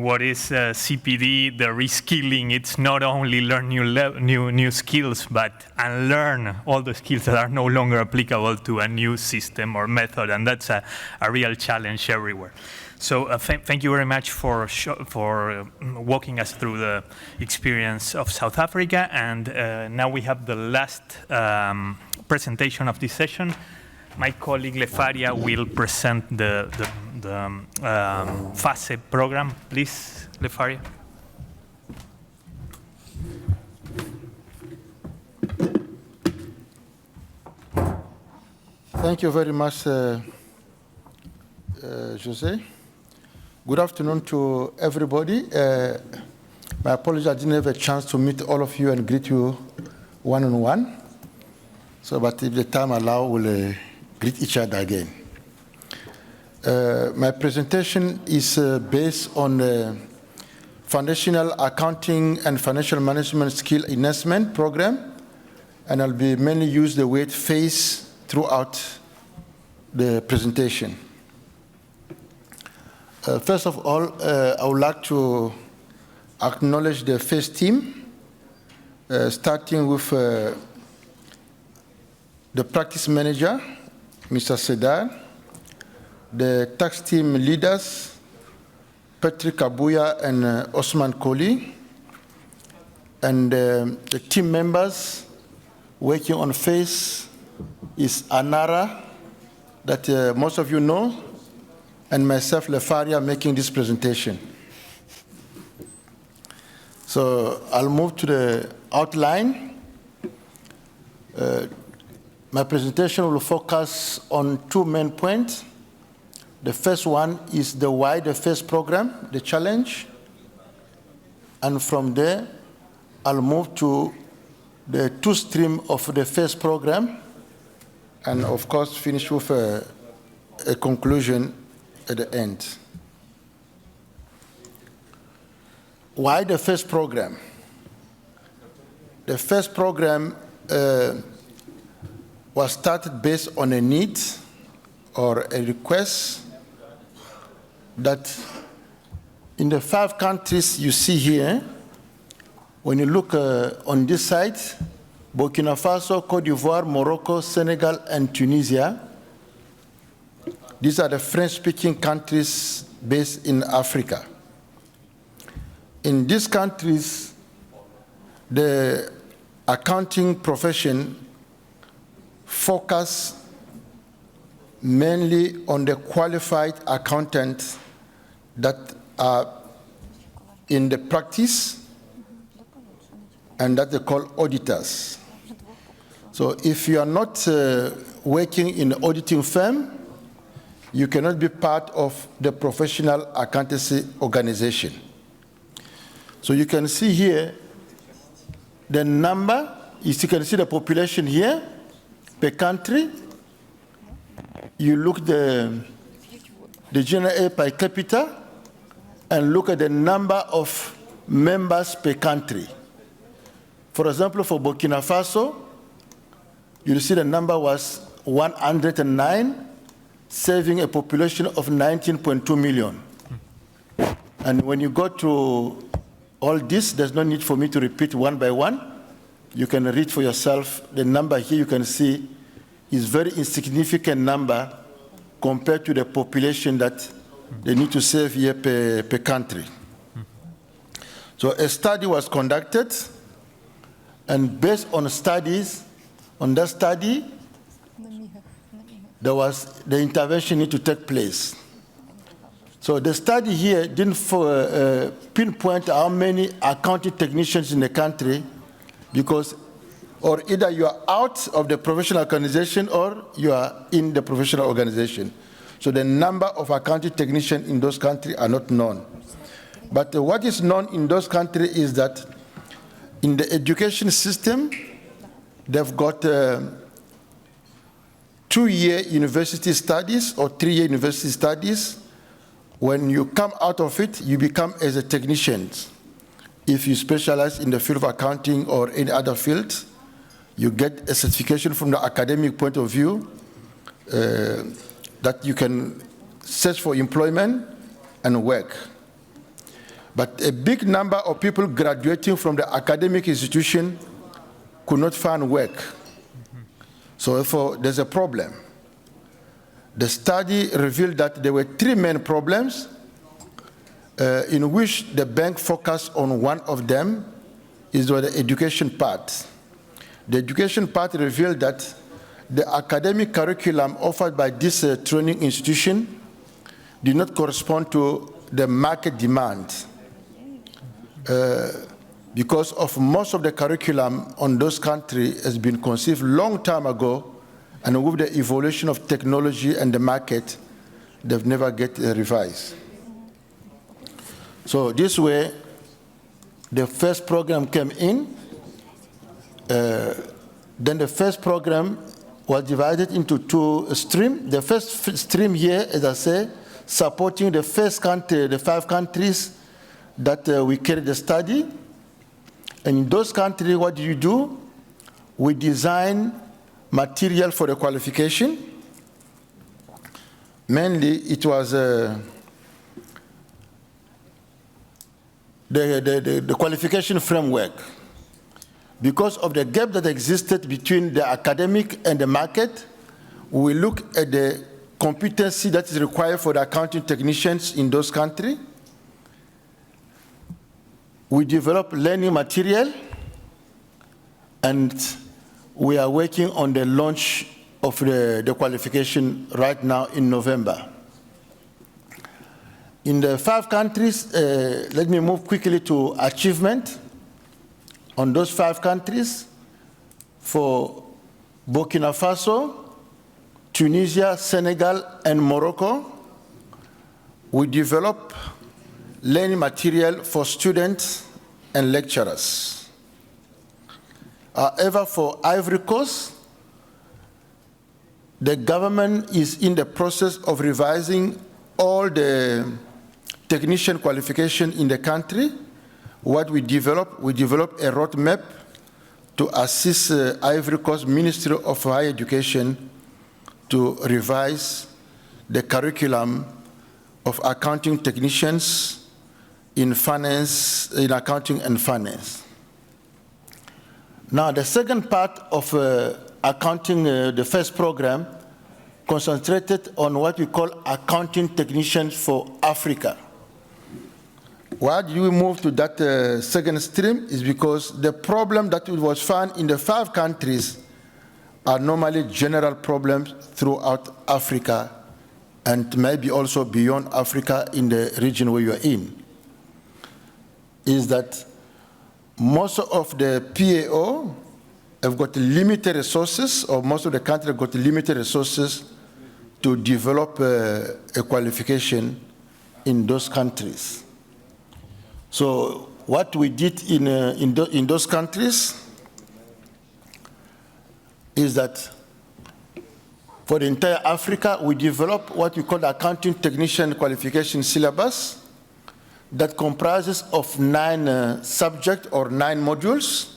what is CPD, the reskilling. It's not only learn new skills, but unlearn all the skills that are no longer applicable to a new system or method, and that's a real challenge everywhere. So thank you very much for walking us through the experience of South Africa, and now we have the last presentation of this session. My colleague Lefaria will present the FASE program. Please, Lefaria. Thank you very much, Jose. Good afternoon to everybody. My apologies, I didn't have a chance to meet all of you and greet you one-on-one. So, but if the time allows, we'll greet each other again. My presentation is based on the Foundational Accounting and Financial Management Skill Enhancement Program, and I'll be mainly use the word FACE throughout the presentation. First of all, I would like to acknowledge the FACE team, starting with the practice manager, Mr. Sedar, the tax team leaders, Patrick Abuya and Osman Koli, and the team members working on FACE is Anara, that most of you know, and myself, Lefaria, making this presentation. So I'll move to the outline. My presentation will focus on two main points. The first one is the why the FACE program, the challenge. And from there, I'll move to the two stream of the FACE program, and of course, finish with a conclusion at the end. Why the FACE program? The FACE program was started based on a need or a request that in the 5 countries you see here, when you look on this side, Burkina Faso, Cote d'Ivoire, Morocco, Senegal, and Tunisia, these are the French-speaking countries based in Africa. In these countries, the accounting profession focus mainly on the qualified accountants that are in the practice and that they call auditors. So if you are not working in an auditing firm, you cannot be part of the professional accountancy organization. So you can see here the number, you can see the population here per country. You look the the GNA per capita and look at the number of members per country. For example, for Burkina Faso, you'll see the number was 109, serving a population of 19.2 million. And when you go to all this, there's no need for me to repeat one by one. You can read for yourself. The number here you can see is very insignificant number compared to the population that they need to serve here per country. So a study was conducted, and based on studies, on that study, the intervention need to take place. So the study here didn't pinpoint how many accounting technicians in the country, because or either you are out of the professional organization or you are in the professional organization. So the number of accounting technicians in those countries are not known. But what is known in those countries is that in the education system, they've got 2-year university studies or 3-year university studies. When you come out of it, you become as a technician. If you specialize in the field of accounting or any other field, you get a certification from the academic point of view that you can search for employment and work. But a big number of people graduating from the academic institution could not find work. So therefore, there's a problem. The study revealed that there were 3 main problems in which the bank focused on one of them is the education part. The education part revealed that the academic curriculum offered by this training institution did not correspond to the market demand because of most of the curriculum on those countries has been conceived long time ago, and with the evolution of technology and the market, they've never get revised. So this way, the first program came in. Then the first program was divided into 2 streams. The first stream here, as I say, supporting the first country, the 5 countries that we carried the study. And in those countries, what do you do? We design material for the qualification. Mainly, it was the qualification framework. Because of the gap that existed between the academic and the market, we look at the competency that is required for the accounting technicians in those countries. We develop learning material, and we are working on the launch of the qualification right now in November. In the 5 countries, let me move quickly to achievement. On those 5 countries, for Burkina Faso, Tunisia, Senegal, and Morocco, we develop learning material for students and lecturers. However, for Ivory Coast, the government is in the process of revising all the technician qualification in the country. What we develop a roadmap to assist Ivory Coast Ministry of Higher Education to revise the curriculum of accounting technicians in finance, in accounting and finance. Now, the second part of accounting, the first program, concentrated on what we call accounting technicians for Africa. Why do we move to that second stream is because the problem that was found in the 5 countries are normally general problems throughout Africa and maybe also beyond Africa in the region where you are in. Is that most of the PAO have got limited resources, or most of the countries have got limited resources to develop a qualification in those countries. So what we did in those countries is that For the entire Africa, we developed what we call the Accounting Technician Qualification Syllabus that comprises of 9 subjects or 9 modules.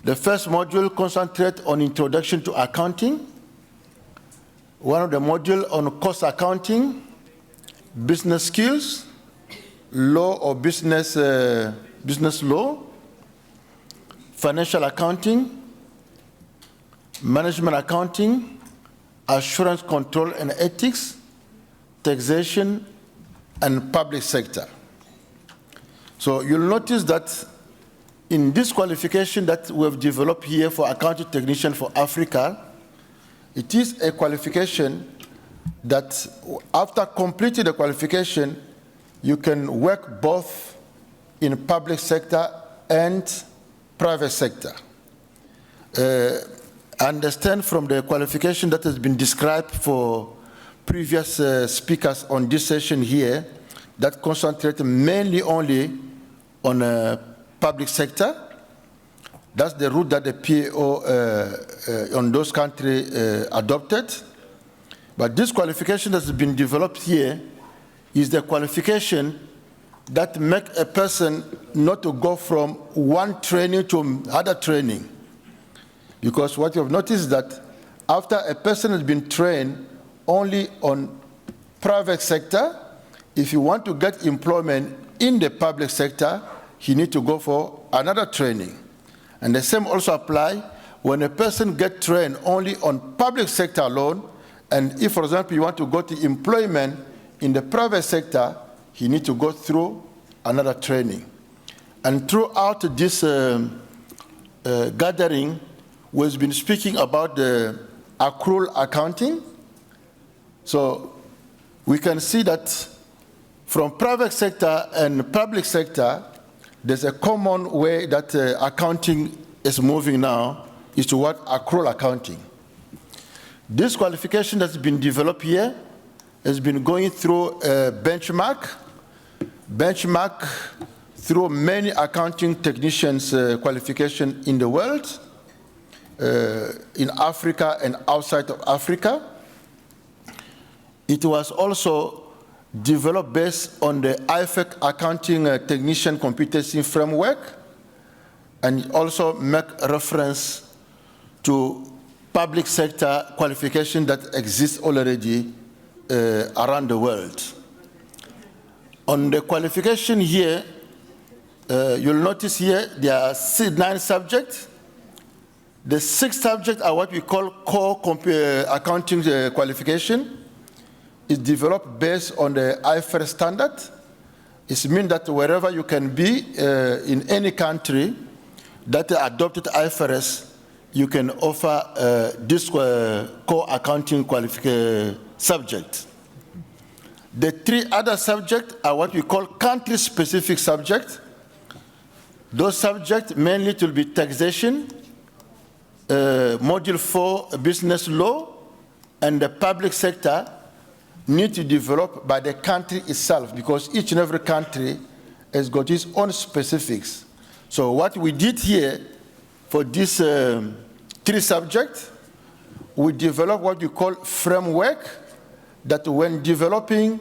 The first module concentrates on Introduction to Accounting. One of the modules on cost accounting, business skills, law or business law, financial accounting, management accounting, assurance control and ethics, taxation, and public sector. So you'll notice that in this qualification that we've developed here for accounting technician for Africa, it is a qualification that after completing the qualification, you can work both in public sector and private sector. I understand from the qualification that has been described for previous speakers on this session here that concentrate mainly only on public sector. That's the route that the PAO on those countries adopted. But this qualification that has been developed here is the qualification that makes a person not to go from one training to other training. Because what you have noticed is that after a person has been trained only on private sector, if you want to get employment in the public sector, he needs to go for another training. And the same also applies when a person gets trained only on public sector alone, and if, for example, you want to go to employment in the private sector, he needs to go through another training. And throughout this gathering, we've been speaking about the accrual accounting. So we can see that from private sector and public sector, there's a common way that accounting is moving now, is to what? Accrual accounting. This qualification that's been developed here has been going through a benchmark through many accounting technicians qualification in the world, in Africa and outside of Africa. It was also developed based on the IFMIS accounting technician competency framework, and also make reference to public sector qualification that exists already around the world. On the qualification here, you'll notice here there are 9 subjects. The 6 subjects are what we call core accounting qualification. It's developed based on the IFRS standard. It means that wherever you can be in any country that adopted IFRS, you can offer this core accounting qualification subject. The 3 other subjects are what we call country-specific subjects. Those subjects mainly will be taxation, Module 4 business law, and the public sector need to develop by the country itself, because each and every country has got its own specifics. So what we did here for these 3 subjects, we developed what we call framework, that when developing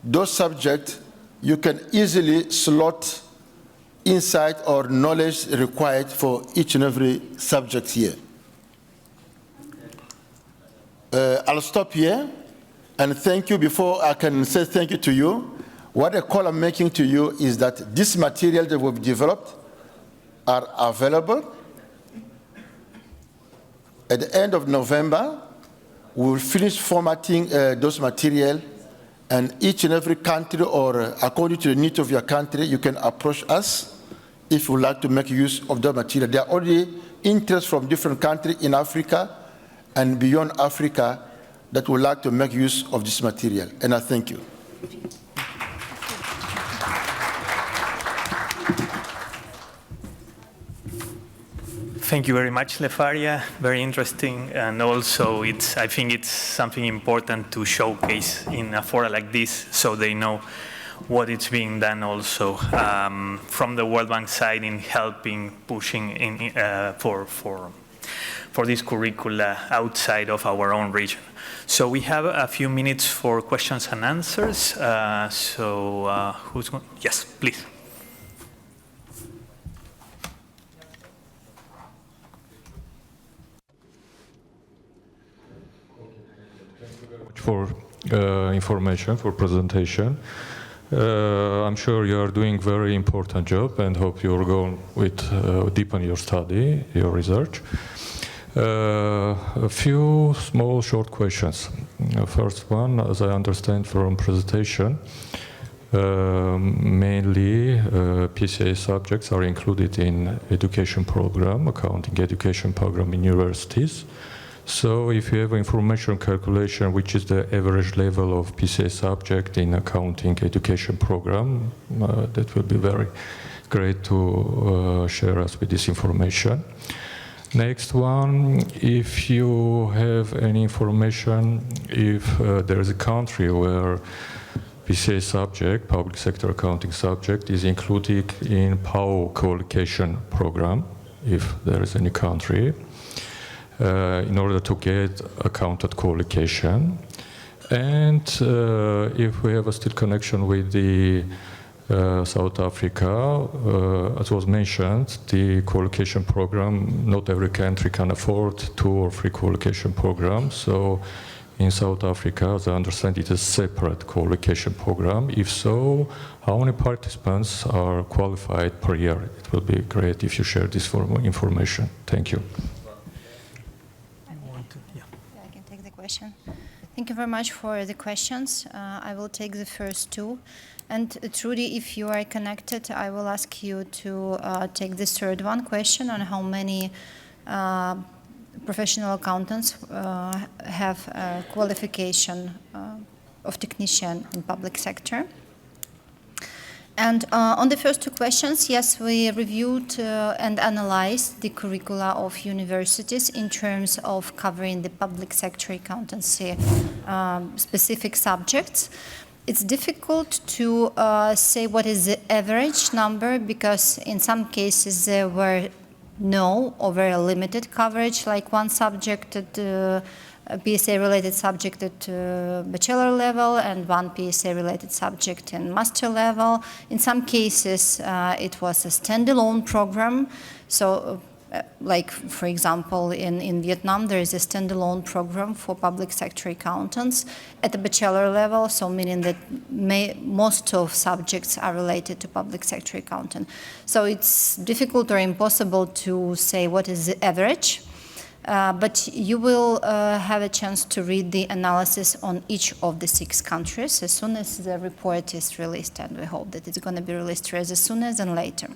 those subjects, you can easily slot insight or knowledge required for each and every subject here. I'll stop here and thank you. Before I can say thank you to you, what the call I'm making to you is that this material that we've developed are available. At the end of November, we will finish formatting those material, and each and every country, or according to the needs of your country, you can approach us if you would like to make use of the material. There are already interests from different countries in Africa and beyond Africa that would like to make use of this material, and I thank you. Thank you very much, Lefaria. Very interesting, and also I think it's something important to showcase in a forum like this, so they know what is being done also from the World Bank side in helping, pushing in, for this curricula outside of our own region. So we have a few minutes for questions and answers. Who's going? Yes, please. For information, for presentation. I'm sure you are doing very important job and hope you're going with deepen your study, your research. A few small short questions. First one, as I understand from presentation, mainly PCA subjects are included in education program, accounting education program in universities. So if you have information calculation, which is the average level of PCA subject in accounting education program, that will be very great to share us with this information. Next one, if you have any information, if there is a country where PCA subject, public sector accounting subject, is included in PAO co-location program, if there is any country, in order to get accounted co-location. And if we have a still connection with the South Africa, as was mentioned, the co-location program, not every country can afford 2 or 3 co-location programs. So in South Africa, as I understand, it is a separate co-location program. If so, how many participants are qualified per year? It will be great if you share this information. Thank you. Thank you very much for the questions. I will take the first 2. And Trudy, if you are connected, I will ask you to take the third one question on how many professional accountants have a qualification of technician in public sector. And on the first 2 questions, yes, we reviewed and analyzed the curricula of universities in terms of covering the public sector accountancy specific subjects. It's difficult to say what is the average number, because in some cases there were no or very limited coverage, like one subject at a PSA-related subject at bachelor level and one PSA-related subject in master level. In some cases, it was a standalone program. So, like, for example, in Vietnam, there is a standalone program for public sector accountants at the bachelor level, so meaning that most of subjects are related to public sector accountant. So it's difficult or impossible to say what is the average. But you will have a chance to read the analysis on each of the 6 countries as soon as the report is released, and we hope that it's going to be released as soon as and later.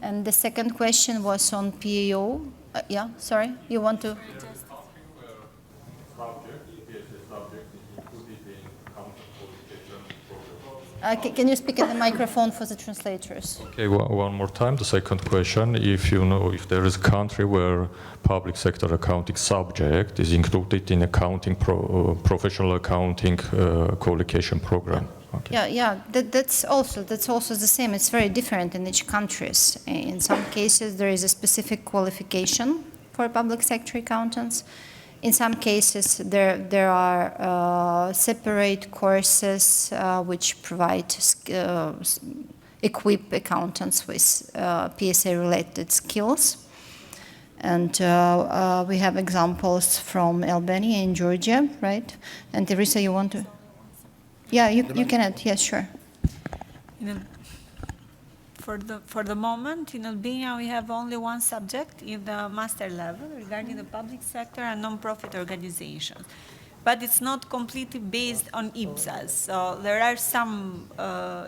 And the second question was on PAO. Yeah, sorry, you want to? Can you speak in the microphone for the translators? Okay, one more time. The second question, if you know if there is a country where public sector accounting subject is included in accounting professional accounting co-location program. Okay. Yeah, that's also the same. It's very different in each country. In some cases, there is a specific qualification for public sector accountants. In some cases, there are separate courses which provide equip accountants with PSA-related skills. And we have examples from Albania and Georgia, right? And Teresa, you want to? Yeah, you can add. Yes, sure. For the moment, in Albania, we have only one subject in the master level regarding the public sector and non-profit organizations. But it's not completely based on IPSAS. So there are some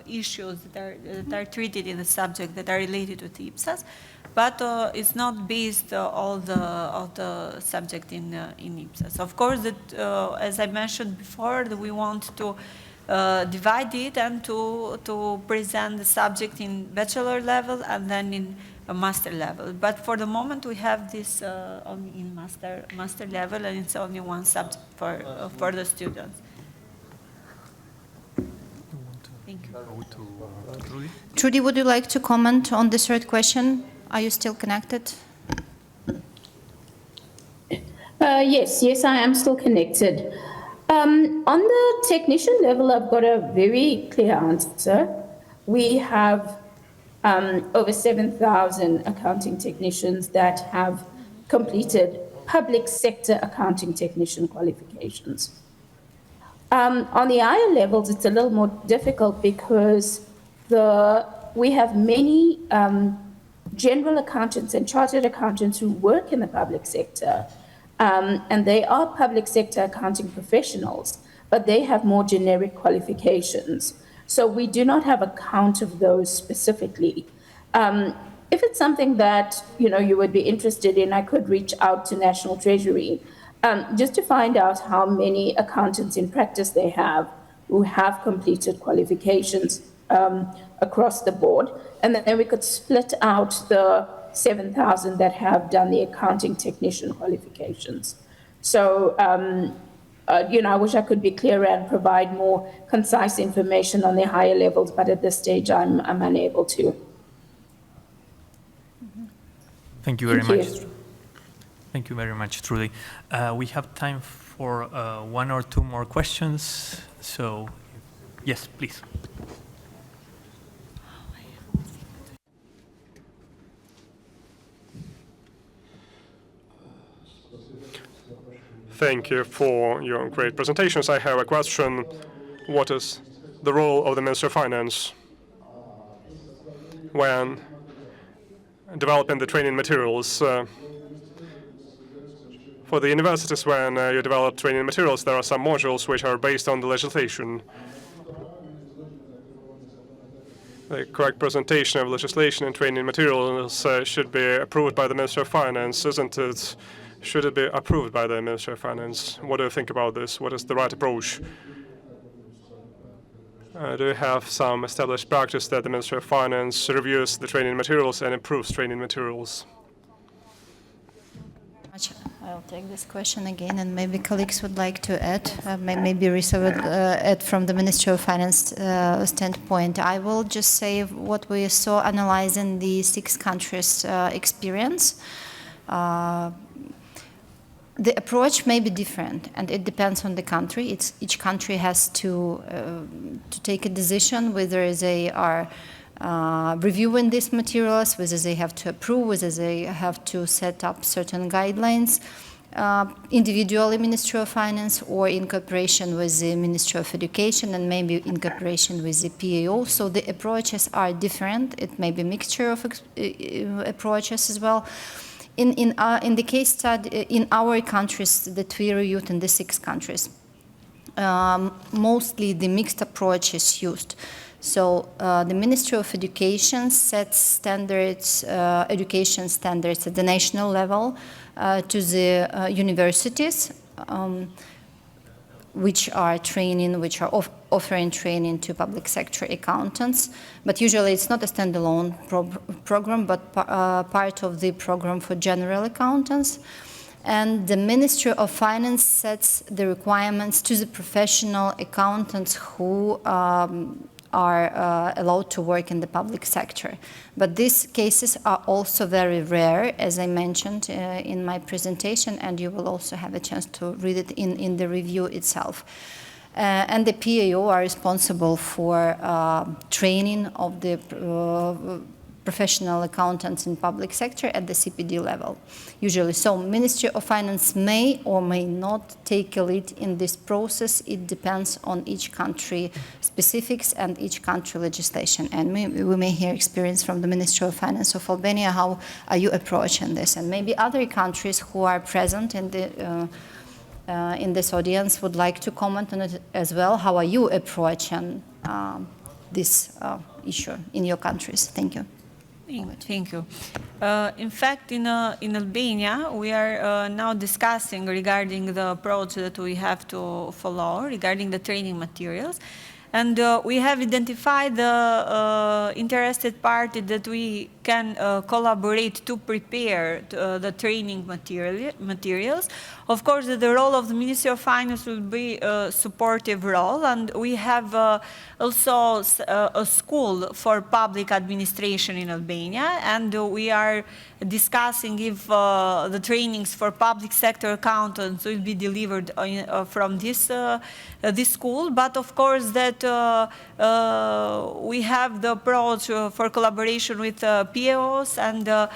issues that are treated in the subject that are related to IPSAS, but it's not based all the subject in IPSAS. Of course, as I mentioned before, that we want to divide it and to present the subject in bachelor level and then in a master level. But for the moment, we have this only in master level, and it's only one subject for the students. Thank you. Trudy, would you like to comment on the third question? Are you still connected? Yes, I am still connected. On the technician level, I've got a very clear answer. We have over 7,000 accounting technicians that have completed public sector accounting technician qualifications. On the higher levels, it's a little more difficult because we have many general accountants and chartered accountants who work in the public sector, and they are public sector accounting professionals, but they have more generic qualifications. So we do not have a count of those specifically. If it's something that you would be interested in, I could reach out to National Treasury just to find out how many accountants in practice they have who have completed qualifications across the board, and then we could split out the 7,000 that have done the accounting technician qualifications. So, I wish I could be clearer and provide more concise information on the higher levels, but at this stage, I'm unable to. Thank you very much. Thank you very much, Trudy. We have time for one or two more questions. So, yes, please. Thank you for your great presentations. I have a question. What is the role of the Ministry of Finance when developing the training materials? For the universities, when you develop training materials, there are some modules which are based on the legislation. The correct presentation of legislation and training materials should be approved by the Ministry of Finance, isn't it? Should it be approved by the Ministry of Finance? What do you think about this? What is the right approach? Do you have some established practice that the Ministry of Finance reviews the training materials and improves training materials? I'll take this question again, and maybe colleagues would like to add. Maybe Risa would add from the Ministry of Finance standpoint. I will just say what we saw analyzing the 6 countries' experience. The approach may be different, and it depends on the country. Each country has to take a decision whether they are reviewing these materials, whether they have to approve, whether they have to set up certain guidelines, individually Ministry of Finance or in cooperation with the Ministry of Education and maybe in cooperation with the PAO. So the approaches are different. It may be a mixture of approaches as well. In the case study, in our countries that we reviewed in the 6 countries, mostly the mixed approach is used. So the Ministry of Education sets standards, education standards at the national level to the universities, which are offering training to public sector accountants. But usually it's not a standalone program, but part of the program for general accountants. And the Ministry of Finance sets the requirements to the professional accountants who are allowed to work in the public sector. But these cases are also very rare, as I mentioned in my presentation, and you will also have a chance to read it in the review itself. And the PAO are responsible for training of the professional accountants in public sector at the CPD level, usually. So Ministry of Finance may or may not take a lead in this process. It depends on each country specifics and each country legislation. And we may hear experience from the Ministry of Finance of Albania. How are you approaching this? And maybe other countries who are present in this audience would like to comment on it as well. How are you approaching this issue in your countries? Thank you. Thank you. In fact, in Albania, we are now discussing regarding the approach that we have to follow regarding the training materials. And we have identified the interested party that we can collaborate to prepare the training materials. Of course, the role of the Ministry of Finance will be a supportive role, and we have also a school for public administration in Albania, and we are discussing if the trainings for public sector accountants will be delivered from this school. But of course that we have the approach for collaboration with POs and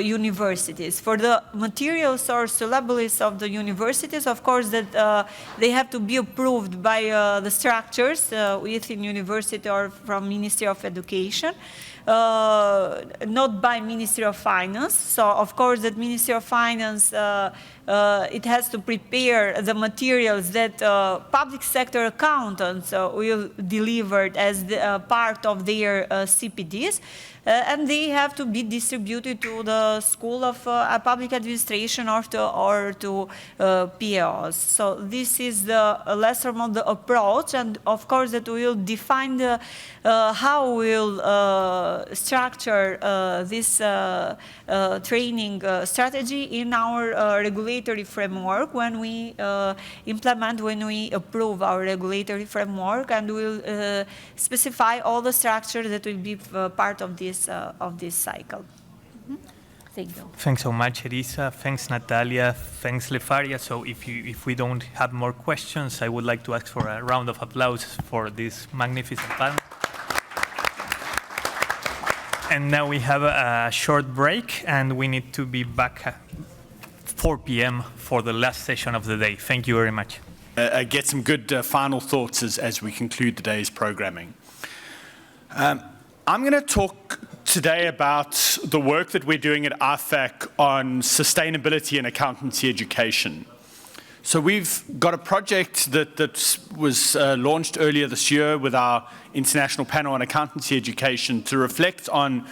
universities. For the materials or syllabuses of the universities, of course that they have to be approved by the structures within university or from Ministry of Education. Not by Ministry of Finance. So, of course, that Ministry of Finance, it has to prepare the materials that public sector accountants will deliver as part of their CPDs. And they have to be distributed to the School of Public Administration or to POs. So this is the lesser of the approach, and of course that we will define how we will structure this training strategy in our regulatory framework when we when we approve our regulatory framework, and we'll specify all the structure that will be part of this cycle. Thank you. Thanks so much, Elisa. Thanks, Natalia. Thanks, Lefaria. So if we don't have more questions, I would like to ask for a round of applause for this magnificent panel. And now we have a short break, and we need to be back at 4 p.m. for the last session of the day. Thank you very much. Get some good final thoughts as we conclude today's programming. I'm going to talk today about the work that we're doing at IFAC on sustainability and accountancy education. So we've got a project that was launched earlier this year with our International Panel on Accountancy Education to reflect on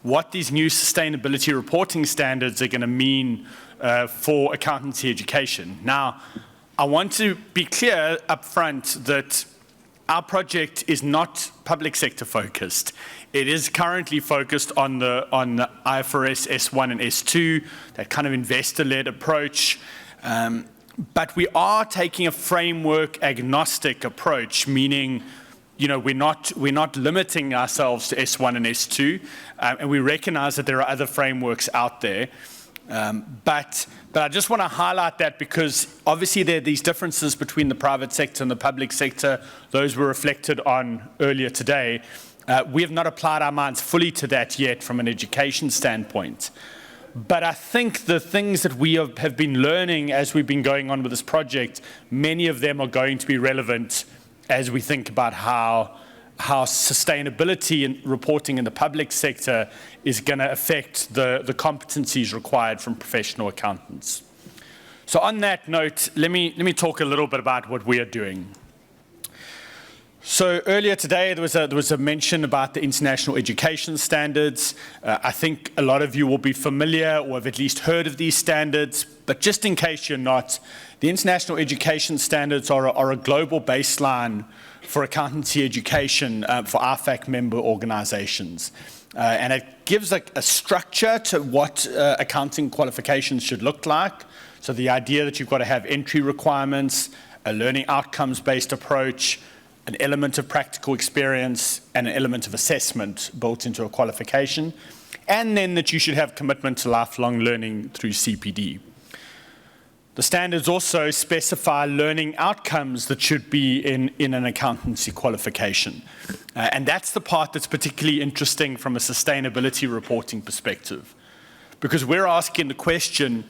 what these new sustainability reporting standards are going to mean for accountancy education. Now, I want to be clear up front that our project is not public sector focused. It is currently focused on the IFRS S1 and S2, that kind of investor-led approach. But we are taking a framework agnostic approach, meaning, you know, we're not limiting ourselves to S1 and S2, and we recognize that there are other frameworks out there. But I just want to highlight that because obviously there are these differences between the private sector and the public sector. Those were reflected on earlier today. We have not applied our minds fully to that yet from an education standpoint. But I think the things that we have been learning as we've been going on with this project, many of them are going to be relevant as we think about how sustainability and reporting in the public sector is going to affect the competencies required from professional accountants. So on that note, let me talk a little bit about what we are doing. So earlier today, there was a mention about the international education standards. I think a lot of you will be familiar or have at least heard of these standards, but just in case you're not, the international education standards are a global baseline for accountancy education for IFAC member organizations. And it gives a structure to what accounting qualifications should look like. So the idea that you've got to have entry requirements, a learning outcomes-based approach, an element of practical experience, and an element of assessment built into a qualification, and then that you should have commitment to lifelong learning through CPD. The standards also specify learning outcomes that should be in an accountancy qualification. And that's the part that's particularly interesting from a sustainability reporting perspective. Because we're asking the question,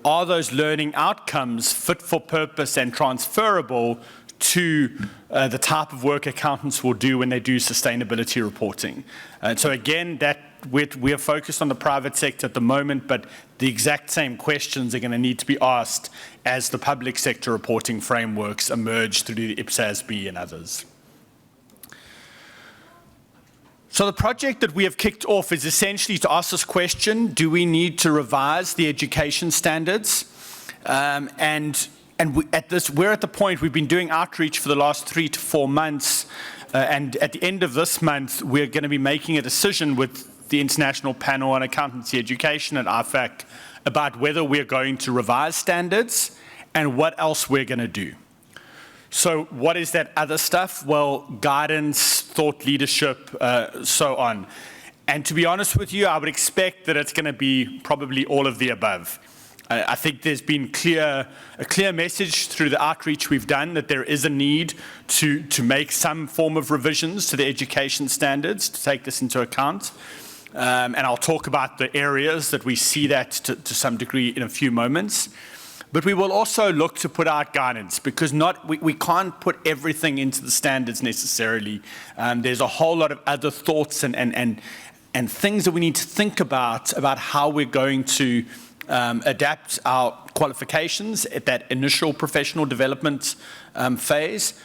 are those learning outcomes fit for purpose and transferable to the type of work accountants will do when they do sustainability reporting? And so again, we are focused on the private sector at the moment, but the exact same questions are going to need to be asked as the public sector reporting frameworks emerge through the IPSASB and others. So the project that we have kicked off is essentially to ask this question: do we need to revise the education standards? We're at the point, we've been doing outreach for the last 3 to 4 months And at the end of this month, we're going to be making a decision with the International Panel on Accountancy Education at IFAC about whether we're going to revise standards and what else we're going to do. So what is that other stuff? Well, guidance, thought leadership, so on. And to be honest with you, I would expect that it's going to be probably all of the above. I think there's been a clear message through the outreach we've done that there is a need to make some form of revisions to the education standards to take this into account. And I'll talk about the areas that we see that to some degree in a few moments. But we will also look to put out guidance because we can't put everything into the standards necessarily. There's a whole lot of other thoughts and things that we need to think about how we're going to adapt our qualifications at that initial professional development phase,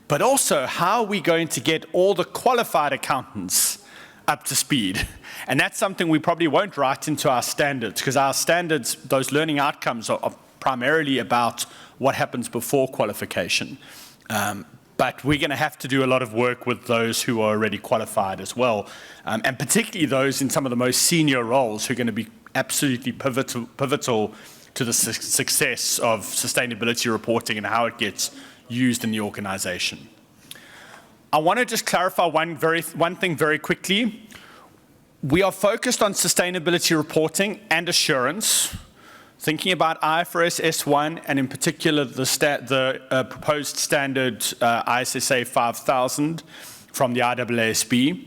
but also how are we going to get all the qualified accountants up to speed. And that's something we probably won't write into our standards because our standards, those learning outcomes are primarily about what happens before qualification. But we're going to have to do a lot of work with those who are already qualified as well, and particularly those in some of the most senior roles who are going to be absolutely pivotal to the success of sustainability reporting and how it gets used in the organization. I want to just clarify one thing very quickly. We are focused on sustainability reporting and assurance, thinking about IFRS S1 and in particular the proposed standard ISSA 5000 from the IAASB.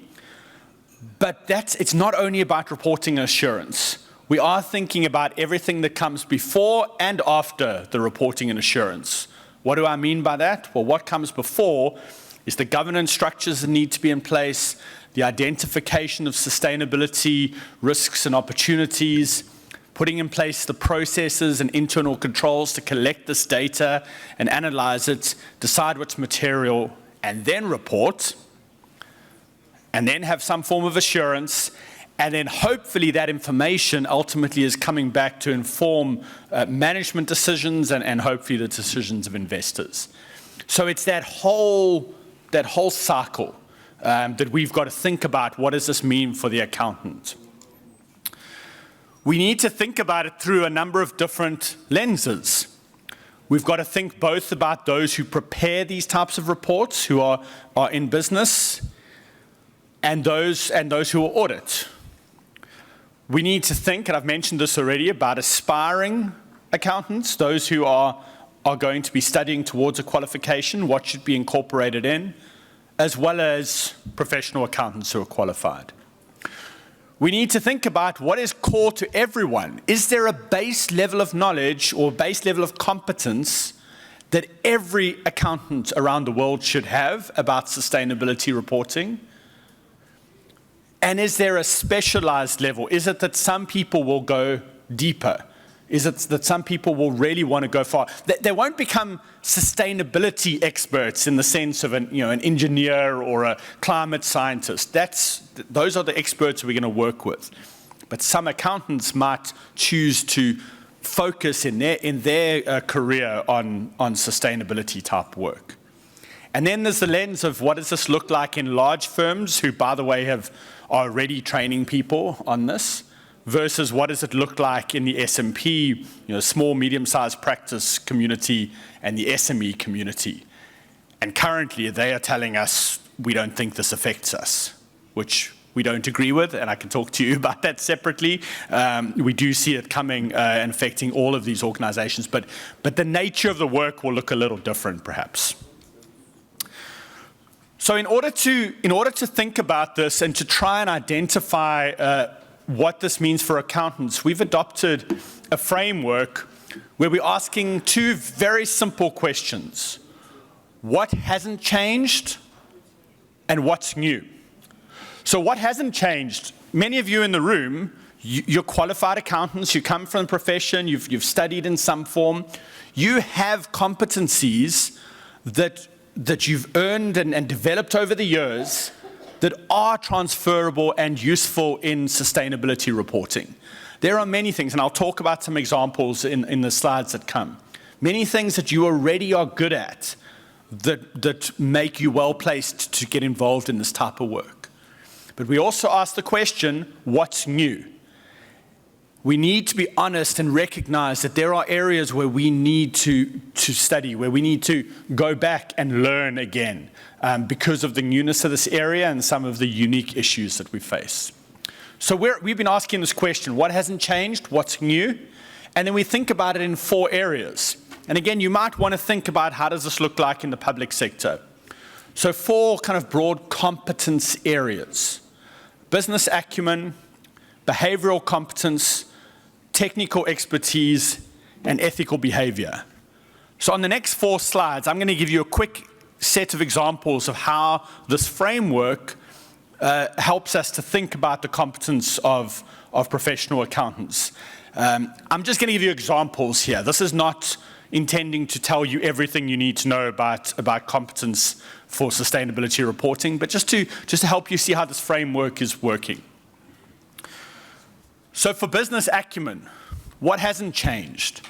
But it's not only about reporting and assurance. We are thinking about everything that comes before and after the reporting and assurance. What do I mean by that? Well, what comes before is the governance structures that need to be in place, the identification of sustainability risks and opportunities, putting in place the processes and internal controls to collect this data and analyze it, decide what's material, and then report, and then have some form of assurance, and then hopefully that information ultimately is coming back to inform management decisions and hopefully the decisions of investors. So it's that whole cycle that we've got to think about. What does this mean for the accountant? We need to think about it through a number of different lenses. We've got to think both about those who prepare these types of reports, who are in business, and those who audit. We need to think, and I've mentioned this already, about aspiring accountants, those who are going to be studying towards a qualification, what should be incorporated in, as well as professional accountants who are qualified. We need to think about what is core to everyone. Is there a base level of knowledge or base level of competence that every accountant around the world should have about sustainability reporting? And is there a specialized level? Is it that some people will go deeper? Is it that some people will really want to go far? They won't become sustainability experts in the sense of an engineer or a climate scientist. Those are the experts we're going to work with. But some accountants might choose to focus in their career on sustainability type work. And then there's the lens of what does this look like in large firms who, by the way, are already training people on this, versus what does it look like in the SMP, small, medium-sized practice community and the SME community. And currently, they are telling us we don't think this affects us, which we don't agree with, and I can talk to you about that separately. We do see it coming and affecting all of these organizations, but the nature of the work will look a little different, perhaps. So in order to think about this and to try and identify what this means for accountants, we've adopted a framework where we're asking two very simple questions. What hasn't changed and what's new? So what hasn't changed? Many of you in the room, you're qualified accountants, you come from the profession, you've studied in some form. You have competencies that you've earned and developed over the years that are transferable and useful in sustainability reporting. There are many things, and I'll talk about some examples in the slides that come. Many things that you already are good at that make you well-placed to get involved in this type of work. But we also ask the question, what's new? We need to be honest and recognize that there are areas where we need to study, where we need to go back and learn again because of the newness of this area and some of the unique issues that we face. So we've been asking this question, what hasn't changed, what's new? And then we think about it in 4 areas. And again, you might want to think about how does this look like in the public sector. So 4 kind of broad competence areas: business acumen, behavioral competence, technical expertise, and ethical behavior. So on the next 4 slides, I'm going to give you a quick set of examples of how this framework helps us to think about the competence of professional accountants. I'm just going to give you examples here. This is not intending to tell you everything you need to know about competence for sustainability reporting, but just to help you see how this framework is working. So for business acumen, what hasn't changed?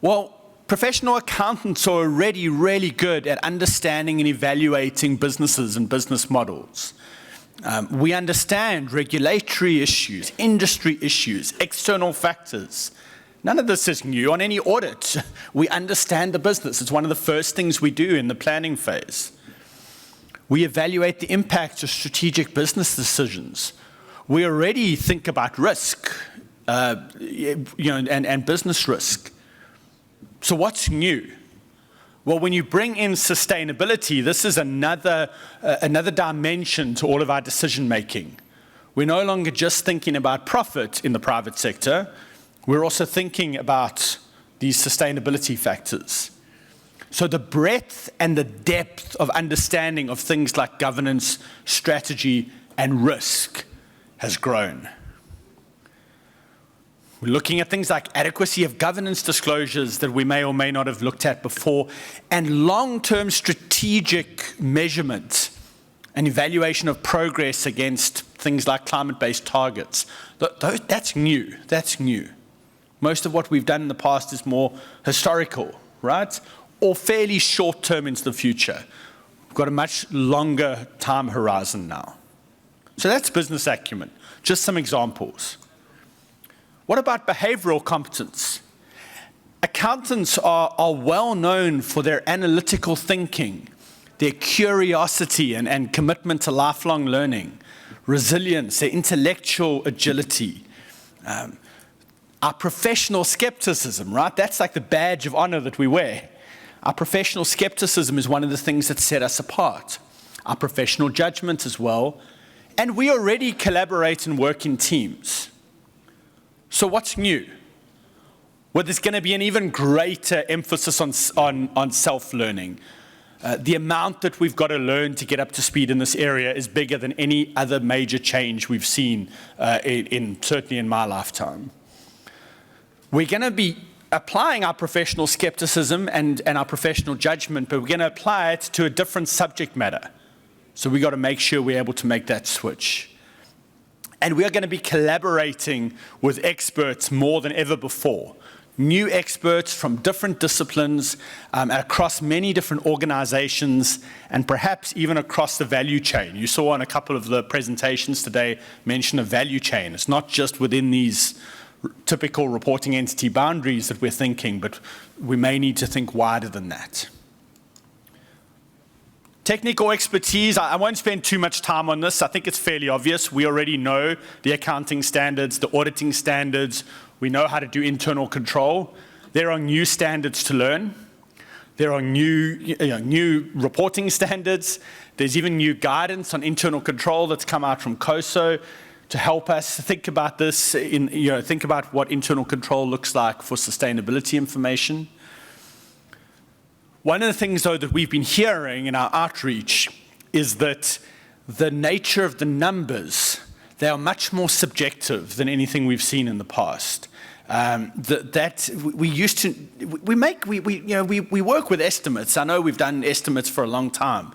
Well, professional accountants are already really good at understanding and evaluating businesses and business models. We understand regulatory issues, industry issues, external factors. None of this is new. On any audit, we understand the business. It's one of the first things we do in the planning phase. We evaluate the impact of strategic business decisions. We already think about risk, and business risk. So what's new? Well, when you bring in sustainability, this is another dimension to all of our decision making. We're no longer just thinking about profit in the private sector. We're also thinking about these sustainability factors. So the breadth and the depth of understanding of things like governance, strategy, and risk has grown. We're looking at things like adequacy of governance disclosures that we may or may not have looked at before, and long-term strategic measurement and evaluation of progress against things like climate-based targets. That's new. That's new. Most of what we've done in the past is more historical, right? Or fairly short-term into the future. We've got a much longer time horizon now. So that's business acumen. Just some examples. What about behavioral competence? Accountants are well known for their analytical thinking, their curiosity and commitment to lifelong learning, resilience, their intellectual agility, our professional skepticism, right? That's like the badge of honor that we wear. Our professional skepticism is one of the things that set us apart. Our professional judgment as well. And we already collaborate and work in teams. So what's new? Well, there's going to be an even greater emphasis on self-learning. The amount that we've got to learn to get up to speed in this area is bigger than any other major change we've seen, certainly in my lifetime. We're going to be applying our professional skepticism and our professional judgment, but we're going to apply it to a different subject matter. So we've got to make sure we're able to make that switch. And we are going to be collaborating with experts more than ever before. New experts from different disciplines across many different organizations and perhaps even across the value chain. You saw on a couple of the presentations today mention a value chain. It's not just within these typical reporting entity boundaries that we're thinking, but we may need to think wider than that. Technical expertise, I won't spend too much time on this. I think it's fairly obvious. We already know the accounting standards, the auditing standards. We know how to do internal control. There are new standards to learn. There are new reporting standards. There's even new guidance on internal control that's come out from COSO to help us think about this, think about what internal control looks like for sustainability information. One of the things, though, that we've been hearing in our outreach is that the nature of the numbers, they are much more subjective than anything we've seen in the past. We work with estimates. I know we've done estimates for a long time,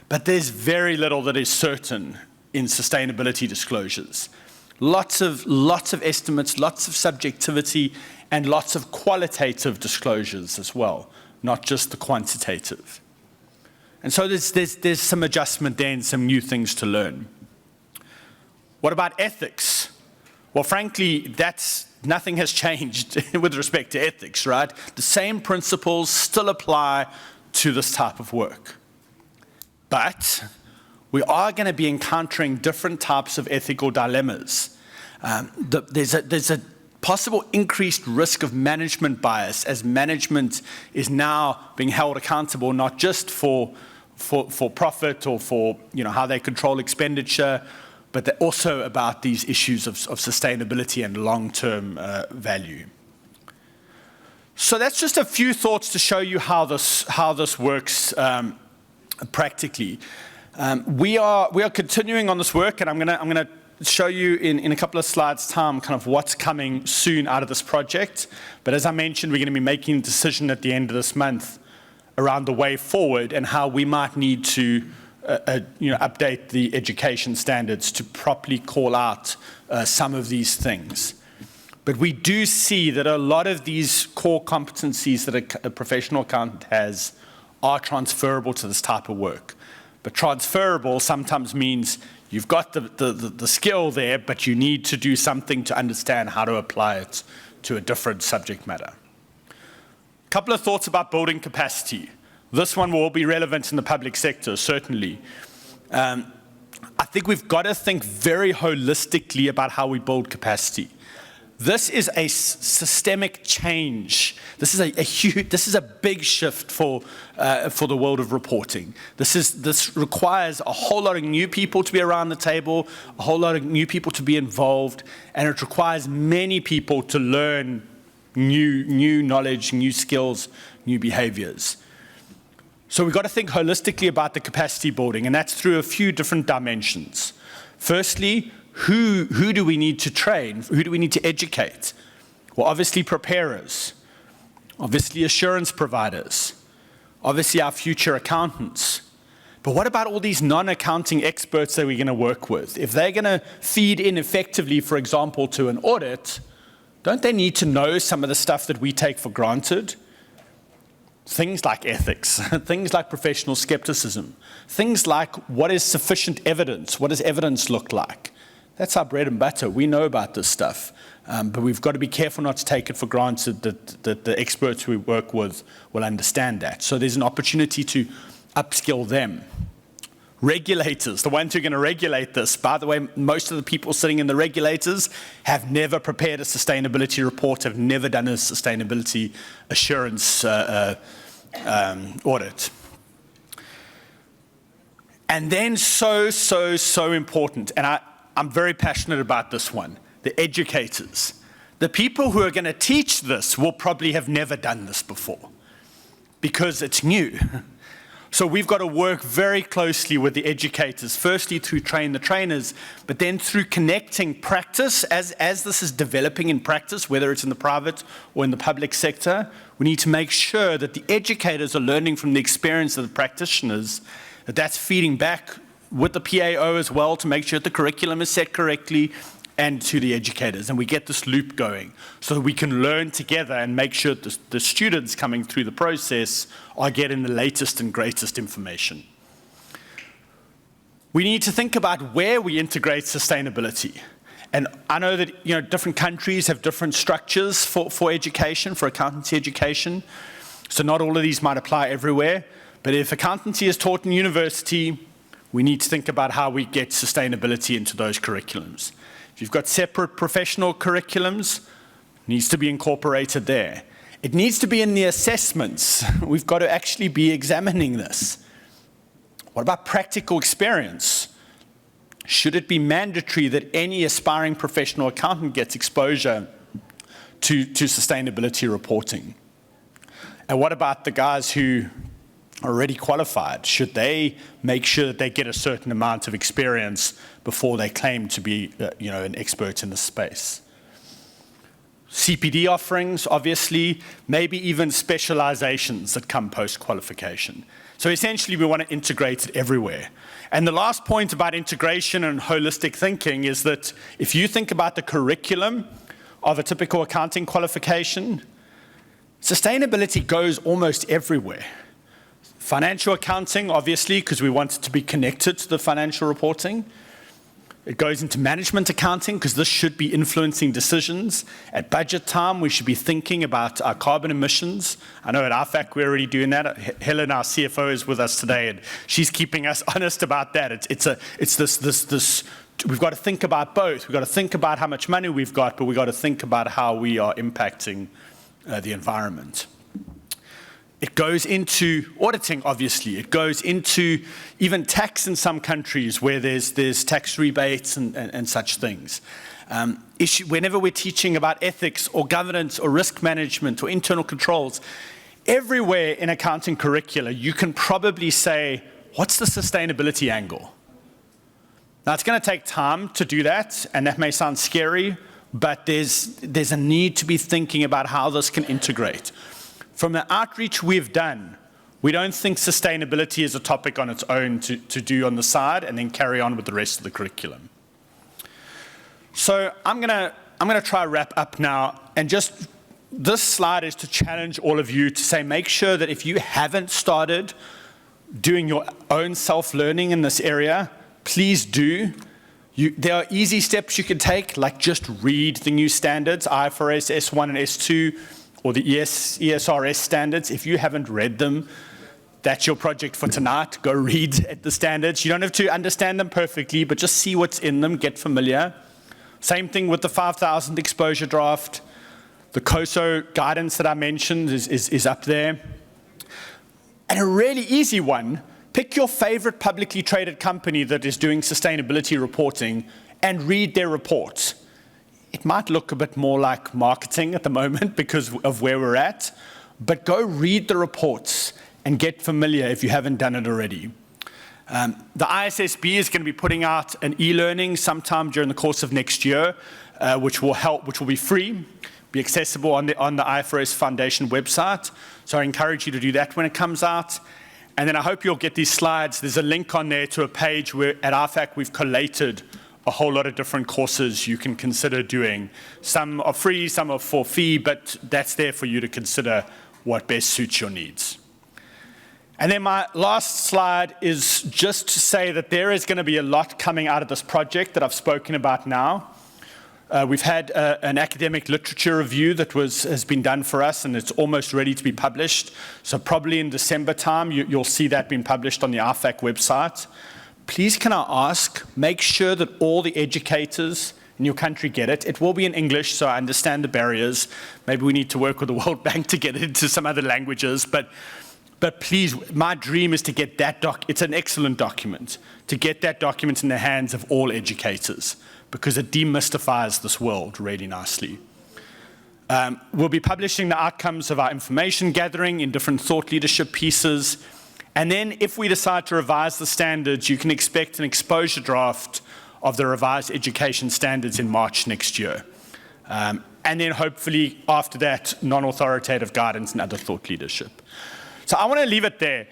but there's very little that is certain in sustainability disclosures. Lots of estimates, lots of subjectivity, and lots of qualitative disclosures as well, not just the quantitative. And so there's some adjustment there and some new things to learn. What about ethics? Well, frankly, nothing has changed with respect to ethics, right? The same principles still apply to this type of work. But we are going to be encountering different types of ethical dilemmas. There's a possible increased risk of management bias as management is now being held accountable not just for profit or for how they control expenditure, but also about these issues of sustainability and long-term value. So that's just a few thoughts to show you how this works practically. We are continuing on this work, and I'm gonna show you in a couple of slides' time kind of what's coming soon out of this project. But as I mentioned, we're going to be making a decision at the end of this month around the way forward and how we might need to update the education standards to properly call out some of these things. But we do see that a lot of these core competencies that a professional accountant has are transferable to this type of work. But transferable sometimes means you've got the skill there, but you need to do something to understand how to apply it to a different subject matter. A couple of thoughts about building capacity. This one will be relevant in the public sector, certainly. I think we've got to think very holistically about how we build capacity. This is a systemic change. This is a big shift for the world of reporting. This requires a whole lot of new people to be around the table, a whole lot of new people to be involved, and it requires many people to learn new knowledge, new skills, new behaviors. So we've got to think holistically about the capacity building, and that's through a few different dimensions. Firstly, who do we need to train? Who do we need to educate? Well, obviously preparers, obviously assurance providers, obviously our future accountants. But what about all these non-accounting experts that we're going to work with? If they're going to feed in effectively, for example, to an audit, don't they need to know some of the stuff that we take for granted? Things like ethics, things like professional skepticism, things like what is sufficient evidence, what does evidence look like? That's our bread and butter. We know about this stuff, but we've got to be careful not to take it for granted that the experts we work with will understand that. So there's an opportunity to upskill them. Regulators, the ones who are going to regulate this. By the way, most of the people sitting in the regulators have never prepared a sustainability report, have never done a sustainability assurance audit. And then so important, and I'm very passionate about this one, the educators. The people who are going to teach this will probably have never done this before because it's new. So we've got to work very closely with the educators, firstly through train the trainers, but then through connecting practice as this is developing in practice, whether it's in the private or in the public sector. We need to make sure that the educators are learning from the experience of the practitioners, that's feeding back with the PAO as well to make sure that the curriculum is set correctly, and to the educators. And we get this loop going so that we can learn together and make sure that the students coming through the process are getting the latest and greatest information. We need to think about where we integrate sustainability. And I know that different countries have different structures for education, for accountancy education. So not all of these might apply everywhere. But if accountancy is taught in university, we need to think about how we get sustainability into those curriculums. If you've got separate professional curriculums, it needs to be incorporated there. It needs to be in the assessments. We've got to actually be examining this. What about practical experience? Should it be mandatory that any aspiring professional accountant gets exposure to sustainability reporting? And what about the guys who are already qualified? Should they make sure that they get a certain amount of experience before they claim to be an expert in the space? CPD offerings, obviously, maybe even specializations that come post-qualification. So essentially, we want to integrate it everywhere. And the last point about integration and holistic thinking is that if you think about the curriculum of a typical accounting qualification, sustainability goes almost everywhere. Financial accounting, obviously, because we want it to be connected to the financial reporting. It goes into management accounting, because this should be influencing decisions. At budget time, we should be thinking about our carbon emissions. I know at IFAC we're already doing that. Helen, our CFO, is with us today, and she's keeping us honest about that. It's this. We've got to think about both. We've got to think about how much money we've got, but we've got to think about how we are impacting the environment. It goes into auditing, obviously. It goes into even tax in some countries where there's tax rebates and such things. Whenever we're teaching about ethics or governance or risk management or internal controls, everywhere in accounting curricula, you can probably say, what's the sustainability angle? Now, it's going to take time to do that, and that may sound scary, but there's a need to be thinking about how this can integrate. From the outreach we've done, we don't think sustainability is a topic on its own to do on the side and then carry on with the rest of the curriculum. So I'm gonna try to wrap up now, and just this slide is to challenge all of you to say, make sure that if you haven't started doing your own self-learning in this area, please do. There are easy steps you can take, like just read the new standards, IFRS S1 and S2, or the ESRS standards. If you haven't read them, that's your project for tonight. Go read the standards. You don't have to understand them perfectly, but just see what's in them, get familiar. Same thing with the 5,000 exposure draft. The COSO guidance that I mentioned is up there. And a really easy one, pick your favorite publicly traded company that is doing sustainability reporting and read their reports. It might look a bit more like marketing at the moment because of where we're at, but go read the reports and get familiar if you haven't done it already. The ISSB is going to be putting out an e-learning sometime during the course of next year, which will be free, be accessible on the IFRS Foundation website. So I encourage you to do that when it comes out. And then I hope you'll get these slides. There's a link on there to a page where at IFAC we've collated a whole lot of different courses you can consider doing. Some are free, some are for fee, but that's there for you to consider what best suits your needs. And then my last slide is just to say that there is going to be a lot coming out of this project that I've spoken about now. We've had an academic literature review that has been done for us, and it's almost ready to be published. So probably in December time, you'll see that being published on the IFAC website. Please can I ask, make sure that all the educators in your country get it. It will be in English, so I understand the barriers. Maybe we need to work with the WorldBank to get it into some other languages, but please, my dream is to get that it's an excellent document, to get that document in the hands of all educators, because it demystifies this world really nicely. We'll be publishing the outcomes of our information gathering in different thought leadership pieces. And then if we decide to revise the standards, you can expect an exposure draft of the revised education standards in March next year. And then hopefully after that, non-authoritative guidance and other thought leadership. So I want to leave it there.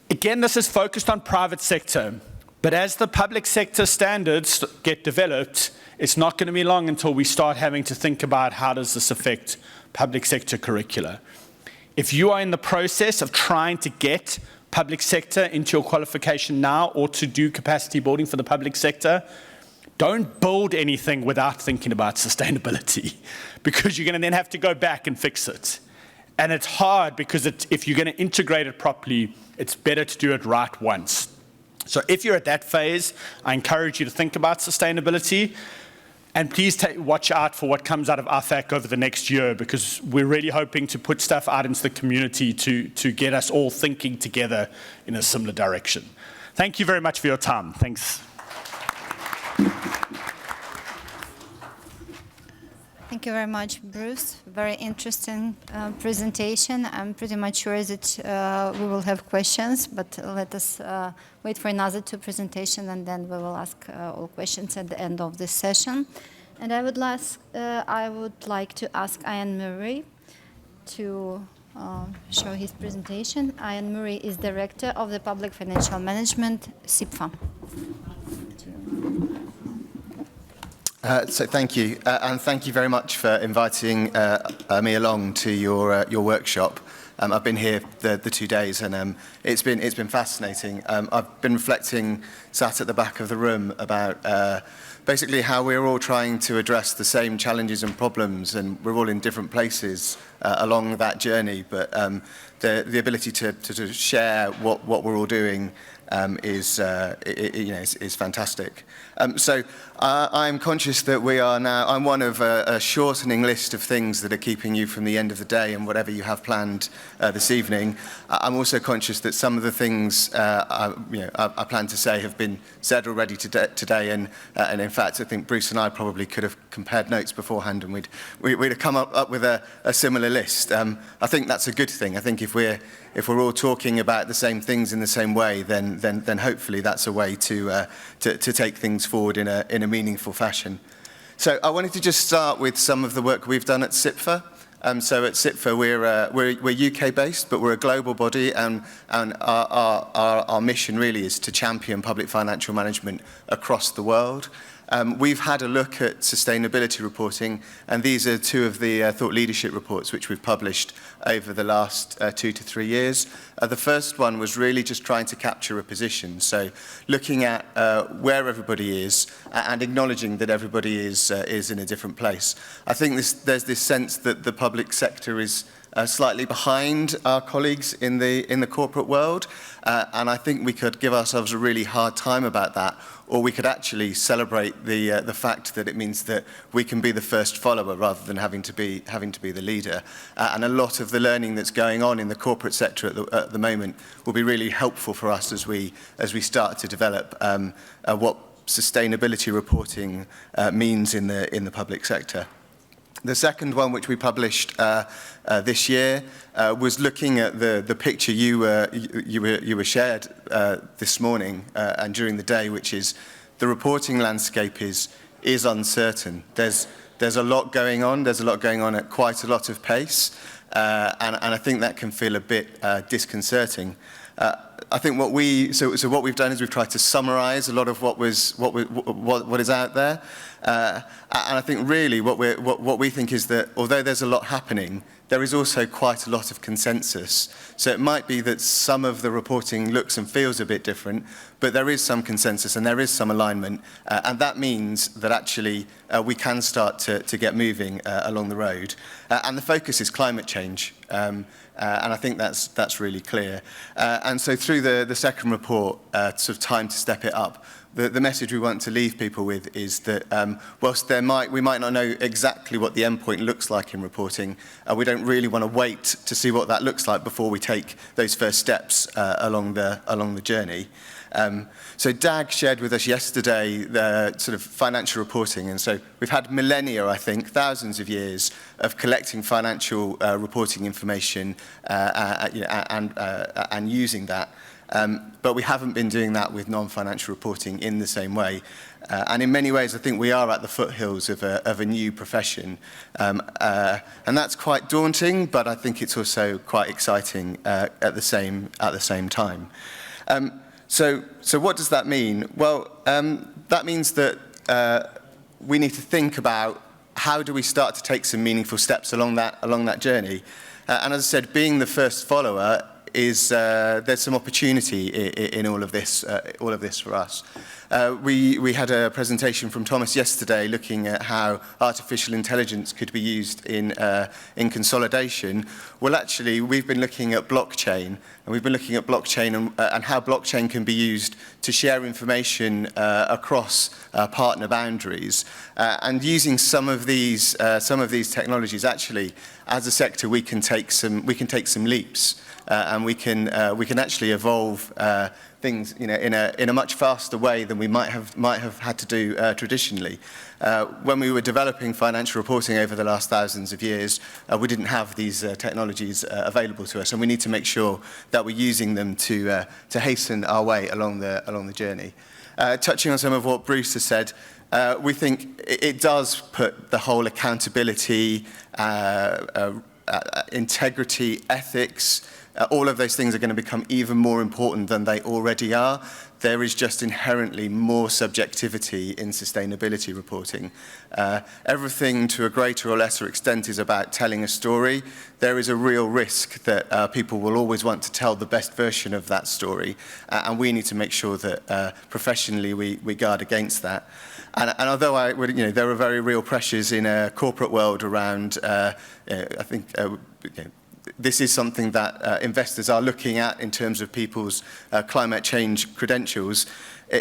Again, this is focused on private sector, but as the public sector standards get developed, it's not going to be long until we start having to think about how does this affect public sector curricula. If you are in the process of trying to get public sector into your qualification now or to do capacity building for the public sector, don't build anything without thinking about sustainability, because you're going to then have to go back and fix it. And it's hard because if you're going to integrate it properly, it's better to do it right once. So if you're at that phase, I encourage you to think about sustainability. And please watch out for what comes out of IFAC over the next year, because we're really hoping to put stuff out into the community to get us all thinking together in a similar direction. Thank you very much for your time. Thanks. Thank you very much, Bruce. Very interesting presentation. I'm pretty much sure that we will have questions, but let us wait for another two presentations, and then we will ask all questions at the end of this session. And I would like to ask Ian Murray to show his presentation. Ian Murray is Director of the Public Financial Management, SIPFA. So thank you, and thank you very much for inviting me along to your workshop. I've been here the 2 days, and it's been fascinating. I've been reflecting, sat at the back of the room, about basically how we're all trying to address the same challenges and problems, and we're all in different places along that journey. But the ability to share what we're all doing is fantastic. So I'm conscious that we are now, I'm one of a shortening list of things that are keeping you from the end of the day and whatever you have planned this evening. I'm also conscious that some of the things I plan to say have been said already today, and in fact I think Bruce and I probably could have compared notes beforehand, and we'd have come up with a similar list. I think that's a good thing. I think if we're all talking about the same things in the same way, then hopefully that's a way to take things forward in a meaningful fashion. So I wanted to just start with some of the work we've done at CFRR. So at CFRR we're UK based, but we're a global body, and our mission really is to champion public financial management across the world. We've had a look at sustainability reporting, and these are two of the thought leadership reports which we've published over the last 2 to 3 years. The first one was really just trying to capture a position, so looking at where everybody is and acknowledging that everybody is in a different place. I think there's this sense that the public sector is slightly behind our colleagues in the corporate world, and I think we could give ourselves a really hard time about that, or we could actually celebrate the fact that it means that we can be the first follower rather than having to be the leader. And a lot of the learning that's going on in the corporate sector at the moment will be really helpful for us as we start to develop what sustainability reporting means in the public sector. The second one, which we published this year, was looking at the picture you were shared this morning and during the day, which is the reporting landscape is uncertain. There's a lot going on. There's a lot going on at quite a lot of pace, and I think that can feel a bit disconcerting. I think what we've done is we've tried to summarise a lot of what is out there, and I think really what we think is that although there's a lot happening, there is also quite a lot of consensus. So it might be that some of the reporting looks and feels a bit different, but there is some consensus and there is some alignment, and that means that actually we can start to get moving along the road. And the focus is climate change. And I think that's really clear. And so through the second report, sort of time to step it up, the message we want to leave people with is that whilst we might not know exactly what the endpoint looks like in reporting, we don't really want to wait to see what that looks like before we take those first steps along the journey. So DAG shared with us yesterday the sort of financial reporting, and so we've had millennia, I think, thousands of years of collecting financial reporting information and using that. But we haven't been doing that with non-financial reporting in the same way. And in many ways, I think we are at the foothills of a new profession. And that's quite daunting, but I think it's also quite exciting at the same time. So what does that mean? Well, that means that we need to think about how do we start to take some meaningful steps along that journey. And as I said, being the first follower is there's some opportunity in all of this for us. We had a presentation from Thomas yesterday looking at how artificial intelligence could be used in consolidation. Well, actually, we've been looking at blockchain, and we've been looking at blockchain and how blockchain can be used to share information across partner boundaries. And using some of these technologies, actually, as a sector, we can take some leaps. And we can actually evolve things, in a much faster way than we might have had to do traditionally. When we were developing financial reporting over the last thousands of years, we didn't have these technologies available to us, and we need to make sure that we're using them to hasten our way along the journey. Touching on some of what Bruce has said, we think it does put the whole accountability, integrity, ethics, all of those things are going to become even more important than they already are. There is just inherently more subjectivity in sustainability reporting. Everything to a greater or lesser extent is about telling a story. There is a real risk that people will always want to tell the best version of that story, and we need to make sure that professionally we guard against that. And although there are very real pressures in a corporate world around, I think this is something that investors are looking at in terms of people's climate change credentials.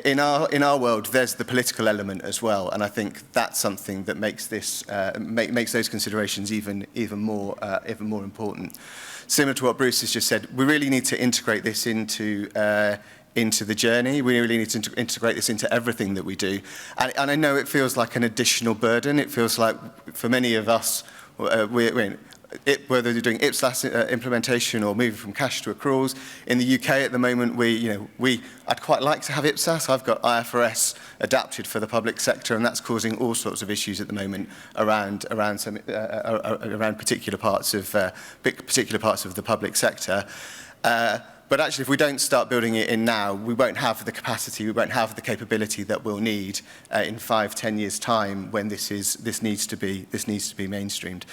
In our world, there's the political element as well, and I think that's something that makes this makes those considerations even more important. Similar to what Bruce has just said, we really need to integrate this into the journey. We really need to integrate this into everything that we do. And I know it feels like an additional burden. It feels like, for many of us, whether they're doing IPSAS implementation or moving from cash to accruals. In the UK at the moment, I'd quite like to have IPSAS. I've got IFRS adapted for the public sector, and that's causing all sorts of issues at the moment around particular parts of the public sector. But actually, if we don't start building it in now, we won't have the capacity, we won't have the capability that we'll need in 5-10 years' time when this needs to be mainstreamed.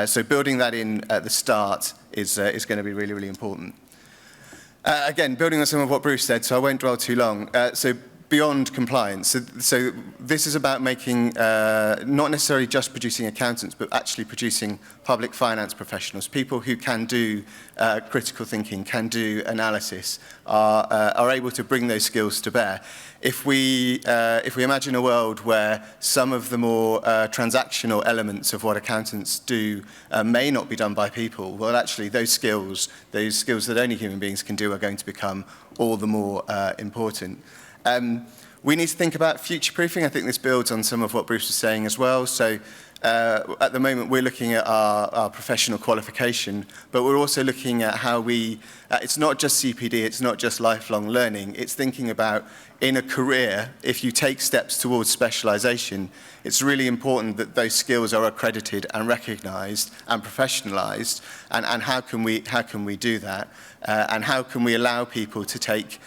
So building that in at the start is going to be really, really important. Again, building on some of what Bruce said, so I won't dwell too long. So beyond compliance. So this is about making, not necessarily just producing accountants, but actually producing public finance professionals, people who can do critical thinking, can do analysis, are able to bring those skills to bear. If we imagine a world where some of the more transactional elements of what accountants do may not be done by people, well, actually those skills that only human beings can do are going to become all the more important. We need to think about future-proofing. I think this builds on some of what Bruce was saying as well. So at the moment, we're looking at our professional qualification, but we're also looking at how it's not just CPD, it's not just lifelong learning, it's thinking about in a career, if you take steps towards specialization, it's really important that those skills are accredited and recognized and professionalized, and how can we do that? And how can we allow people to take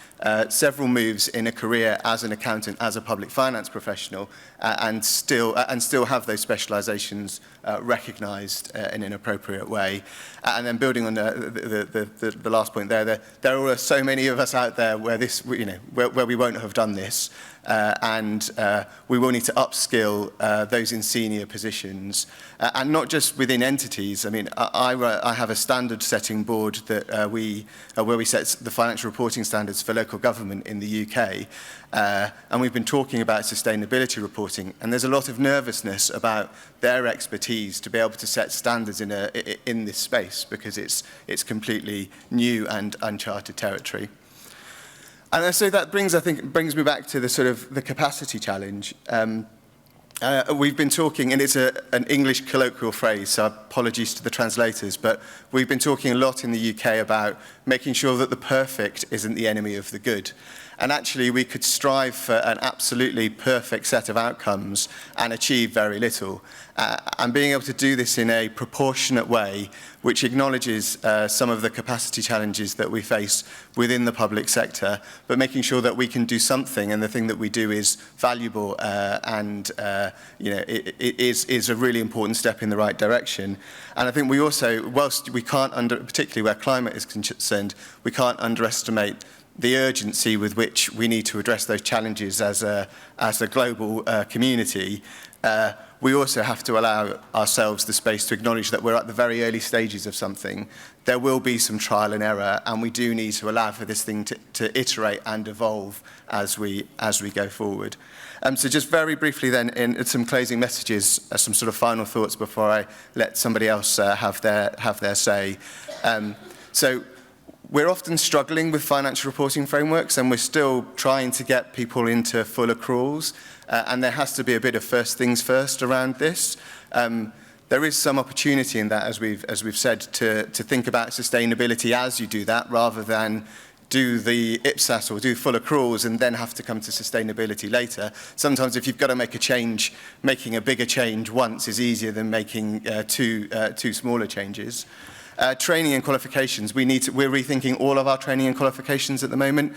several moves in a career as an accountant, as a public finance professional, and still have those specializations recognized in an appropriate way. And then building on the last point there are so many of us out there where where we won't have done this, and we will need to upskill those in senior positions, and not just within entities. I mean, I have a standard-setting board that where we set the financial reporting standards for local government in the UK, and we've been talking about sustainability reporting, and there's a lot of nervousness about their expertise to be able to set standards in this space, because it's completely new and uncharted territory. And so that brings me back to the sort of the capacity challenge. We've been talking, and it's an English colloquial phrase, so apologies to the translators, but we've been talking a lot in the UK about making sure that the perfect isn't the enemy of the good. And actually, we could strive for an absolutely perfect set of outcomes and achieve very little. And being able to do this in a proportionate way, which acknowledges some of the capacity challenges that we face within the public sector, but making sure that we can do something, and the thing that we do is valuable and it is a really important step in the right direction. And I think we also, whilst we can't, particularly where climate is concerned, we can't underestimate the urgency with which we need to address those challenges as a global community. We also have to allow ourselves the space to acknowledge that we're at the very early stages of something. There will be some trial and error, and we do need to allow for this thing to iterate and evolve as we go forward. So just very briefly then, in some closing messages, some sort of final thoughts before I let somebody else have their say. So we're often struggling with financial reporting frameworks, and we're still trying to get people into full accruals, and there has to be a bit of first things first around this. There is some opportunity in that, as we've said, to think about sustainability as you do that, rather than do the IPSAS or do full accruals and then have to come to sustainability later. Sometimes if you've got to make a change, making a bigger change once is easier than making two smaller changes. Training and qualifications, we're rethinking all of our training and qualifications at the moment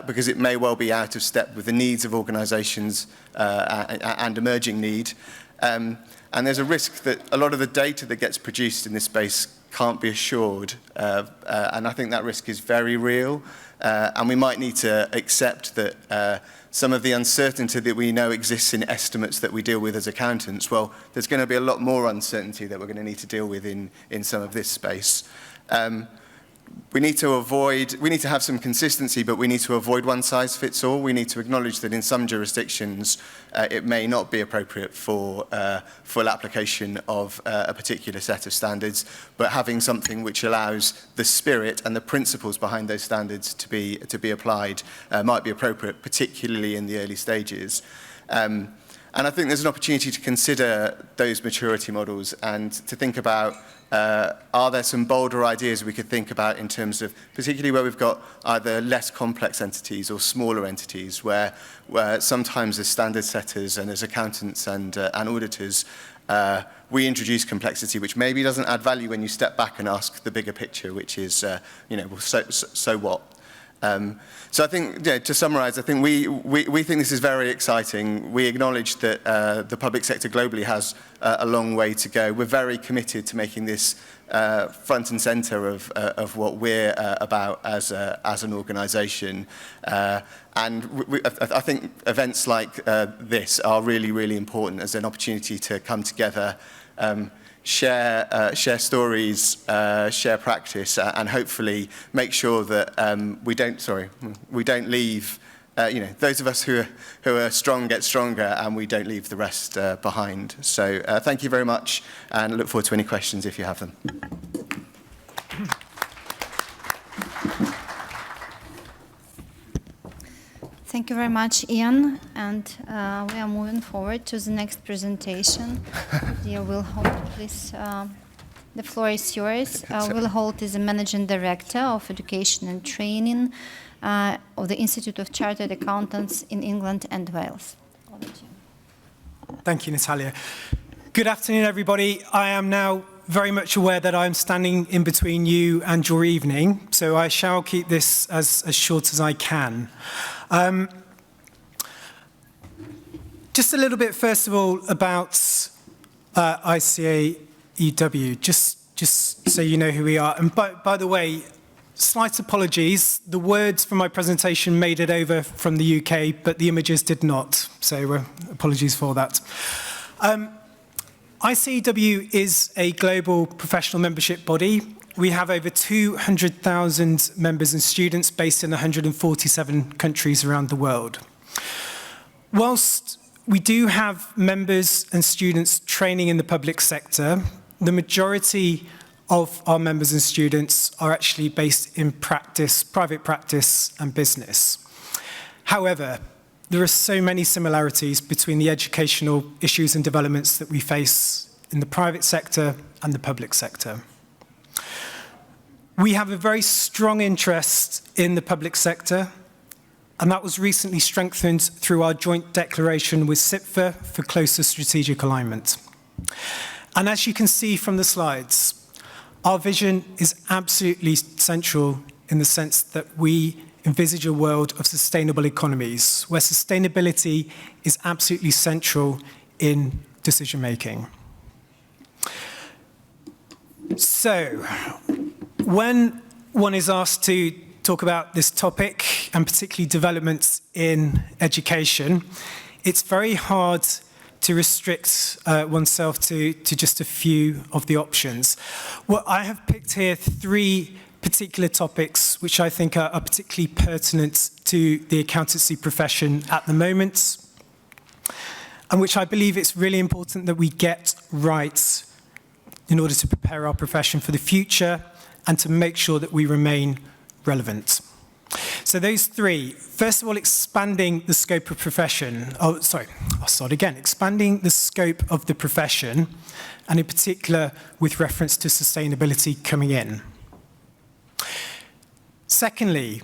because it may well be out of step with the needs of organisations and emerging need. And there's a risk that a lot of the data that gets produced in this space can't be assured, and I think that risk is very real, and we might need to accept that some of the uncertainty that we know exists in estimates that we deal with as accountants, well, there's going to be a lot more uncertainty that we're going to need to deal with in some of this space. We need to have some consistency, but we need to avoid one size fits all. We need to acknowledge that in some jurisdictions it may not be appropriate for full application of a particular set of standards, but having something which allows the spirit and the principles behind those standards to be applied might be appropriate, particularly in the early stages. And I think there's an opportunity to consider those maturity models and to think about are there some bolder ideas we could think about in terms of, particularly where we've got either less complex entities or smaller entities, where sometimes as standard setters and as accountants and auditors, we introduce complexity which maybe doesn't add value when you step back and ask the bigger picture, which is, well, so what? So I think, to summarise, I think we think this is very exciting. We acknowledge that the public sector globally has a long way to go. We're very committed to making this front and centre of what we're about as an organisation. And I think events like this are really, really important as an opportunity to come together, share stories, share practice, and hopefully make sure that we don't leave, those of us who are strong get stronger, and we don't leave the rest behind. So thank you very much, and look forward to any questions if you have them. Thank you very much, Ian. And we are moving forward to the next presentation. Dear Will Holt, please, the floor is yours. Will Holt is the Managing Director of Education and Training of the Institute of Chartered Accountants in England and Wales. Thank you, Natalia. Good afternoon, everybody. I am now very much aware that I'm standing in between you and your evening, so I shall keep this as short as I can. Just a little bit, first of all, about ICAEW, just so you know who we are. And by the way, slight apologies. The words from my presentation made it over from the UK, but the images did not. So apologies for that. ICAEW is a global professional membership body. We have over 200,000 members and students based in 147 countries around the world. Whilst we do have members and students training in the public sector, the majority of our members and students are actually based in practice, private practice and business. However, there are so many similarities between the educational issues and developments that we face in the private sector and the public sector. We have a very strong interest in the public sector, and that was recently strengthened through our joint declaration with CIPFA for closer strategic alignment. And as you can see from the slides, our vision is absolutely central in the sense that we envisage a world of sustainable economies, where sustainability is absolutely central in decision making. So, when one is asked to talk about this topic, and particularly developments in education, it's very hard to restrict oneself to just a few of the options. Well, I have picked here 3 particular topics which I think are particularly pertinent to the accountancy profession at the moment, and which I believe it's really important that we get right in order to prepare our profession for the future and to make sure that we remain relevant. So those 3, first of all, expanding the scope of profession. Expanding the scope of the profession, and in particular with reference to sustainability coming in. Secondly,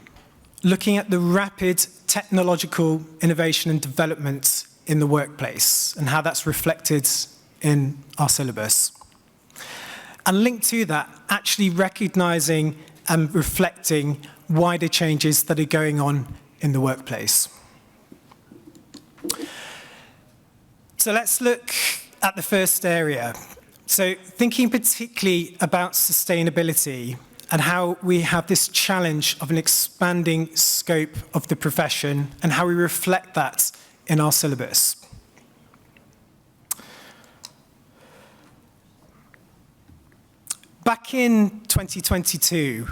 looking at the rapid technological innovation and development in the workplace and how that's reflected in our syllabus. And linked to that, actually recognizing and reflecting wider changes that are going on in the workplace. So let's look at the first area. So thinking particularly about sustainability and how we have this challenge of an expanding scope of the profession and how we reflect that in our syllabus. Back in 2022,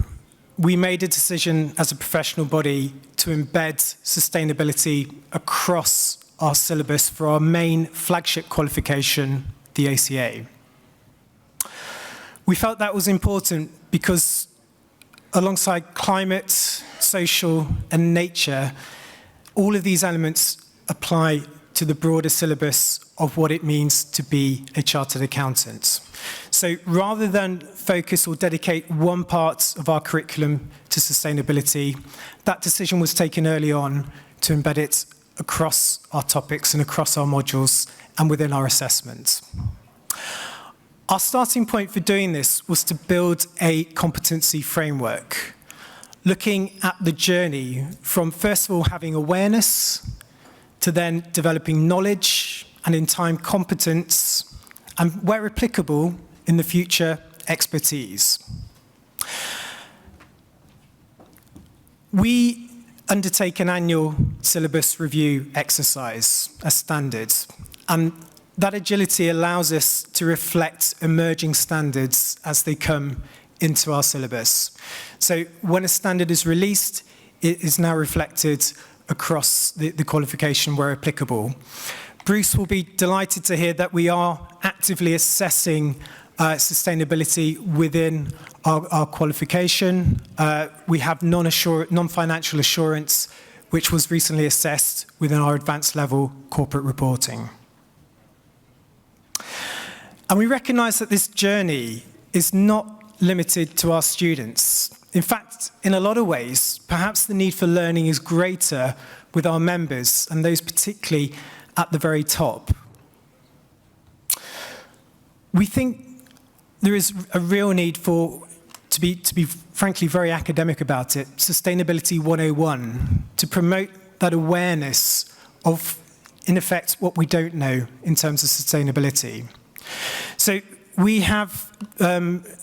we made a decision as a professional body to embed sustainability across our syllabus for our main flagship qualification, the ACA. We felt that was important because alongside climate, social, and nature, all of these elements apply to the broader syllabus of what it means to be a chartered accountant. So rather than focus or dedicate one part of our curriculum to sustainability, that decision was taken early on to embed it across our topics and across our modules and within our assessment. Our starting point for doing this was to build a competency framework, looking at the journey from, first of all, having awareness, to then developing knowledge, and in time, competence, and where applicable, in the future, expertise. We undertake an annual syllabus review exercise as standards, and that agility allows us to reflect emerging standards as they come into our syllabus. So when a standard is released, it is now reflected across the qualification where applicable. Bruce will be delighted to hear that we are actively assessing sustainability within our qualification. We have non-financial assurance, which was recently assessed within our advanced level corporate reporting. And we recognize that this journey is not limited to our students. In fact, in a lot of ways, perhaps the need for learning is greater with our members, and those particularly at the very top. We think there is a real need to be frankly very academic about it, Sustainability 101, to promote that awareness of, in effect, what we don't know in terms of sustainability. So we have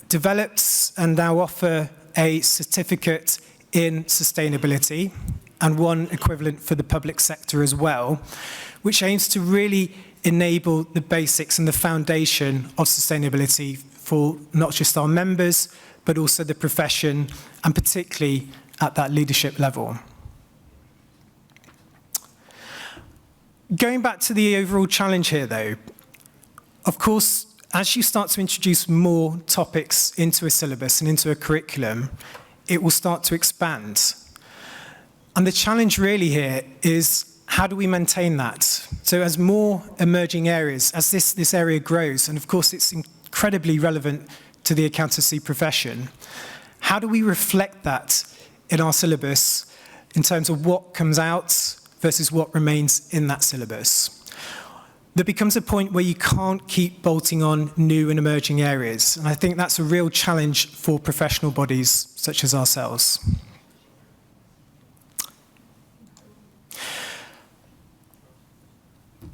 developed and now offer a certificate in sustainability and one equivalent for the public sector as well, which aims to really enable the basics and the foundation of sustainability for not just our members, but also the profession, and particularly at that leadership level. Going back to the overall challenge here, though, of course, as you start to introduce more topics into a syllabus and into a curriculum, it will start to expand. And the challenge really here is, how do we maintain that? So as more emerging areas, as this area grows, and of course it's incredibly relevant to the accountancy profession, how do we reflect that in our syllabus in terms of what comes out versus what remains in that syllabus? There becomes a point where you can't keep bolting on new and emerging areas, and I think that's a real challenge for professional bodies such as ourselves.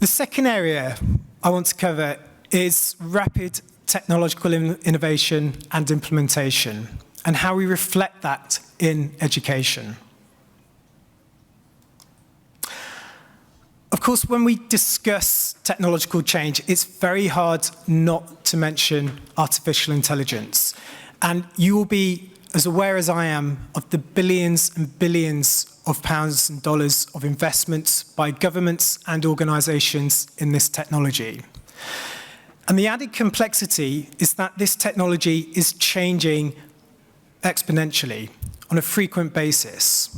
The second area I want to cover is rapid technological innovation and implementation, and how we reflect that in education. Of course, when we discuss technological change, it's very hard not to mention artificial intelligence. And you will be as aware as I am of the billions and billions of pounds and dollars of investments by governments and organizations in this technology. And the added complexity is that this technology is changing exponentially on a frequent basis.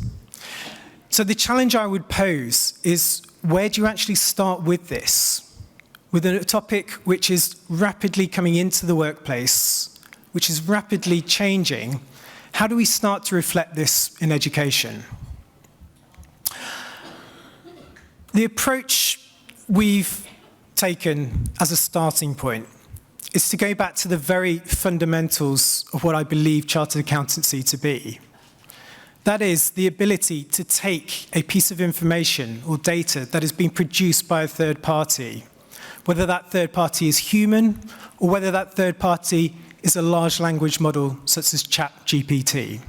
So the challenge I would pose is, where do you actually start with this? With a topic which is rapidly coming into the workplace, which is rapidly changing, how do we start to reflect this in education? The approach we've taken as a starting point is to go back to the very fundamentals of what I believe chartered accountancy to be. That is the ability to take a piece of information or data that has been produced by a third party, whether that third party is human or whether that third party is a large language model such as ChatGPT,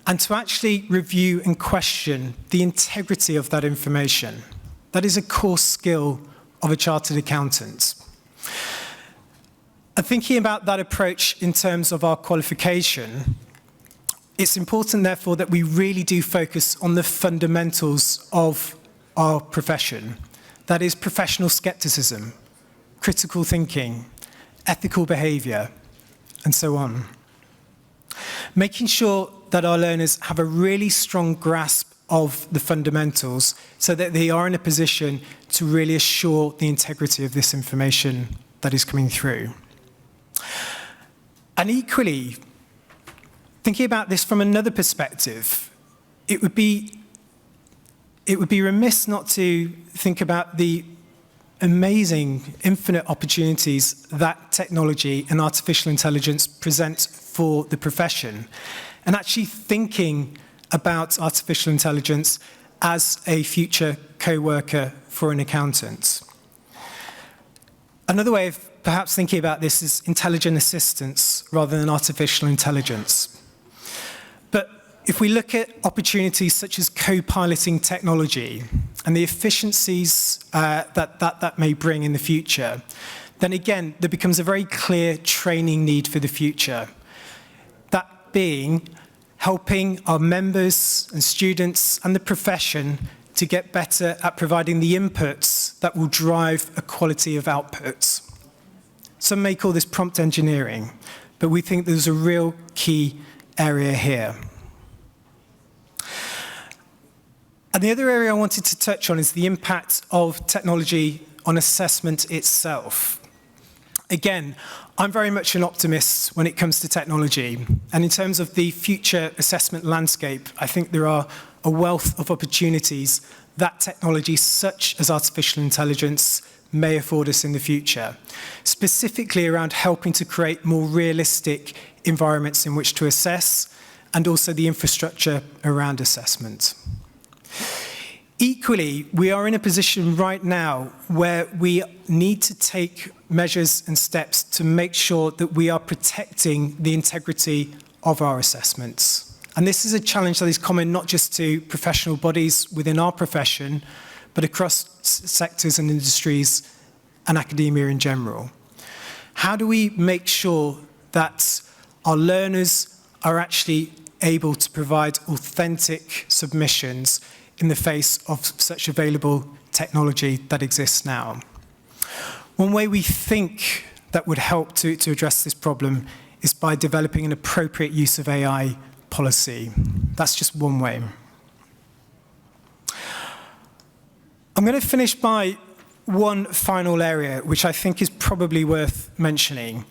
and to actually review and question the integrity of that information. That is a core skill of a chartered accountant. And thinking about that approach in terms of our qualification, it's important, therefore, that we really do focus on the fundamentals of our profession. That is professional skepticism, critical thinking, ethical behavior, and so on. Making sure that our learners have a really strong grasp of the fundamentals so that they are in a position to really assure the integrity of this information that is coming through. And equally, thinking about this from another perspective, it would be remiss not to think about the amazing, infinite opportunities that technology and artificial intelligence present for the profession, and actually thinking about artificial intelligence as a future co-worker for an accountant. Another way of perhaps thinking about this is intelligent assistance rather than artificial intelligence. But if we look at opportunities such as co-piloting technology and the efficiencies that may bring in the future, then again, there becomes a very clear training need for the future. That being helping our members and students and the profession to get better at providing the inputs that will drive a quality of outputs. Some may call this prompt engineering, but we think there's a real key area here. And the other area I wanted to touch on is the impact of technology on assessment itself. Again, I'm very much an optimist when it comes to technology. And in terms of the future assessment landscape, I think there are a wealth of opportunities that technology such as artificial intelligence may afford us in the future, specifically around helping to create more realistic environments in which to assess, and also the infrastructure around assessment. Equally, we are in a position right now where we need to take measures and steps to make sure that we are protecting the integrity of our assessments. And this is a challenge that is common not just to professional bodies within our profession, but across sectors and industries and academia in general. How do we make sure that our learners are actually able to provide authentic submissions in the face of such available technology that exists now? One way we think that would help to address this problem is by developing an appropriate use of AI policy. That's just one way. I'm going to finish by one final area, which I think is probably worth mentioning.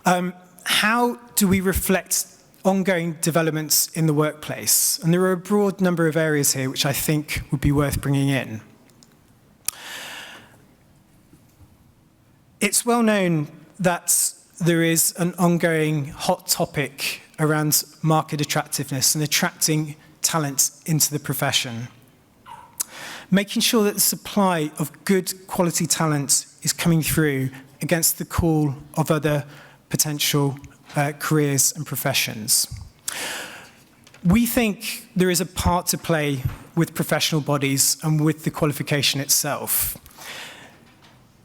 How do we reflect ongoing developments in the workplace? And there are a broad number of areas here which I think would be worth bringing in. It's well known that there is an ongoing hot topic around market attractiveness and attracting talent into the profession. Making sure that the supply of good quality talent is coming through against the call of other potential careers and professions. We think there is a part to play with professional bodies and with the qualification itself.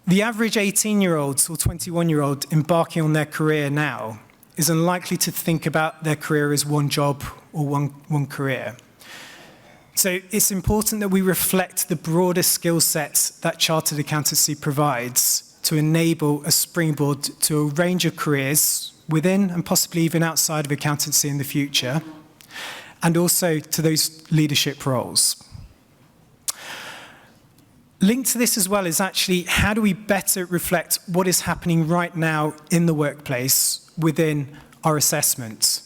The average 18-year-old or 21-year-old embarking on their career now is unlikely to think about their career as one job or one career. So it's important that we reflect the broader skill sets that chartered accountancy provides to enable a springboard to a range of careers within and possibly even outside of accountancy in the future, and also to those leadership roles. Linked to this as well is actually how do we better reflect what is happening right now in the workplace within our assessments.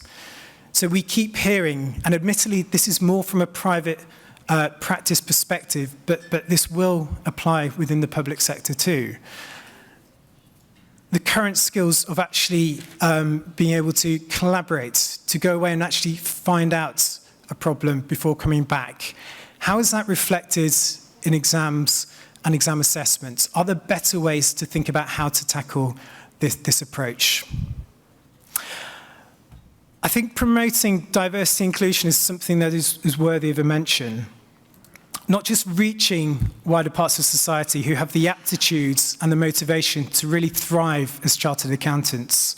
So we keep hearing, and admittedly this is more from a private practice perspective, but this will apply within the public sector too. the current skills of actually being able to collaborate, to go away and actually find out a problem before coming back. How is that reflected in exams and exam assessments? Are there better ways to think about how to tackle this approach? I think promoting diversity and inclusion is something that is worthy of a mention. Not just reaching wider parts of society who have the aptitudes and the motivation to really thrive as chartered accountants,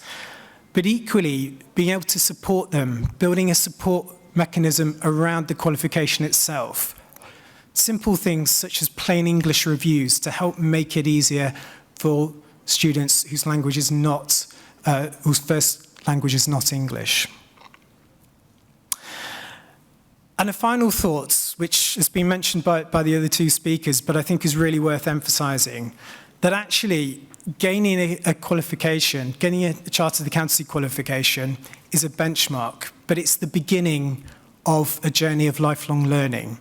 but equally being able to support them, building a support mechanism around the qualification itself. Simple things such as plain English reviews to help make it easier for students whose language is not, whose first language is not English. And a final thought, which has been mentioned by the other two speakers, but I think is really worth emphasising, that actually gaining a qualification, getting a chartered accountancy qualification is a benchmark, but it's the beginning of a journey of lifelong learning.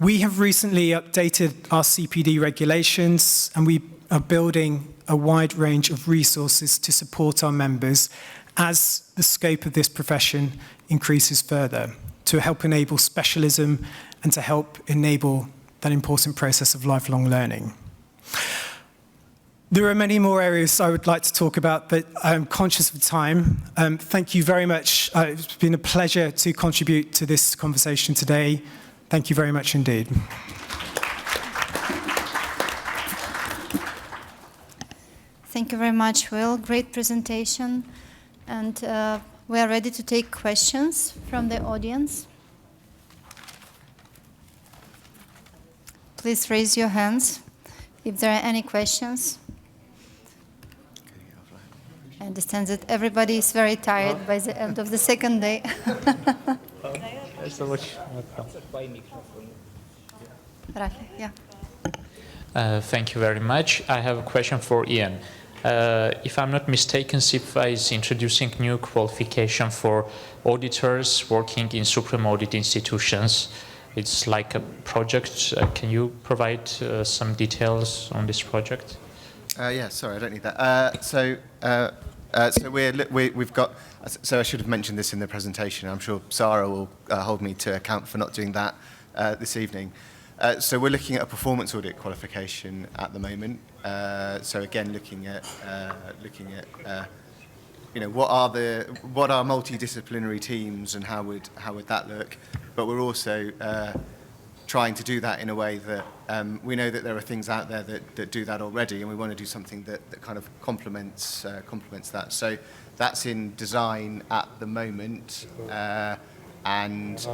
We have recently updated our CPD regulations, and we are building a wide range of resources to support our members as the scope of this profession increases further, to help enable specialism and to help enable that important process of lifelong learning. There are many more areas I would like to talk about, but I'm conscious of time. Thank you very much. It's been a pleasure to contribute to this conversation today. Thank you very much indeed. Thank you very much, Will. Great presentation. And we are ready to take questions from the audience. Please raise your hands if there are any questions. I understand that everybody is very tired by the end of the second day. Thank you very much. I have a question for Ian. If I'm not mistaken, CFA is introducing new qualification for auditors working in supreme audit institutions. It's like a project. Can you provide some details on this project? Yeah, sorry, I don't need that. So we've got. So I should have mentioned this in the presentation. I'm sure Sarah will hold me to account for not doing that this evening. So we're looking at a performance audit qualification at the moment. So again, looking at you know, what are multidisciplinary teams and how would that look? But we're also trying to do that in a way that we know that there are things out there that do that already, and we want to do something that kind of complements that. So that's in design at the moment, and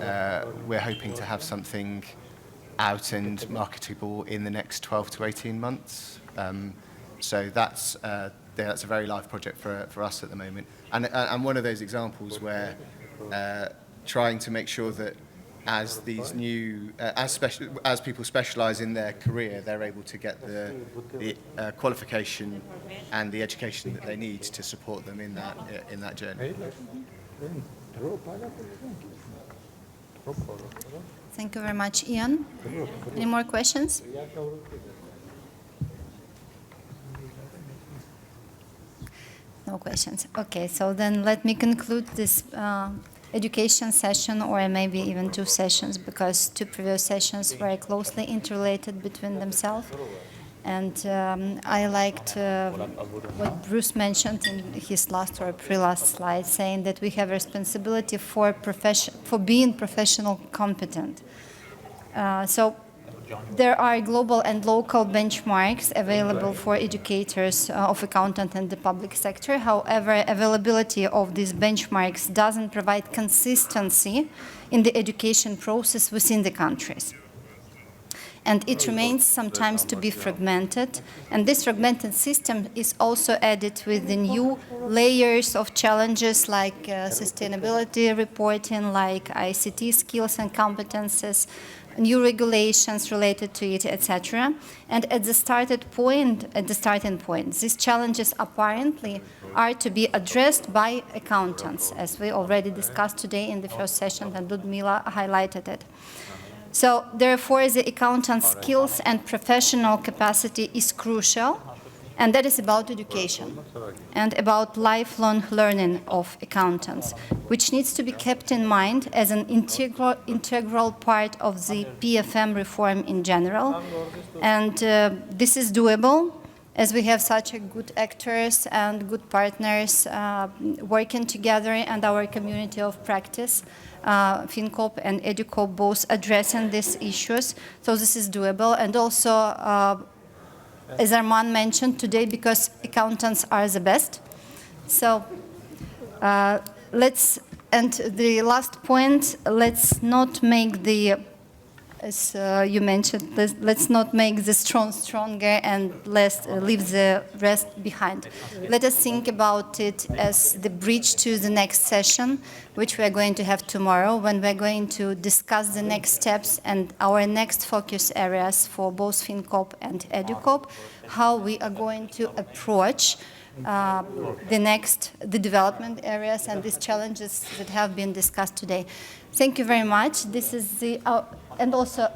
we're hoping to have something out and marketable in the next 12 to 18 months. So that's a very live project for us at the moment, and one of those examples where trying to make sure that as these new as people specialise in their career, they're able to get the qualification and the education that they need to support them in that journey. Thank you very much, Ian. Any more questions? No questions. Okay, so then let me conclude this education session, or maybe even two sessions, because two previous sessions very closely interrelated between themselves. And I liked what Bruce mentioned in his last or pre-last slide, saying that we have a responsibility for being professional competent. So there are global and local benchmarks available for educators of accountant and the public sector. However, availability of these benchmarks doesn't provide consistency in the education process within the countries. And it remains sometimes to be fragmented. And this fragmented system is also added with the new layers of challenges like sustainability reporting, like ICT skills and competences, new regulations related to it, etc. And at the starting point, these challenges apparently are to be addressed by accountants, as we already discussed today in the first session, and Ludmila highlighted it. So therefore, the accountant's skills and professional capacity is crucial And that is about education and about lifelong learning of accountants, which needs to be kept in mind as an integral part of the PFM reform in general. And this is doable as we have such good actors and good partners working together, and our community of practice, FinCoP and EduCop, both addressing these issues. So this is doable. And also, as Arman mentioned today, because accountants are the best. So and the last point, let's not make the, as you mentioned, let's not make the strong stronger and let's leave the rest behind. Let us think about it as the bridge to the next session, which we are going to have tomorrow, when we're going to discuss the next steps and our next focus areas for both FinCoP and EduCop, how we are going to approach the development areas and these challenges that have been discussed today. Thank you very much. This is the, and also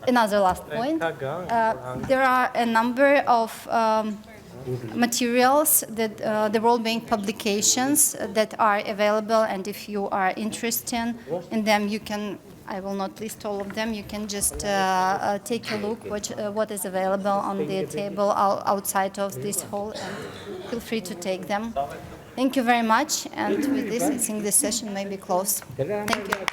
another last point. There are a number of materials that the WorldBank publications that are available, and if you are interested in them, you can, I will not list all of them, you can just take a look what is available on the table outside of this hall, and feel free to take them. Thank you very much, and with this, I think this session may be closed. Thank you.